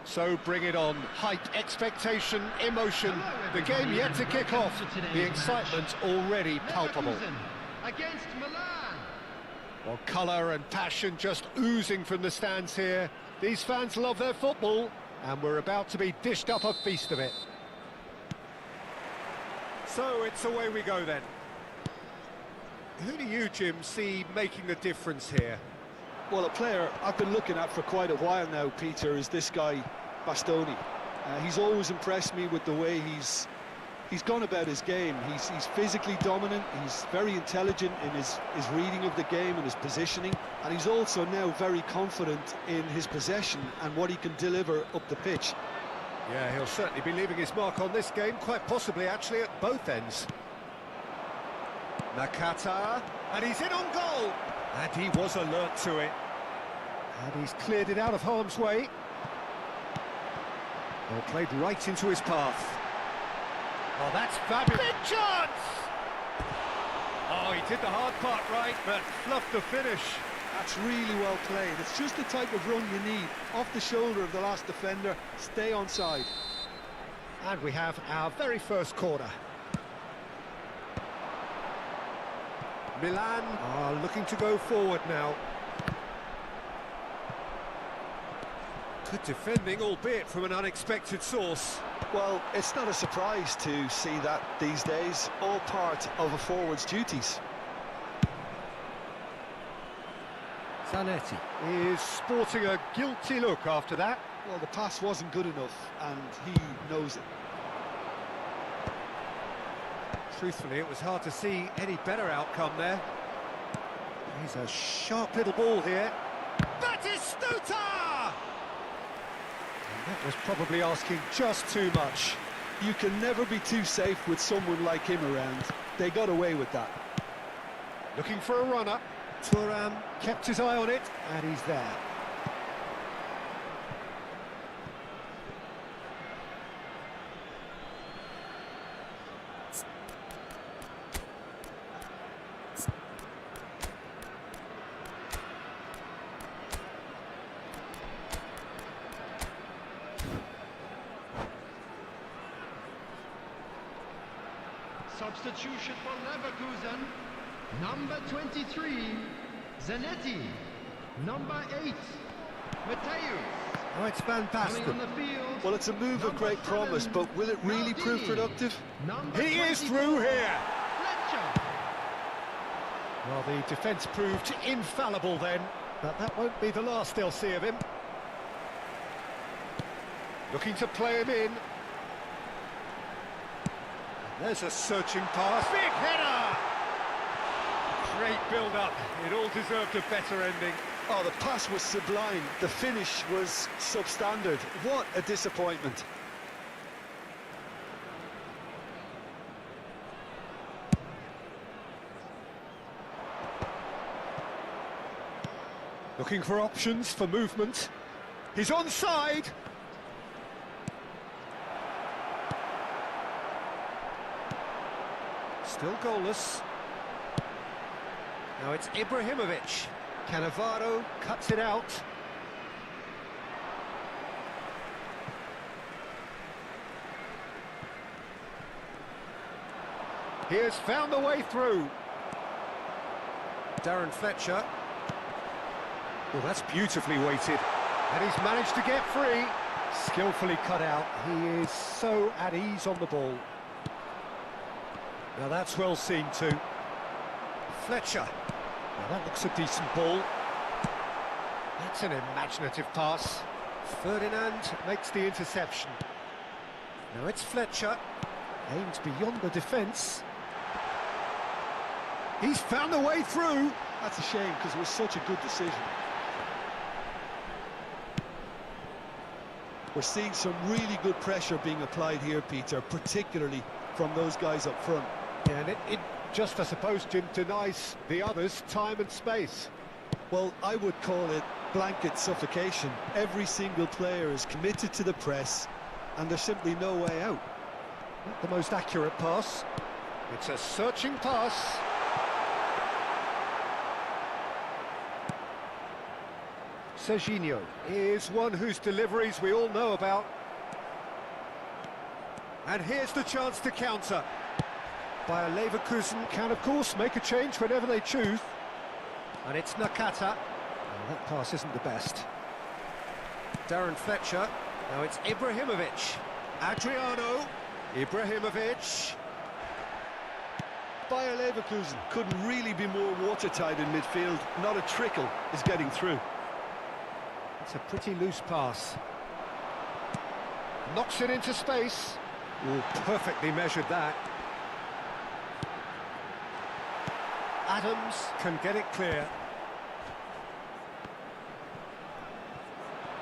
H: So bring it on. Hype, expectation, emotion. The game yet to kick off. The excitement already palpable.
L: Against Milan.
H: Well, colour and passion just oozing from the stands here. These fans love their football, and we're about to be dished up a feast of it. So it's away we go then. Who do you, Jim, see making the difference here?
G: Well, a player I've been looking at for quite a while now, Peter, is this guy, Bastoni. He's always impressed me with the way he's gone about his game. He's physically dominant, he's very intelligent in his reading of the game and his positioning, and he's also now very confident in his possession and what he can deliver up the pitch.
H: Yeah, he'll certainly be leaving his mark on this game, quite possibly actually at both ends. Nakata, and he's in on goal, and he was alert to it, and he's cleared it out of harm's way. Well, played right into his path. Oh, that's fabulous. Big chance! Oh, he did the hard part right, but fluffed the finish.
G: That's really well played. It's just the type of run you need. Off the shoulder of the last defender, stay onside.
H: And we have our very first corner. Milan are looking to go forward now. Good defending, albeit from an unexpected source.
G: Well, it's not a surprise to see that these days, all part of a forward's duties.
H: Zanetti is sporting a guilty look after that.
G: Well, the pass wasn't good enough, and he knows it.
H: Truthfully, it was hard to see any better outcome there. He's a sharp little ball here. Batistuta! And that was probably asking just too much.
G: You can never be too safe with someone like him around. They got away with that.
H: Looking for a runner. Thuram kept his eye on it, and he's there.
L: Substitution for Leverkusen. Number 23, Zanetti. Number 8, Matthews.
H: Oh, it's Van Basten.
L: On the field.
G: Well, it's a move of great promise, but will it really prove productive?
H: He is through here.
L: Fletcher.
H: Well, the defence proved infallible then, but that won't be the last they'll see of him. Looking to play him in. There's a searching pass. Big header! Great build-up. It all deserved a better ending.
G: Oh, the pass was sublime. The finish was substandard. What a disappointment.
H: Looking for options for movement. He's onside. Still goalless. Now it's Ibrahimovic. Cannavaro cuts it out. He has found the way through. Darren Fletcher. Well, that's beautifully weighted. And he's managed to get free. Skillfully cut out. He is so at ease on the ball. Now that's well seen too. Fletcher. Now that looks a decent ball. That's an imaginative pass. Ferdinand makes the interception. Now it's Fletcher. Aimed beyond the defence. He's found a way through.
G: That's a shame, because it was such a good decision. We're seeing some really good pressure being applied here, Peter, particularly from those guys up front.
H: Yeah, and it just, I suppose, Jim, denies the others time and space.
G: Well, I would call it blanket suffocation. Every single player is committed to the press, and there's simply no way out.
H: Not the most accurate pass. It's a searching pass. Serginho is one whose deliveries we all know about. And here's the chance to counter. Bayer Leverkusen can, of course, make a change whenever they choose. And it's Nakata. And that pass isn't the best. Darren Fletcher. Now it's Ibrahimovic. Adriano. Ibrahimovic.
G: Bayer Leverkusen couldn't really be more watertight in midfield. Not a trickle is getting through.
H: It's a pretty loose pass. Knocks it into space. Oh, perfectly measured that. Adams can get it clear.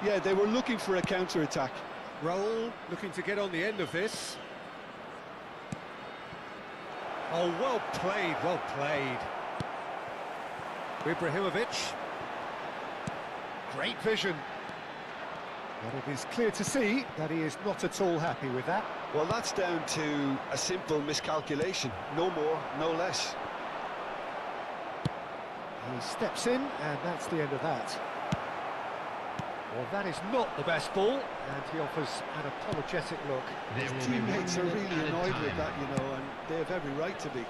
G: Yeah, they were looking for a counter-attack.
H: Raul looking to get on the end of this. Oh, well played, well played. Ibrahimovic. Great vision. But it is clear to see that he is not at all happy with that.
G: Well, that's down to a simple miscalculation. No more, no less.
H: He steps in, and that's the end of that. Well, that is not the best ball, and he offers an apologetic look.
G: His teammates are really annoyed with that, you know, and they have every right to be.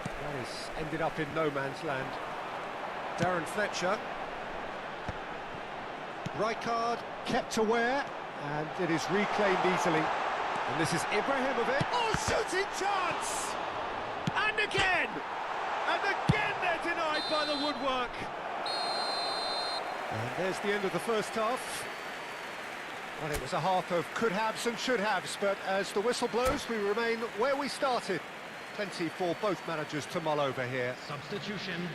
H: That has ended up in no man's land. Darren Fletcher. Rijkaard kept aware, and it is reclaimed easily. And this is Ibrahimovic. Oh, shooting chance! And again! And again they're denied by the woodwork. And there's the end of the first half. Well, it was a half of could-haves and should-haves, but as the whistle blows, we remain where we started. Plenty for both managers to mull over here.
L: Substitution.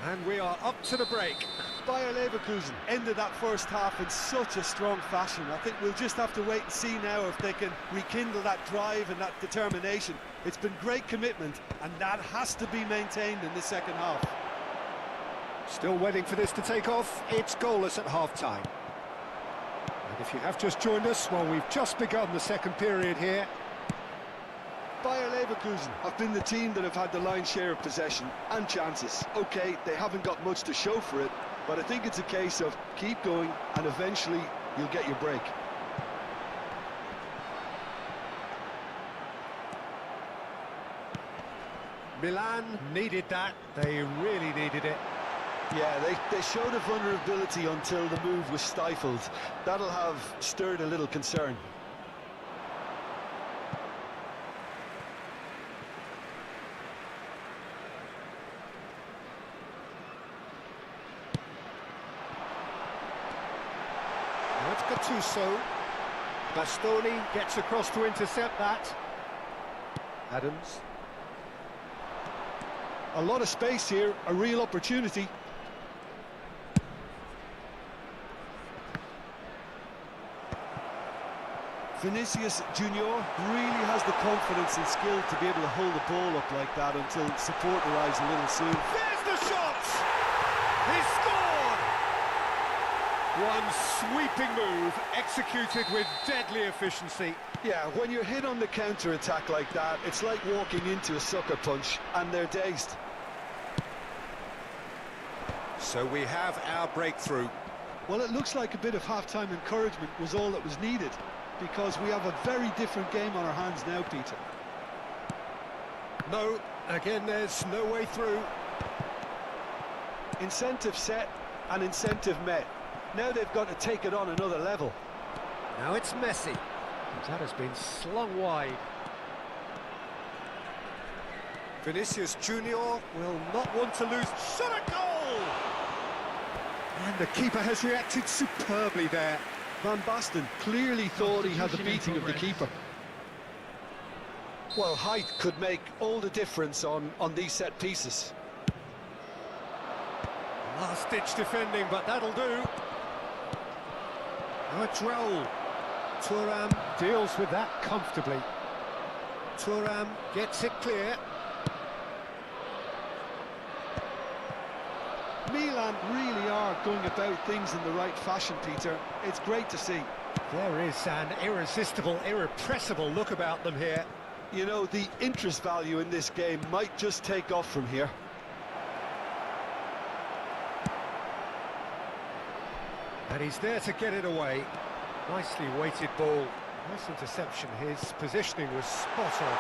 H: And we are up to the break.
G: Bayer Leverkusen ended that first half in such a strong fashion. I think we'll just have to wait and see now if they can rekindle that drive and that determination. It's been great commitment, and that has to be maintained in the second half.
H: Still waiting for this to take off. It's goalless at half-time. And if you have just joined us, well, we've just begun the second period here.
G: Bayer Leverkusen have been the team that have had the lion's share of possession and chances. Okay, they haven't got much to show for it, but I think it's a case of keep going and eventually you'll get your break.
H: Milan needed that. They really needed it.
G: Yeah, they showed a vulnerability until the move was stifled. That'll have stirred a little concern.
H: Now it's Gattuso. Bastoni gets across to intercept that. Adams.
G: A lot of space here, a real opportunity. Vinicius Junior really has the confidence and skill to be able to hold the ball up like that until support arrives a little soon.
H: There's the shot! He scored! One sweeping move, executed with deadly efficiency.
G: Yeah, when you're hit on the counter-attack like that, it's like walking into a sucker punch, and they're dazed.
H: So we have our breakthrough.
G: Well, it looks like a bit of half-time encouragement was all that was needed, because we have a very different game on our hands now, Peter.
H: No, again, there's no way through.
G: Incentive set and incentive met. Now they've got to take it on another level.
H: Now it's Messi. That has been slung wide. Vinicius Junior will not want to lose. Shot a goal! And the keeper has reacted superbly there.
G: Van Basten clearly thought he had the beating of the keeper. Well, height could make all the difference on these set pieces.
H: Last-ditch defending, but that'll do. Now it's Raul. Thuram deals with that comfortably. Thuram gets it clear.
G: Milan really are going about things in the right fashion, Peter. It's great to see.
H: There is an irresistible, irrepressible look about them here.
G: You know, the interest value in this game might just take off from here.
H: And he's there to get it away. Nicely weighted ball. Nice interception. His positioning was spot on.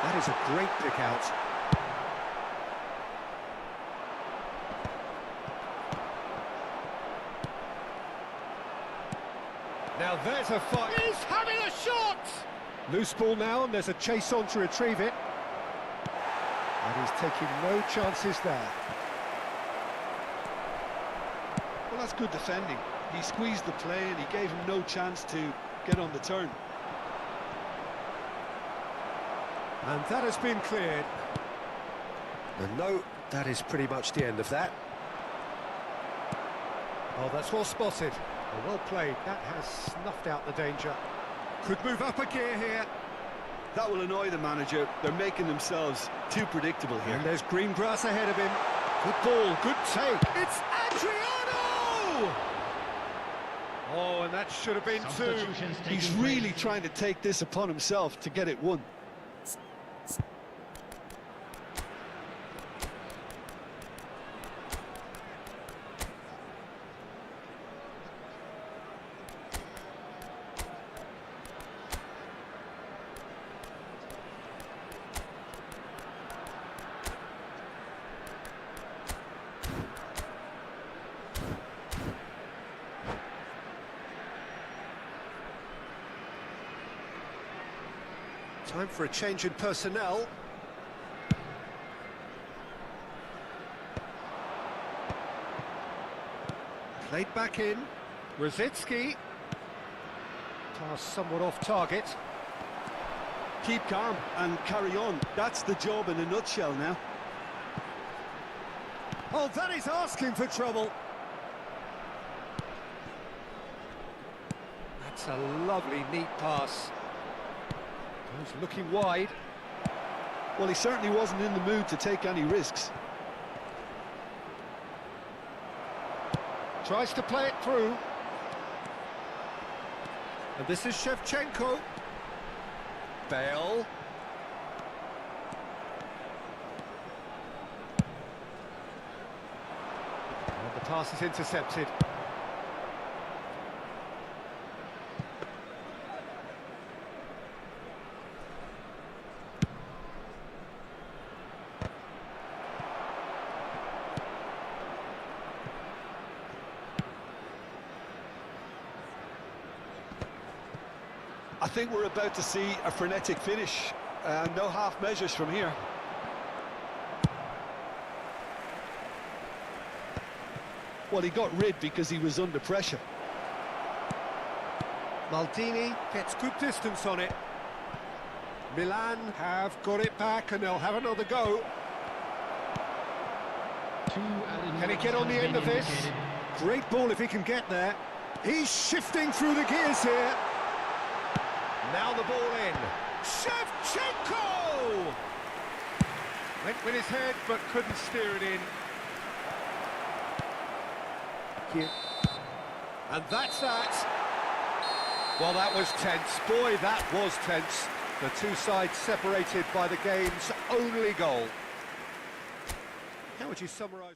H: That is a great pick out. Now there's a fight.
L: He's having a shot!
H: Loose ball now, and there's a chase on to retrieve it. And he's taking no chances there.
G: Well, that's good defending. He squeezed the play and he gave him no chance to get on the turn.
H: And that has been cleared. And no, that is pretty much the end of that. Oh, that's well spotted. Well played. That has snuffed out the danger. Could move up a gear here.
G: That will annoy the manager. They're making themselves too predictable here.
H: And there's green grass ahead of him. Good ball, good take. It's Adriano! Oh, and that should have been two.
G: He's really trying to take this upon himself to get it won.
H: Time for a change in personnel. Played back in. Rosicki. Pass somewhat off target.
G: Keep calm and carry on. That's the job in a nutshell now.
H: Oh, that is asking for trouble. That's a lovely, neat pass. He's looking wide.
G: Well, he certainly wasn't in the mood to take any risks.
H: Tries to play it through. And this is Shevchenko. Bale. And the pass is intercepted.
G: I think we're about to see a frenetic finish. No half measures from here. Well, he got rid because he was under pressure.
H: Maldini gets good distance on it. Milan have got it back and they'll have another go. Can he get on the end of this? Great ball if he can get there. He's shifting through the gears here. Now the ball in. Shevchenko! Went with his head but couldn't steer it in. And that's that. Well, that was tense. Boy, that was tense. The two sides separated by the game's only goal. How would you summarise?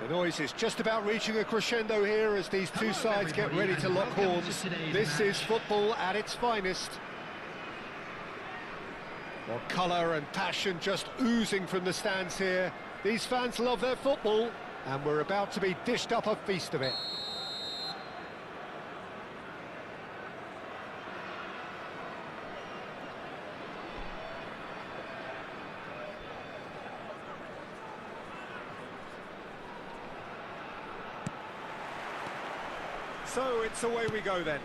H: The noise is just about reaching a crescendo here as these two sides get ready to lock horns. This is football at its finest. Well, colour and passion just oozing from the stands here. These fans love their football, and we're about to be dished up a feast of it. So it's away we go then.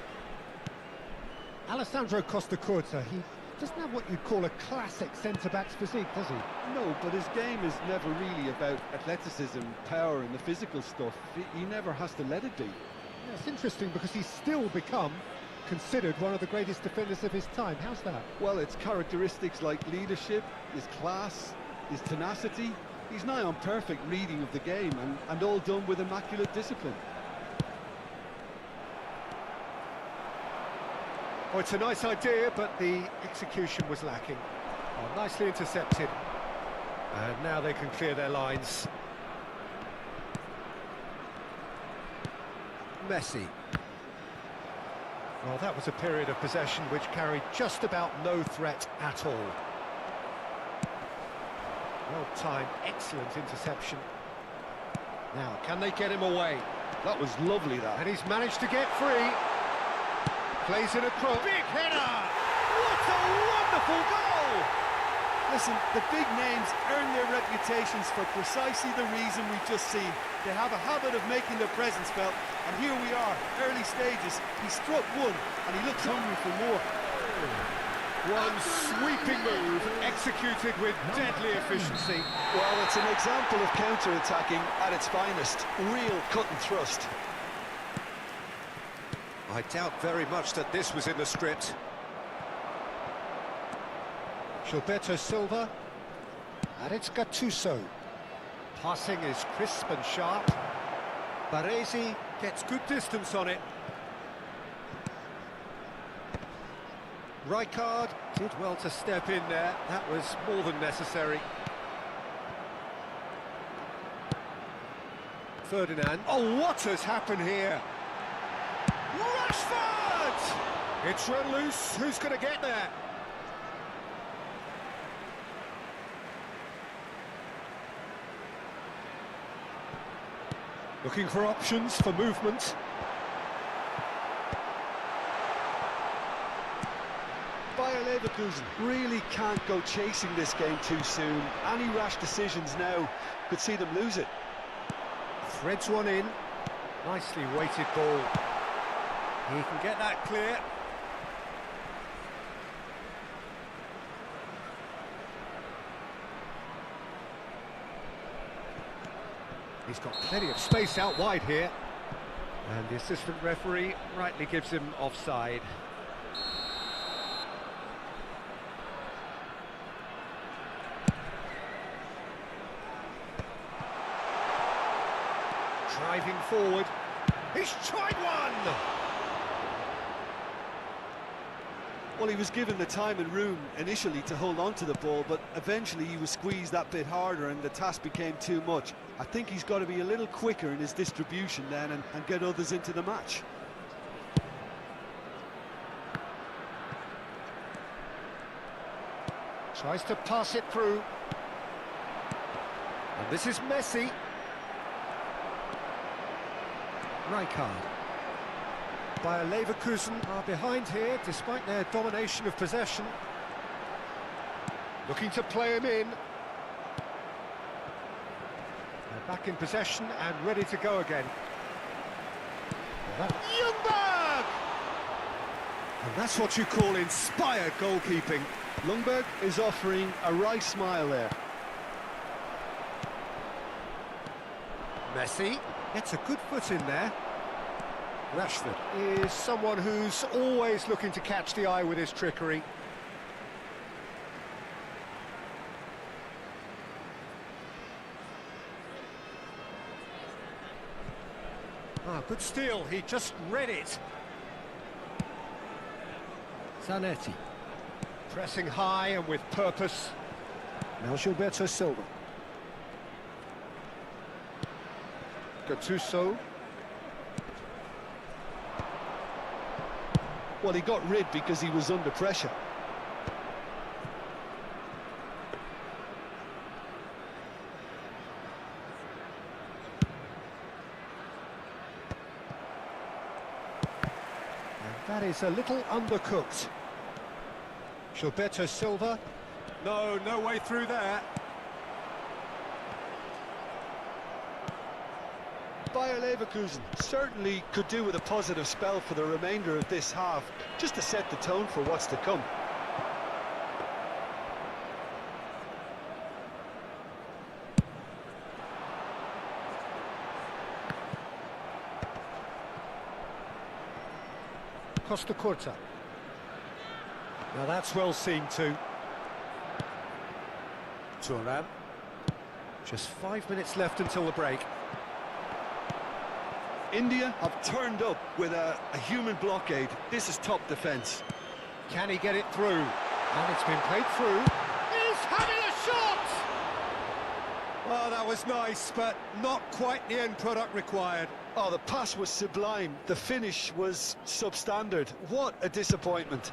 H: Alessandro Costa Curta, he doesn't have what you'd call a classic centre-back's physique, does he?
G: No, but his game is never really about athleticism, power and the physical stuff. He never has to let it be.
H: Yeah, it's interesting because he's still become considered one of the greatest defenders of his time. How's that?
G: Well, it's characteristics like leadership, his class, his tenacity. He's nigh on perfect reading of the game and all done with immaculate discipline.
H: Oh, it's a nice idea, but the execution was lacking. Oh, nicely intercepted. And now they can clear their lines. Messi. Well, that was a period of possession which carried just about no threat at all. Well-timed, excellent interception. Now, can they get him away?
G: That was lovely, that.
H: And he's managed to get free. Plays in a cross. Big header! What a wonderful goal!
G: Listen, the big names earn their reputations for precisely the reason we've just seen. They have a habit of making their presence felt, and here we are, early stages. He struck one, and he looks hungry for more.
H: One sweeping move, executed with deadly efficiency.
G: Well, it's an example of counter-attacking at its finest. Real cut and thrust.
H: I doubt very much that this was in the script. Gilberto Silva. And it's Gattuso. Passing is crisp and sharp. Baresi gets good distance on it. Rijkaard did well to step in there. That was more than necessary. Ferdinand. Oh, what has happened here? Rashford! It's run loose. Who's going to get there? Looking for options for movement.
G: Bayer Leverkusen really can't go chasing this game too soon. Any rash decisions now could see them lose it.
H: Threads one in. Nicely weighted ball. He can get that clear. He's got plenty of space out wide here. And the assistant referee rightly gives him offside. Driving forward. He's tried one!
G: Well, he was given the time and room initially to hold on to the ball, but eventually he was squeezed that bit harder and the task became too much. I think he's got to be a little quicker in his distribution then and get others into the match.
H: Tries to pass it through. And this is Messi. Rijkaard. Bayer Leverkusen are behind here, despite their domination of possession. Looking to play him in. They're back in possession and ready to go again. Ljungberg! And that's what you call inspired goalkeeping.
G: Ljungberg is offering a right smile there.
H: Messi gets a good foot in there. Rashford is someone who's always looking to catch the eye with his trickery. Ah, good steal, he just read it. Zanetti. Pressing high and with purpose. Now Gilberto Silva. Gattuso.
G: Well, he got rid because he was under pressure.
H: And that is a little undercooked. Gilberto Silva. No way through there.
G: Bayer Leverkusen certainly could do with a positive spell for the remainder of this half, just to set the tone for what's to come.
H: Costa Curta. Now that's well seen too. Thuram. Just 5 minutes left until the break.
G: India have turned up with a human blockade. This is top defence.
H: Can he get it through? And it's been played through. He's having a shot! Oh, that was nice, but not quite the end product required.
G: Oh, the pass was sublime. The finish was substandard. What a disappointment.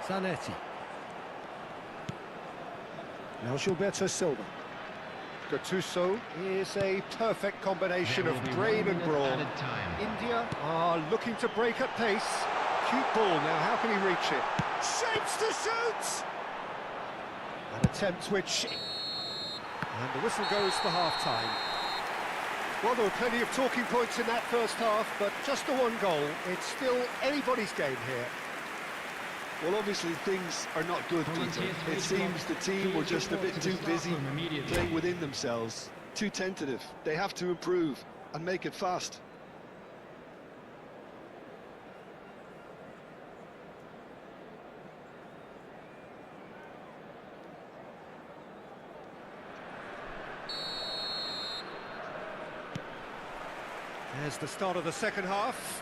H: Zanetti. Now Gilberto Silva. Gattuso is a perfect combination of brain and brawn. India are looking to break at pace. Cute ball now, how can he reach it? Shapes to shoot! An attempt which... And the whistle goes for half-time. Well, there were plenty of talking points in that first half, but just the one goal. It's still anybody's game here.
G: Well, obviously things are not good, Peter. It seems the team were just a bit too busy playing within themselves, too tentative. They have to improve and make it fast.
H: There's the start of the second half.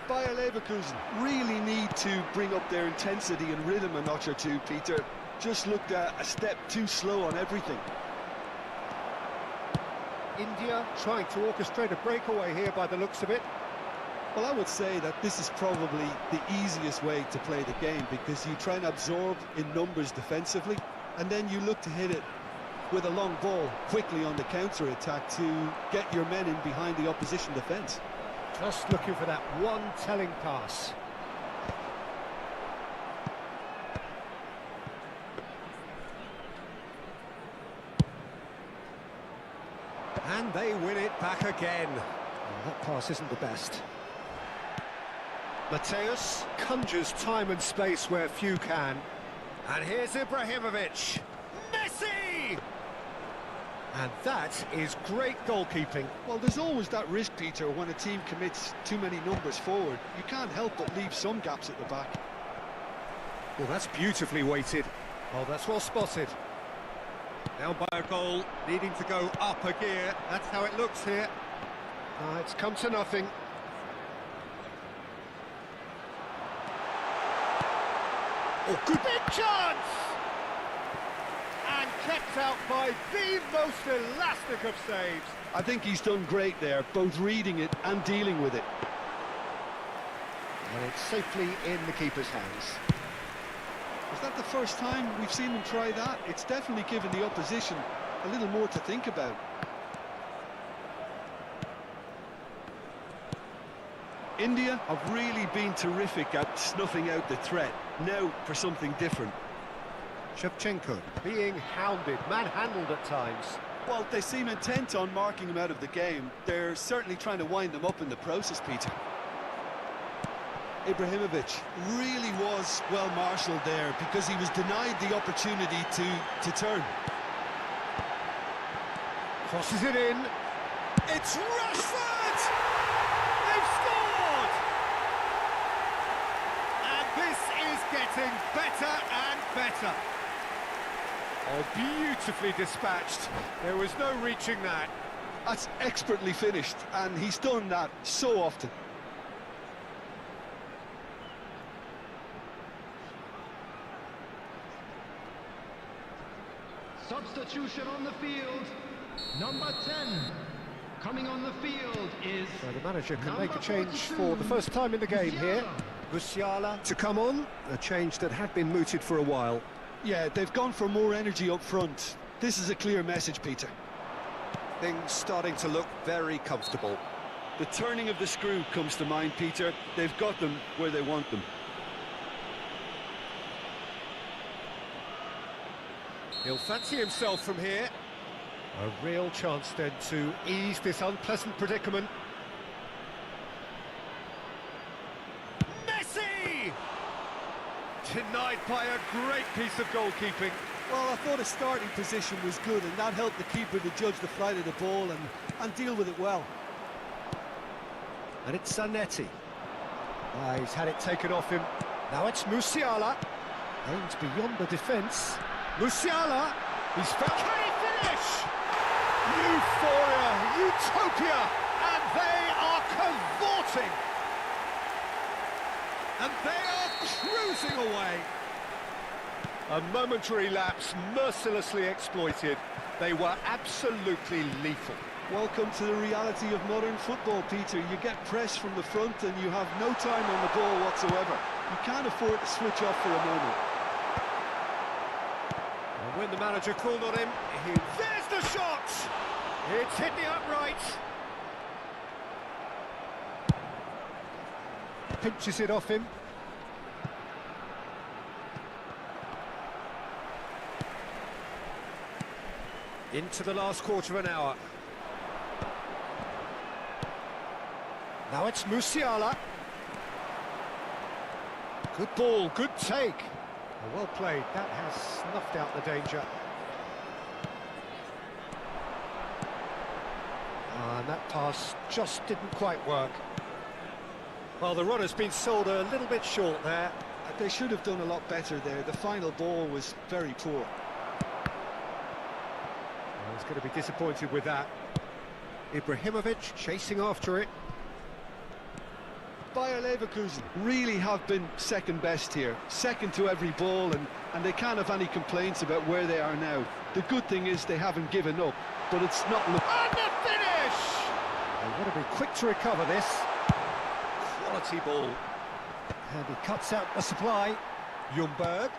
G: Bayer Leverkusen really need to bring up their intensity and rhythm a notch or two, Peter. Just looked a step too slow on everything.
H: India trying to orchestrate a breakaway here by the looks of it.
G: Well, I would say that this is probably the easiest way to play the game, because you try and absorb in numbers defensively, and then you look to hit it with a long ball quickly on the counter-attack to get your men in behind the opposition defence.
H: Just looking for that one telling pass. And they win it back again. Well, that pass isn't the best. Mateus conjures time and space where few can. And here's Ibrahimovic. Messi! And that is great goalkeeping.
G: Well, there's always that risk, Peter, when a team commits too many numbers forward. You can't help but leave some gaps at the back.
H: Well, that's beautifully weighted. Oh, that's well spotted. Now by a goal, needing to go up a gear. That's how it looks here. It's come to nothing. Oh, good big chance! And kept out by the most elastic of saves.
G: I think he's done great there, both reading it and dealing with it.
H: And it's safely in the keeper's hands.
G: Is that the first time we've seen him try that? It's definitely given the opposition a little more to think about. India have really been terrific at snuffing out the threat. Now for something different.
H: Shevchenko being hounded, manhandled at times.
G: Well, they seem intent on marking him out of the game. They're certainly trying to wind him up in the process, Peter. Ibrahimovic really was well marshalled there, because he was denied the opportunity to turn.
H: Crosses it in. It's Rashford! They've scored! And this is getting better and better. Oh, beautifully dispatched. There was no reaching that.
G: That's expertly finished, and he's done that so often.
L: substitution on the field. Number 10. Coming on the field is...
H: So the manager can make a change for the first time in the game here. Musiala to come on, a change that had been mooted for a while.
G: Yeah, they've gone for more energy up front. This is a clear message, Peter.
H: Things starting to look very comfortable.
G: The turning of the screw comes to mind, Peter. They've got them where they want them.
H: He'll fancy himself from here. A real chance then to ease this unpleasant predicament. Messi! Denied by a great piece of goalkeeping.
G: Well, I thought his starting position was good, and that helped the keeper to judge the flight of the ball and deal with it well.
H: And it's Zanetti. He's had it taken off him. Now it's Musiala. Aims beyond the defence. Musiala! He's found... Can he finish? Euphoria! Utopia! And they are cavorting! And they are cruising away! A momentary lapse mercilessly exploited. They were absolutely lethal.
G: Welcome to the reality of modern football, Peter. You get press from the front and you have no time on the ball whatsoever. You can't afford to switch off for a moment.
H: And when the manager called on him, there's the shot! It's hit the upright. Pinches it off him. Into the last quarter of an hour. Now it's Musiala. Good ball, good take. Well played, that has snuffed out the danger. And that pass just didn't quite work. Well, the runner's been sold a little bit short there.
G: They should have done a lot better there. The final ball was very poor.
H: He's going to be disappointed with that. Ibrahimovic chasing after it.
G: Bayer Leverkusen really have been second best here. Second to every ball, and they can't have any complaints about where they are now. The good thing is they haven't given up, but it's not...
H: And the finish! They want to be quick to recover this. Quality ball. And he cuts out the supply. Ljungberg.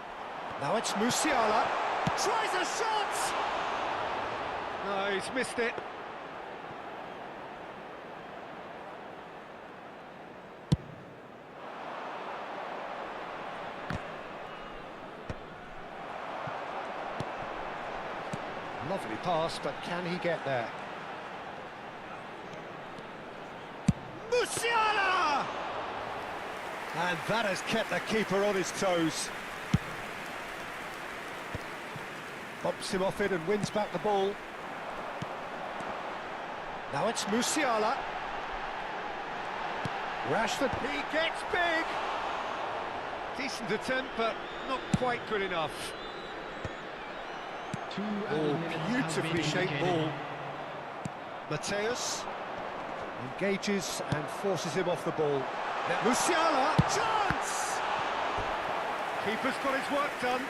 H: Now it's Musiala. Tries a shot! No, he's missed it. Lovely pass, but can he get there? Musiala! And that has kept the keeper on his toes. Bumps him off it and wins back the ball. Now it's Musiala. Rashford, he gets big. Decent attempt, but not quite good enough. Beautifully shaped ball. Mateus engages and forces him off the ball. Musiala, chance! Keeper's got his work done.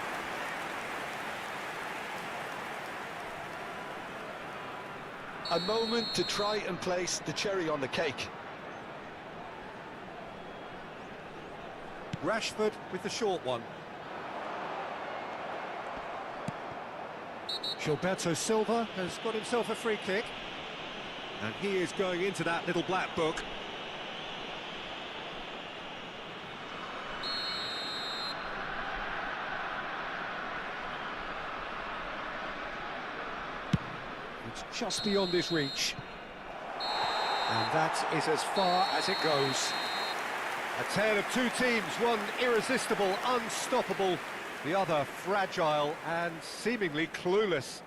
G: A moment to try and place the cherry on the cake.
H: Rashford with the short one. Gilberto Silva has got himself a free kick. And he is going into that little black book. It's just beyond his reach. And that is as far as it goes. A tale of two teams, one irresistible, unstoppable, the other fragile and seemingly clueless.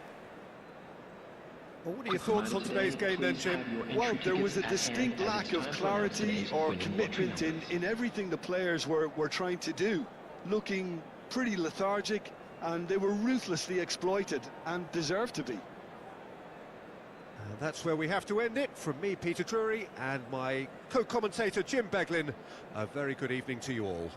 H: Well, what are your thoughts on today's game then, Jim?
G: Well, there was a distinct lack of clarity or commitment in everything the players were trying to do. Looking pretty lethargic, and they were ruthlessly exploited and deserved to be.
H: And that's where we have to end it. From me, Peter Drury, and my co-commentator, Jim Beglin, a very good evening to you all.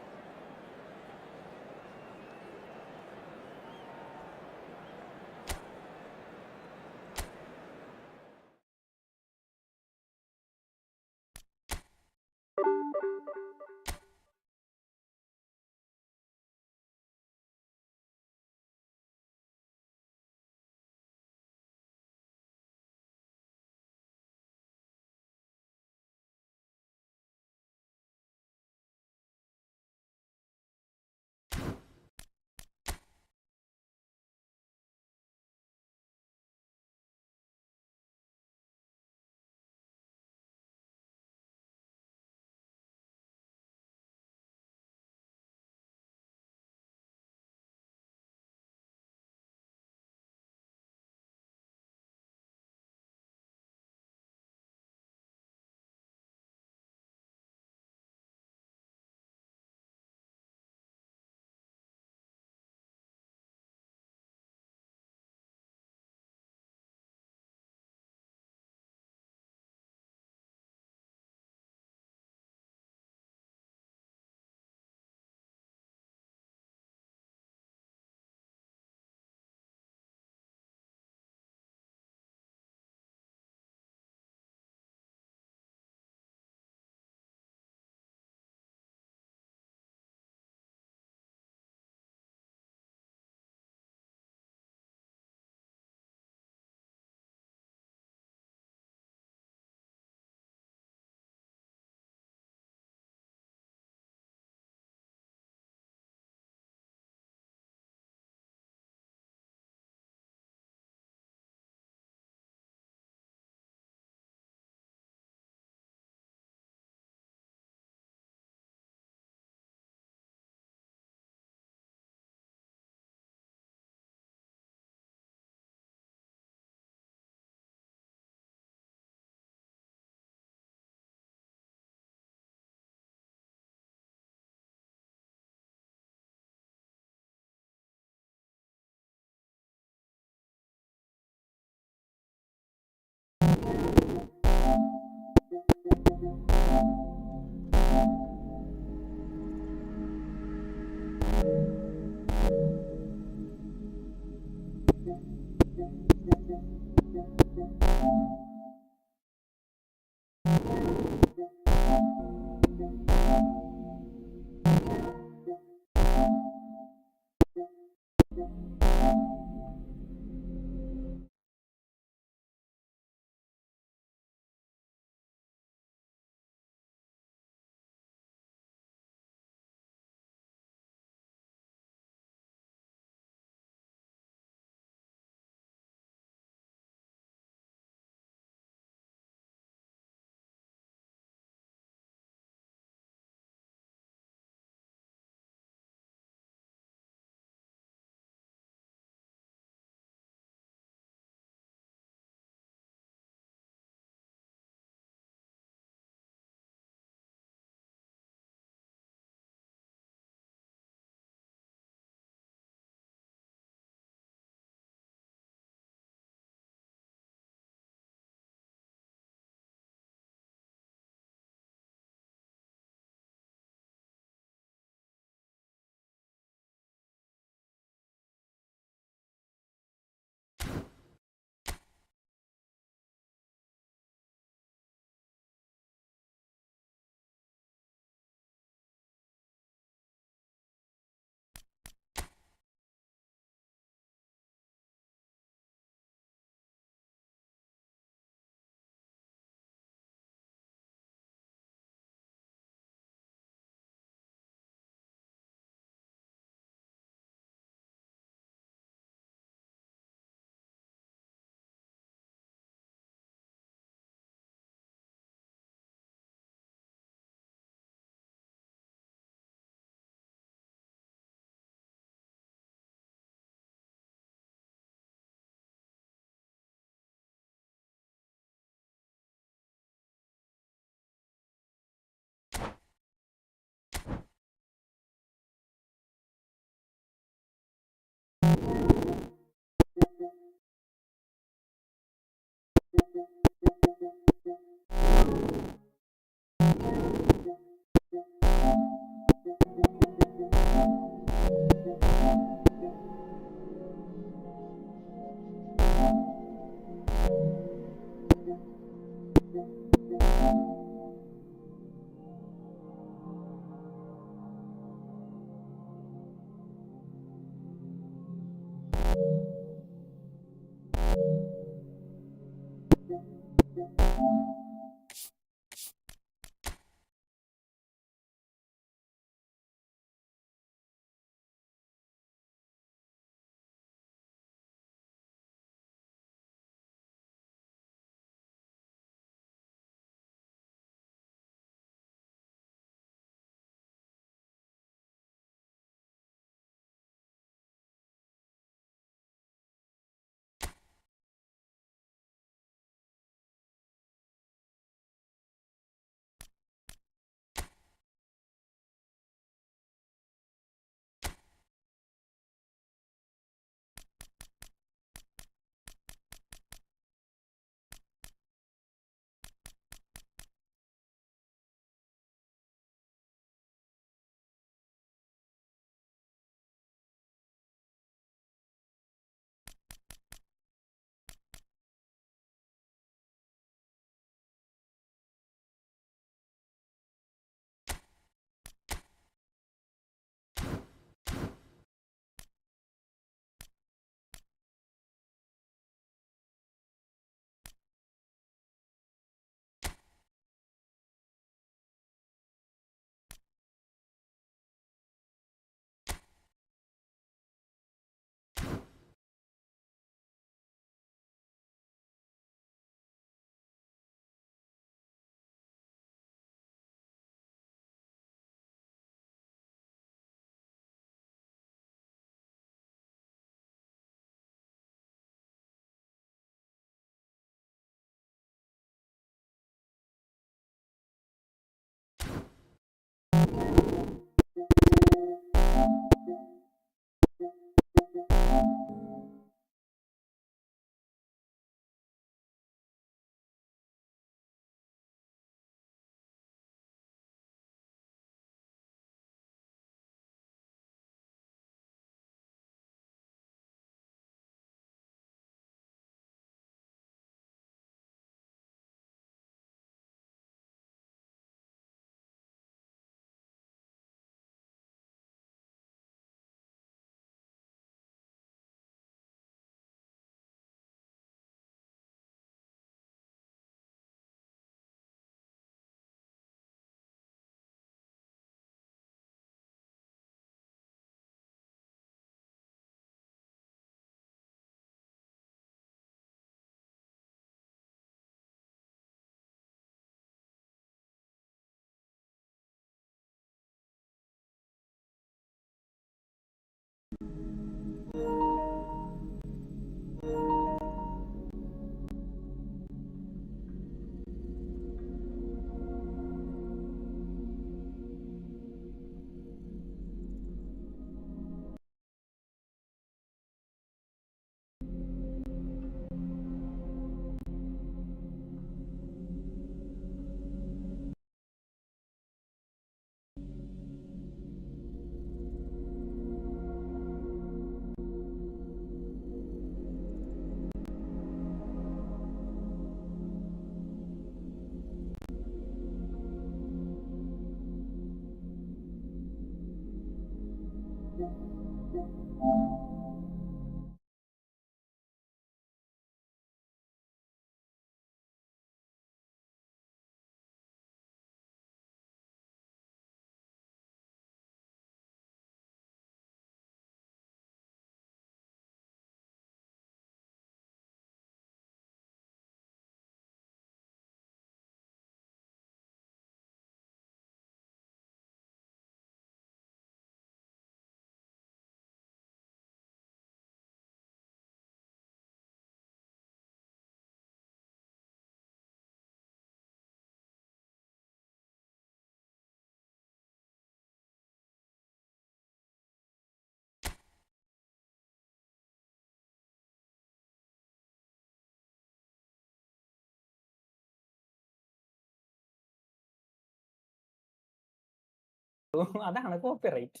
B: അതാണ് copyright.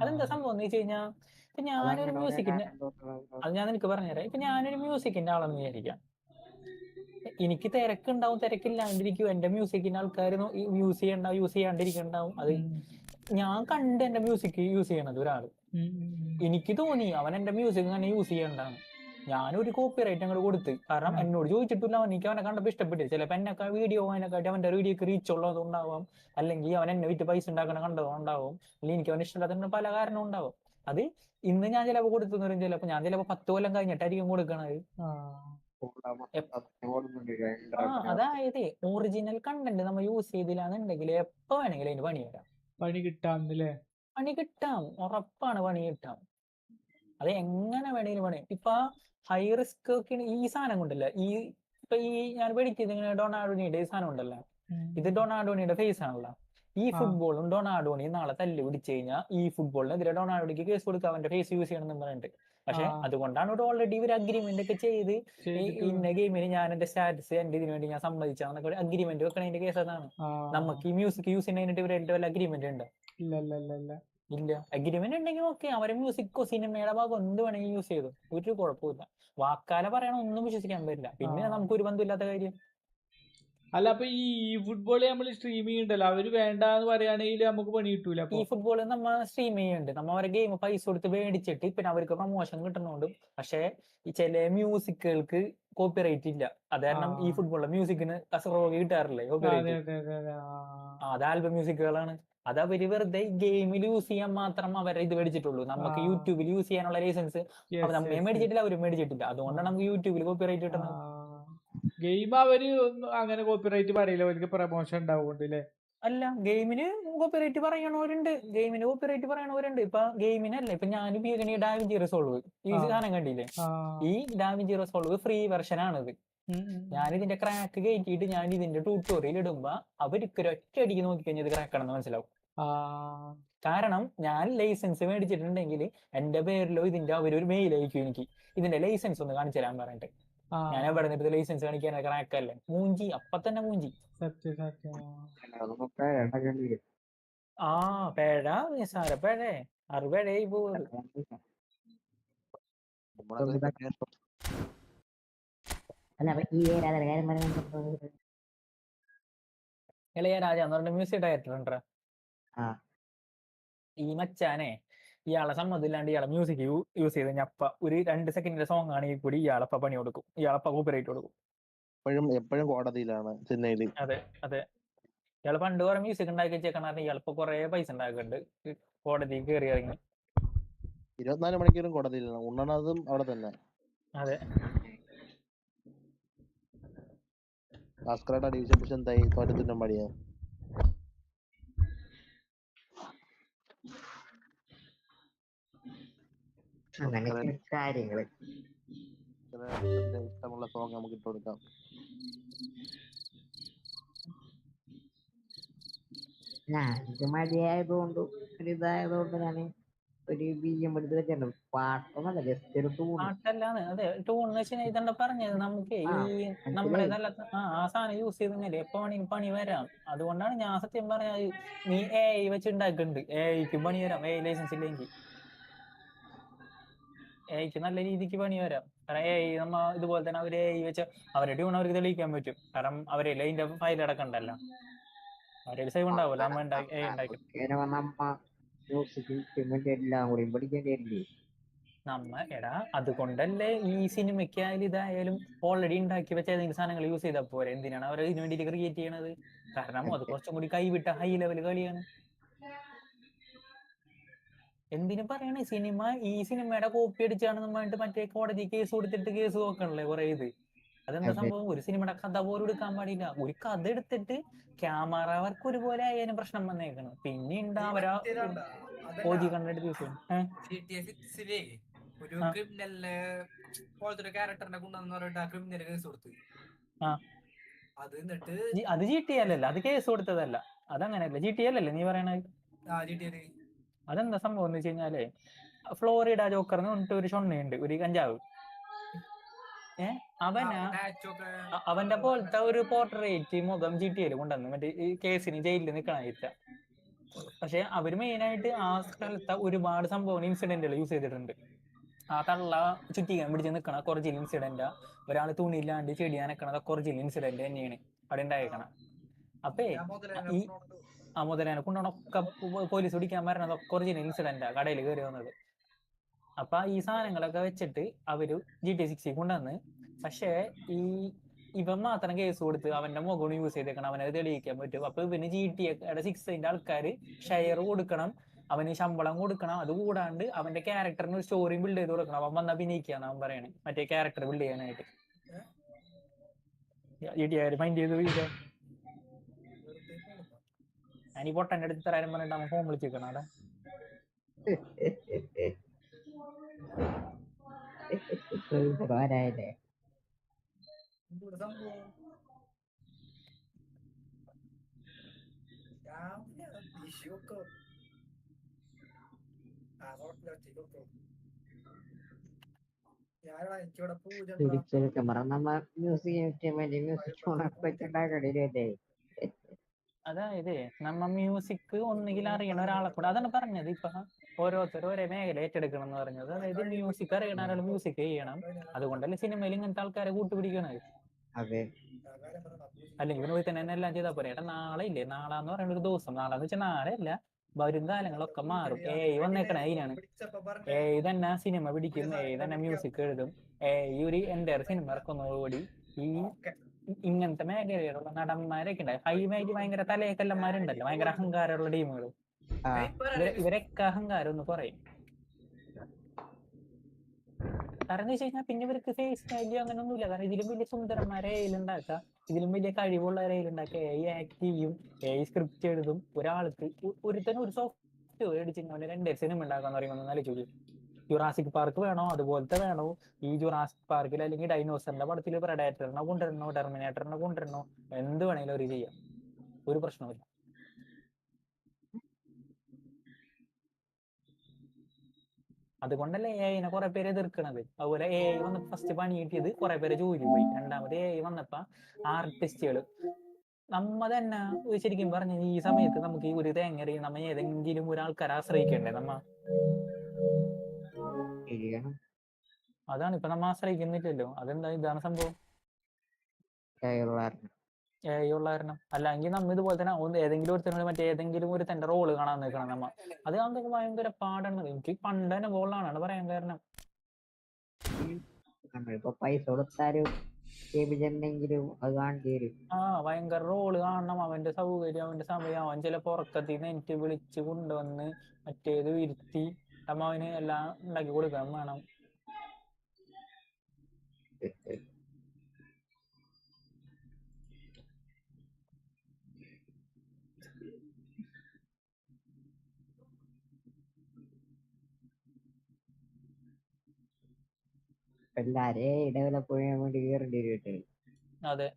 B: അതെന്താ സംഭവം എന്ന് വെച്ച് കഴിഞ്ഞാൽ, ഇപ്പൊ ഞാനൊരു മ്യൂസിക്കിന്റെ, അത് ഞാൻ നിനക്ക് പറഞ്ഞുതരാം. ഇപ്പൊ ഞാനൊരു മ്യൂസിക്കിന്റെ ആളെന്ന് വിചാരിക്കാം. എനിക്ക് തിരക്കുണ്ടാവും, തിരക്കില്ലാണ്ടിരിക്കും. എന്റെ മ്യൂസിക്കിന്റെ ആൾക്കാർ യൂസ് ചെയ്യണ്ടാവും, യൂസ് ചെയ്യാണ്ടിരിക്കണ്ടാവും. അത് ഞാൻ കണ്ട് എന്റെ മ്യൂസിക് യൂസ് ചെയ്യണത് ഒരാള്, എനിക്ക് തോന്നി അവൻ എന്റെ മ്യൂസിക് അങ്ങനെ യൂസ് ചെയ്യണ്ടാണ്. ഞാനൊരു കോപ്പിറൈറ്റ് അങ്ങോട്ട് കൊടുത്ത്. കാരണം എന്നോട് ചോദിച്ചിട്ടില്ല, എനിക്ക് അവനെ കണ്ടപ്പോൾ ഇഷ്ടപ്പെട്ടു. ചിലപ്പോൾ എന്നെക്കാൾ വീഡിയോ അതിനെക്കാട്ടി അവന്റെ വീഡിയോക്ക് റീച്ച് ഉള്ളതുണ്ടാവാം, അല്ലെങ്കിൽ അവൻ എന്നെ വിറ്റ് പൈസ ഉണ്ടാക്കണ കണ്ടതുണ്ടാവും, അല്ലെങ്കിൽ എനിക്ക് അവൻ ഇഷ്ടമില്ലാത്ത പല കാരണം ഉണ്ടാവും. അത് ഇന്ന് ഞാൻ ചിലപ്പോൾ കൊടുത്തു വരും, ചിലപ്പോൾ ഞാൻ 10 കൊല്ലം കഴിഞ്ഞിട്ടായിരിക്കും കൊടുക്കണത്. അതായത് ഒറിജിനൽ കണ്ടന്റ് നമ്മൾ യൂസ് ചെയ്തില്ലാന്നുണ്ടെങ്കിൽ എപ്പോ വേണമെങ്കിലും അതിന് പണി വരാം.
A: പണി
B: കിട്ടാം, ഉറപ്പാണ് പണി കിട്ടാം. അത് എങ്ങനെ വേണമെങ്കിലും പണി. ഇപ്പൊ ഹൈ റിസ്ക് ഒക്കെ ഈ സാധനം കൊണ്ടല്ല, ഇപ്പൊ ഞാൻ പഠിക്കുന്നത് ഇങ്ങനെ ഡൊണാൾഡോണിയുടെ ഈ സാധനം ഉണ്ടല്ലോ, ഇത് ഡൊണാൾഡോണിയുടെ ഫേസ് ആണല്ലോ. ഈ ഫുട്ബോളും ഡൊണാൾഡോണിയും നാളെ തല്ല് പിടിച്ചു കഴിഞ്ഞാൽ ഈ ഫുട്ബോളിനെതിരെ ഡൊണാൾഡോയ്ക്ക് കേസ് കൊടുക്കുക, അവന്റെ ഫേസ് യൂസ് ചെയ്യണമെന്ന് പറഞ്ഞിട്ട്. പക്ഷെ അതുകൊണ്ടാണ് ഇവിടെ ഓൾറെഡി ഇവർ അഗ്രിമെന്റ് ഒക്കെ ചെയ്ത്, ഇന്ന ഗെയിമിന് ഞാൻ എന്റെ സ്റ്റാറ്റസ് എന്റെ ഇതിനു വേണ്ടി ഞാൻ സമ്മതിച്ചാന്നൊക്കെ അഗ്രിമെന്റ് വെക്കണതിന്റെ കേസ് അതാണ്. നമുക്ക് ഈ മ്യൂസിക് യൂസ് ചെയ്യുന്നതിനായിട്ട് ഇവരുടെ വല്ല അഗ്രിമെന്റ് ഉണ്ടോ? ഇല്ല. അഗ്രിമെന്റ് ഉണ്ടെങ്കിൽ ഓക്കെ, അവരെ മ്യൂസിക്കോ സിനിമയുടെ ഭാഗം എന്ത് വേണമെങ്കിൽ യൂസ് ചെയ്തു, ഒരു കുഴപ്പമില്ല. വാക്കാല പറയണ ഒന്നും വിശ്വസിക്കാൻ പറ്റില്ല. പിന്നെ നമുക്ക് ഒരു ബന്ധമില്ലാത്ത കാര്യം.
A: അല്ല, അപ്പൊ ഈ ഫുട്ബോൾ നമ്മൾ സ്ട്രീം ചെയ്യണ്ടല്ലോ, അവര് വേണ്ടെന്ന് പറയുകയാണെങ്കിൽ നമുക്ക് പണി കിട്ടൂല.
B: ഈ ഫുട്ബോൾ നമ്മൾ സ്ട്രീം ചെയ്യുന്നുണ്ട്, നമ്മ അവരെ ഗെയിം പൈസ കൊടുത്ത് മേടിച്ചിട്ട് പിന്നെ അവർക്ക് പ്രൊമോഷൻ കിട്ടുന്നുണ്ട്. പക്ഷെ ഈ ചില മ്യൂസിക്കുകൾക്ക് കോപ്പിറൈറ്റ് ഇല്ല. അത് കാരണം ഈ ഫുട്ബോളിലെ മ്യൂസിക്കിന് കസറോഗ് കിട്ടാറില്ലേ കോപ്പിറൈറ്റ്? അത് ആൽബം മ്യൂസിക്കുകളാണ്. അത് അവര് വെറുതെ ഗെയിമിൽ യൂസ് ചെയ്യാൻ മാത്രം അവരെ ഇത് മേടിച്ചിട്ടുള്ളൂ. നമുക്ക് യൂട്യൂബിൽ യൂസ് ചെയ്യാനുള്ള ലൈസൻസ് നമ്മെ മേടിച്ചിട്ടില്ല, അവരും മേടിച്ചിട്ടില്ല. അതുകൊണ്ടാണ് നമുക്ക് യൂട്യൂബിൽ കോപ്പിറൈറ്റ് കിട്ടുന്നത്.
A: ഗെയിം അവര് അങ്ങനെ കോപ്പിറൈറ്റ് പറയില്ല, അവർക്ക് പ്രൊമോഷൻ ഉണ്ടാവുകൊണ്ട്.
B: അല്ല, ഗെയിമിന് കോപ്പിറൈറ്റ് പറയണവരുണ്ട്. ഇപ്പൊ ഗെയിമിനല്ല, ഇപ്പൊ ഞാൻ ഉപയോഗിക്കുന്ന ഡാവിഞ്ചി റിസോൾവ്, ഈ സാധനം കണ്ടില്ലേ? ഈ ഡാവിഞ്ചി റിസോൾവ് ഫ്രീ വെർഷൻ ആണിത്. ഞാൻ ഇതിന്റെ ക്രാക്ക് കയറ്റിയിട്ട് ഞാൻ ഇതിന്റെ ട്യൂട്ടോറിയൽ ഇടുമ്പോ അവർക്ക് ഒറ്റ അടിക്ക് നോക്കിക്കഴിഞ്ഞാൽ ഇത് ക്രാക്ക് ആണെന്ന് മനസ്സിലാവും. കാരണം ഞാൻ ലൈസൻസ് മേടിച്ചിട്ടുണ്ടെങ്കിൽ എന്റെ പേരിലോ ഇതിന്റെ അവരൊരു മെയിൽ അയക്കും എനിക്ക്, ഇതിന്റെ ലൈസൻസ് ഒന്ന് കാണിച്ചു തരാൻ പറഞ്ഞിട്ട്. ഞാൻ എവിടെ നിന്നിട്ട് ലൈസൻസ് കാണിക്കാൻ ക്രാക്കല്ലേ? മൂഞ്ചി, അപ്പൊ തന്നെ മൂഞ്ചി. പേഴ നിസാര പേഴേ, 60 പോവുന്നത്. ഇളയരാജ എന്ന് പറഞ്ഞ മ്യൂസിക് ഡയറക്ടർ ഉണ്ടോ? ഈ മച്ചാനെ ഇയാളെ സമ്മതില്ലാണ്ട് ഇയാളെ മ്യൂസിക് യൂസ് ചെയ്ത് ഞപ്പ ഒരു 2 സെക്കൻഡിന്റെ സോങ് ആണെങ്കിൽ കൂടി ഇയാളപ്പ പണി കൊടുക്കും, ഇയാളപ്പ കോപ്പിറൈറ്റ് കൊടുക്കും.
P: എപ്പോഴും കോടതിയിലാണ് ചെന്നൈയില്.
B: അതെ അതെ, ഇയാള് പണ്ട് കുറെ മ്യൂസിക് ഉണ്ടാക്കി വെച്ചേക്കണ, ഇയാളിപ്പോ കുറെ പൈസ ഉണ്ടാക്കുന്നുണ്ട്, കോടതിയിൽ കയറി ഇറങ്ങി.
P: 24 മണിക്കൂറും കോടതിയിലാണ്, ഉണ്ണണതും അവിടെ തന്നെ.
B: അതെ,
P: ഭാസ്കറുടെ ഡിവിഷൻ പുഷ് എന്തായി? തോറ്റത്തിനും പണിയാ.
J: കാര്യങ്ങള്
P: ഇഷ്ടമുള്ള സോങ് നമുക്ക് ഇട്ട് കൊടുക്കാം.
J: ഞാൻ മടിയായതുകൊണ്ട് ഒരു ഇതായതുകൊണ്ട് ഞാൻ ഒരു ബിജിഎം എടുത്ത് വെച്ചിട്ടുണ്ട്. പാട്ടൊന്നല്ല, ജസ്റ്റ് ഒരു ടൂൺ.
B: പാട്ടല്ലാന്ന്. അതെ, ടൂൺ എന്ന് വെച്ചാൽ ഇതെന്താ പറഞ്ഞത്, നമുക്ക് ഈ നമ്മുടെ ആ സാധനം യൂസ് ചെയ്തെങ്കിലേ എപ്പോ വേണമെങ്കിൽ പണി വരാം. അതുകൊണ്ടാണ് ഞാൻ സത്യം പറഞ്ഞ, നീ AI വെച്ച് ഉണ്ടാക്കുന്നുണ്ട്, AIക്ക് പണി വരാം. AI ലൈസൻസ് ഇല്ലെങ്കിൽ AIക്ക് നല്ല രീതിക്ക് പണി വരാം. കാരണം AI നമ്മ ഇതുപോലെ തന്നെ അവര് AI വെച്ച് അവരുടെ ട്യൂൺ അവർക്ക് തെളിയിക്കാൻ പറ്റും. കാരണം അവരല്ലേ അതിന്റെ ഫയൽ അടക്കണ്ടല്ലോ, അവരുടെ സേവ് ഉണ്ടാവുമല്ലോ നമ്മ ഉണ്ടാക്കി.
J: മ്യൂസിക് ഇൻസ്ട്രുമെന്റ് എല്ലാം കൂടി പഠിക്കേണ്ടി വരില്ലേ?
B: എടാ അതുകൊണ്ടല്ലേ ഈ സിനിമയ്ക്കായാലും ഇതായാലും ഓൾറെഡി ഉണ്ടാക്കി വെച്ച ഏതെങ്കിലും സാധനങ്ങൾ യൂസ് ചെയ്താൽ പോരെ? എന്തിനാണ് അവർ ഇതിനു വേണ്ടി ക്രിയേറ്റ് ചെയ്യണത്? കാരണം അത് കുറച്ചും കൂടി കൈവിട്ട ഹൈ ലെവൽ കളിയാണ്. എന്തിനു പറയണേ? ഈ സിനിമയുടെ കോപ്പി അടിച്ചാണെന്ന് പറഞ്ഞിട്ട് മറ്റേ കോടതി കേസ് കൊടുത്തിട്ട് കേസ് നോക്കണല്ലേ കുറെ ഇത്. അതെന്താ സംഭവം? ഒരു സിനിമയുടെ കഥ പോലും എടുക്കാൻ പാടില്ല. ഒരു കഥ എടുത്തിട്ട് ക്യാമറ വർക്ക് ഒരുപോലെ ആയാലും പ്രശ്നം വന്നേക്കണം. പിന്നെ അവരാ ഓജി കണ്ടെടുത്ത് യൂസ് ചെയ്യും.
Q: ഒരു ക്രിമിനലിനെ പോലത്തെ ഒരു ക്യാരക്ടറിനെ കൊണ്ടുവന്ന് പറഞ്ഞിട്ട് ആ ക്രിമിനൽ കേസ് കൊടുത്ത് അത് എന്നിട്ട്
B: അത് GTA അല്ലല്ലോ, അത് കേസ് കൊടുത്തതല്ല. അതങ്ങനെയല്ല, GTA അല്ലല്ലേ നീ പറയണത്? അതെന്താ സംഭവം എന്ന് വെച്ച് കഴിഞ്ഞാലേ, ഫ്ലോറിഡ ജോക്കർന്ന് പറഞ്ഞിട്ട് ഒരു ഷൊണ്ണയുണ്ട്, ഒരു കഞ്ചാവ്. അവന്റെ പോലത്തെ ഒരു പോർട്രേറ്റ് മുഖം GTA കൊണ്ടുവന്നു മറ്റേ ഈ കേസിന് ജയിലിൽ നിൽക്കണായിട്ട. പക്ഷെ അവര് മെയിനായിട്ട് ആ സ്ഥലത്തെ ഒരുപാട് സംഭവം ഇൻസിഡന്റുകൾ യൂസ് ചെയ്തിട്ടുണ്ട്. ആ തള്ള ചുറ്റിക്കാൻ പിടിച്ച് നിൽക്കണ ഒറിജിനൽ ഇൻസിഡന്റാ. ഒരാൾ തുണിയില്ലാണ്ട് ചെടിയാൻ നിൽക്കണതൊക്കെ ഒറിജിനൽ ഇൻസിഡന്റ് തന്നെയാണ് അവിടെ ഉണ്ടായേക്കണം. അപ്പേ ഈ മുതലേനെ കൊണ്ടുപോകണൊക്കെ പോലീസ് പിടിക്കാൻ വരണതൊക്കെ ഒറിജിനൽ ഇൻസിഡന്റാ കടയിൽ കയറി വന്നത്. അപ്പൊ ഈ സാധനങ്ങളൊക്കെ വെച്ചിട്ട് അവര് GTA 6 കൊണ്ടുവന്ന്. പക്ഷേ ഇവൻ മാത്രം കേസ് കൊടുത്ത് അവന്റെ മുഖം യൂസ് ചെയ്തേക്കണം, അവനത് തെളിയിക്കാൻ പറ്റും. അപ്പൊ ഇവന് GTA 6 ആൾക്കാര് ഷെയർ കൊടുക്കണം, അവന് ശമ്പളം കൊടുക്കണം. അതുകൂടാണ്ട് അവന്റെ ക്യാരക്ടറിന് ഒരു സ്റ്റോറി ബിൽഡ് ചെയ്ത് കൊടുക്കണം. അവൻ വന്ന് അഭിനയിക്കാന്ന് അവൻ പറയണേ, മറ്റേ ക്യാരക്ടർ ബിൽഡ് ചെയ്യാനായിട്ട്. GTA മൈൻഡ് ചെയ്ത് വീഴാം. ഞാനീ പൊട്ടന്റെ അടുത്ത് തരാനും പറഞ്ഞിട്ട് അവൻ ഫോൺ വിളിച്ചിരിക്കണം അവിടെ. അതായത് നമ്മ മ്യൂസിക് ഒന്നുകിൽ അറിയണ ഒരാളെ കൂടെ, അതാണ് പറഞ്ഞത്. ഇപ്പൊ ഓരോരുത്തരും ഒരേ മേഖല ഏറ്റെടുക്കണം എന്ന് പറഞ്ഞത്. അതായത് മ്യൂസിക് അറിയണ ഒരാൾ മ്യൂസിക് ചെയ്യണം. അതുകൊണ്ടല്ലേ സിനിമയിൽ ഇങ്ങനത്തെ ആൾക്കാരെ കൂട്ടുപിടിക്കണത്. അല്ലെങ്കിൽ പോയി തന്നെ എല്ലാം ചെയ്താൽ പോരെ? ഏട്ടാ നാളെ ഇല്ലേ, നാളാന്ന് പറയുന്ന ഒരു ദിവസം, നാളെ എന്ന് വെച്ചാൽ നാളെ അല്ല, വരും കാലങ്ങളൊക്കെ മാറും. വന്നേക്കണേ അതിനാണ്. തന്നെ സിനിമ പിടിക്കും, തന്നെ മ്യൂസിക് എഴുതും, ഒരു എൻ്റെ സിനിമ ഇറക്കുന്നതോടുകൂടി ഈ ഇങ്ങനത്തെ മേഖലയിലുള്ള നടന്മാരൊക്കെ ഉണ്ടായി ഹൈ മേഖല ഭയങ്കര തലയക്കല്ലന്മാരുണ്ടല്ലോ, ഭയങ്കര അഹങ്കാരമുള്ള ടീമുകൾ, ഇവരൊക്കെ അഹങ്കാരം ഒന്ന് കുറയും. കാരണം എന്ന് വെച്ച് കഴിഞ്ഞാൽ പിന്നെ ഇവർക്ക് ഫേസ് വാല്യൂ അങ്ങനെ ഒന്നുമില്ല. കാരണം ഇതിലും വലിയ സുന്ദരന്മാരെ ഉണ്ടാക്കുക, ഇതിലും വലിയ കഴിവുള്ളവരെ ഉണ്ടാക്കുക. ആക്ട് ചെയ്യും, സ്ക്രിപ്റ്റ് എഴുതും. ഒരാൾക്ക് ഒരുത്തന്നെ ഒരു സോഫ്റ്റ്വെയർ അടിച്ചിങ്ങനെ 2 സിനിമ ഉണ്ടാക്കാന്ന് പറയുമ്പോൾ ആലോചിച്ചു. ജുറാസിക് പാർക്ക് വേണോ? അതുപോലത്തെ വേണോ? ഈ ജുറാസിക് പാർക്കിൽ അല്ലെങ്കിൽ ഡൈനോസറിന്റെ പടത്തിൽ പ്രഡേറ്ററിനെ കൊണ്ടുവരണോ, ടെർമിനേറ്ററിനെ കൊണ്ടുവരണോ, എന്ത് വേണമെങ്കിലും അവർ ചെയ്യാം, ഒരു പ്രശ്നമില്ല. അതുകൊണ്ടല്ലേ AI കുറെ പേര് എതിർക്കണത്. അതുപോലെ AI വന്ന് ഫസ്റ്റ് പണി കിട്ടിയത് കുറെ പേര് ജോലി പോയി. രണ്ടാമത് AI വന്നപ്പോ ആർട്ടിസ്റ്റുകൾ നമ്മ തന്നെ ശരിക്കും പറഞ്ഞ ഈ സമയത്ത് നമുക്ക് ഈ ഒരു തേങ്ങറി നമ്മ ഏതെങ്കിലും ഒരാൾക്കാരെ ആശ്രയിക്കണ്ടേ? അതാണ് ഇപ്പൊ നമ്മ ആശ്രയിക്കുന്നില്ലല്ലോ. അതെന്താ? ഇതാണ് സംഭവം. AI ഉള്ള കാരണം. അല്ലെങ്കിൽ നമ്മ ഇതുപോലെ തന്നെ ഏതെങ്കിലും ഒരുത്തനോട് മറ്റേ ഏതെങ്കിലും ഒരു തന്റെ റോള് കാണാൻ നിൽക്കണം നമ്മ. അത് അതൊക്കെ ഭയങ്കര പാടാണ്. എനിക്ക് പണ്ട് അനുഭവമുള്ളതാണ് പറയാൻ കാരണം.
J: പൈസ കൊടുത്താലും അത് കാണേണ്ടി വരും.
B: ഭയങ്കര റോള് കാണണം, അവന്റെ സൗകര്യം, അവന്റെ സമയം. അവൻ ചിലപ്പോ ഉറക്കത്തിൽ നിന്ന് എനിക്ക് വിളിച്ച് കൊണ്ടുവന്ന് മറ്റേത് ഇരുത്തി അവന് എല്ലാം ഉണ്ടാക്കി കൊടുക്കാൻ വേണം.
J: എല്ലാരെയും ഡെവലപ്പ് ചെയ്യാൻ വേണ്ടി കയറേണ്ടി വരും.
B: അതെ,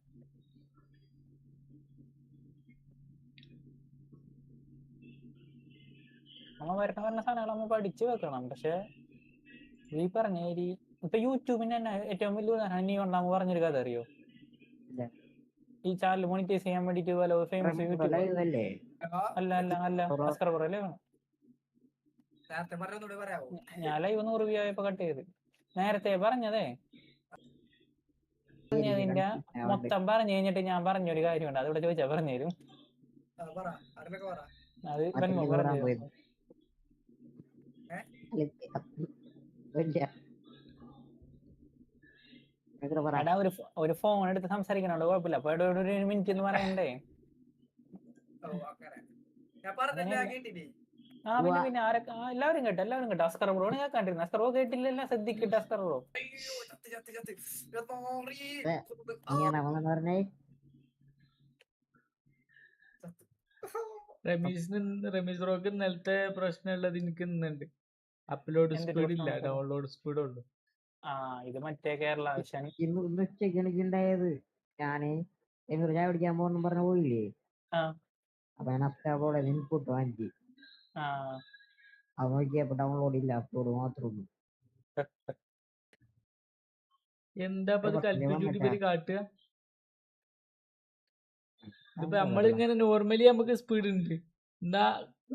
B: നമ്മ വരണ സാധനങ്ങൾ നമ്മ പഠിച്ചു വെക്കണം. പക്ഷെ ഈ പറഞ്ഞ ഇപ്പൊ യൂട്യൂബിന് തന്നെ ഏറ്റവും വലിയ ഉദാഹരണം നീ ഉണ്ടാകുമ്പോ പറഞ്ഞൊരു കഥ അറിയോ? ഈ ചാനൽ മോണിറ്റൈസ് ചെയ്യാൻ വേണ്ടിട്ട് പല ഫേമസ് യൂട്യൂബർ അല്ല സബ്സ്ക്രൈബറല്ലേ വേണം. ഞാൻ ലൈവ് 100 വ്യൂ ആയപ്പോ കട്ട് ചെയ്ത്. നേരത്തെ പറഞ്ഞതേ പറഞ്ഞതിന്റെ മൊത്തം പറഞ്ഞു കഴിഞ്ഞിട്ട് ഞാൻ പറഞ്ഞൊരു കാര്യമുണ്ട്, അതിവിടെ ചോദിച്ചാ പറഞ്ഞു തരും. അത് പറഞ്ഞു. എടാ ഒരു ഫോൺ എടുത്ത് സംസാരിക്കണോ കുഴപ്പമില്ല. അപ്പൊ ഒരു മിനിറ്റ് എന്ന് പറയണ്ടേ? ആ പിന്നെ ആരൊക്കെ എല്ലാവരും കേട്ടോ. അസ്കർ ബ്രോ കേൾക്കാണ്ടിരുന്നു. അസ്കർ ബ്രോ കേട്ടില്ലല്ലോ. ശ്രദ്ധിക്കട്ടെ അസ്കർ ബ്രോ.
A: റമീസ് ബ്രോക്ക് ഇന്നലത്തെ പ്രശ്നമുള്ളത് എനിക്ക് ഇന്നുണ്ട്. അപ്ലോഡ് സ്പീഡ് ഇല്ല, ഡൗൺലോഡ് സ്പീഡ് ഉള്ളു.
B: ഇത് മറ്റേ കേരള
J: ഇന്ന് ഉച്ചയ്ക്ക് എനിക്കുണ്ടായത്. ഞാന് ഞാൻ പിടിക്കാൻ പോകുന്നു പറഞ്ഞ പോയില്ലേ. അപ്പൊ ഞാൻ അപ്ലോഡ് ഇൻപുട്ട് വാങ്ങിച്ചു. അത് നോക്കിയപ്പോ ഡൗൺലോഡ് ഇല്ല, അപ്ലോഡ് മാത്രമേ ഉള്ളൂ.
A: എന്താ കൽപ്പിച്ചിട്ട് ഇവര് കാട്ടുക? ഇതിപ്പോ നമ്മളിങ്ങനെ നോർമലി നമുക്ക് സ്പീഡ് ഉണ്ട്, എന്നാ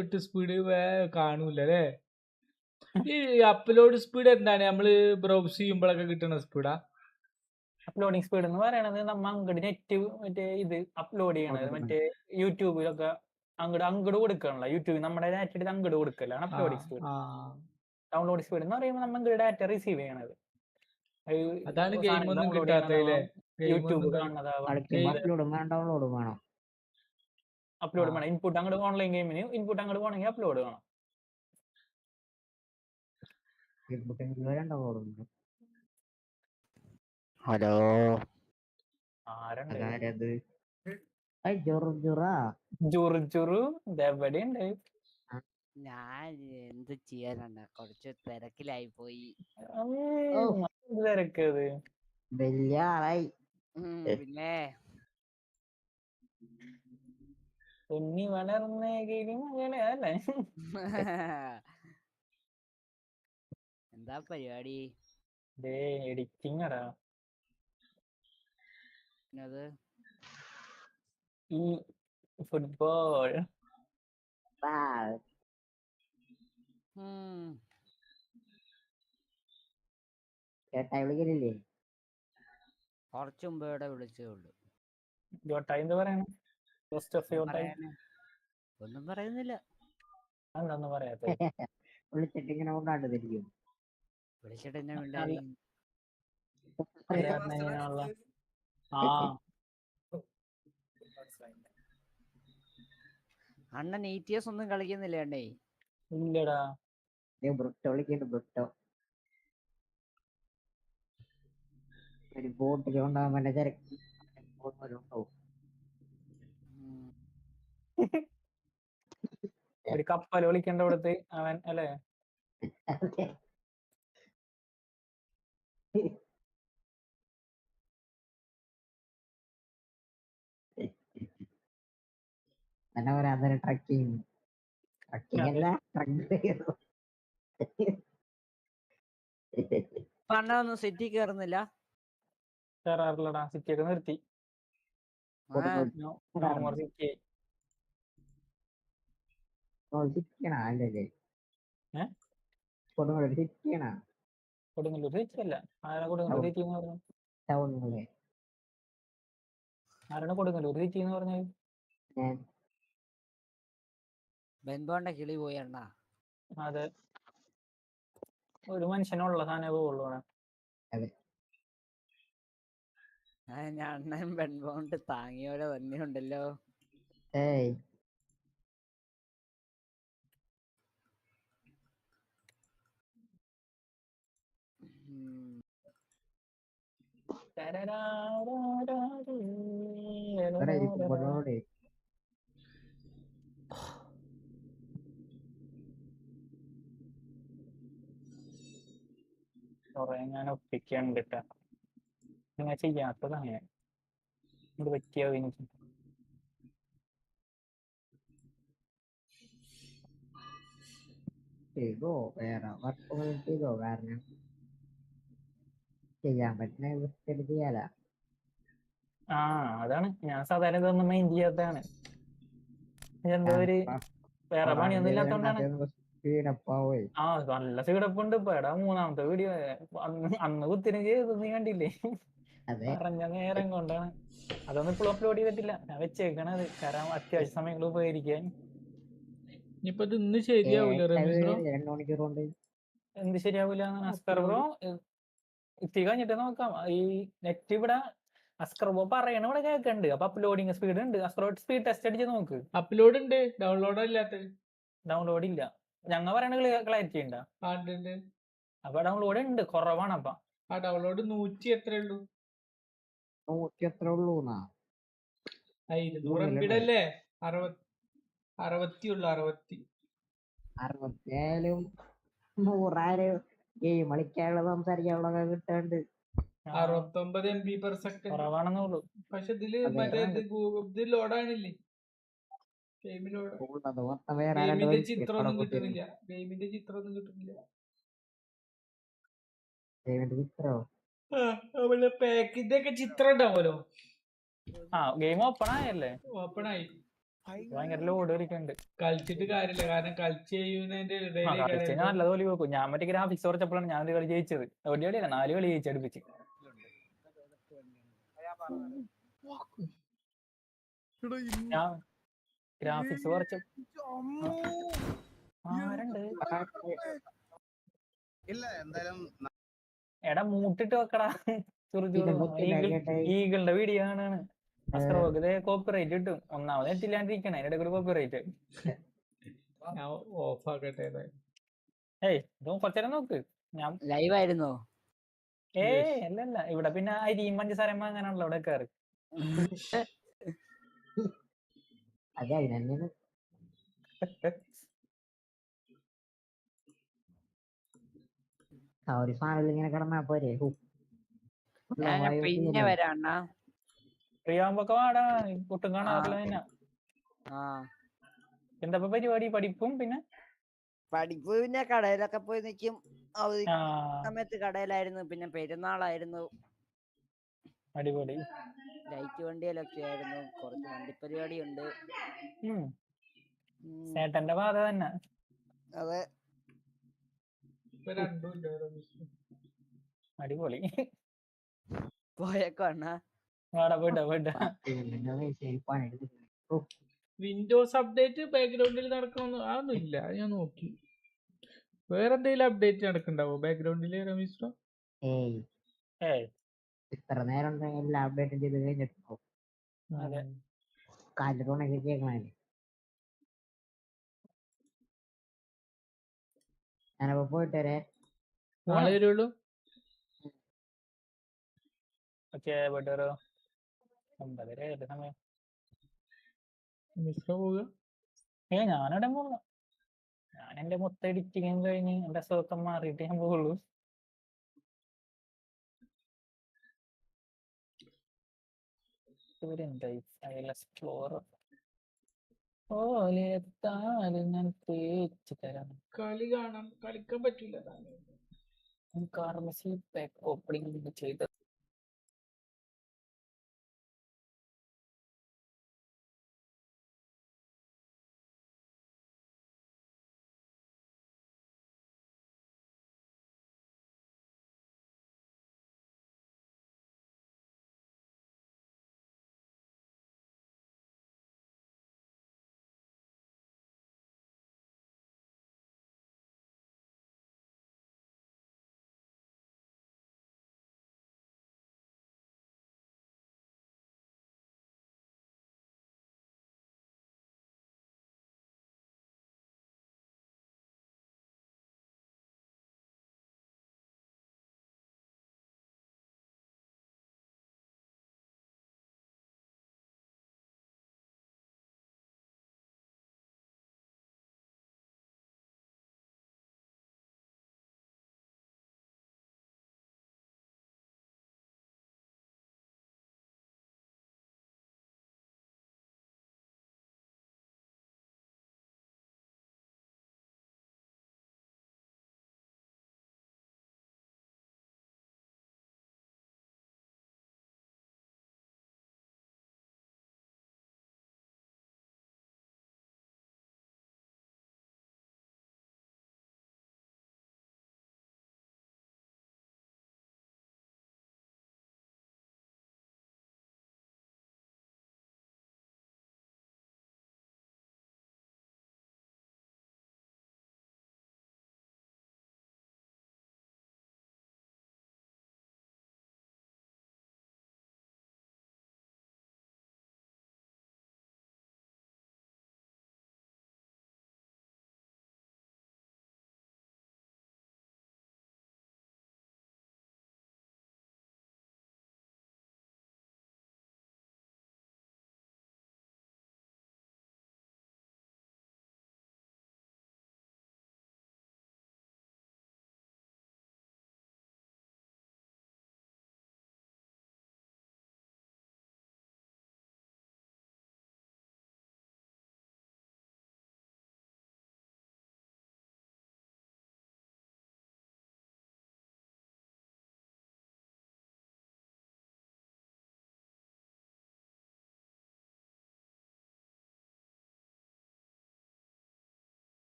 A: ഒട്ട് സ്പീഡ് കാണൂല അല്ലേ? ഈ അപ്ലോഡ് സ്പീഡ് എന്താണ്? നമ്മള് ബ്രൗസ് ചെയ്യുമ്പോഴൊക്കെ കിട്ടുന്ന സ്പീഡാ?
B: അപ്ലോഡിങ് സ്പീഡ് എന്ന് പറയണത് നമ്മ അങ്ങോട്ട് നെറ്റ് മറ്റേ ഇത് അപ്ലോഡ് ചെയ്യണത് മറ്റേ യൂട്യൂബിലൊക്കെ അങ്ങോട്ട് കൊടുക്കണല്ലോ. യൂട്യൂബിൽ നമ്മുടെ ഡാറ്റ എടുത്ത് അങ്ങോട്ട് കൊടുക്കലാണ് അപ്ലോഡിങ് സ്പീഡ്. ഡൗൺലോഡ് സ്പീഡ് എന്ന് പറയുമ്പോൾ നമ്മൾ ഡാറ്റ റിസീവ് ചെയ്യണത്.
A: അതാണ് ഗെയിം ഒന്നും കിട്ടാത്തല്ലേ?
B: യൂട്യൂബ് കാണുന്നതാവാം. അപ്ലോഡ് വേണം. ഇൻപുട്ട് അങ്ങോട്ട് ഓൺലൈൻ ഗെയിമിന് ഇൻപുട്ട് അങ്ങോട്ട് പോകണമെങ്കിൽ അപ്ലോഡ് വേണം.
J: ഹലോ,
B: ആരണ്ട്?
R: ഞാൻ എന്ത് ചെയ്യാനാണ്, കുറച്ച് തിരക്കിലായി പോയി.
B: തിരക്കത്
J: വലിയ ആളായി.
R: പിന്നെ
B: ഉണ്ണി വളർന്നേലും അല്ലേ?
R: എന്താ പരിപാടി?
B: എഡിറ്റിംഗ് അടാ.
R: അത്
B: ഈ ഫുട്ബോൾ
J: ചേട്ടായി വിളിക്കലില്ലേ?
R: കുറച്ചു മുമ്പേ വിളിച്ചേ ഉള്ളൂ.
B: എന്താ പറയണേ?
R: ഒന്നും പറയുന്നില്ല.
B: എന്താന്ന് പറയാത്ത?
J: വിളിച്ചിട്ട് ഇങ്ങനെ കൊണ്ടാണ്ടിരിക്കും.
R: വിളിച്ചിട്ട് എന്നെ മിണ്ടായി. അണ്ണൻ ETS ഒന്നും കളിക്കുന്നില്ല അണ്ണേ?
B: ഇല്ലടാ.
J: ബ്രിട്ടോ വിളിക്കണ്ട്. ബ്രിട്ടോ ഒരു ബോട്ടിൽ കൊണ്ടാകാൻ പറ്റുന്ന തിരക്ക് ഉണ്ടാവും.
B: ഒരു കപ്പൽ വിളിക്കേണ്ട അവിടുത്തെ അവൻ അല്ലേ?
J: എന്നാ പറയാ, അതൊരു ട്രക്കിങ് അല്ല,
R: അണ്ണൊന്നും സിറ്റി കയറുന്നില്ല?
B: കയറാറില്ലടാ. സിറ്റിയൊക്കെ നിർത്തി. കൊടുങ്ങല്ലൂർ സിറ്റിയല്ല. ആരാ കൊടുങ്ങല്ലൂർ സിറ്റി എന്ന് പറഞ്ഞത്? ആരാണ് കൊടുങ്ങല്ലൂർ സിറ്റി എന്ന് പറഞ്ഞത്?
R: ബെൻബോണ്ട കിളി പോയി അണ്ണ.
B: അതെ, ഒരു മനുഷ്യനുള്ള സാധനമേ പോവുള്ളൂ.
R: അണ്ണൻ ബെൻബോണ്ട് താങ്ങിയോടെ തന്നെ ഉണ്ടല്ലോ.
B: കൊറേ ഞാൻ ഒപ്പിക്കണ്ടിട്ട നിങ്ങൾ ചെയ്യാത്തതാണ്. ഇത് പറ്റിയോ എനിക്ക്?
J: ചെയ്തോ, വേറെ വർക്കുകൾ ചെയ്തോ, കാരണം ചെയ്യാൻ പറ്റുന്ന ചെയ്യാല.
B: അതാണ് ഞാൻ സാധാരണ ഇതൊന്നും മൈൻഡ് ചെയ്യാത്തതാണ്. എന്തോ ഒരു വേറെ പണിയൊന്നും ഇല്ലാത്തോണ്ടാണ്. നല്ല സീഡപ്പുണ്ട് ഇപ്പൊ. എടാ, മൂന്നാമത്തെ വീഡിയോ അന്ന് കുത്തിനും ചെയ്തത് നീ കണ്ടില്ലേ? പറഞ്ഞ നേരം കൊണ്ടാണ്. അതൊന്നും ഇപ്പോഴും അപ്ലോഡ് ചെയ്തിട്ടില്ല. ഞാൻ വെച്ചേക്കണത് കാരണം അത്യാവശ്യ സമയങ്ങൾ ഉപകരിക്കാൻ.
A: ഇനിയിപ്പോ ഇന്ന് ശരിയാവൂല.
J: 2 മണിക്കൂർ കൊണ്ട്
B: എന്ത് ശരിയാവൂല അസ്കർ ബ്രോ? ഇത്തി കഴിഞ്ഞിട്ട് നോക്കാം. ഈ നെറ്റ് ഇവിടെ അസ്കർ ബ്രോ പറയണ ഇവിടെ കേൾക്കണ്ട്. അപ്പൊ അപ്ലോഡിങ് സ്പീഡ് ഉണ്ട്. അസ്കർ സ്പീഡ് ടെസ്റ്റ് അടിച്ച് നോക്ക്.
A: അപ്ലോഡ് ഉണ്ട്, ഡൗൺലോഡ് ഇല്ലാത്ത.
B: ഡൗൺലോഡ് ഇല്ല. ഞങ്ങ പറയണ ക്ലാരിറ്റി ഉണ്ടാ? അപ്പൊ ഡൗൺലോഡ് ഉണ്ട്, കുറവാണ്. അപ്പൊ
A: ആ ഡൗൺലോഡ് 100 എത്ര ഉള്ളൂ?
J: 100 എത്ര ഉള്ളൂ?
A: 200 MB അല്ലേ? 60 ഉള്ളു.
J: 60 ആയാലും 100 ഗെയിം കളിക്കാനുള്ള സംസാരിക്കാനുള്ള കിട്ടാണ്ട്
A: 69 MB/s.
B: കുറവാണെന്നുള്ളൂ.
A: പക്ഷെ ഇതില് മറ്റേ ഇത് ലോഡാണില്ലേ? ഗെയിമിന്റെ ചിത്രമൊന്നും കിട്ടുന്നില്ല. പാക്കിന്റെ ഒക്കെ ചിത്രം ഉണ്ടാവുമല്ലോ.
B: Game open ആയല്ലേ?
A: ഓപ്പൺ ആയി.
B: ഭയങ്കര ലോഡ് കളിക്കുന്നുണ്ട്.
A: കളിച്ചിട്ട് കാര്യമില്ല, കാരണം കളിച്ച് കഴിയുന്നതിന്റെ
B: നല്ല തോലി വെക്കും. ഞാൻ മറ്റേ ഗ്രാഫിക്സ് കുറച്ചപ്പോഴാണ് ഞാൻ ഒരു കളി ജയിച്ചത്. ഒരു കളിയല്ല, 4 കളി ജയിച്ചടുപ്പിച്ച്. ഗ്രാഫിക്സ് കുറച്ച് എടാ മൂട്ടിട്ട് വെക്കടാ. ഈഗിളുടെ വീഡിയോ ആണ്. കോപ്പിറൈറ്റ് കിട്ടും. ഒന്നാമത് എത്തില്ലാണ്ടിരിക്കണേ, അതിന്റെ ഇടയ്ക്ക് കോപ്പിറൈറ്റ്.
A: ഓഫ് ആക്കട്ടെ.
B: ഏയ് കുറച്ചേരം നോക്ക്. ഞാൻ
R: ലൈവ് ആയിരുന്നോ?
B: അല്ലല്ല, ഇവിടെ പിന്നെ അരിയും പഞ്ചസാരയും അങ്ങനെയാണല്ലോ ഇവിടെ കയറി.
J: അതെ, അതിനെന്നെയാണ് ഒരു സാധനം ഇങ്ങനെ കിടന്നാ പോരെ.
R: പിന്നെ വരാണ്ണ
B: ഫ്രീയാകുമ്പോ വാടാ. ഒട്ടും കാണാറില്ല തന്നെ. എന്താ പരിപാടി? പഠിപ്പും പിന്നെ
R: പഠിപ്പ് പിന്നെ കടയിലൊക്കെ പോയി നിൽക്കും. അവധി സമയത്ത് കടയിലായിരുന്നു. പിന്നെ പെരുന്നാളായിരുന്നു.
B: അടിപൊളി.
R: ലൈറ്റ് വണ്ടിയിലൊക്കെ ആയിരുന്നു. കുറച്ച് വണ്ടിപ്പരിപാടി ഉണ്ട്.
B: ചേട്ടന്റെ പാത തന്നെ.
R: അതെ,
B: അടിപൊളി.
R: പോയേക്കാണ്.
A: വിൻഡോസ് അപ്ഡേറ്റ് ബാക്ക്ഗ്രൗണ്ടിൽ നടക്കണമെന്ന് അതൊന്നും ഇല്ല. ഞാൻ നോക്കി. വേറെ എന്തെങ്കിലും അപ്ഡേറ്റ് നടക്കണ്ടാവോ ബാക്ക്ഗ്രൗണ്ടില് രമേശ്?
J: ഇത്ര നേരം എല്ലാ അപ്ഡേറ്റും ചെയ്ത് കഴിഞ്ഞിട്ടുണ്ടാവും. കാലത്തോണൊക്കെ കേൾക്കണേ. ഞാനപ്പോ പോയിട്ട് വരെ.
A: നാളെ വരുള്ളൂ.
B: സമയം ഞാനിവിടെ പോകാം. ഞാൻ എന്റെ മൊത്തം എഡിറ്റിങ്ങും കഴിഞ്ഞ് എന്റെ അസുഖം മാറിയിട്ട് ഞാൻ പോകുള്ളൂ.
A: കളി കാണാൻ കളിക്കാൻ പറ്റൂല.
B: ചെയ്ത്